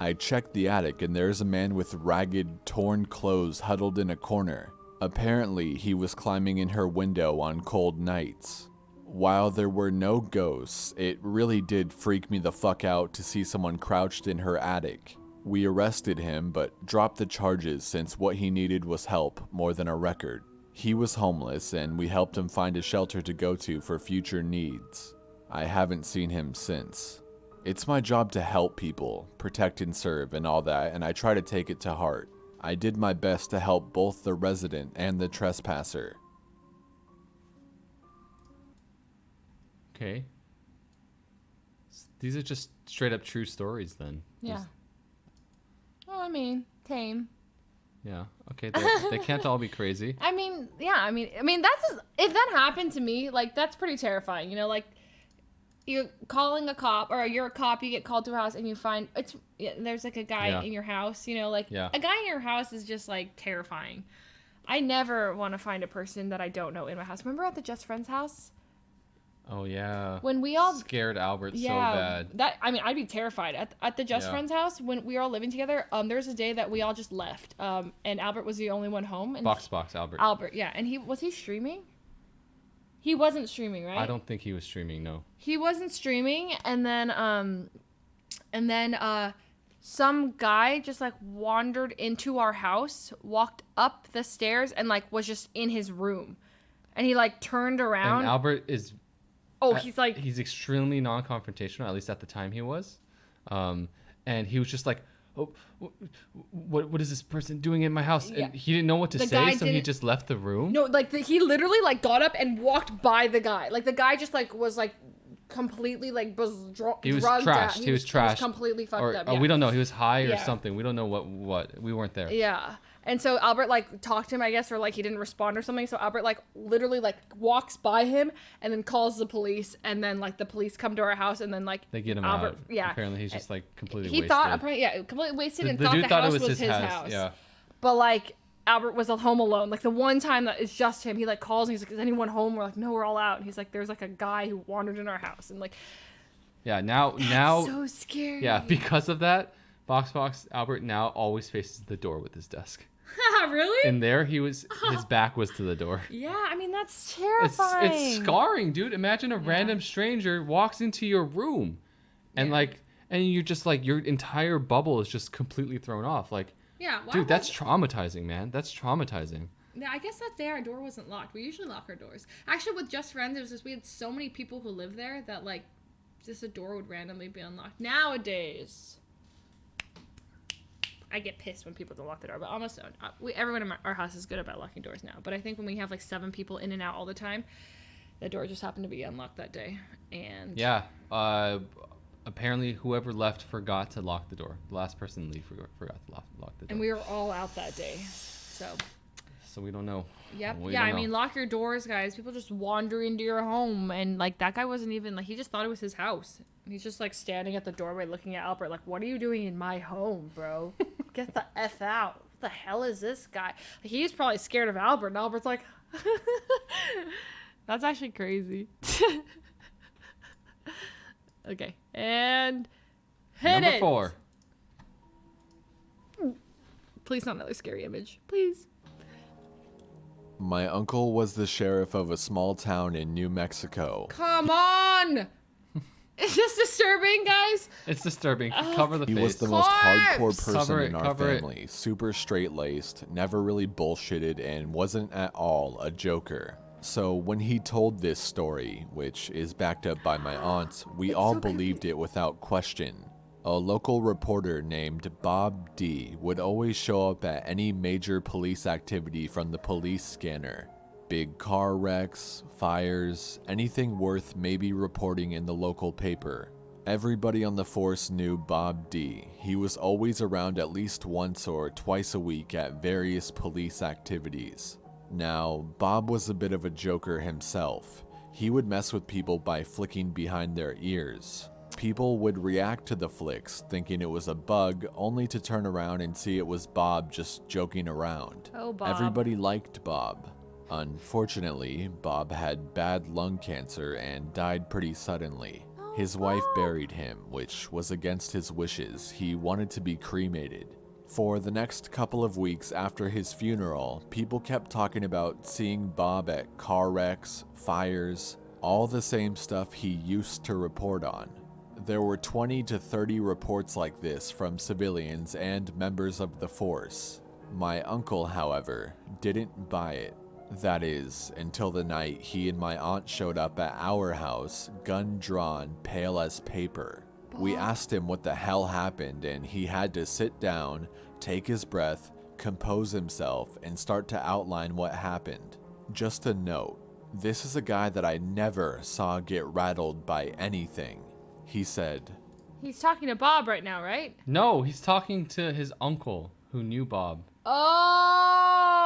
[SPEAKER 8] I check the attic and there's a man with ragged, torn clothes huddled in a corner. Apparently, he was climbing in her window on cold nights. While there were no ghosts, it really did freak me the fuck out to see someone crouched in her attic. We arrested him, but dropped the charges since what he needed was help more than a record. He was homeless, and we helped him find a shelter to go to for future needs. I haven't seen him since. It's my job to help people, protect and serve, and all that, and I try to take it to heart. I did my best to help both the resident and the trespasser.
[SPEAKER 5] Okay. These are just straight up true stories then.
[SPEAKER 12] Yeah. Well, I mean, tame.
[SPEAKER 5] Yeah. Okay. They can't all be crazy.
[SPEAKER 12] I mean, yeah. I mean, that's if that happened to me, like that's pretty terrifying. You know, like you're calling a cop, or you're a cop, you get called to a house, and you find there's like a guy in your house. You know, like a guy in your house is just like terrifying. I never want to find a person that I don't know in my house. Remember at the Just Friends house?
[SPEAKER 5] Oh yeah.
[SPEAKER 12] When we all
[SPEAKER 5] scared Albert so bad.
[SPEAKER 12] I'd be terrified at the Just Friends house when we were all living together. There was a day that we all just left, and Albert was the only one home. And
[SPEAKER 5] Albert.
[SPEAKER 12] Albert, yeah, and was he streaming? He wasn't streaming, right?
[SPEAKER 5] I don't think he was streaming. No.
[SPEAKER 12] He wasn't streaming, and then some guy just like wandered into our house, walked up the stairs, and like was just in his room, and he like turned around.
[SPEAKER 5] And Albert is
[SPEAKER 12] Oh, he's
[SPEAKER 5] extremely non-confrontational. At least at the time he was, and he was just like, oh, what is this person doing in my house? And he didn't know what to say, so he just left the room.
[SPEAKER 12] No, like he literally like got up and walked by the guy. Like the guy just like was like completely like
[SPEAKER 5] he was
[SPEAKER 12] drugged
[SPEAKER 5] trashed.
[SPEAKER 12] out.
[SPEAKER 5] He was trashed.
[SPEAKER 12] Completely fucked up. Yeah.
[SPEAKER 5] We don't know. He was high or something. We don't know what. We weren't there.
[SPEAKER 12] Yeah. And so Albert like talked to him, I guess, or like he didn't respond or something. So Albert like literally like walks by him and then calls the police, and then like the police come to our house, and then like
[SPEAKER 5] they get him
[SPEAKER 12] Albert,
[SPEAKER 5] out.
[SPEAKER 12] Yeah.
[SPEAKER 5] Apparently he's just like completely
[SPEAKER 12] wasted. Completely wasted, and thought the house was his house.
[SPEAKER 5] Yeah.
[SPEAKER 12] But like Albert was at home alone. Like the one time that it's just him, he like calls and he's like, "Is anyone home?" We're like, "No, we're all out." And he's like, "There's like a guy who wandered in our house," and like.
[SPEAKER 5] Yeah. Now.
[SPEAKER 12] So scary.
[SPEAKER 5] Yeah. Because of that, Box Albert now always faces the door with his desk.
[SPEAKER 12] Really?
[SPEAKER 5] And there his back was to the door.
[SPEAKER 12] Yeah, I mean that's terrifying.
[SPEAKER 5] It's scarring, dude. Imagine a random stranger walks into your room, and and you're just like your entire bubble is just completely thrown off. Like, dude, that's traumatizing, man. That's traumatizing.
[SPEAKER 12] Yeah, I guess that day our door wasn't locked. We usually lock our doors. Actually, with Just Friends, it was just we had so many people who live there that like just a door would randomly be unlocked. Nowadays. I get pissed when people don't lock the door, but almost everyone in our house is good about locking doors now. But I think when we have like 7 people in and out all the time, the door just happened to be unlocked that day. And
[SPEAKER 5] yeah, apparently whoever left forgot to lock the door. The last person to leave forgot to lock the door.
[SPEAKER 12] And we were all out that day, so
[SPEAKER 5] we don't know.
[SPEAKER 12] Yep. I mean, lock your doors, guys. People just wander into your home, and like that guy wasn't even like he just thought it was his house. He's just like standing at the doorway looking at Albert like, "What are you doing in my home, bro? Get the F out. What the hell is this guy?" Like, he's probably scared of Albert, and Albert's like, that's actually crazy. Okay. And hit
[SPEAKER 5] Number 4.
[SPEAKER 12] Please not another scary image. Please.
[SPEAKER 8] My uncle was the sheriff of a small town in New Mexico.
[SPEAKER 12] Come on! Is this disturbing, guys?
[SPEAKER 5] It's disturbing. Cover the face.
[SPEAKER 8] He was the most hardcore person in our family. Super straight-laced, never really bullshitted, and wasn't at all a joker. So when he told this story, which is backed up by my aunts, we all believed it without question. A local reporter named Bob D would always show up at any major police activity from the police scanner. Big car wrecks, fires, anything worth maybe reporting in the local paper. Everybody on the force knew Bob D. He was always around at least once or twice a week at various police activities. Now, Bob was a bit of a joker himself. He would mess with people by flicking behind their ears. People would react to the flicks, thinking it was a bug, only to turn around and see it was Bob just joking around.
[SPEAKER 12] Oh, Bob.
[SPEAKER 8] Everybody liked Bob. Unfortunately, Bob had bad lung cancer and died pretty suddenly. His wife buried him, which was against his wishes. He wanted to be cremated. For the next couple of weeks after his funeral, people kept talking about seeing Bob at car wrecks, fires, all the same stuff he used to report on. There were 20 to 30 reports like this from civilians and members of the force. My uncle, however, didn't buy it. That is, until the night he and my aunt showed up at our house, gun drawn, pale as paper. We asked him what the hell happened, and he had to sit down, take his breath, compose himself, and start to outline what happened. Just a note, this is a guy that I never saw get rattled by anything. He said,
[SPEAKER 12] He's talking to Bob right now, right?
[SPEAKER 5] No, he's talking to his uncle who knew Bob.
[SPEAKER 12] Oh!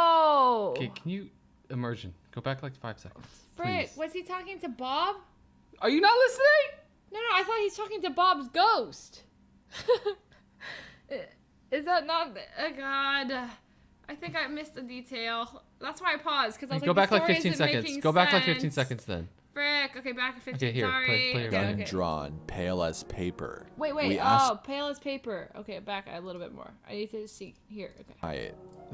[SPEAKER 5] Okay, can you... Immersion. Go back like 5 seconds.
[SPEAKER 12] Frick, was he talking to Bob?
[SPEAKER 5] Are you not listening?
[SPEAKER 12] No, I thought he's talking to Bob's ghost. Is that not... Oh, God. I think I missed a detail. That's why I paused, because I was
[SPEAKER 5] Go back like 15 seconds. Go back like 15 seconds then.
[SPEAKER 12] Frick. Okay, back at 15.
[SPEAKER 5] Okay, here.
[SPEAKER 12] Sorry.
[SPEAKER 5] Play
[SPEAKER 8] gun drawn, pale as paper.
[SPEAKER 12] Wait. Pale as paper. Okay, back a little bit more. I need to see. Here. Okay.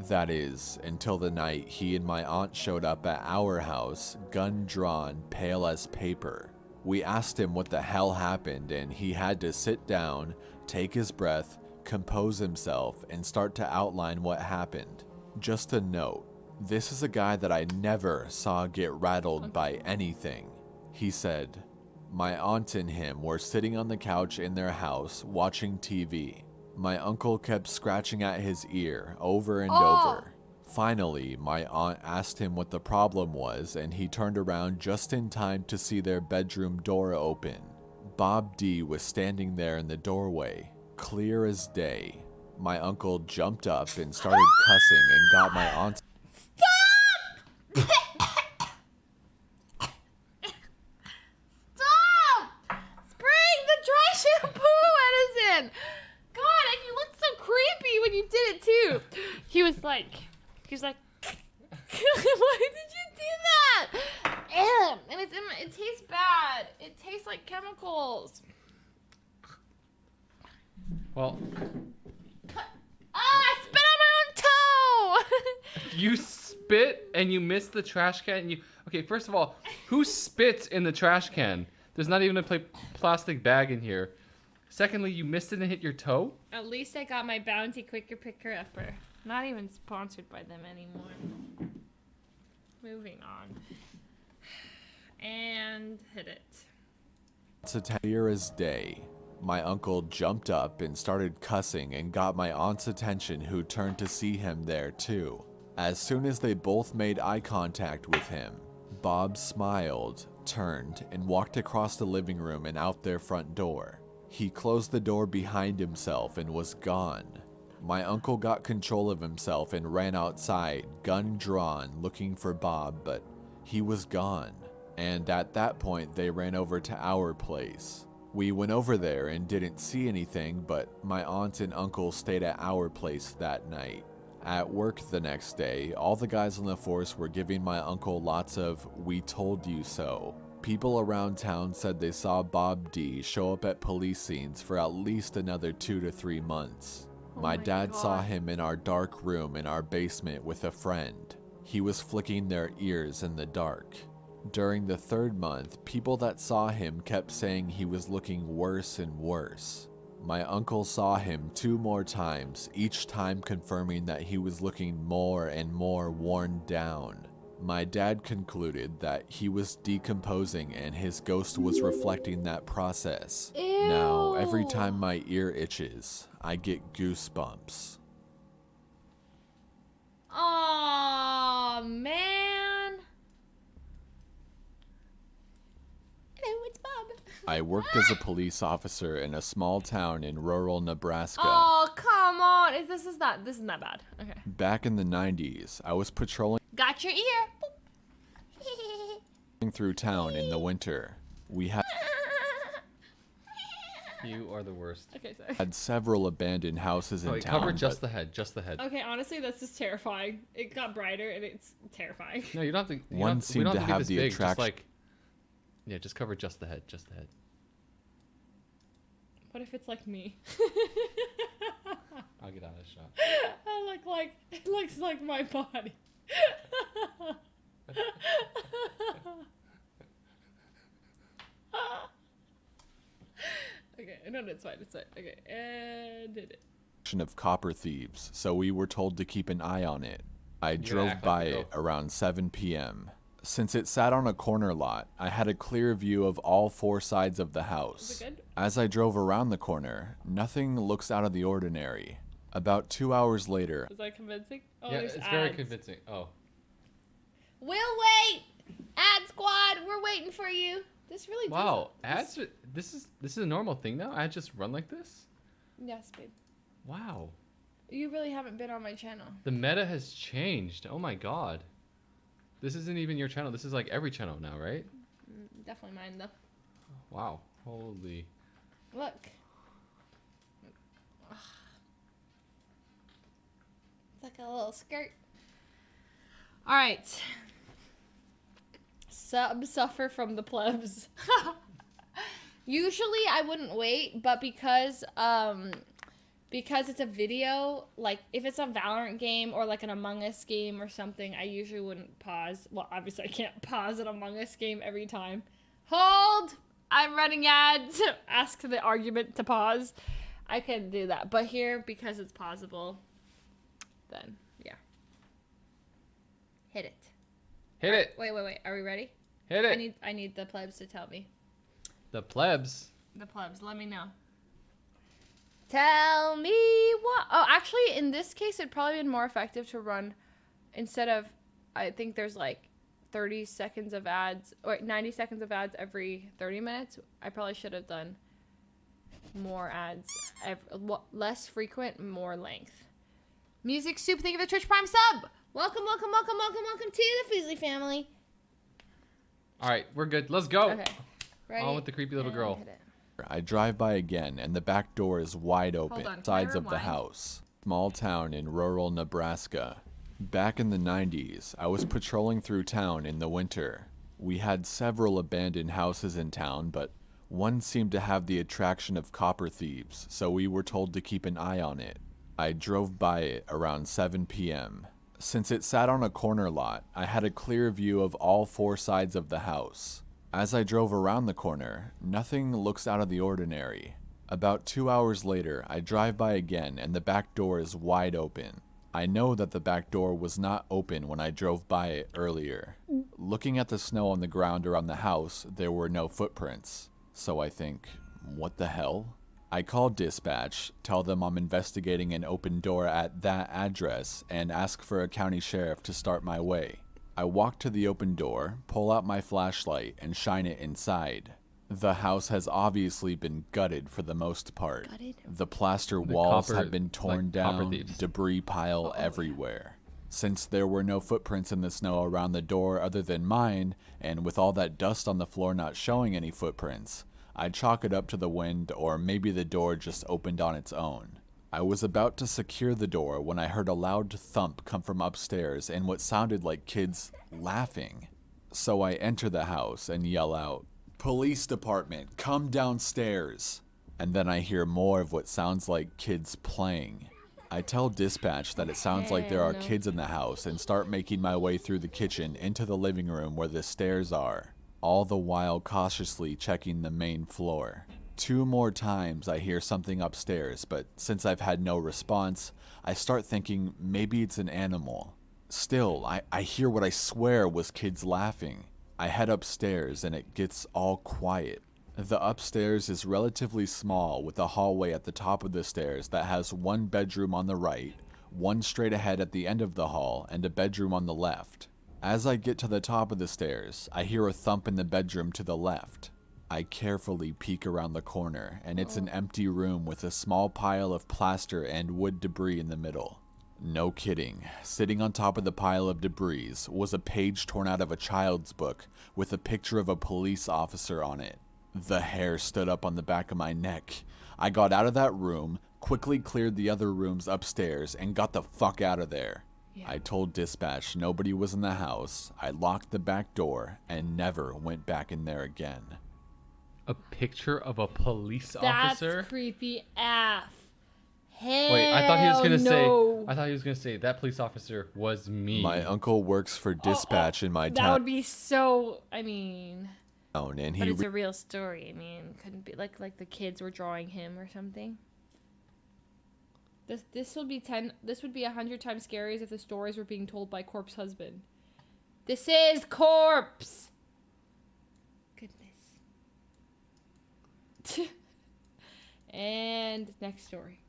[SPEAKER 8] That is, until the night he and my aunt showed up at our house, gun drawn, pale as paper. We asked him what the hell happened, and he had to sit down, take his breath, compose himself, and start to outline what happened. Just a note, this is a guy that I never saw get rattled by anything. He said, My aunt and him were sitting on the couch in their house watching TV. My uncle kept scratching at his ear over and over. Finally, my aunt asked him what the problem was, and he turned around just in time to see their bedroom door open. Bob D was standing there in the doorway, clear as day. My uncle jumped up and started cussing and got my aunt.
[SPEAKER 4] Spraying the dry shampoo, Edison. God, and you looked so creepy when you did it too. He was like, why did you do that? Ew. And it tastes bad. It tastes like chemicals.
[SPEAKER 5] Well.
[SPEAKER 4] I spit on my own toe.
[SPEAKER 5] You spit and you missed the trash can. Okay, first of all, who spits in the trash can? There's not even a plastic bag in here. Secondly, you missed it and hit your toe?
[SPEAKER 4] At least I got my Bounty Quicker Picker Upper. Not even sponsored by them anymore. Moving on. And hit it.
[SPEAKER 8] It's clear as day. My uncle jumped up and started cussing and got my aunt's attention, who turned to see him there too. As soon as they both made eye contact with him, Bob smiled, turned, and walked across the living room and out their front door. He closed the door behind himself and was gone. My uncle got control of himself and ran outside, gun drawn, looking for Bob, but he was gone. And at that point, they ran over to our place. We went over there and didn't see anything, but my aunt and uncle stayed at our place that night. At work the next day, all the guys on the force were giving my uncle lots of "we told you so." People around town said they saw Bob D show up at police scenes for at least another 2 to 3 months. My dad saw him in our dark room in our basement with a friend. He was flicking their ears in the dark. During the 3rd month, people that saw him kept saying he was looking worse and worse. My uncle saw him 2 more times, each time confirming that he was looking more and more worn down. My dad concluded that he was decomposing and his ghost was reflecting that process.
[SPEAKER 4] Ew.
[SPEAKER 8] Now, every time my ear itches, I get goosebumps.
[SPEAKER 4] Aw, man. Hello, it's Bob.
[SPEAKER 8] I worked as a police officer in a small town in rural Nebraska.
[SPEAKER 4] Oh, come on. This isn't that bad. Okay.
[SPEAKER 8] Back in the 90s, I was patrolling
[SPEAKER 4] Got your ear.
[SPEAKER 8] through town in the winter. We
[SPEAKER 5] You are the worst.
[SPEAKER 4] Okay, sorry.
[SPEAKER 8] had several abandoned houses in town.
[SPEAKER 5] Cover just
[SPEAKER 8] but
[SPEAKER 5] the head, just the head.
[SPEAKER 4] Okay, honestly, that's just terrifying. It got brighter and it's terrifying.
[SPEAKER 5] No, you don't have to.
[SPEAKER 8] One seemed to have the attraction.
[SPEAKER 5] Just yeah, just cover just the head, just the head.
[SPEAKER 4] What if it's like me?
[SPEAKER 5] I'll get out of the shot.
[SPEAKER 4] I look like it looks like my body. Okay, no, it's fine. It's fine. Okay, and did it.
[SPEAKER 8] Of copper thieves, so we were told to keep an eye on it. I
[SPEAKER 5] gonna
[SPEAKER 8] drove
[SPEAKER 5] act
[SPEAKER 8] by
[SPEAKER 5] like
[SPEAKER 8] it around 7 p.m. Since it sat on a corner lot, I had a clear view of all 4 sides of the house.
[SPEAKER 4] Is it good?
[SPEAKER 8] As I drove around the corner, nothing looks out of the ordinary. About 2 hours later,
[SPEAKER 4] Was that convincing? Oh,
[SPEAKER 5] Yeah,
[SPEAKER 4] there's
[SPEAKER 5] it's
[SPEAKER 4] ads.
[SPEAKER 5] very convincing. Oh.
[SPEAKER 4] We'll wait. Ad squad, we're waiting for you. This really
[SPEAKER 5] Wow,
[SPEAKER 4] doesn't-
[SPEAKER 5] ads. This is a normal thing now. Ads just run like this.
[SPEAKER 4] Yes, babe.
[SPEAKER 5] Wow.
[SPEAKER 4] You really haven't been on my channel.
[SPEAKER 5] The meta has changed. Oh my god. This isn't even your channel. This is like every channel now, right?
[SPEAKER 4] Definitely mine though.
[SPEAKER 5] Wow. Holy.
[SPEAKER 4] Look. It's like a little skirt. All right. Suffer from the plebs. Usually I wouldn't wait, but because it's a video, like if it's a Valorant game or like an Among Us game or something, I usually wouldn't pause. Well, obviously I can't pause an Among Us game every time. Hold! I'm running ads. Ask the argument to pause. I can do that. But here, because it's pausable, then yeah. Hit it.
[SPEAKER 5] Hit it.
[SPEAKER 4] Wait. Are we ready?
[SPEAKER 5] Hit it.
[SPEAKER 4] I need the plebs to tell me.
[SPEAKER 5] The plebs.
[SPEAKER 4] The plebs. Let me know. Tell me what. Oh, actually, in this case, it'd probably been more effective to run instead of. I think there's like 30 seconds of ads or 90 seconds of ads every 30 minutes. I probably should have done more ads, less frequent, more length. Music Soup, thank you for the Twitch Prime sub. Welcome, welcome, welcome, welcome, welcome to the Fuslie family.
[SPEAKER 5] All right, we're good. Let's go.
[SPEAKER 4] Okay. Ready?
[SPEAKER 5] On with the creepy little girl.
[SPEAKER 8] I drive by again, and the back door is wide open,
[SPEAKER 4] on,
[SPEAKER 8] sides of the house. Small town in rural Nebraska. Back in the 90s, I was patrolling through town in the winter. We had several abandoned houses in town, but one seemed to have the attraction of copper thieves, so we were told to keep an eye on it. I drove by it around 7 p.m. Since it sat on a corner lot, I had a clear view of all 4 sides of the house. As I drove around the corner, nothing looks out of the ordinary. About 2 hours later, I drive by again and the back door is wide open. I know that the back door was not open when I drove by it earlier. Looking at the snow on the ground around the house, there were no footprints. So I think, what the hell? I call dispatch, tell them I'm investigating an open door at that address, and ask for a county sheriff to start my way. I walk to the open door, pull out my flashlight, and shine it inside. The house has obviously been gutted for the most part. The plaster walls have been torn down, debris pile everywhere. Since there were no footprints in the snow around the door other than mine, and with all that dust on the floor not showing any footprints, I chalk it up to the wind, or maybe the door just opened on its own. I was about to secure the door when I heard a loud thump come from upstairs and what sounded like kids laughing. So I enter the house and yell out, "Police department, come downstairs!" And then I hear more of what sounds like kids playing. I tell dispatch that it sounds like there are kids in the house and start making my way through the kitchen into the living room where the stairs are, all the while cautiously checking the main floor. 2 more times I hear something upstairs, but since I've had no response, I start thinking maybe it's an animal. Still, I hear what I swear was kids laughing. I head upstairs and it gets all quiet. The upstairs is relatively small with a hallway at the top of the stairs that has 1 bedroom on the right, 1 straight ahead at the end of the hall, and a bedroom on the left. As I get to the top of the stairs, I hear a thump in the bedroom to the left. I carefully peek around the corner, and it's an empty room with a small pile of plaster and wood debris in the middle. No kidding, sitting on top of the pile of debris was a page torn out of a child's book with a picture of a police officer on it. The hair stood up on the back of my neck. I got out of that room, quickly cleared the other rooms upstairs, and got the fuck out of there. I told dispatch nobody was in the house, I locked the back door, and never went back in there again.
[SPEAKER 5] A picture of a police officer?
[SPEAKER 4] That's creepy AF.
[SPEAKER 5] Wait, I thought he was gonna say that police officer was me.
[SPEAKER 8] My uncle works for dispatch in my town.
[SPEAKER 4] That would be so, I mean,
[SPEAKER 8] And
[SPEAKER 4] but it's a real story. I mean, couldn't be like the kids were drawing him or something. This would be 100 times scarier if the stories were being told by Corpse husband. This is Corpse. Goodness. And next story.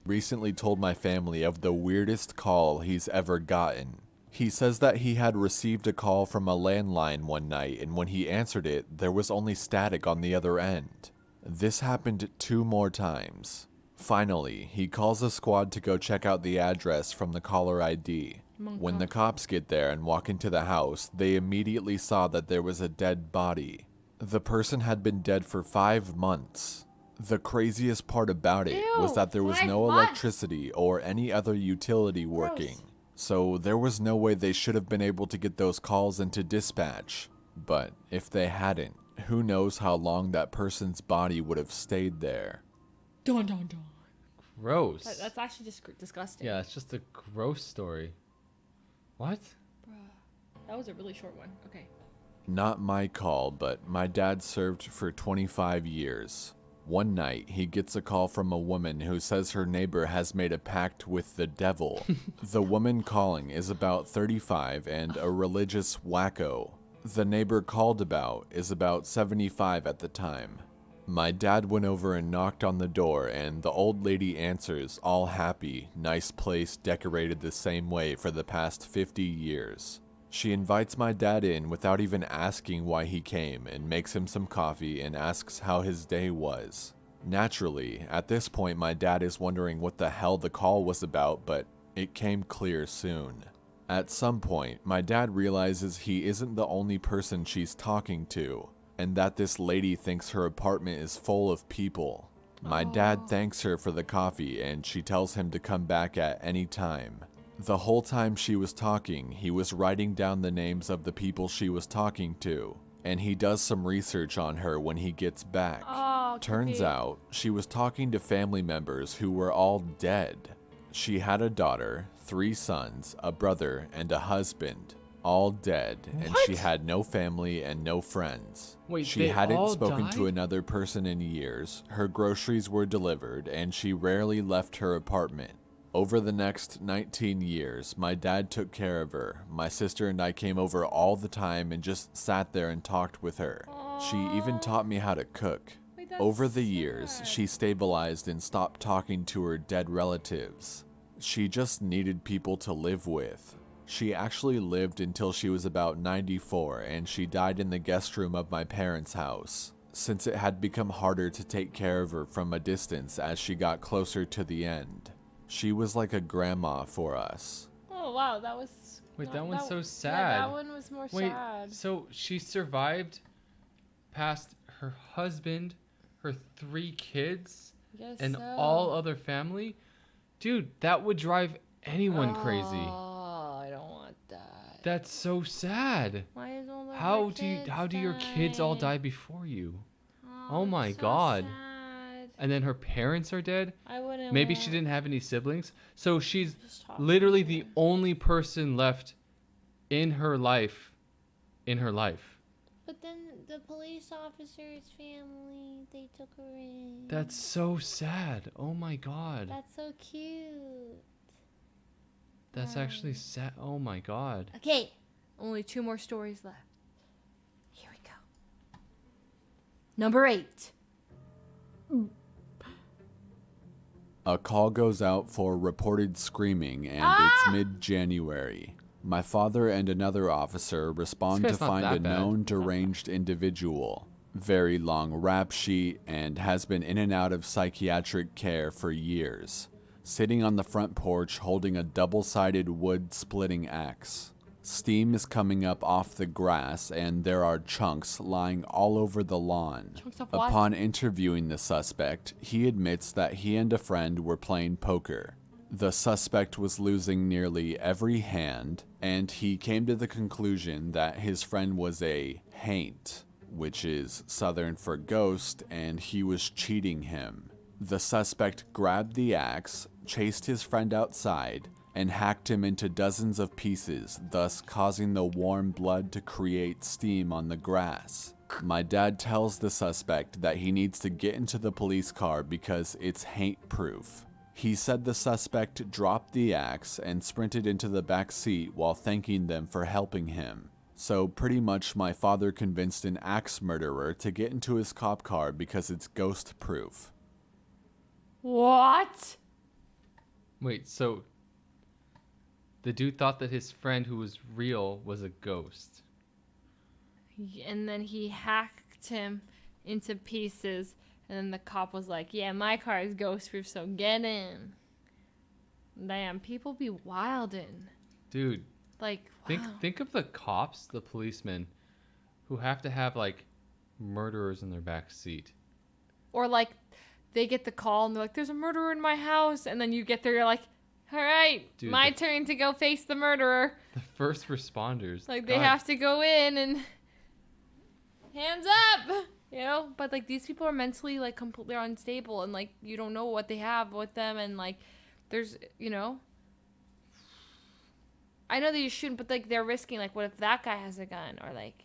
[SPEAKER 8] Recently told my family of the weirdest call he's ever gotten. He says that he had received a call from a landline one night, and when he answered it, there was only static on the other end. This happened 2 more times. Finally, he calls a squad to go check out the address from the caller ID. When the cops get there and walk into the house, they immediately saw that there was a dead body. The person had been dead for 5 months. The craziest part about it was that there was no electricity or any other utility working. So there was no way they should have been able to get those calls into dispatch. But if they hadn't, who knows how long that person's body would have stayed there.
[SPEAKER 7] Dun dun dun.
[SPEAKER 5] Gross.
[SPEAKER 4] That's actually just disgusting.
[SPEAKER 5] Yeah, it's just a gross story. What?
[SPEAKER 4] Bruh. That was a really short one. Okay.
[SPEAKER 8] Not my call, but my dad served for 25 years. One night, he gets a call from a woman who says her neighbor has made a pact with the devil. The woman calling is about 35 and a religious wacko. the neighbor called about is about 75 at the time. My dad went over and knocked on the door, and the old lady answers, all happy, nice place decorated the same way for the past 50 years. She invites my dad in without even asking why he came and makes him some coffee and asks how his day was. Naturally, at this point my dad is wondering what the hell the call was about, but it came clear soon. At some point, my dad realizes he isn't the only person she's talking to, and that this lady thinks her apartment is full of people. My dad thanks her for the coffee and she tells him to come back at any time. The whole time she was talking, he was writing down the names of the people she was talking to, and he does some research on her when he gets back. Turns out, she was talking to family members who were all dead. She had a daughter, 3 sons, a brother, and a husband. All dead, and she had no family and no friends.
[SPEAKER 10] Wait,
[SPEAKER 8] she
[SPEAKER 10] they
[SPEAKER 8] hadn't
[SPEAKER 10] all
[SPEAKER 8] spoken
[SPEAKER 10] died?
[SPEAKER 8] to another person in years, her groceries were delivered, and she rarely left her apartment. Over the next 19 years, my dad took care of her. My sister and I came over all the time and just sat there and talked with her. She even taught me how to cook. Over the years, she stabilized and stopped talking to her dead relatives. She just needed people to live with. She actually lived until she was about 94, and she died in the guest room of my parents' house, since it had become harder to take care of her from a distance as she got closer to the end. She was like a grandma for us.
[SPEAKER 1] Oh wow, that was.
[SPEAKER 5] Wait, that one's so
[SPEAKER 1] Yeah,
[SPEAKER 5] sad.
[SPEAKER 1] that one was more
[SPEAKER 5] Wait,
[SPEAKER 1] sad.
[SPEAKER 5] so she survived past her husband, her 3 kids,
[SPEAKER 1] Guess
[SPEAKER 5] and
[SPEAKER 1] so.
[SPEAKER 5] all other family? Dude, that would drive anyone crazy.
[SPEAKER 1] Oh, I don't want that.
[SPEAKER 5] That's so sad.
[SPEAKER 1] Why is all the
[SPEAKER 5] How
[SPEAKER 1] kids
[SPEAKER 5] do your kids all
[SPEAKER 1] die?
[SPEAKER 5] die before you? Oh my
[SPEAKER 1] so
[SPEAKER 5] god.
[SPEAKER 1] sad.
[SPEAKER 5] And then her parents are dead?
[SPEAKER 1] I wouldn't
[SPEAKER 5] Maybe
[SPEAKER 1] want-
[SPEAKER 5] she didn't have any siblings. So she's literally the only person left in her life.
[SPEAKER 6] But then the police officer's family, they took her in.
[SPEAKER 5] That's so sad. Oh my god.
[SPEAKER 6] That's so cute.
[SPEAKER 5] That's actually sad. Oh my god.
[SPEAKER 1] Okay, only 2 more stories left. Here we go.
[SPEAKER 12] Number 8.
[SPEAKER 8] A call goes out for reported screaming, and it's mid-January. My father and another officer respond to
[SPEAKER 5] It's not
[SPEAKER 8] find
[SPEAKER 5] that
[SPEAKER 8] a
[SPEAKER 5] bad.
[SPEAKER 8] known deranged individual. Very long rap sheet, and has been in and out of psychiatric care for years. Sitting on the front porch holding a double-sided wood-splitting axe. Steam is coming up off the grass, and there are chunks lying all over the lawn.
[SPEAKER 1] Chunks of what?
[SPEAKER 8] Upon interviewing the suspect, he admits that he and a friend were playing poker. The suspect was losing nearly every hand, and he came to the conclusion that his friend was a haint, which is Southern for ghost, and he was cheating him. The suspect grabbed the axe, chased his friend outside, and hacked him into dozens of pieces, thus causing the warm blood to create steam on the grass. My dad tells the suspect that he needs to get into the police car because it's haint-proof. He said the suspect dropped the axe and sprinted into the back seat while thanking them for helping him. So pretty much my father convinced an axe murderer to get into his cop car because it's ghost-proof.
[SPEAKER 1] What?
[SPEAKER 5] Wait, so the dude thought that his friend who was real was a ghost.
[SPEAKER 1] And then he hacked him into pieces. And then the cop was like, yeah, my car is ghost proof, so get in. Damn, people be wildin'.
[SPEAKER 5] Dude,
[SPEAKER 1] Like, wow.
[SPEAKER 5] think of the cops, the policemen, who have to have like murderers in their back seat.
[SPEAKER 1] Or like, they get the call and they're like, there's a murderer in my house. And then you get there, you're like, all right,
[SPEAKER 5] Dude,
[SPEAKER 1] my turn to go face the murderer.
[SPEAKER 5] The first responders.
[SPEAKER 1] Like, they
[SPEAKER 5] God.
[SPEAKER 1] have to go in and hands up, you know? But like, these people are mentally like completely unstable, and like, you don't know what they have with them, and like, there's, you know, I know that you shouldn't, but like, they're risking, like, what if that guy has a gun? Or like,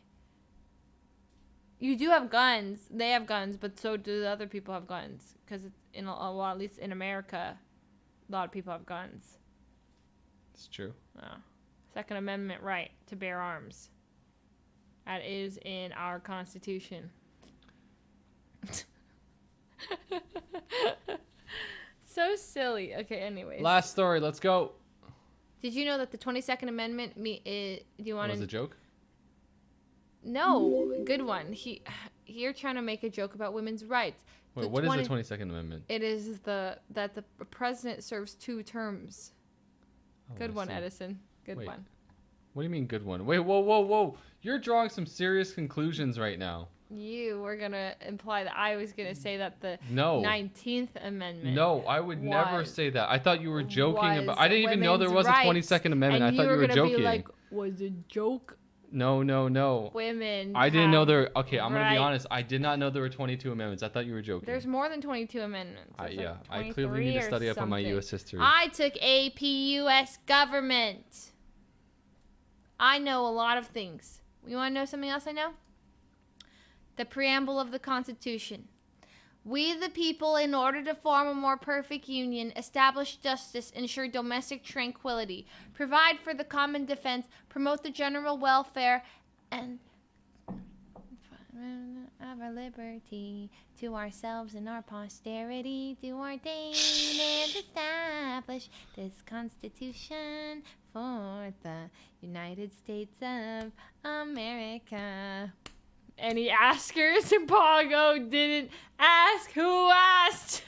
[SPEAKER 1] you do have guns, they have guns, but so do the other people have guns, because in well, at least in America, a lot of people have guns.
[SPEAKER 5] It's true.
[SPEAKER 1] Second Amendment right to bear arms. That is in our Constitution. So silly. Okay, anyways.
[SPEAKER 5] Last story. Let's go.
[SPEAKER 1] Did you know that the 22nd Amendment do you want to...
[SPEAKER 5] Was a joke?
[SPEAKER 1] No, good one. You're trying to make a joke about women's rights.
[SPEAKER 5] Wait, what is the 22nd Amendment?
[SPEAKER 1] It is that the president serves 2 terms.
[SPEAKER 5] Oh,
[SPEAKER 1] Good
[SPEAKER 5] I
[SPEAKER 1] one,
[SPEAKER 5] see.
[SPEAKER 1] Edison. Good one.
[SPEAKER 5] What do you mean good one? Wait, whoa. You're drawing some serious conclusions right now.
[SPEAKER 1] You were going to imply that I was going to say that the
[SPEAKER 5] No.
[SPEAKER 1] 19th Amendment.
[SPEAKER 5] No, I would never say that. I thought you were joking about. I didn't even know there was a
[SPEAKER 1] women's
[SPEAKER 5] 22nd Amendment.
[SPEAKER 1] And
[SPEAKER 5] I thought you were joking.
[SPEAKER 1] Be like, was it joke?
[SPEAKER 5] No.
[SPEAKER 1] Women.
[SPEAKER 5] I didn't know there. Okay, I'm gonna be
[SPEAKER 1] rights.
[SPEAKER 5] honest. I did not know there were 22 amendments. I thought you were joking.
[SPEAKER 1] There's more than 22 amendments.
[SPEAKER 5] Yeah, I clearly need to study up on my U.S. history.
[SPEAKER 1] I took AP U.S. government. I know a lot of things. You want to know something else I know? The preamble of the Constitution. We the people, in order to form a more perfect union, establish justice, ensure domestic tranquility, provide for the common defense, promote the general welfare, and of our liberty, to ourselves and our posterity, do ordain and establish this Constitution for the United States of America. Any askers in Pago didn't ask who asked.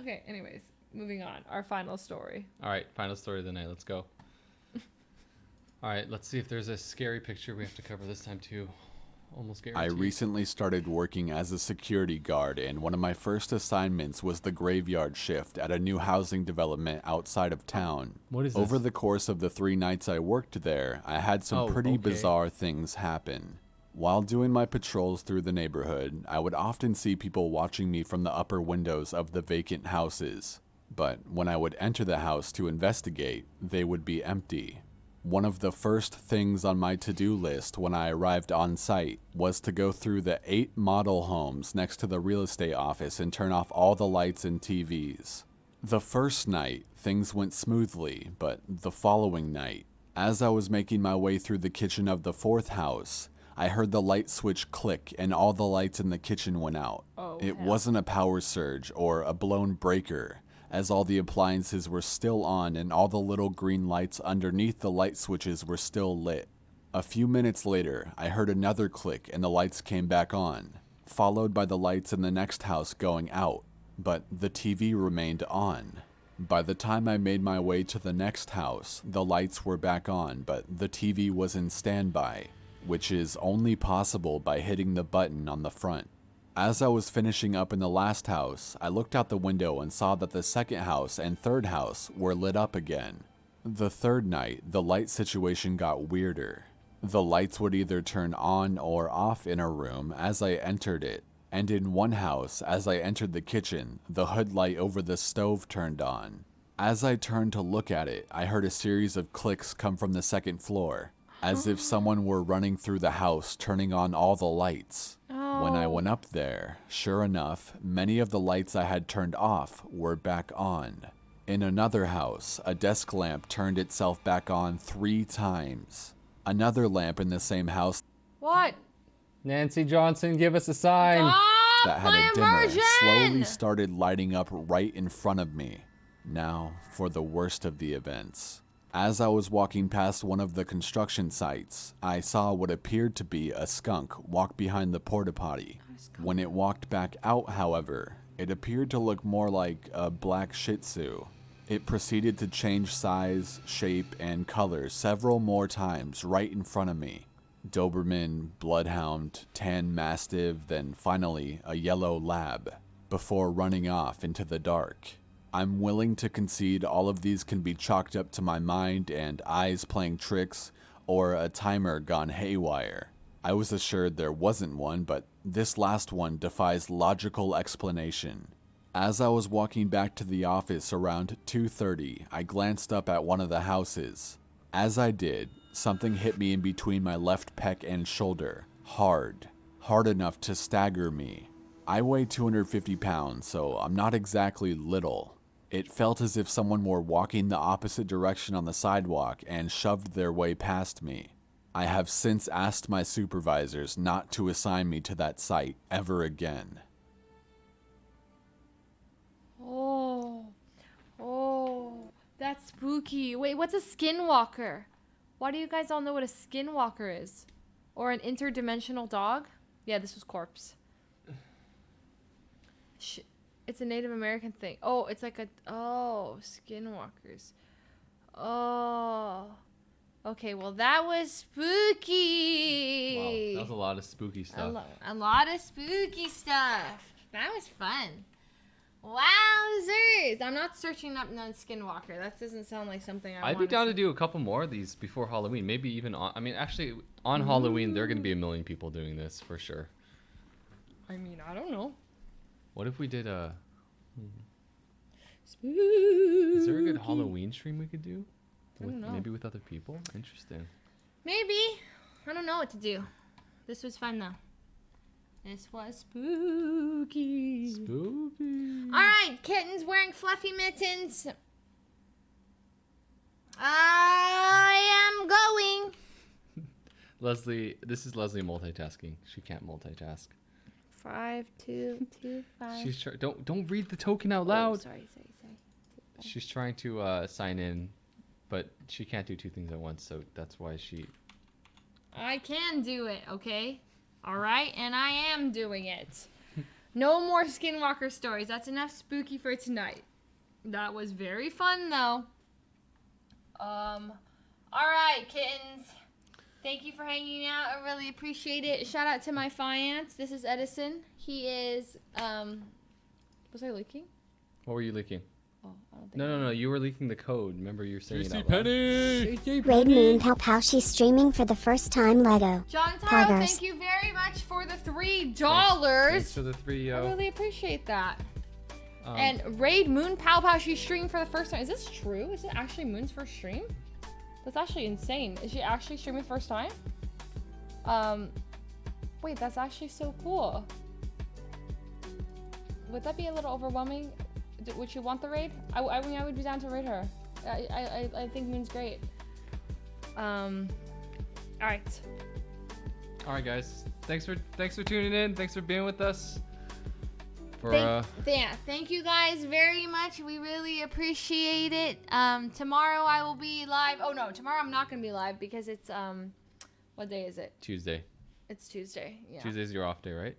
[SPEAKER 1] Okay, anyways, moving on. Our final story.
[SPEAKER 5] All right, final story of the night. Let's go. All right, let's see if there's a scary picture we have to cover this time too. Almost guaranteed.
[SPEAKER 8] I recently started working as a security guard, and one of my first assignments was the graveyard shift at a new housing development outside of town.
[SPEAKER 5] What is this?
[SPEAKER 8] Over the course of the 3 nights I worked there, I had some pretty bizarre things happen. While doing my patrols through the neighborhood, I would often see people watching me from the upper windows of the vacant houses. But when I would enter the house to investigate, they would be empty. One of the first things on my to-do list when I arrived on site was to go through the 8 model homes next to the real estate office and turn off all the lights and TVs. The first night, things went smoothly, but the following night, as I was making my way through the kitchen of the 4th house, I heard the light switch click and all the lights in the kitchen went out. It wasn't a power surge or a blown breaker, as all the appliances were still on and all the little green lights underneath the light switches were still lit. A few minutes later, I heard another click and the lights came back on, followed by the lights in the next house going out, but the TV remained on. By the time I made my way to the next house, the lights were back on, but the TV was in standby, which is only possible by hitting the button on the front. As I was finishing up in the last house, I looked out the window and saw that the 2nd house and 3rd house were lit up again. The 3rd night, the light situation got weirder. The lights would either turn on or off in a room as I entered it, and in one house, as I entered the kitchen, the hood light over the stove turned on. As I turned to look at it, I heard a series of clicks come from the 2nd floor, as if someone were running through the house turning on all the lights. When I went up there, sure enough, many of the lights I had turned off were back on. In another house, a desk lamp turned itself back on 3 times. Another lamp in the same house
[SPEAKER 1] What?
[SPEAKER 5] Nancy Johnson, give us a sign.
[SPEAKER 8] that had a dimmer slowly started lighting up right in front of me. Now, for the worst of the events. As I was walking past one of the construction sites, I saw what appeared to be a skunk walk behind the porta potty. When it walked back out, however, it appeared to look more like a black Shih Tzu. It proceeded to change size, shape, and color several more times right in front of me. Doberman, Bloodhound, Tan Mastiff, then finally a yellow lab, before running off into the dark. I'm willing to concede all of these can be chalked up to my mind and eyes playing tricks, or a timer gone haywire. I was assured there wasn't one, but this last one defies logical explanation. As I was walking back to the office around 2:30, I glanced up at one of the houses. As I did, something hit me in between my left pec and shoulder, hard enough to stagger me. I weigh 250 pounds, so I'm not exactly little. It felt as if someone were walking the opposite direction on the sidewalk and shoved their way past me. I have since asked my supervisors not to assign me to that site ever again.
[SPEAKER 1] Oh, that's spooky. Wait, what's a skinwalker? Why do you guys all know what a skinwalker is? Or an interdimensional dog? Yeah, this was corpse. It's a Native American thing. Oh, it's like skinwalkers. Oh. Okay, well that was spooky.
[SPEAKER 5] Wow, that was a lot of spooky stuff.
[SPEAKER 6] A lot of spooky stuff. That was fun. Wowzers!
[SPEAKER 1] I'm not searching up none skinwalker. That doesn't sound like something
[SPEAKER 5] I'd be down to do a couple more of these before Halloween. Maybe even on. I mean, actually, on Halloween, there are going to be a million people doing this for sure.
[SPEAKER 1] I mean, I don't know.
[SPEAKER 5] What if we did a?
[SPEAKER 1] Spooky.
[SPEAKER 5] Is there a good Halloween stream we could do?
[SPEAKER 1] I don't know.
[SPEAKER 5] Maybe with other people. Interesting.
[SPEAKER 6] Maybe. I don't know what to do. This was fun though. This was spooky.
[SPEAKER 5] Spooky.
[SPEAKER 6] All right, kittens wearing fluffy mittens. I am going.
[SPEAKER 5] Leslie, this is Leslie multitasking. She can't multitask.
[SPEAKER 6] 5, 2, 2, 5.
[SPEAKER 5] She's don't read the token out loud.
[SPEAKER 6] Sorry.
[SPEAKER 5] She's trying to sign in, but she can't do two things at once, so that's why she.
[SPEAKER 1] I can do it, okay? All right, and I am doing it. No more skinwalker stories. That's enough spooky for tonight. That was very fun, though.
[SPEAKER 6] All right, kittens. Thank you for hanging out. I really appreciate it.
[SPEAKER 1] Shout out to my fiance. This is Edison. He is, was I leaking?
[SPEAKER 5] What were you leaking?
[SPEAKER 1] Oh, I don't think
[SPEAKER 5] No. You were leaking the code. Remember you were saying it out loud.
[SPEAKER 2] Penny! Raid Moon Pow she's streaming for the first time Lego.
[SPEAKER 1] John Taro,
[SPEAKER 2] Poggers.
[SPEAKER 1] thank you very much for the $3.
[SPEAKER 5] Thanks for the 3, yo.
[SPEAKER 1] I really appreciate that. And Raid Moon Pow she's streaming for the first time. Is this true? Is it actually Moon's first stream? That's actually insane. Is she actually streaming first time? Wait, that's actually so cool. Would that be a little overwhelming? Would you want the raid? I mean, I would be down to raid her. I think Moon's great. All right.
[SPEAKER 5] All right, guys. Thanks for tuning in. Thanks for being with us.
[SPEAKER 6] Thank you guys very much. We really appreciate it. Tomorrow I will be live. Oh no, tomorrow I'm not gonna be live because it's what day is it?
[SPEAKER 5] Tuesday.
[SPEAKER 6] It's Tuesday. Yeah.
[SPEAKER 5] Tuesday's your off day, right?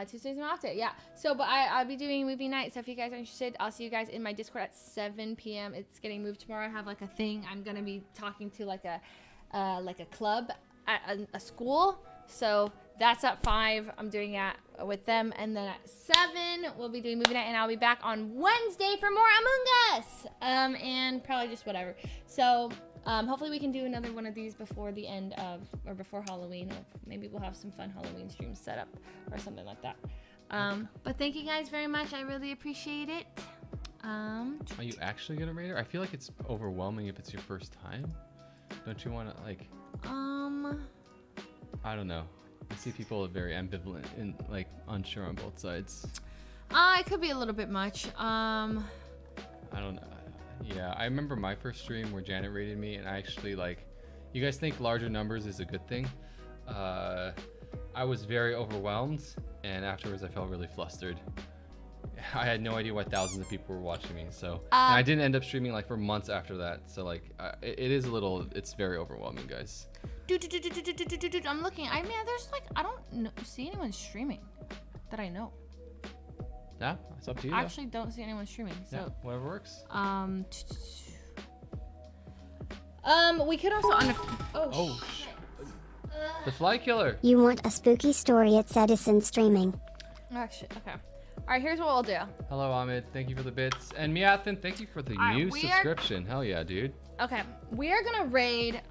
[SPEAKER 6] Tuesday's my off day. Yeah. So, but I'll be doing movie night. So if you guys are interested, I'll see you guys in my Discord at 7 p.m. It's getting moved tomorrow. I have like a thing. I'm gonna be talking to like a club at a school. So that's at 5. I'm doing it with them, and then at 7 we'll be doing movie night, and I'll be back on Wednesday for more Among Us. And probably just whatever. So hopefully we can do another one of these before the end of or before Halloween, or maybe we'll have some fun Halloween streams set up or something like that. But thank you guys very much. I really appreciate it.
[SPEAKER 5] Are you actually gonna rate her? I feel like it's overwhelming if it's your first time. Don't you want to like? I don't know. I see people are very ambivalent and like unsure on both sides.
[SPEAKER 6] It could be a little bit much.
[SPEAKER 5] I don't know. Yeah, I remember my first stream where Janet rated me, and I actually like. You guys think larger numbers is a good thing? I was very overwhelmed, and afterwards I felt really flustered. I had no idea why thousands of people were watching me, so and I didn't end up streaming like for months after that. So like, it is a little. It's very overwhelming, guys.
[SPEAKER 6] I'm looking. I mean, there's like I don't see anyone streaming that I know.
[SPEAKER 5] Yeah, it's up to you.
[SPEAKER 6] I actually don't see anyone streaming. So
[SPEAKER 5] yeah, whatever works.
[SPEAKER 6] We could also
[SPEAKER 5] Oh shit. The fly killer.
[SPEAKER 2] You want a spooky story? It's Edison streaming.
[SPEAKER 6] Actually, okay. All right, here's what we'll do.
[SPEAKER 5] Hello, Ahmed. Thank you for the bits. And Miathan, thank you for the new subscription. Hell yeah, dude.
[SPEAKER 6] Okay, we are gonna raid.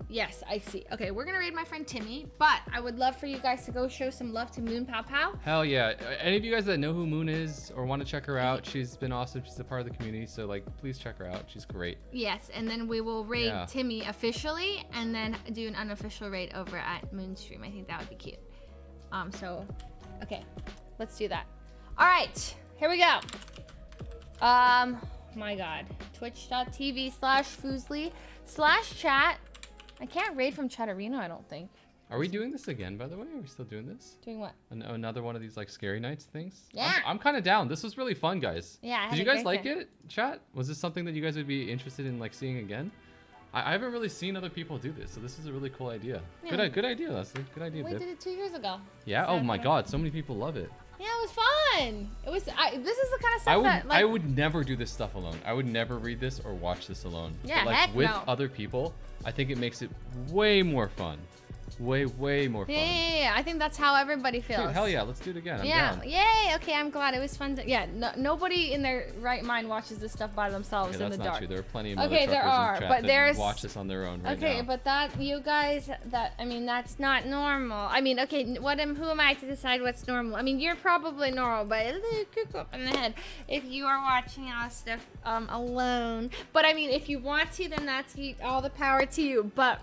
[SPEAKER 6] Yes, I see. Okay, we're gonna raid my friend Timmy, but I would love for you guys to go show some love to Moon Pow Pow.
[SPEAKER 5] Hell yeah. Any of you guys that know who Moon is or want to check her out, she's been awesome. She's a part of the community, so like, please check her out. She's great.
[SPEAKER 6] Yes, and then we will raid Timmy officially, and then do an unofficial raid over at Moonstream. I think that would be cute. So, okay, let's do that. All right, here we go.
[SPEAKER 4] My God. Twitch.tv/fuslie/chat. I can't raid from Chatterino, I don't think.
[SPEAKER 5] Are we doing this again, by the way? Are we still doing this?
[SPEAKER 4] Doing what?
[SPEAKER 5] Another one of these like scary nights things?
[SPEAKER 4] Yeah.
[SPEAKER 5] I'm kind of down. This was really fun, guys.
[SPEAKER 4] Yeah.
[SPEAKER 5] Did you guys like it, chat? Was this something that you guys would be interested in like seeing again? I haven't really seen other people do this, so this is a really cool idea.
[SPEAKER 4] Yeah.
[SPEAKER 5] Good idea, Leslie. Good idea,
[SPEAKER 4] We
[SPEAKER 5] Bib.
[SPEAKER 4] did it 2 years ago.
[SPEAKER 5] Yeah. Oh my God, so many people love it.
[SPEAKER 4] Yeah, it was fun. It was. This is the kind of stuff that like.
[SPEAKER 5] I would never do this stuff alone. I would never read this or watch this alone.
[SPEAKER 4] Yeah,
[SPEAKER 5] But, like
[SPEAKER 4] heck
[SPEAKER 5] with
[SPEAKER 4] no.
[SPEAKER 5] other people, I think it makes it way more fun. Way more fun.
[SPEAKER 4] Yeah. I think that's how everybody feels.
[SPEAKER 5] Dude, hell yeah, let's do it again. I'm down.
[SPEAKER 4] Yay. Okay, I'm glad it was fun. Nobody in their right mind watches this stuff by themselves
[SPEAKER 5] Okay,
[SPEAKER 4] in the
[SPEAKER 5] that's
[SPEAKER 4] dark.
[SPEAKER 5] not true. There are plenty of
[SPEAKER 4] Okay, there are,
[SPEAKER 5] in chat
[SPEAKER 4] but
[SPEAKER 5] that
[SPEAKER 4] there's
[SPEAKER 5] watch this on their own right now.
[SPEAKER 4] Okay, but that you guys, that's not normal. I mean, okay, who am I to decide what's normal? I mean, you're probably normal, but a little cook up in the head if you are watching our stuff alone. But I mean, if you want to, then that's all the power to you. But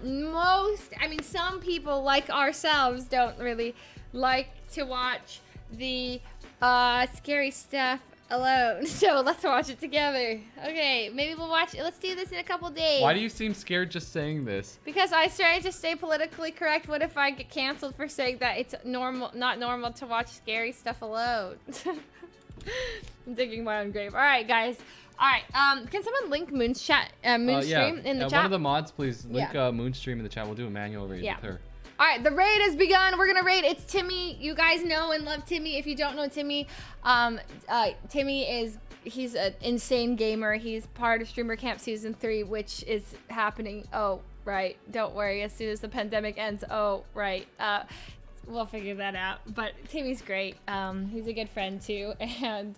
[SPEAKER 4] some people like ourselves don't really like to watch the scary stuff alone. So let's watch it together. Okay, maybe we'll watch it. Let's do this in a couple days.
[SPEAKER 5] Why do you seem scared just saying this?
[SPEAKER 4] Because I try to stay politically correct. What if I get canceled for saying that it's not normal to watch scary stuff alone? I'm digging my own grave. All right, guys. All right. Can someone link Moonstream in the chat?
[SPEAKER 5] One of the mods, please link Moonstream in the chat. We'll do a manual raid with her.
[SPEAKER 4] All right, the raid has begun. We're gonna raid. It's Timmy. You guys know and love Timmy. If you don't know Timmy, he's an insane gamer. He's part of Streamer Camp Season 3, which is happening. Oh, right. Don't worry. As soon as the pandemic ends. Oh, right. We'll figure that out. But Timmy's great. He's a good friend too. And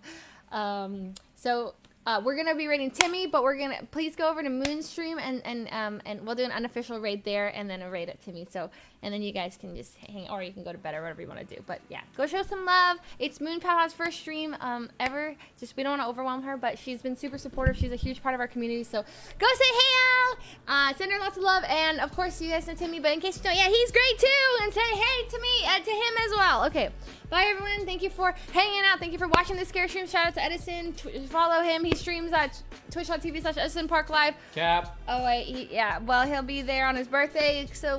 [SPEAKER 4] we're gonna be raiding Timmy, but please go over to Moonstream and we'll do an unofficial raid there and then a raid at Timmy. So and then you guys can just hang, or you can go to bed or whatever you want to do. But yeah, go show some love. It's Moon Powhow's first stream ever. Just we don't want to overwhelm her, but she's been super supportive. She's a huge part of our community. So go say hey out, send her lots of love, and of course you guys know Timmy. But in case you don't, yeah, he's great too. And say hey to me, to him as well. Okay. Bye everyone. Thank you for hanging out. Thank you for watching this scary stream. Shout out to Edison. Follow him. He streams at twitch.tv/EdisonParkLive.
[SPEAKER 5] Cap.
[SPEAKER 4] Oh wait, well he'll be there on his birthday. So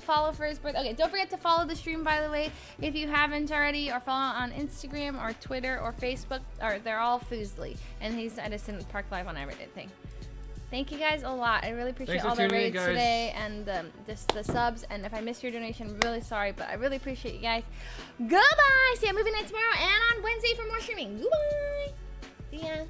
[SPEAKER 4] follow for his birthday. Okay, don't forget to follow the stream by the way if you haven't already, or follow on Instagram or Twitter or Facebook. Or they're all Fuslie, and he's Edison Park Live on everything. Thank you guys a lot. I really appreciate all the raids today and just the subs. And if I missed your donation, I'm really sorry, but I really appreciate you guys. Goodbye. See you at movie night tomorrow and on Wednesday for more streaming. Goodbye. See ya.